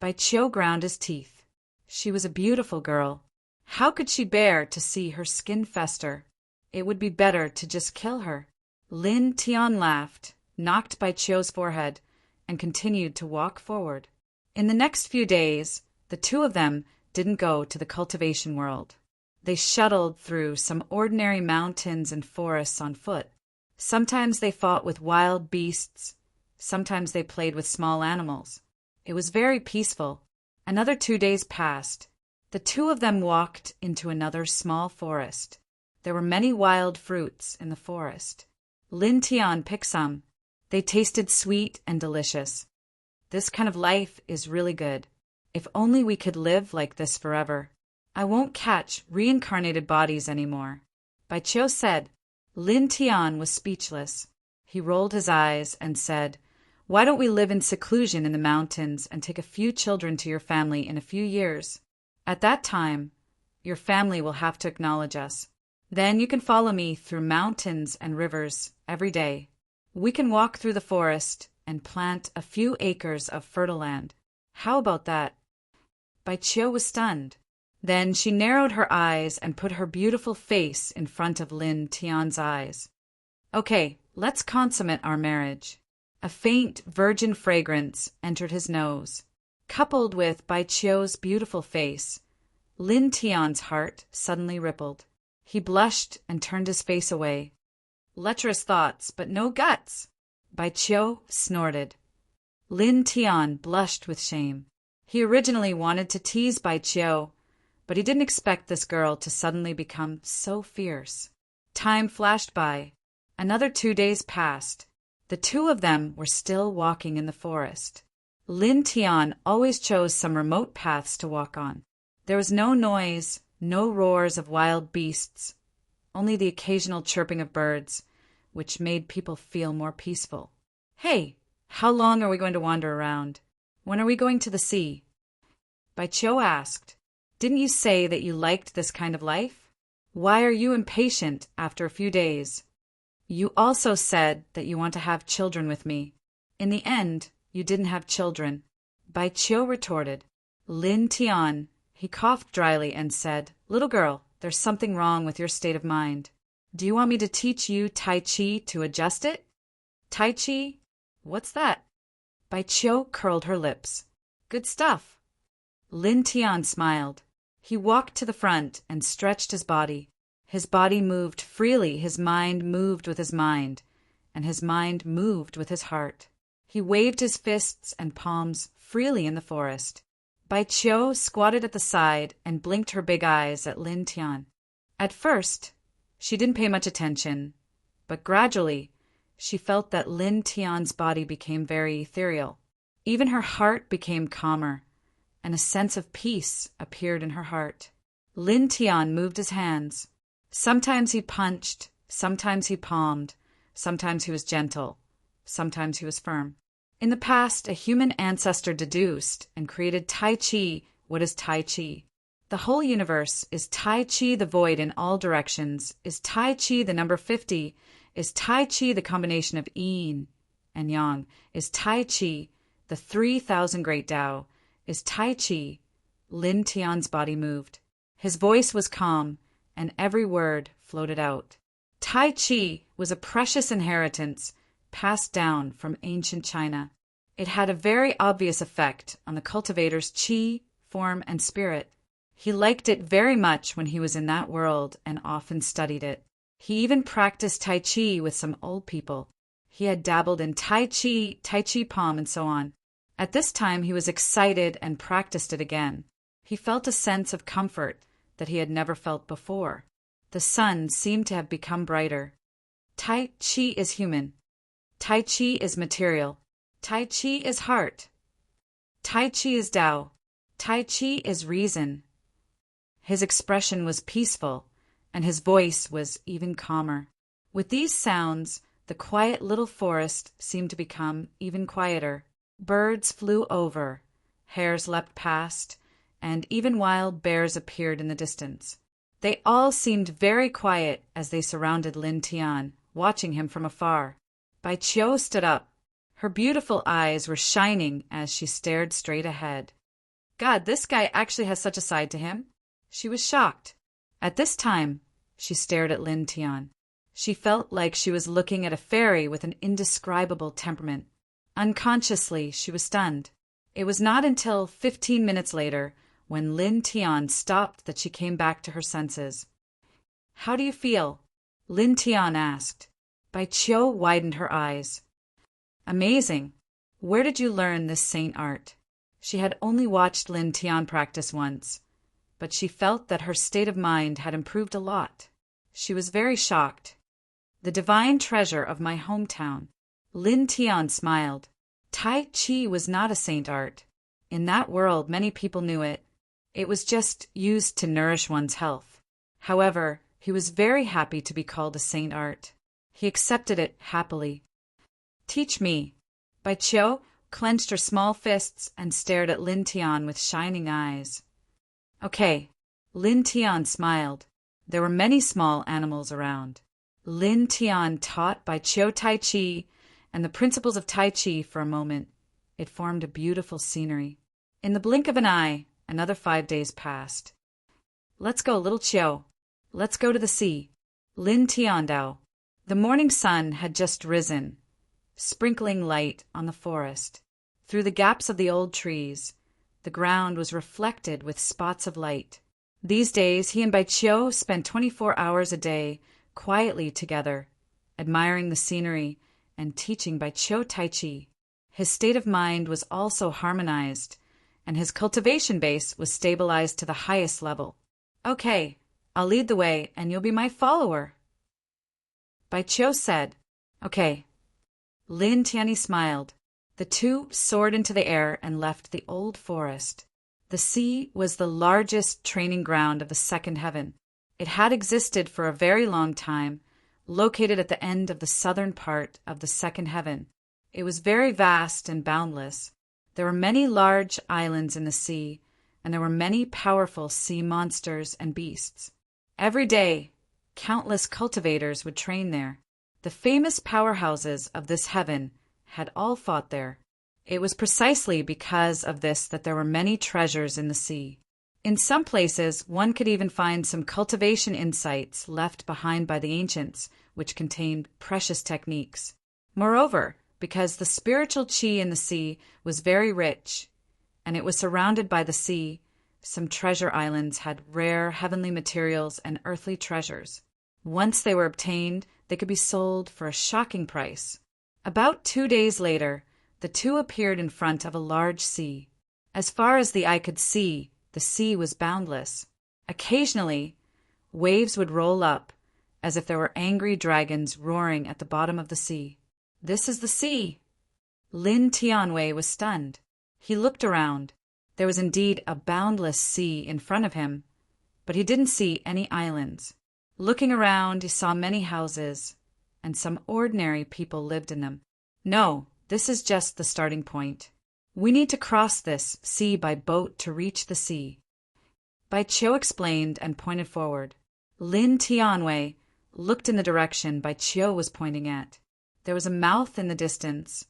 Bai Qiu ground his teeth. She was a beautiful girl. How could she bear to see her skin fester? It would be better to just kill her. Lin Tian laughed, knocked Bai Qiu's forehead, and continued to walk forward. In the next few days, the two of them didn't go to the cultivation world. They shuttled through some ordinary mountains and forests on foot. Sometimes they fought with wild beasts. Sometimes they played with small animals. It was very peaceful. Another 2 days passed. The two of them walked into another small forest. There were many wild fruits in the forest. Lin Tian picked some. They tasted sweet and delicious. This kind of life is really good. If only we could live like this forever. I won't catch reincarnated bodies anymore. Bai Qiu said. Lin Tian was speechless. He rolled his eyes and said, "Why don't we live in seclusion in the mountains and take a few children to your family in a few years? At that time, your family will have to acknowledge us. Then you can follow me through mountains and rivers every day. We can walk through the forest and plant a few acres of fertile land. How about that?" Bai Qiu was stunned. Then she narrowed her eyes and put her beautiful face in front of Lin Tian's eyes. "Okay, let's consummate our marriage." A faint virgin fragrance entered his nose. Coupled with Bai Qiu's beautiful face, Lin Tian's heart suddenly rippled. He blushed and turned his face away. "Lecherous thoughts, but no guts!" Bai Qiu snorted. Lin Tian blushed with shame. He originally wanted to tease Bai Qiu, but he didn't expect this girl to suddenly become so fierce. Time flashed by. Another 2 days passed. The two of them were still walking in the forest. Lin Tian always chose some remote paths to walk on. There was no noise, no roars of wild beasts, only the occasional chirping of birds, which made people feel more peaceful. "Hey, how long are we going to wander around? When are we going to the sea?" Bai Qiu asked. "Didn't you say that you liked this kind of life? Why are you impatient after a few days? You also said that you want to have children with me. In the end, you didn't have children." Bai Qiu retorted. Lin Tian, he coughed dryly and said, "Little girl, there's something wrong with your state of mind. Do you want me to teach you Tai Chi to adjust it?" "Tai Chi? What's that?" Bai Qiu curled her lips. "Good stuff." Lin Tian smiled. He walked to the front and stretched his body. His body moved freely, his mind moved with his mind, and his mind moved with his heart. He waved his fists and palms freely in the forest. Bai Qiu squatted at the side and blinked her big eyes at Lin Tian. At first, she didn't pay much attention, but gradually, she felt that Lin Tian's body became very ethereal. Even her heart became calmer, and a sense of peace appeared in her heart. Lin Tian moved his hands. Sometimes he punched, sometimes he palmed, sometimes he was gentle, sometimes he was firm. In the past, a human ancestor deduced and created Tai Chi. What is Tai Chi? The whole universe. Is Tai Chi the void in all directions? Is Tai Chi the number 50? Is Tai Chi the combination of yin and yang? Is Tai Chi the 3,000 great Tao? Is Tai Chi? Lin Tian's body moved. His voice was calm, and every word floated out. Tai Chi was a precious inheritance passed down from ancient China. It had a very obvious effect on the cultivator's chi, form, and spirit. He liked it very much when he was in that world and often studied it. He even practiced Tai Chi with some old people. He had dabbled in Tai Chi Palm, and so on. At this time, he was excited and practiced it again. He felt a sense of comfort that he had never felt before. The sun seemed to have become brighter. Tai Chi is human. Tai Chi is material. Tai Chi is heart. Tai Chi is Tao. Tai Chi is reason. His expression was peaceful, and his voice was even calmer. With these sounds, the quiet little forest seemed to become even quieter. Birds flew over, hares leapt past, and even wild bears appeared in the distance. They all seemed very quiet as they surrounded Lin Tian, watching him from afar. Bai Qiu stood up. Her beautiful eyes were shining as she stared straight ahead. God, this guy actually has such a side to him. She was shocked. At this time, she stared at Lin Tian. She felt like she was looking at a fairy with an indescribable temperament. Unconsciously, she was stunned. It was not until 15 minutes later, When Lin Tian stopped that she came back to her senses. "How do you feel?" Lin Tian asked. Bai Qiu widened her eyes. "Amazing. Where did you learn this saint art?" She had only watched Lin Tian practice once, but she felt that her state of mind had improved a lot. She was very shocked. "The divine treasure of my hometown." Lin Tian smiled. Tai Chi was not a saint art. In that world, many people knew it. It was just used to nourish one's health. However, he was very happy to be called a saint art. He accepted it happily. "Teach me." Bai Qiu clenched her small fists and stared at Lin Tian with shining eyes. "Okay." Lin Tian smiled. There were many small animals around. Lin Tian taught Bai Qiu Tai Chi and the principles of Tai Chi for a moment. It formed a beautiful scenery. In the blink of an eye, another 5 days passed. "Let's go, little Qiu. Let's go to the sea." Lin Tian Dao. The morning sun had just risen, sprinkling light on the forest. Through the gaps of the old trees, the ground was reflected with spots of light. These days, he and Bai Qiu spent 24 hours a day quietly together, admiring the scenery and teaching Bai Qiu Tai Chi. His state of mind was also harmonized, and his cultivation base was stabilized to the highest level. "Okay, I'll lead the way, and you'll be my follower." Bai Qiu said. "Okay." Lin Tianyi smiled. The two soared into the air and left the old forest. The sea was the largest training ground of the second heaven. It had existed for a very long time, located at the end of the southern part of the second heaven. It was very vast and boundless. There were many large islands in the sea, and there were many powerful sea monsters and beasts. Every day, countless cultivators would train there. The famous powerhouses of this heaven had all fought there. It was precisely because of this that there were many treasures in the sea. In some places, one could even find some cultivation insights left behind by the ancients, which contained precious techniques. Moreover, because the spiritual qi in the sea was very rich, and it was surrounded by the sea, some treasure islands had rare heavenly materials and earthly treasures. Once they were obtained, they could be sold for a shocking price. About 2 days later, the two appeared in front of a large sea. As far as the eye could see, the sea was boundless. Occasionally, waves would roll up, as if there were angry dragons roaring at the bottom of the sea. "This is the sea." Lin Tianwei was stunned. He looked around. There was indeed a boundless sea in front of him, but he didn't see any islands. Looking around, he saw many houses, and some ordinary people lived in them. "No, this is just the starting point. We need to cross this sea by boat to reach the sea." Bai Qiu explained and pointed forward. Lin Tianwei looked in the direction Bai Qiu was pointing at. There was a mouth in the distance,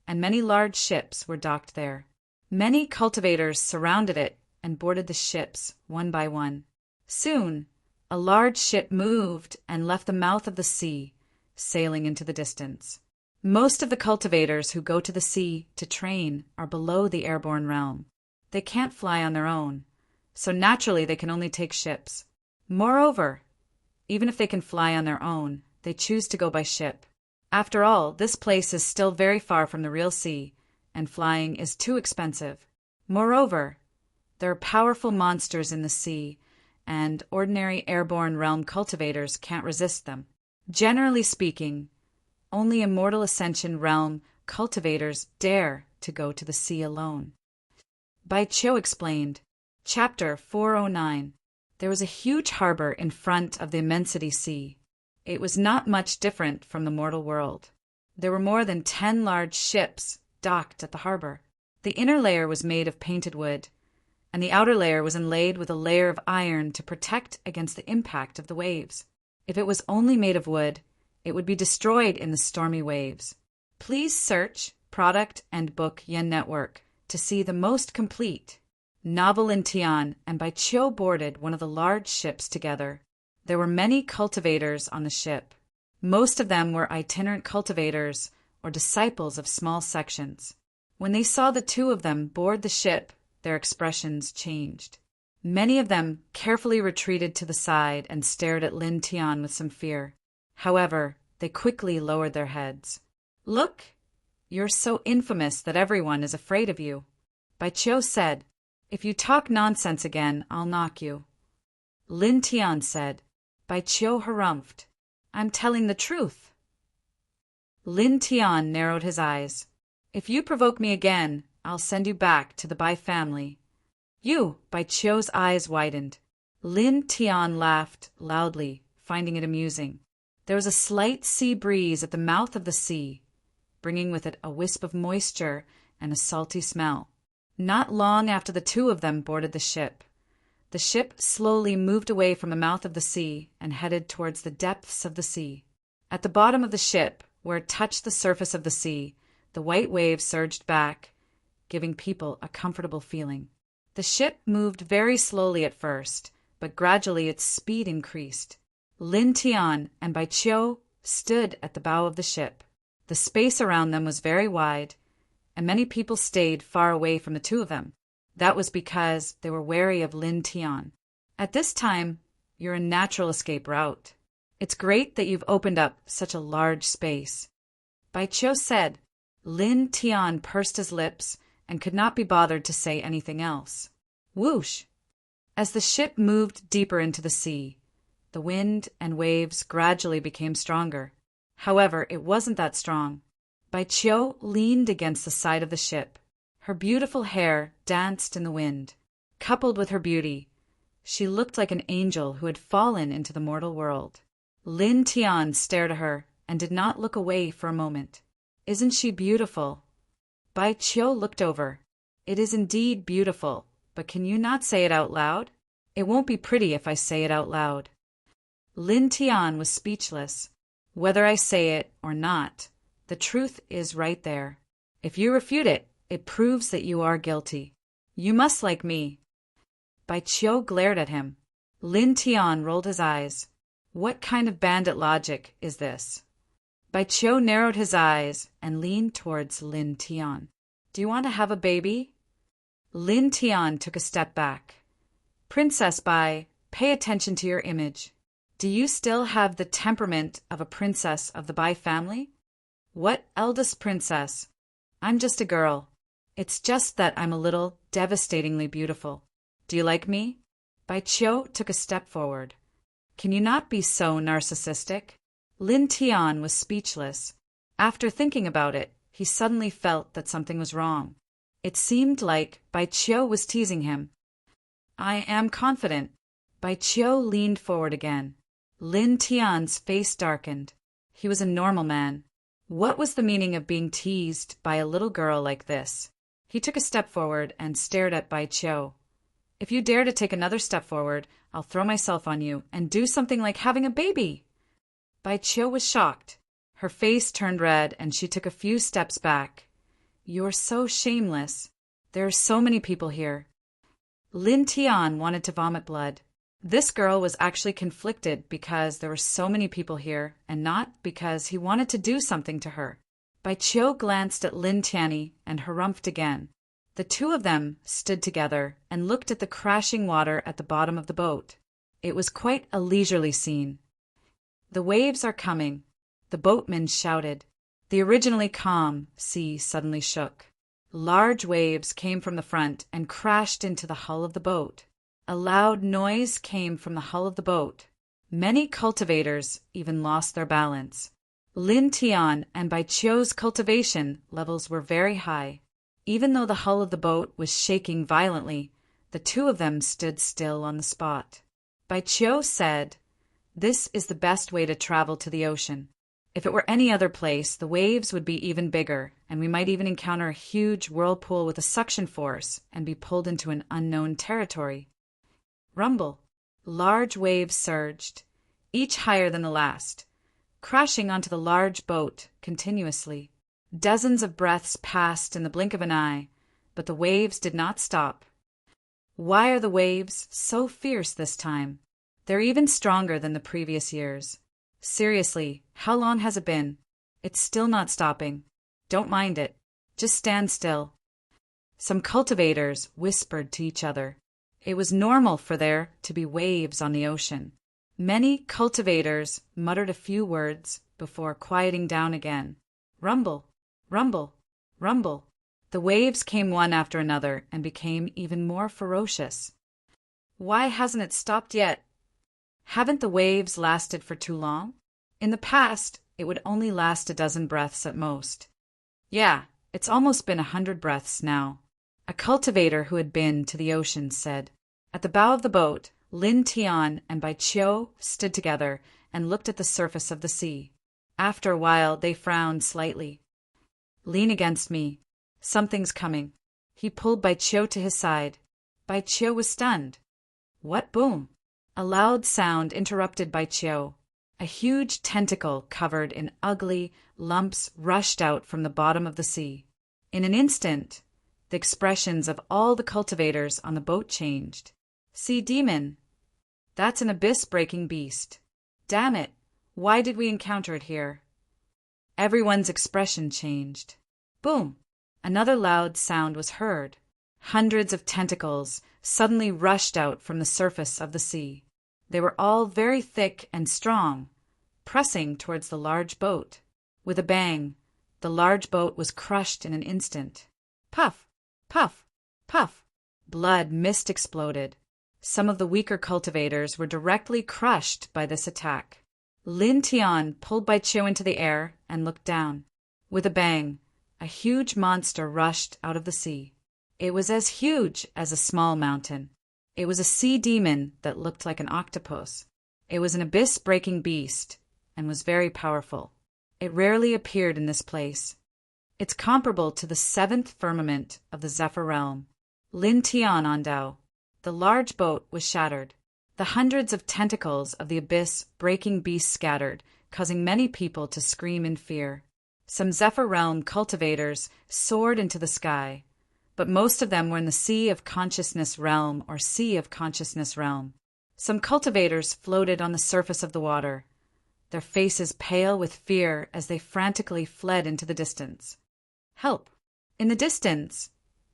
and many large ships were docked there. Many cultivators surrounded it and boarded the ships one by one. Soon, a large ship moved and left the mouth of the sea, sailing into the distance. Most of the cultivators who go to the sea to train are below the airborne realm. They can't fly on their own, so naturally they can only take ships. Moreover, even if they can fly on their own, they choose to go by ship. After all, this place is still very far from the real sea, and flying is too expensive. Moreover, there are powerful monsters in the sea, and ordinary airborne realm cultivators can't resist them. Generally speaking, only immortal ascension realm cultivators dare to go to the sea alone. Bai Qiu explained. Chapter 409. There was a huge harbor in front of the immensity sea. It was not much different from the mortal world. There were more than 10 large ships docked at the harbor. The inner layer was made of painted wood, and the outer layer was inlaid with a layer of iron to protect against the impact of the waves. If it was only made of wood, it would be destroyed in the stormy waves. Please search Product and Book Yen Network to see the most complete novel in Tian, and Bai Qiu boarded one of the large ships together. There were many cultivators on the ship. Most of them were itinerant cultivators or disciples of small sections. When they saw the two of them board the ship, their expressions changed. Many of them carefully retreated to the side and stared at Lin Tian with some fear. However, they quickly lowered their heads. "Look, you're so infamous that everyone is afraid of you." Bai Qiu said, "If you talk nonsense again, I'll knock you." Lin Tian said, "Bai Qiu harumphed. I'm telling the truth." Lin Tian narrowed his eyes. "If you provoke me again, I'll send you back to the Bai family." "You!" Bai Qiu's eyes widened. Lin Tian laughed loudly, finding it amusing. There was a slight sea breeze at the mouth of the sea, bringing with it a wisp of moisture and a salty smell. Not long after the two of them boarded the ship. The ship slowly moved away from the mouth of the sea and headed towards the depths of the sea. At the bottom of the ship, where it touched the surface of the sea, the white waves surged back, giving people a comfortable feeling. The ship moved very slowly at first, but gradually its speed increased. Lin Tian and Bai Qiu stood at the bow of the ship. The space around them was very wide, and many people stayed far away from the two of them. That was because they were wary of Lin Tian. At this time, you're a natural escape route. It's great that you've opened up such a large space. Bai Qiu said. Lin Tian pursed his lips and could not be bothered to say anything else. Whoosh! As the ship moved deeper into the sea, the wind and waves gradually became stronger. However, it wasn't that strong. Bai Qiu leaned against the side of the ship. Her beautiful hair danced in the wind. Coupled with her beauty, she looked like an angel who had fallen into the mortal world. Lin Tian stared at her and did not look away for a moment. Isn't she beautiful? Bai Qiu looked over. It is indeed beautiful, but can you not say it out loud? It won't be pretty if I say it out loud. Lin Tian was speechless. Whether I say it or not, the truth is right there. If you refute it, it proves that you are guilty. You must like me. Bai Qiu glared at him. Lin Tian rolled his eyes. What kind of bandit logic is this? Bai Qiu narrowed his eyes and leaned towards Lin Tian. Do you want to have a baby? Lin Tian took a step back. Princess Bai, pay attention to your image. Do you still have the temperament of a princess of the Bai family? What eldest princess? I'm just a girl. It's just that I'm a little devastatingly beautiful. Do you like me? Bai Qiu took a step forward. Can you not be so narcissistic? Lin Tian was speechless. After thinking about it, he suddenly felt that something was wrong. It seemed like Bai Qiu was teasing him. I am confident. Bai Qiu leaned forward again. Lin Tian's face darkened. He was a normal man. What was the meaning of being teased by a little girl like this? He took a step forward and stared at Bai Qiu. If you dare to take another step forward, I'll throw myself on you and do something like having a baby. Bai Qiu was shocked. Her face turned red and she took a few steps back. You're so shameless. There are so many people here. Lin Tian wanted to vomit blood. This girl was actually conflicted because there were so many people here and not because he wanted to do something to her. Bai Qiu glanced at Lin Tian and harumphed again. The two of them stood together and looked at the crashing water at the bottom of the boat. It was quite a leisurely scene. The waves are coming, the boatman shouted. The originally calm sea suddenly shook. Large waves came from the front and crashed into the hull of the boat. A loud noise came from the hull of the boat. Many cultivators even lost their balance. Lin Tian and Bai Qiu's cultivation levels were very high. Even though the hull of the boat was shaking violently, the two of them stood still on the spot. Bai Qiu said, This is the best way to travel to the ocean. If it were any other place, the waves would be even bigger, and we might even encounter a huge whirlpool with a suction force and be pulled into an unknown territory. Rumble. Large waves surged, each higher than the last, crashing onto the large boat continuously. Dozens of breaths passed in the blink of an eye, but the waves did not stop. Why are the waves so fierce this time? They're even stronger than the previous years. Seriously, how long has it been? It's still not stopping. Don't mind it. Just stand still. Some cultivators whispered to each other. It was normal for there to be waves on the ocean. Many cultivators muttered a few words before quieting down again. Rumble, rumble, rumble. The waves came one after another and became even more ferocious. Why hasn't it stopped yet? Haven't the waves lasted for too long? In the past, it would only last a dozen breaths at most. Yeah, it's almost been 100 breaths now. A cultivator who had been to the ocean said. At the bow of the boat, Lin Tian and Bai Qiu stood together and looked at the surface of the sea. After a while, they frowned slightly. Lean against me. Something's coming. He pulled Bai Qiu to his side. Bai Qiu was stunned. What boom? A loud sound interrupted Bai Qiu. A huge tentacle covered in ugly lumps rushed out from the bottom of the sea. In an instant, the expressions of all the cultivators on the boat changed. Sea demon. That's an abyss-breaking beast. Damn it, why did we encounter it here? Everyone's expression changed. Boom! Another loud sound was heard. Hundreds of tentacles suddenly rushed out from the surface of the sea. They were all very thick and strong, pressing towards the large boat. With a bang, the large boat was crushed in an instant. Puff! Puff! Puff! Blood mist exploded. Some of the weaker cultivators were directly crushed by this attack. Lin Tian pulled Bai Qiu into the air and looked down. With a bang, a huge monster rushed out of the sea. It was as huge as a small mountain. It was a sea demon that looked like an octopus. It was an abyss-breaking beast and was very powerful. It rarely appeared in this place. It's comparable to the seventh firmament of the Zephyr realm. Lin Tian on Dao. The large boat was shattered. The hundreds of tentacles of the abyss-breaking beast scattered, causing many people to scream in fear. Some Zephyr realm cultivators soared into the sky, but most of them were in the Sea of Consciousness realm or Sea of Consciousness realm. Some cultivators floated on the surface of the water, their faces pale with fear as they frantically fled into the distance. Help! In the distance,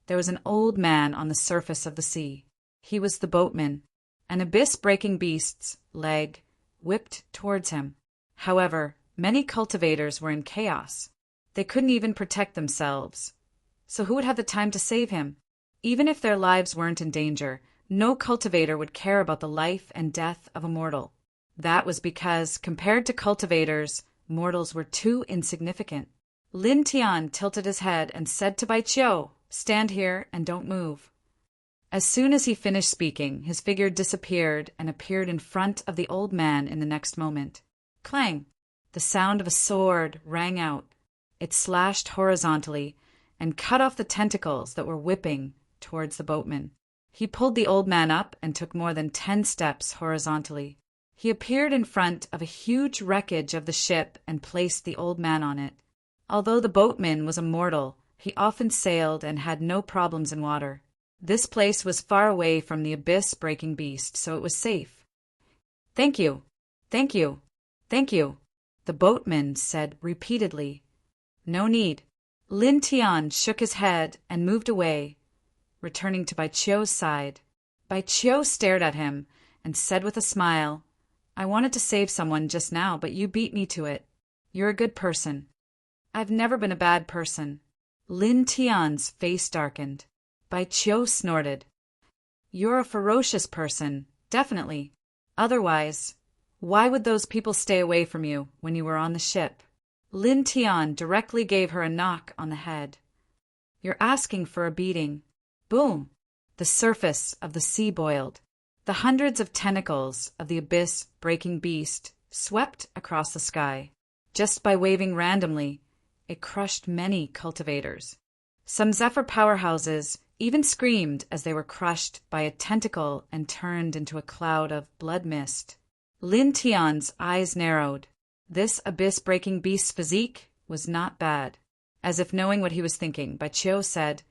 there was an old man on the surface of the sea. He was the boatman. An abyss-breaking beast's leg whipped towards him. However, many cultivators were in chaos. They couldn't even protect themselves. So who would have the time to save him? Even if their lives weren't in danger, no cultivator would care about the life and death of a mortal. That was because, compared to cultivators, mortals were too insignificant. Lin Tian tilted his head and said to Bai Qiu, "Stand here and don't move." As soon as he finished speaking, his figure disappeared and appeared in front of the old man in the next moment. Clang! The sound of a sword rang out. It slashed horizontally and cut off the tentacles that were whipping towards the boatman. He pulled the old man up and took more than 10 steps horizontally. He appeared in front of a huge wreckage of the ship and placed the old man on it. Although the boatman was a mortal, he often sailed and had no problems in water. This place was far away from the abyss-breaking beast, so it was safe. "Thank you, thank you, thank you," the boatman said repeatedly. "No need." Lin Tian shook his head and moved away, returning to Bai Qiu's side. Bai Qiu stared at him and said with a smile, "I wanted to save someone just now, but you beat me to it. You're a good person." "I've never been a bad person." Lin Tian's face darkened. Bai Qiu snorted. "You're a ferocious person, definitely. Otherwise, why would those people stay away from you when you were on the ship?" Lin Tian directly gave her a knock on the head. "You're asking for a beating." Boom! The surface of the sea boiled. The hundreds of tentacles of the abyss-breaking beast swept across the sky. Just by waving randomly, it crushed many cultivators. Some Zephyr powerhouses even screamed as they were crushed by a tentacle and turned into a cloud of blood mist. Lin Tian's eyes narrowed. This abyss-breaking beast's physique was not bad. As if knowing what he was thinking, Bai Qiu said,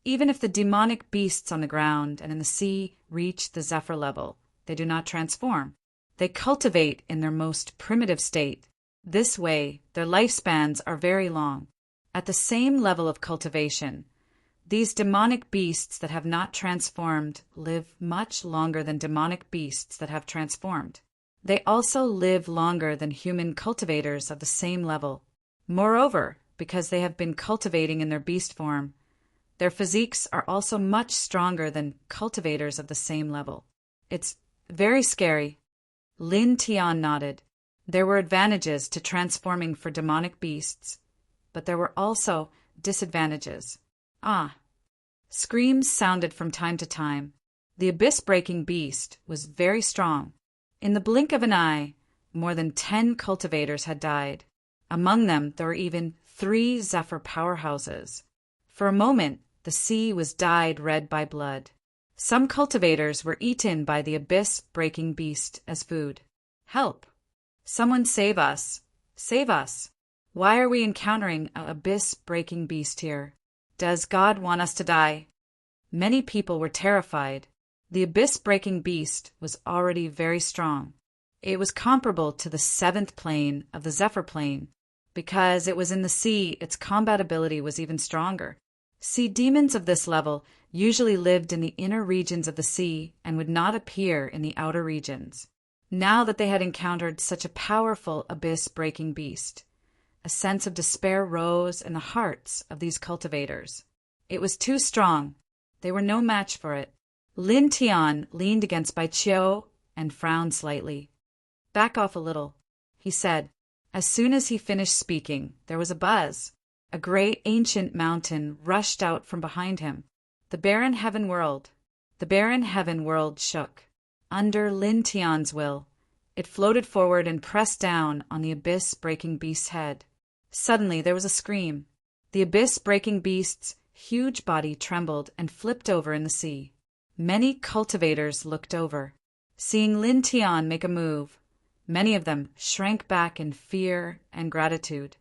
"Even if the demonic beasts on the ground and in the sea reach the Zephyr level, they do not transform. They cultivate in their most primitive state. This way, their lifespans are very long. At the same level of cultivation, These demonic beasts that have not transformed live much longer than demonic beasts that have transformed. They also live longer than human cultivators of the same level. Moreover, because they have been cultivating in their beast form, their physiques are also much stronger than cultivators of the same level. It's very scary. Lin Tian nodded. There were advantages to transforming for demonic beasts, but there were also disadvantages. Ah! Screams sounded from time to time. The abyss-breaking beast was very strong. In the blink of an eye, more than 10 cultivators had died. Among them, there were even 3 Zephyr powerhouses. For a moment, the sea was dyed red by blood. Some cultivators were eaten by the abyss-breaking beast as food. Help! Someone save us! Save us! Why are we encountering an abyss-breaking beast here? Does God want us to die? Many people were terrified. The abyss-breaking beast was already very strong. It was comparable to the 7th plane of the Zephyr plane. Because it was in the sea, its combat ability was even stronger. Sea demons of this level usually lived in the inner regions of the sea and would not appear in the outer regions. Now that they had encountered such a powerful abyss-breaking beast, a sense of despair rose in the hearts of these cultivators. It was too strong. They were no match for it. Lin Tian leaned against Bai Qiu and frowned slightly. Back off a little, he said. As soon as he finished speaking, there was a buzz. A great ancient mountain rushed out from behind him. The barren heaven world. The barren heaven world shook. Under Lin Tian's will, it floated forward and pressed down on the abyss-breaking beast's head. Suddenly there was a scream. The abyss-breaking beast's huge body trembled and flipped over in the sea. Many cultivators looked over. Seeing Lin Tian make a move, many of them shrank back in fear and gratitude.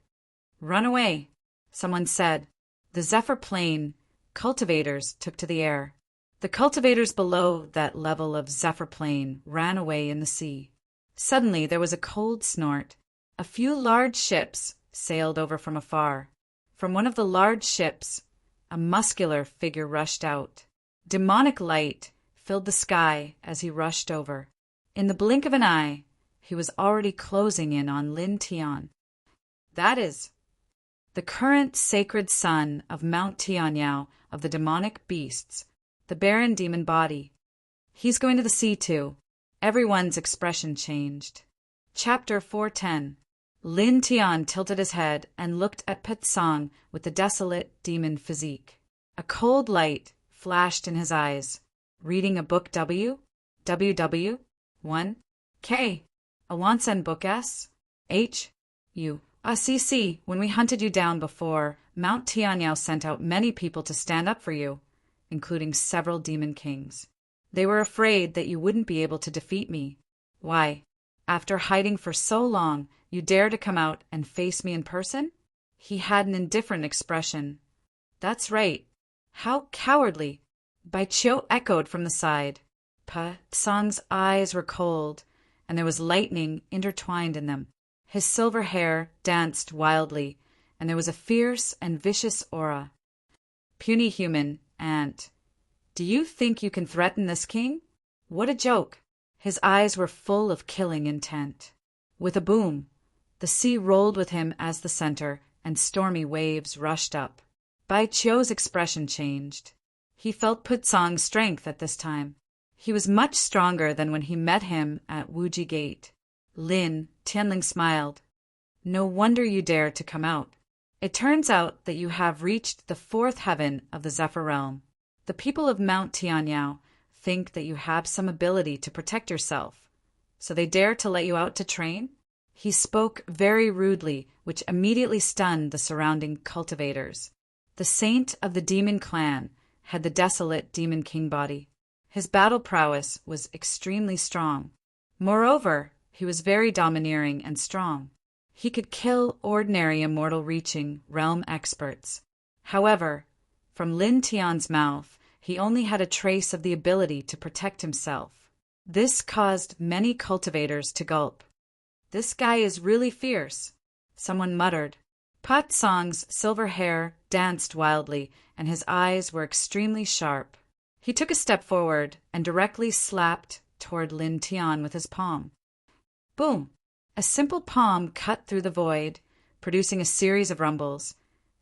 Run away, someone said. The Zephyr plane cultivators took to the air. The cultivators below that level of Zephyr plane ran away in the sea. Suddenly there was a cold snort. A few large ships sailed over from afar. From one of the large ships, a muscular figure rushed out. Demonic light filled the sky as he rushed over. In the blink of an eye, he was already closing in on Lin Tian. That is the current sacred son of Mount Tianyao of the demonic beasts, the barren demon body. He's going to the sea too. Everyone's expression changed. Chapter 410. Lin Tian tilted his head and looked at Petsong with the desolate demon physique. A cold light flashed in his eyes. Reading a book W? WW? 1? K? A Wansen book S? H? U? CC, when we hunted you down before, Mount Tianyao sent out many people to stand up for you, including several demon kings. They were afraid that you wouldn't be able to defeat me. Why, after hiding for so long, you dare to come out and face me in person? He had an indifferent expression. That's right. How cowardly! Bai Qiu echoed from the side. Tsang's eyes were cold, and there was lightning intertwined in them. His silver hair danced wildly, and there was a fierce and vicious aura. Puny human, Ant. Do you think you can threaten this king? What a joke! His eyes were full of killing intent. With a boom, the sea rolled with him as the center, and stormy waves rushed up. Bai Qiu's expression changed. He felt Putsong's strength at this time. He was much stronger than when he met him at Wuji Gate. Lin Tianling smiled. No wonder you dare to come out. It turns out that you have reached the 4th heaven of the Zephyr realm. The people of Mount Tianyao think that you have some ability to protect yourself, so they dare to let you out to train? He spoke very rudely, which immediately stunned the surrounding cultivators. The saint of the demon clan had the desolate demon king body. His battle prowess was extremely strong. Moreover, he was very domineering and strong. He could kill ordinary immortal reaching realm experts. However, from Lin Tian's mouth, he only had a trace of the ability to protect himself. This caused many cultivators to gulp. This guy is really fierce, someone muttered. Pat Song's silver hair danced wildly, and his eyes were extremely sharp. He took a step forward and directly slapped toward Lin Tian with his palm. Boom! A simple palm cut through the void, producing a series of rumbles,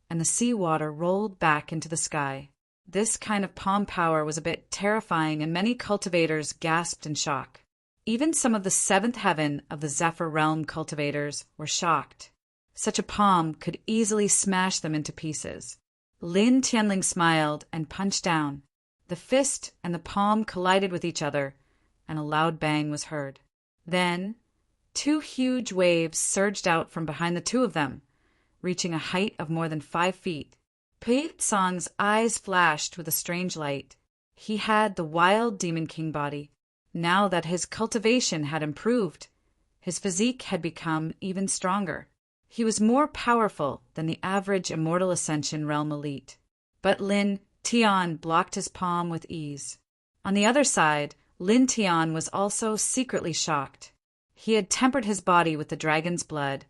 and the seawater rolled back into the sky. This kind of palm power was a bit terrifying, and many cultivators gasped in shock. Even some of the seventh heaven of the Zephyr Realm cultivators were shocked. Such a palm could easily smash them into pieces. Lin Tianling smiled and punched down. The fist and the palm collided with each other, and a loud bang was heard. Then, two huge waves surged out from behind the two of them, reaching a height of more than 5 feet. Pat Song's eyes flashed with a strange light. He had the wild Demon King body. Now that his cultivation had improved, his physique had become even stronger. He was more powerful than the average Immortal Ascension Realm elite. But Lin Tian blocked his palm with ease. On the other side, Lin Tian was also secretly shocked. He had tempered his body with the dragon's blood,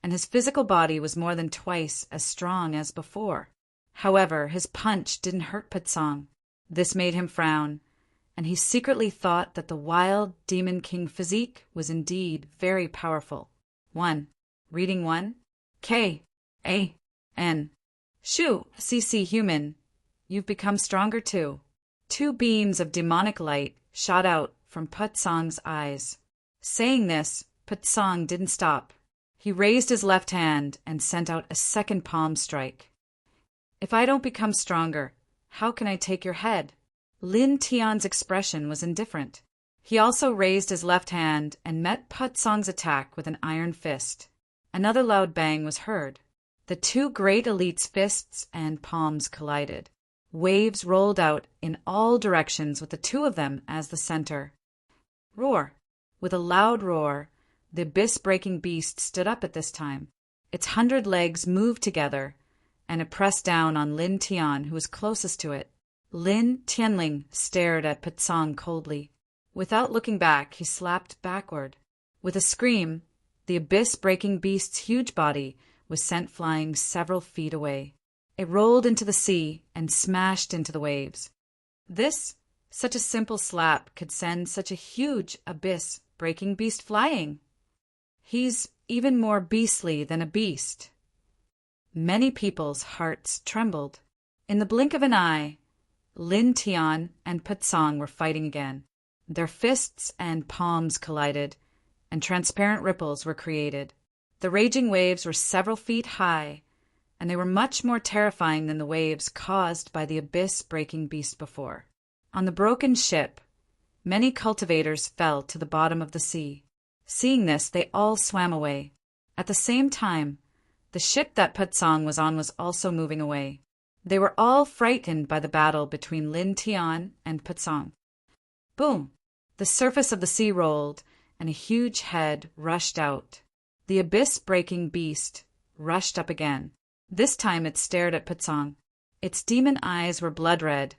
and his physical body was more than twice as strong as before. However, his punch didn't hurt Pat Song. This made him frown, and he secretly thought that the wild Demon King physique was indeed very powerful. 1. Reading 1. K-A-N. Shoo, CC human. You've become stronger too. 2 beams of demonic light shot out from Pat Song's eyes. Saying this, Pat Song didn't stop. He raised his left hand and sent out a second palm strike. If I don't become stronger, how can I take your head? Lin Tian's expression was indifferent. He also raised his left hand and met Pat Song's attack with an iron fist. Another loud bang was heard. The 2 great elites' fists and palms collided. Waves rolled out in all directions with the 2 of them as the center. Roar! With a loud roar, the abyss-breaking beast stood up at this time. Its 100 legs moved together, and it pressed down on Lin Tian, who was closest to it. Lin Tianling stared at Pat Song coldly. Without looking back, he slapped backward. With a scream, the abyss-breaking beast's huge body was sent flying several feet away. It rolled into the sea and smashed into the waves. Such a simple slap could send such a huge abyss-breaking beast flying. He's even more beastly than a beast. Many people's hearts trembled. In the blink of an eye, Lin Tian and Pat Song were fighting again. Their fists and palms collided, and transparent ripples were created. The raging waves were several feet high, and they were much more terrifying than the waves caused by the abyss-breaking beast before. On the broken ship, many cultivators fell to the bottom of the sea. Seeing this, they all swam away. At the same time, the ship that Pat Song was on was also moving away. They were all frightened by the battle between Lin Tian and Pat Song. Boom! The surface of the sea rolled, and a huge head rushed out. The abyss-breaking beast rushed up again. This time it stared at Pat Song. Its demon eyes were blood-red,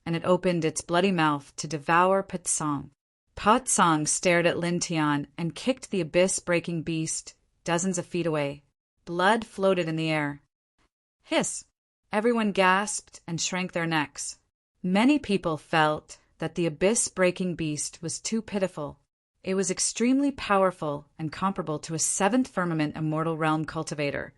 and it opened its bloody mouth to devour Pat Song. Pat Song stared at Lin Tian and kicked the abyss-breaking beast dozens of feet away. Blood floated in the air. Hiss! Everyone gasped and shrank their necks. Many people felt that the abyss-breaking beast was too pitiful. It was extremely powerful and comparable to a 7th Firmament Immortal Realm cultivator.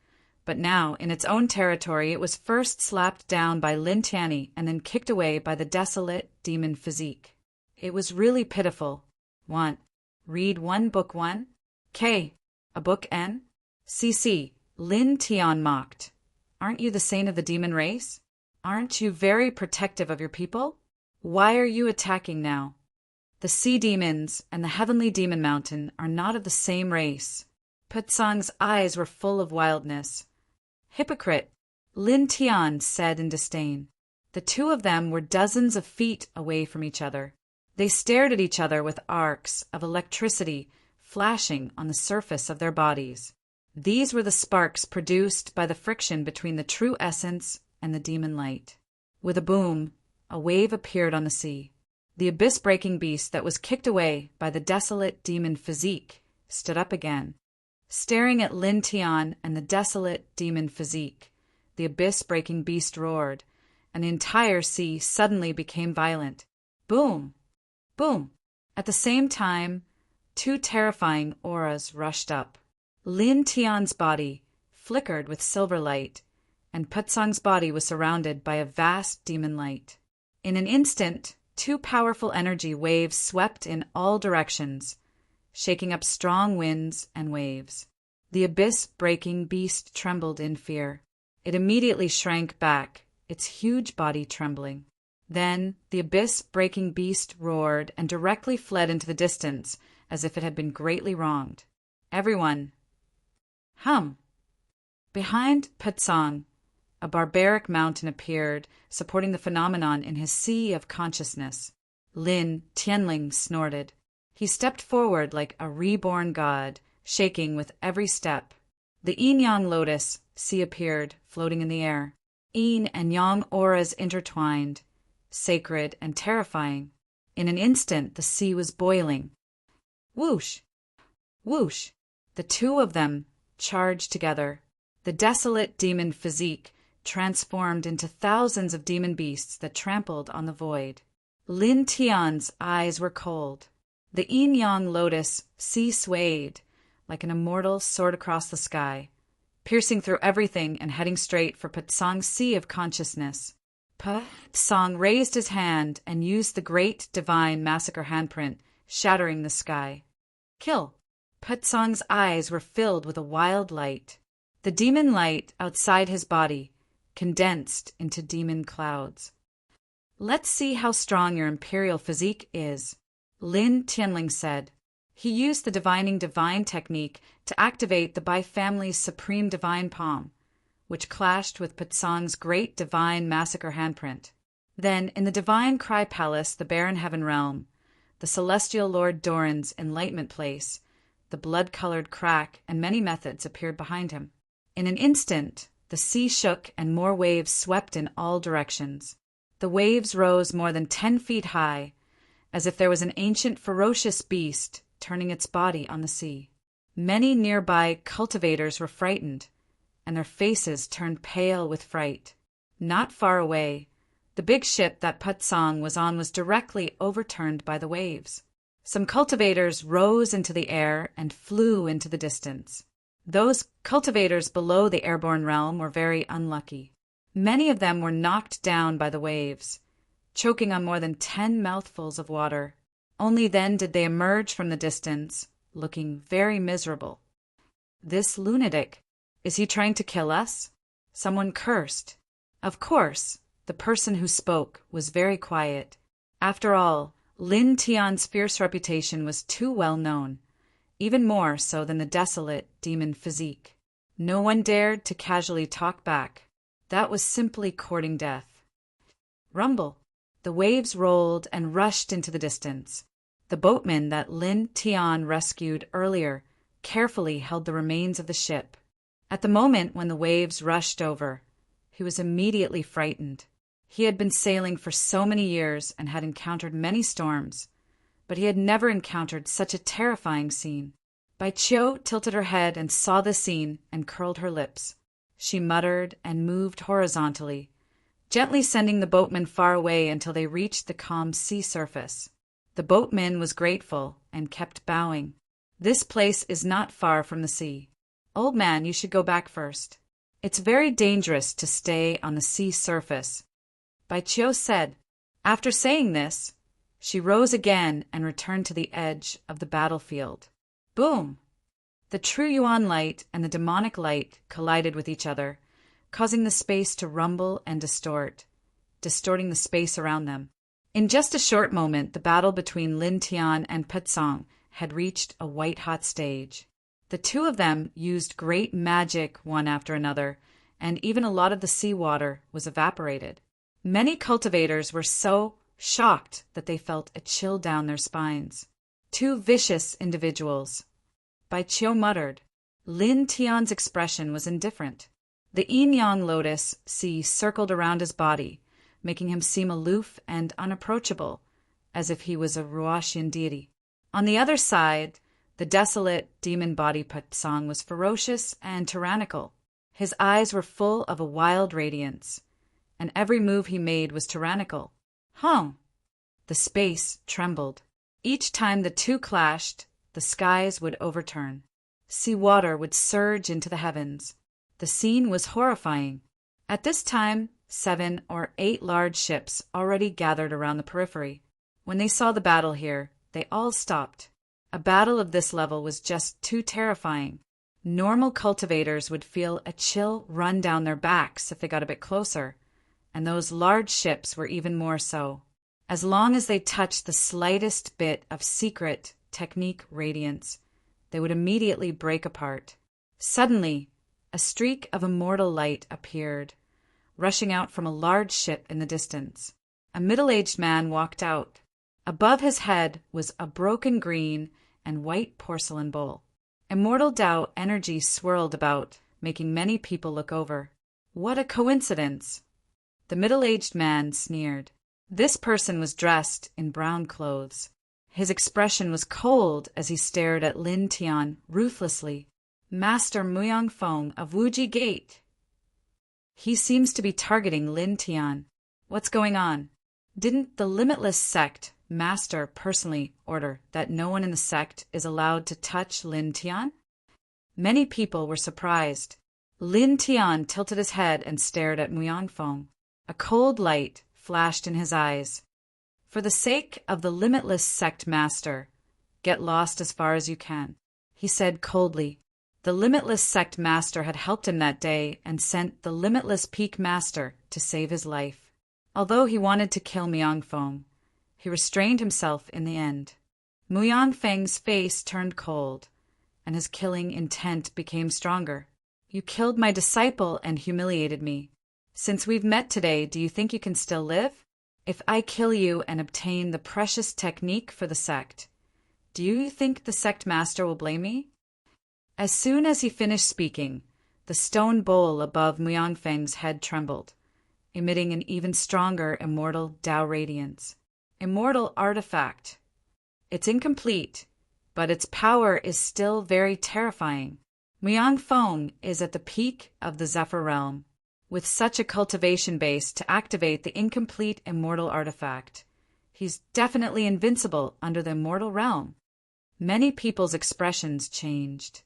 But now, in its own territory, it was first slapped down by Lin Tianyi and then kicked away by the desolate demon physique. It was really pitiful. 1. Read 1 Book 1. K. A Book N. CC. Lin Tian mocked. Aren't you the saint of the demon race? Aren't you very protective of your people? Why are you attacking now? The sea demons and the heavenly demon mountain are not of the same race. Pat Song's eyes were full of wildness. Hypocrite, Lin Tian said in disdain. The 2 of them were dozens of feet away from each other. They stared at each other with arcs of electricity flashing on the surface of their bodies. These were the sparks produced by the friction between the true essence and the demon light. With a boom, a wave appeared on the sea. The abyss-breaking beast that was kicked away by the desolate demon physique stood up again. Staring at Lin Tian and the desolate demon physique, the abyss-breaking beast roared, and the entire sea suddenly became violent. Boom! Boom! At the same time, two terrifying auras rushed up. Lin Tian's body flickered with silver light, and Putsong's body was surrounded by a vast demon light. In an instant, two powerful energy waves swept in all directions, shaking up strong winds and waves. The abyss-breaking beast trembled in fear. It immediately shrank back, its huge body trembling. Then the abyss-breaking beast roared and directly fled into the distance as if it had been greatly wronged. Everyone. Behind Putsong, a barbaric mountain appeared, supporting the phenomenon in his sea of consciousness. Lin Tianling snorted. He stepped forward like a reborn god, shaking with every step. The yin-yang lotus sea appeared, floating in the air. Yin and yang auras intertwined, sacred and terrifying. In an instant, the sea was boiling. Whoosh! Whoosh! The two of them charged together. The desolate demon physique transformed into thousands of demon beasts that trampled on the void. Lin Tian's eyes were cold. The yin-yang lotus sea swayed like an immortal soared across the sky, piercing through everything and heading straight for Putsong's sea of consciousness. Putsong raised his hand and used the great divine massacre handprint, shattering the sky. Kill! Putsong's eyes were filled with a wild light. The demon light outside his body condensed into demon clouds. Let's see how strong your imperial physique is, Lin Tianling said. He used the divining divine technique to activate the Bai family's supreme divine palm, which clashed with Putsong's great divine massacre handprint. Then, in the divine cry palace, the barren heaven realm, the celestial Lord Doran's enlightenment place, the blood-colored crack and many methods appeared behind him. In an instant, the sea shook and more waves swept in all directions. The waves rose more than 10 feet high, as if there was an ancient ferocious beast turning its body on the sea. Many nearby cultivators were frightened, and their faces turned pale with fright. Not far away, the big ship that Putsong was on was directly overturned by the waves. Some cultivators rose into the air and flew into the distance. Those cultivators below the airborne realm were very unlucky. Many of them were knocked down by the waves, choking on more than 10 mouthfuls of water. Only then did they emerge from the distance, looking very miserable. This lunatic, is he trying to kill us? Someone cursed. Of course, the person who spoke was very quiet. After all, Lin Tian's fierce reputation was too well known, even more so than the desolate demon physique. No one dared to casually talk back. That was simply courting death. Rumble. The waves rolled and rushed into the distance. The boatman that Lin Tian rescued earlier carefully held the remains of the ship. At the moment when the waves rushed over, he was immediately frightened. He had been sailing for so many years and had encountered many storms, but he had never encountered such a terrifying scene. Bai Qiu tilted her head and saw the scene and curled her lips. She muttered and moved horizontally, gently sending the boatman far away until they reached the calm sea surface. The boatman was grateful and kept bowing. This place is not far from the sea. Old man, you should go back first. It's very dangerous to stay on the sea surface, Bai Qiu said. After saying this, she rose again and returned to the edge of the battlefield. Boom! The true Yuan light and the demonic light collided with each other, causing the space to rumble and distorting the space around them. In just a short moment, the battle between Lin Tian and Putsong had reached a white-hot stage. The two of them used great magic one after another, and even a lot of the seawater was evaporated. Many cultivators were so shocked that they felt a chill down their spines. Two vicious individuals. Bai Qiu muttered. Lin Tian's expression was indifferent. The yin-yang lotus sea circled around his body, making him seem aloof and unapproachable, as if he was a Ruoxian deity. On the other side, The desolate, demon-body song was ferocious and tyrannical. His eyes were full of a wild radiance, and every move he made was tyrannical. The space trembled. Each time the two clashed, the skies would overturn. Sea water would surge into the heavens. The scene was horrifying. At this time, 7 or 8 large ships already gathered around the periphery. When they saw the battle here, they all stopped. A battle of this level was just too terrifying. Normal cultivators would feel a chill run down their backs if they got a bit closer, and those large ships were even more so. As long as they touched the slightest bit of secret technique radiance, they would immediately break apart. Suddenly, a streak of immortal light appeared, rushing out from a large ship in the distance. A middle-aged man walked out. Above his head was a broken green and white porcelain bowl. Immortal Tao energy swirled about, making many people look over. What a coincidence! The middle-aged man sneered. This person was dressed in brown clothes. His expression was cold as he stared at Lin Tian ruthlessly. Master Muyang Feng of Wuji Gate. He seems to be targeting Lin Tian. What's going on? Didn't the Limitless Sect Master personally order that no one in the sect is allowed to touch Lin Tian? Many people were surprised. Lin Tian tilted his head and stared at Muyang Feng. A cold light flashed in his eyes. For the sake of the Limitless Sect Master, get lost as far as you can, he said coldly. The Limitless Sect Master had helped him that day and sent the Limitless Peak Master to save his life. Although he wanted to kill Muyang Feng, he restrained himself in the end. Muyang Feng's face turned cold, and his killing intent became stronger. You killed my disciple and humiliated me. Since we've met today, do you think you can still live? If I kill you and obtain the precious technique for the sect, do you think the sect master will blame me? As soon as he finished speaking, the stone bowl above Muyang Feng's head trembled, emitting an even stronger immortal Tao radiance. Immortal artifact. It's incomplete, but its power is still very terrifying. Muyang Feng is at the peak of the Zephyr realm. With such a cultivation base to activate the incomplete immortal artifact, he's definitely invincible under the immortal realm. Many people's expressions changed.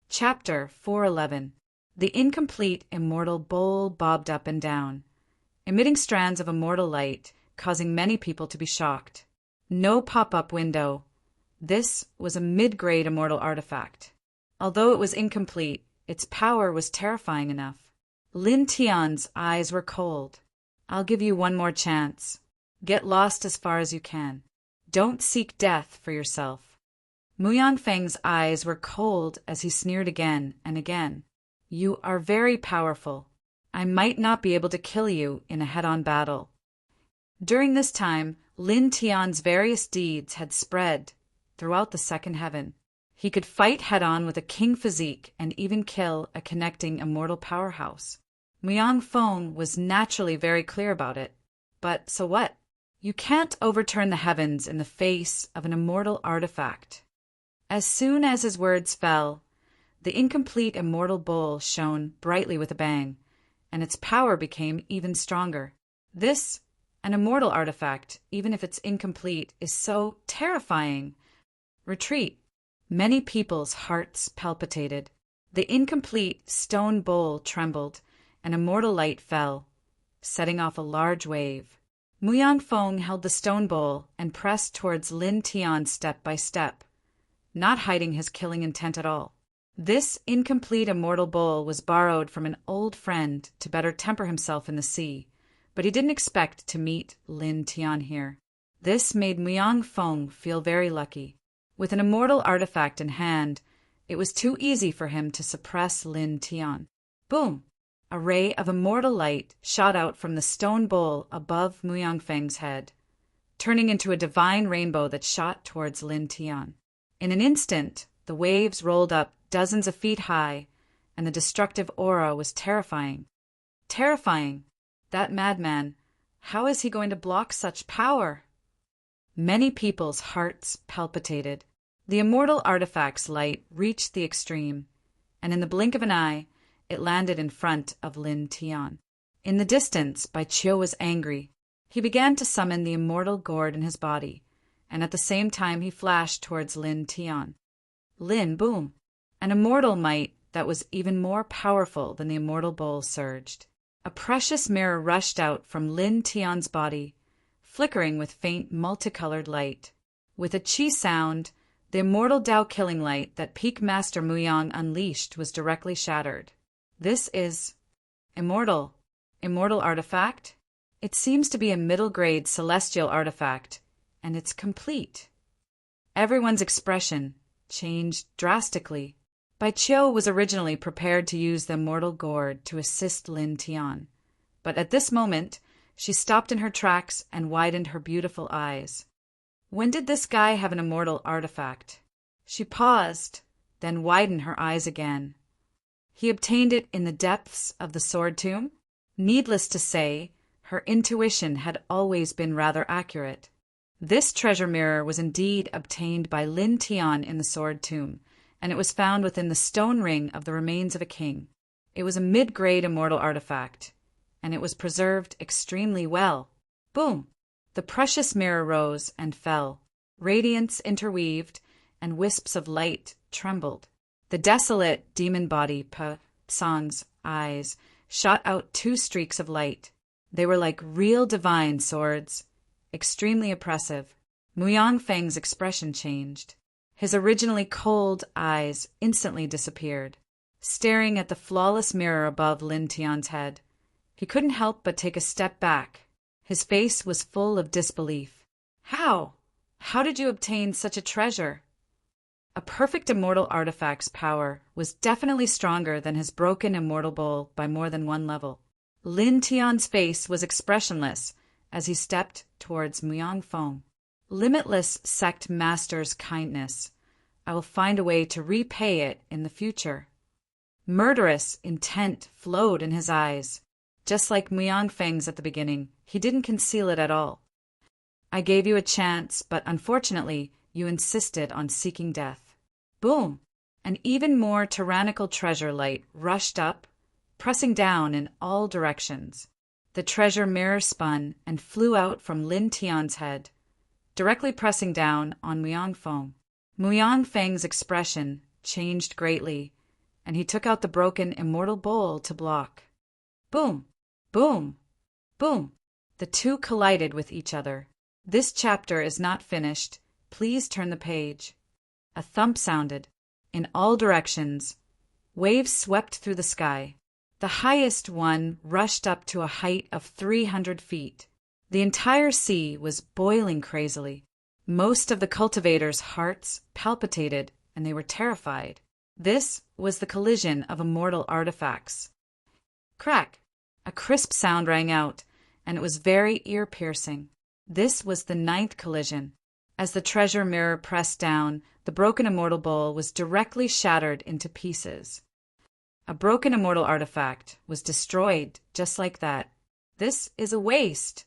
Chapter 411. The incomplete immortal bowl bobbed up and down, emitting strands of immortal light, causing many people to be shocked. No pop-up window. This was a mid-grade immortal artifact. Although it was incomplete, its power was terrifying enough. Lin Tian's eyes were cold. I'll give you one more chance. Get lost as far as you can. Don't seek death for yourself. Muyang Feng's eyes were cold as he sneered again and again. You are very powerful. I might not be able to kill you in a head-on battle. During this time, Lin Tian's various deeds had spread throughout the second heaven. He could fight head-on with a king physique and even kill a connecting immortal powerhouse. Muyang Feng was naturally very clear about it. But so what? You can't overturn the heavens in the face of an immortal artifact. As soon as his words fell, the incomplete immortal bowl shone brightly with a bang, and its power became even stronger. This, an immortal artifact, even if it's incomplete, is so terrifying. Retreat. Many people's hearts palpitated. The incomplete stone bowl trembled, and immortal light fell, setting off a large wave. Muyang Feng held the stone bowl and pressed towards Lin Tian step by step, not hiding his killing intent at all. This incomplete immortal bowl was borrowed from an old friend to better temper himself in the sea, but he didn't expect to meet Lin Tian here. This made Muyang Feng feel very lucky. With an immortal artifact in hand, it was too easy for him to suppress Lin Tian. Boom! A ray of immortal light shot out from the stone bowl above Muyang Feng's head, turning into a divine rainbow that shot towards Lin Tian. In an instant, the waves rolled up dozens of feet high, and the destructive aura was terrifying. Terrifying! That madman, how is he going to block such power? Many people's hearts palpitated. The immortal artifact's light reached the extreme, and in the blink of an eye, it landed in front of Lin Tian. In the distance, Bai Qiu was angry. He began to summon the immortal gourd in his body, and at the same time he flashed towards Lin Tian. Lin, boom! An immortal might that was even more powerful than the immortal bowl surged. A precious mirror rushed out from Lin Tian's body, flickering with faint multicolored light. With a chi sound, the immortal Tao killing light that Peak Master Muyang unleashed was directly shattered. This is immortal artifact? It seems to be a middle-grade celestial artifact, and it's complete. Everyone's expression changed drastically. Bai Qiu was originally prepared to use the immortal gourd to assist Lin Tian, but at this moment, she stopped in her tracks and widened her beautiful eyes. When did this guy have an immortal artifact? She paused, then widened her eyes again. He obtained it in the depths of the sword tomb? Needless to say, her intuition had always been rather accurate. This treasure mirror was indeed obtained by Lin Tian in the sword tomb, and it was found within the stone ring of the remains of a king. It was a mid-grade immortal artifact, and it was preserved extremely well. Boom! The precious mirror rose and fell. Radiance interweaved, and wisps of light trembled. The desolate demon body, Sang's eyes, shot out 2 streaks of light. They were like real divine swords, extremely oppressive. Muyang Feng's expression changed. His originally cold eyes instantly disappeared. Staring at the flawless mirror above Lin Tian's head, he couldn't help but take a step back. His face was full of disbelief. How? How did you obtain such a treasure? A perfect immortal artifact's power was definitely stronger than his broken immortal bowl by more than 1 level. Lin Tian's face was expressionless as he stepped towards Muyang Feng. Limitless sect master's kindness. I will find a way to repay it in the future. Murderous intent flowed in his eyes. Just like Muyang Feng's at the beginning, he didn't conceal it at all. I gave you a chance, but unfortunately, you insisted on seeking death. Boom! An even more tyrannical treasure light rushed up, pressing down in all directions. The treasure mirror spun and flew out from Lin Tian's head, directly pressing down on Muyang Feng. Muyang Feng's expression changed greatly, and he took out the broken immortal bowl to block. Boom! Boom! Boom! The two collided with each other. This chapter is not finished. Please turn the page. A thump sounded. In all directions, waves swept through the sky. The highest one rushed up to a height of 300 feet. The entire sea was boiling crazily. Most of the cultivators' hearts palpitated, and they were terrified. This was the collision of immortal artifacts. Crack! A crisp sound rang out, and it was very ear-piercing. This was the 9th collision. As the treasure mirror pressed down, the broken immortal bowl was directly shattered into pieces. A broken immortal artifact was destroyed just like that. This is a waste.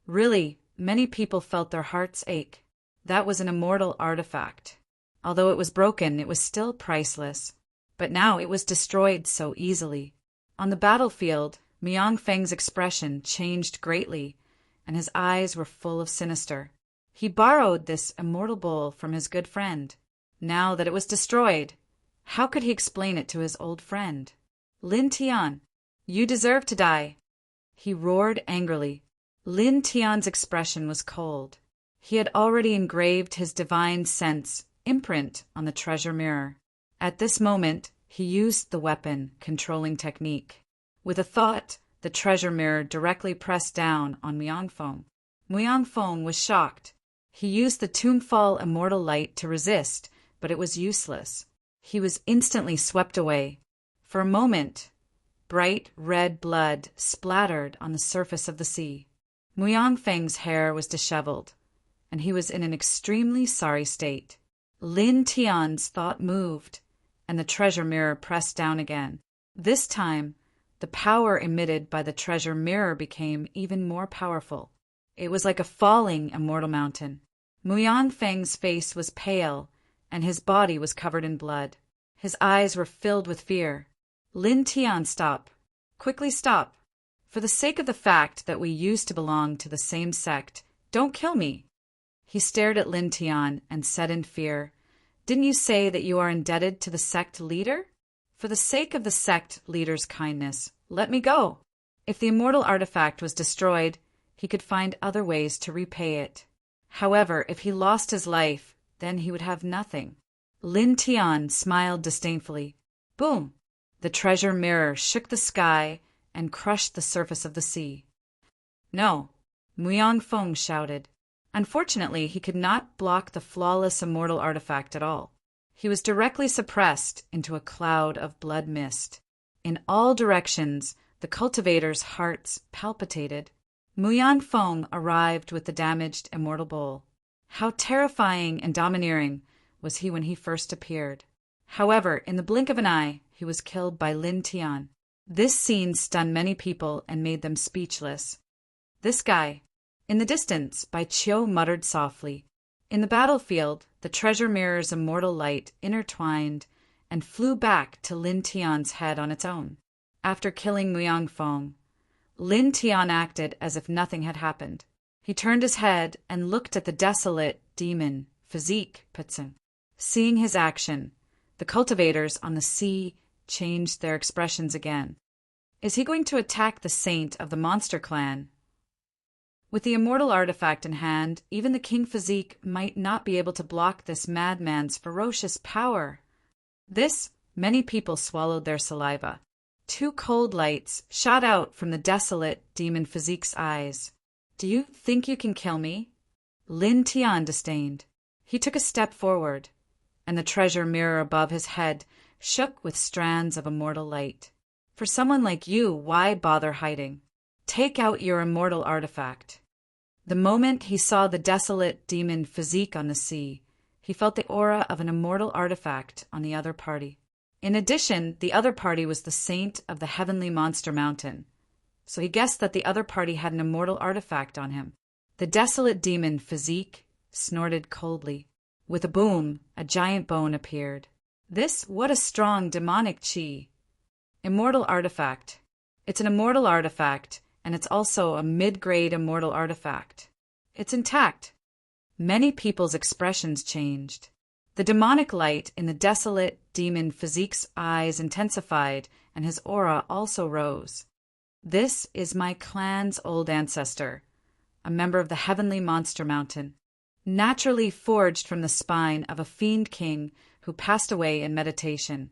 Really, many people felt their hearts ache. That was an immortal artifact. Although it was broken, it was still priceless. But now it was destroyed so easily. On the battlefield, Muyang Feng's expression changed greatly, and his eyes were full of sinister. He borrowed this immortal bowl from his good friend. Now that it was destroyed, how could he explain it to his old friend? Lin Tian, you deserve to die. He roared angrily. Lin Tian's expression was cold. He had already engraved his divine sense imprint on the treasure mirror. At this moment, he used the weapon controlling technique. With a thought, the treasure mirror directly pressed down on Muyang Feng. Muyang Feng was shocked. He used the Tombfall immortal light to resist, but it was useless. He was instantly swept away. For a moment, bright red blood splattered on the surface of the sea. Muyang Feng's hair was disheveled, and he was in an extremely sorry state. Lin Tian's thought moved, and the treasure mirror pressed down again. This time, the power emitted by the treasure mirror became even more powerful. It was like a falling immortal mountain. Muyang Feng's face was pale, and his body was covered in blood. His eyes were filled with fear. Lin Tian, stop. Quickly stop. For the sake of the fact that we used to belong to the same sect, don't kill me. He stared at Lin Tian and said in fear, Didn't you say that you are indebted to the sect leader? For the sake of the sect leader's kindness, let me go. If the immortal artifact was destroyed, he could find other ways to repay it. However, if he lost his life, then he would have nothing. Lin Tian smiled disdainfully. Boom! The treasure mirror shook the sky and crushed the surface of the sea. No, Muyang Feng shouted. Unfortunately, he could not block the flawless immortal artifact at all. He was directly suppressed into a cloud of blood mist. In all directions, the cultivators' hearts palpitated. Muyang Feng arrived with the damaged immortal bowl. How terrifying and domineering was he when he first appeared. However, in the blink of an eye, he was killed by Lin Tian. This scene stunned many people and made them speechless. This guy. In the distance, Bai Qiu muttered softly. In the battlefield, the treasure mirror's immortal light intertwined and flew back to Lin Tian's head on its own. After killing Muyang Feng, Lin Tian acted as if nothing had happened. He turned his head and looked at the desolate demon, Physique Pitsen. Seeing his action, the cultivators on the sea changed their expressions again. Is he going to attack the saint of the monster clan? With the immortal artifact in hand, even the King Physique might not be able to block this madman's ferocious power. Many people swallowed their saliva. Two cold lights shot out from the desolate demon Physique's eyes. Do you think you can kill me? Lin Tian disdained. He took a step forward, and the treasure mirror above his head shook with strands of immortal light. For someone like you, why bother hiding? Take out your immortal artifact. The moment he saw the desolate demon Physique on the sea, he felt the aura of an immortal artifact on the other party. In addition, the other party was the saint of the heavenly monster mountain, so he guessed that the other party had an immortal artifact on him. The desolate demon Physique snorted coldly. With a boom, a giant bone appeared. What a strong demonic chi. Immortal artifact. It's an immortal artifact, and it's also a mid-grade immortal artifact. It's intact. Many people's expressions changed. The demonic light in the desolate demon Physique's eyes intensified, and his aura also rose. This is my clan's old ancestor, a member of the heavenly monster mountain, naturally forged from the spine of a fiend king who passed away in meditation,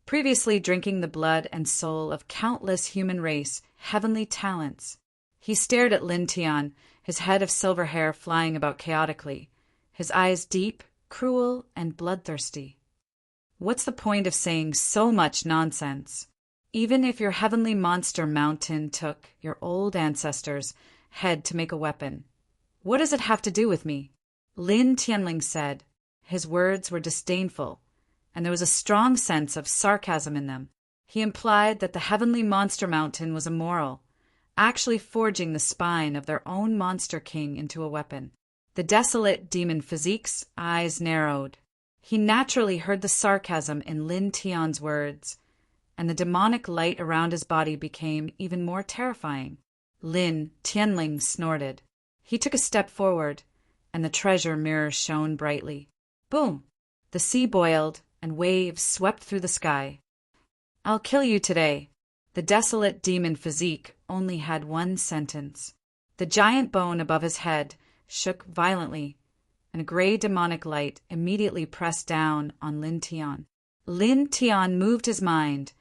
previously drinking the blood and soul of countless human race heavenly talents. He stared at Lin Tian, his head of silver hair flying about chaotically, his eyes deep, cruel, and bloodthirsty. What's the point of saying so much nonsense? Even if your heavenly monster mountain took your old ancestor's head to make a weapon, what does it have to do with me? Lin Tianling said. His words were disdainful, and there was a strong sense of sarcasm in them. He implied that the heavenly monster mountain was immoral, actually forging the spine of their own monster king into a weapon. The desolate demon Physique's eyes narrowed. He naturally heard the sarcasm in Lin Tian's words, and the demonic light around his body became even more terrifying. Lin Tianling snorted. He took a step forward, and the treasure mirror shone brightly. Boom! The sea boiled, and waves swept through the sky. I'll kill you today. The desolate demon Physique only had one sentence. The giant bone above his head shook violently, and a gray demonic light immediately pressed down on Lin Tian. Lin Tian moved his mind,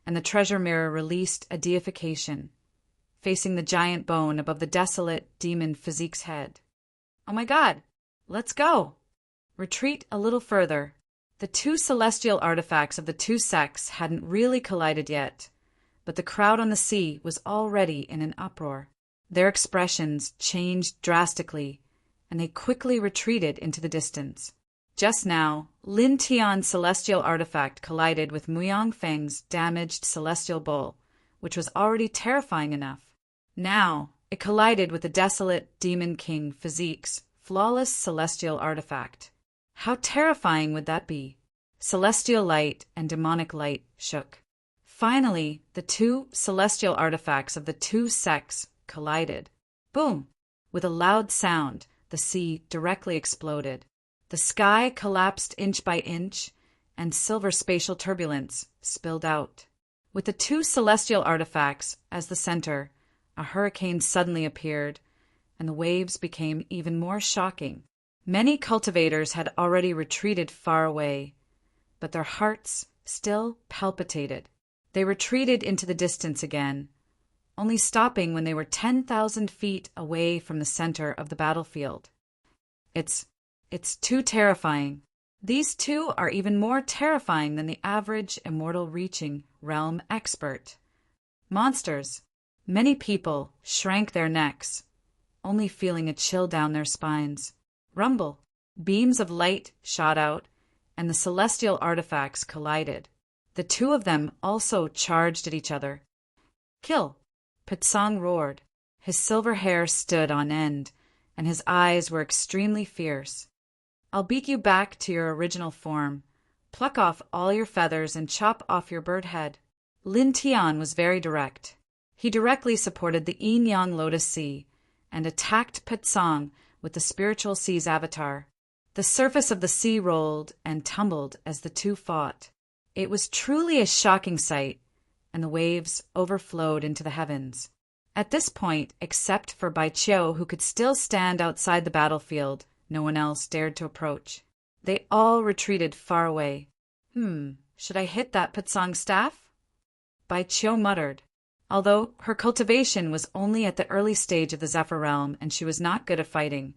and the treasure mirror released a deification, facing the giant bone above the desolate demon Physique's head. Oh my God! Let's go! Retreat a little further. The two celestial artifacts of the two sects hadn't really collided yet, but the crowd on the sea was already in an uproar. Their expressions changed drastically, and they quickly retreated into the distance. Just now, Lin Tian's celestial artifact collided with Muyang Feng's damaged celestial bowl, which was already terrifying enough. Now, it collided with the desolate demon king Physique's flawless celestial artifact. How terrifying would that be? Celestial light and demonic light shook. Finally, the two celestial artifacts of the two sects collided. Boom! With a loud sound, the sea directly exploded. The sky collapsed inch by inch, and silver spatial turbulence spilled out. With the two celestial artifacts as the center, a hurricane suddenly appeared, and the waves became even more shocking. Many cultivators had already retreated far away, but their hearts still palpitated. They retreated into the distance again, only stopping when they were 10,000 feet away from the center of the battlefield. It's too terrifying. These two are even more terrifying than the average immortal reaching realm expert. Monsters. Many people shrank their necks, only feeling a chill down their spines. Rumble. Beams of light shot out, and the celestial artifacts collided. The two of them also charged at each other. Kill! Pitsong roared. His silver hair stood on end, and his eyes were extremely fierce. I'll beat you back to your original form. Pluck off all your feathers and chop off your bird head. Lin Tian was very direct. He directly supported the Yin-Yang Lotus Sea and attacked Pitsong with the spiritual sea's avatar. The surface of the sea rolled and tumbled as the two fought. It was truly a shocking sight, and the waves overflowed into the heavens. At this point, except for Bai Qiu, who could still stand outside the battlefield, no one else dared to approach. They all retreated far away. Should I hit that Pitsong staff? Bai Qiu muttered. Although her cultivation was only at the early stage of the Zephyr realm and she was not good at fighting,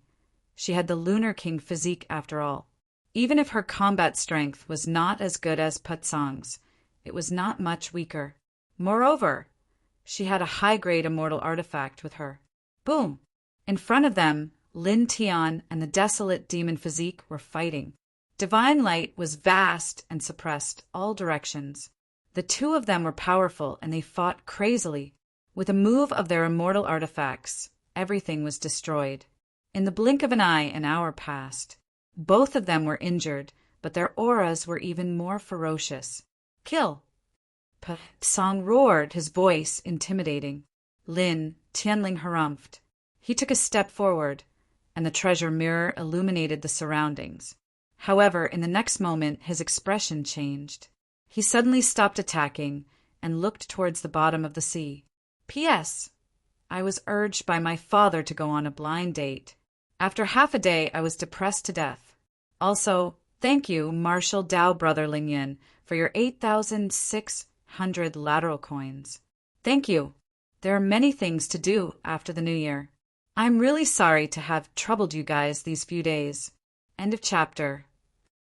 she had the Lunar King physique after all. Even if her combat strength was not as good as Pitsong's, it was not much weaker. Moreover, she had a high-grade immortal artifact with her. Boom! In front of them, Lin Tian and the desolate demon physique were fighting. Divine light was vast and suppressed all directions. The two of them were powerful, and they fought crazily. With a move of their immortal artifacts, everything was destroyed. In the blink of an eye, an hour passed. Both of them were injured, but their auras were even more ferocious. Kill! Song roared, his voice intimidating. Lin Tianling harumphed. He took a step forward, and the treasure mirror illuminated the surroundings. However, in the next moment, his expression changed. He suddenly stopped attacking and looked towards the bottom of the sea. P.S. I was urged by my father to go on a blind date. After half a day, I was depressed to death. Also, thank you, Marshal Dao Brother Lingyan, for your 8,600 lateral coins. Thank you. There are many things to do after the new year. I'm really sorry to have troubled you guys these few days. End of chapter.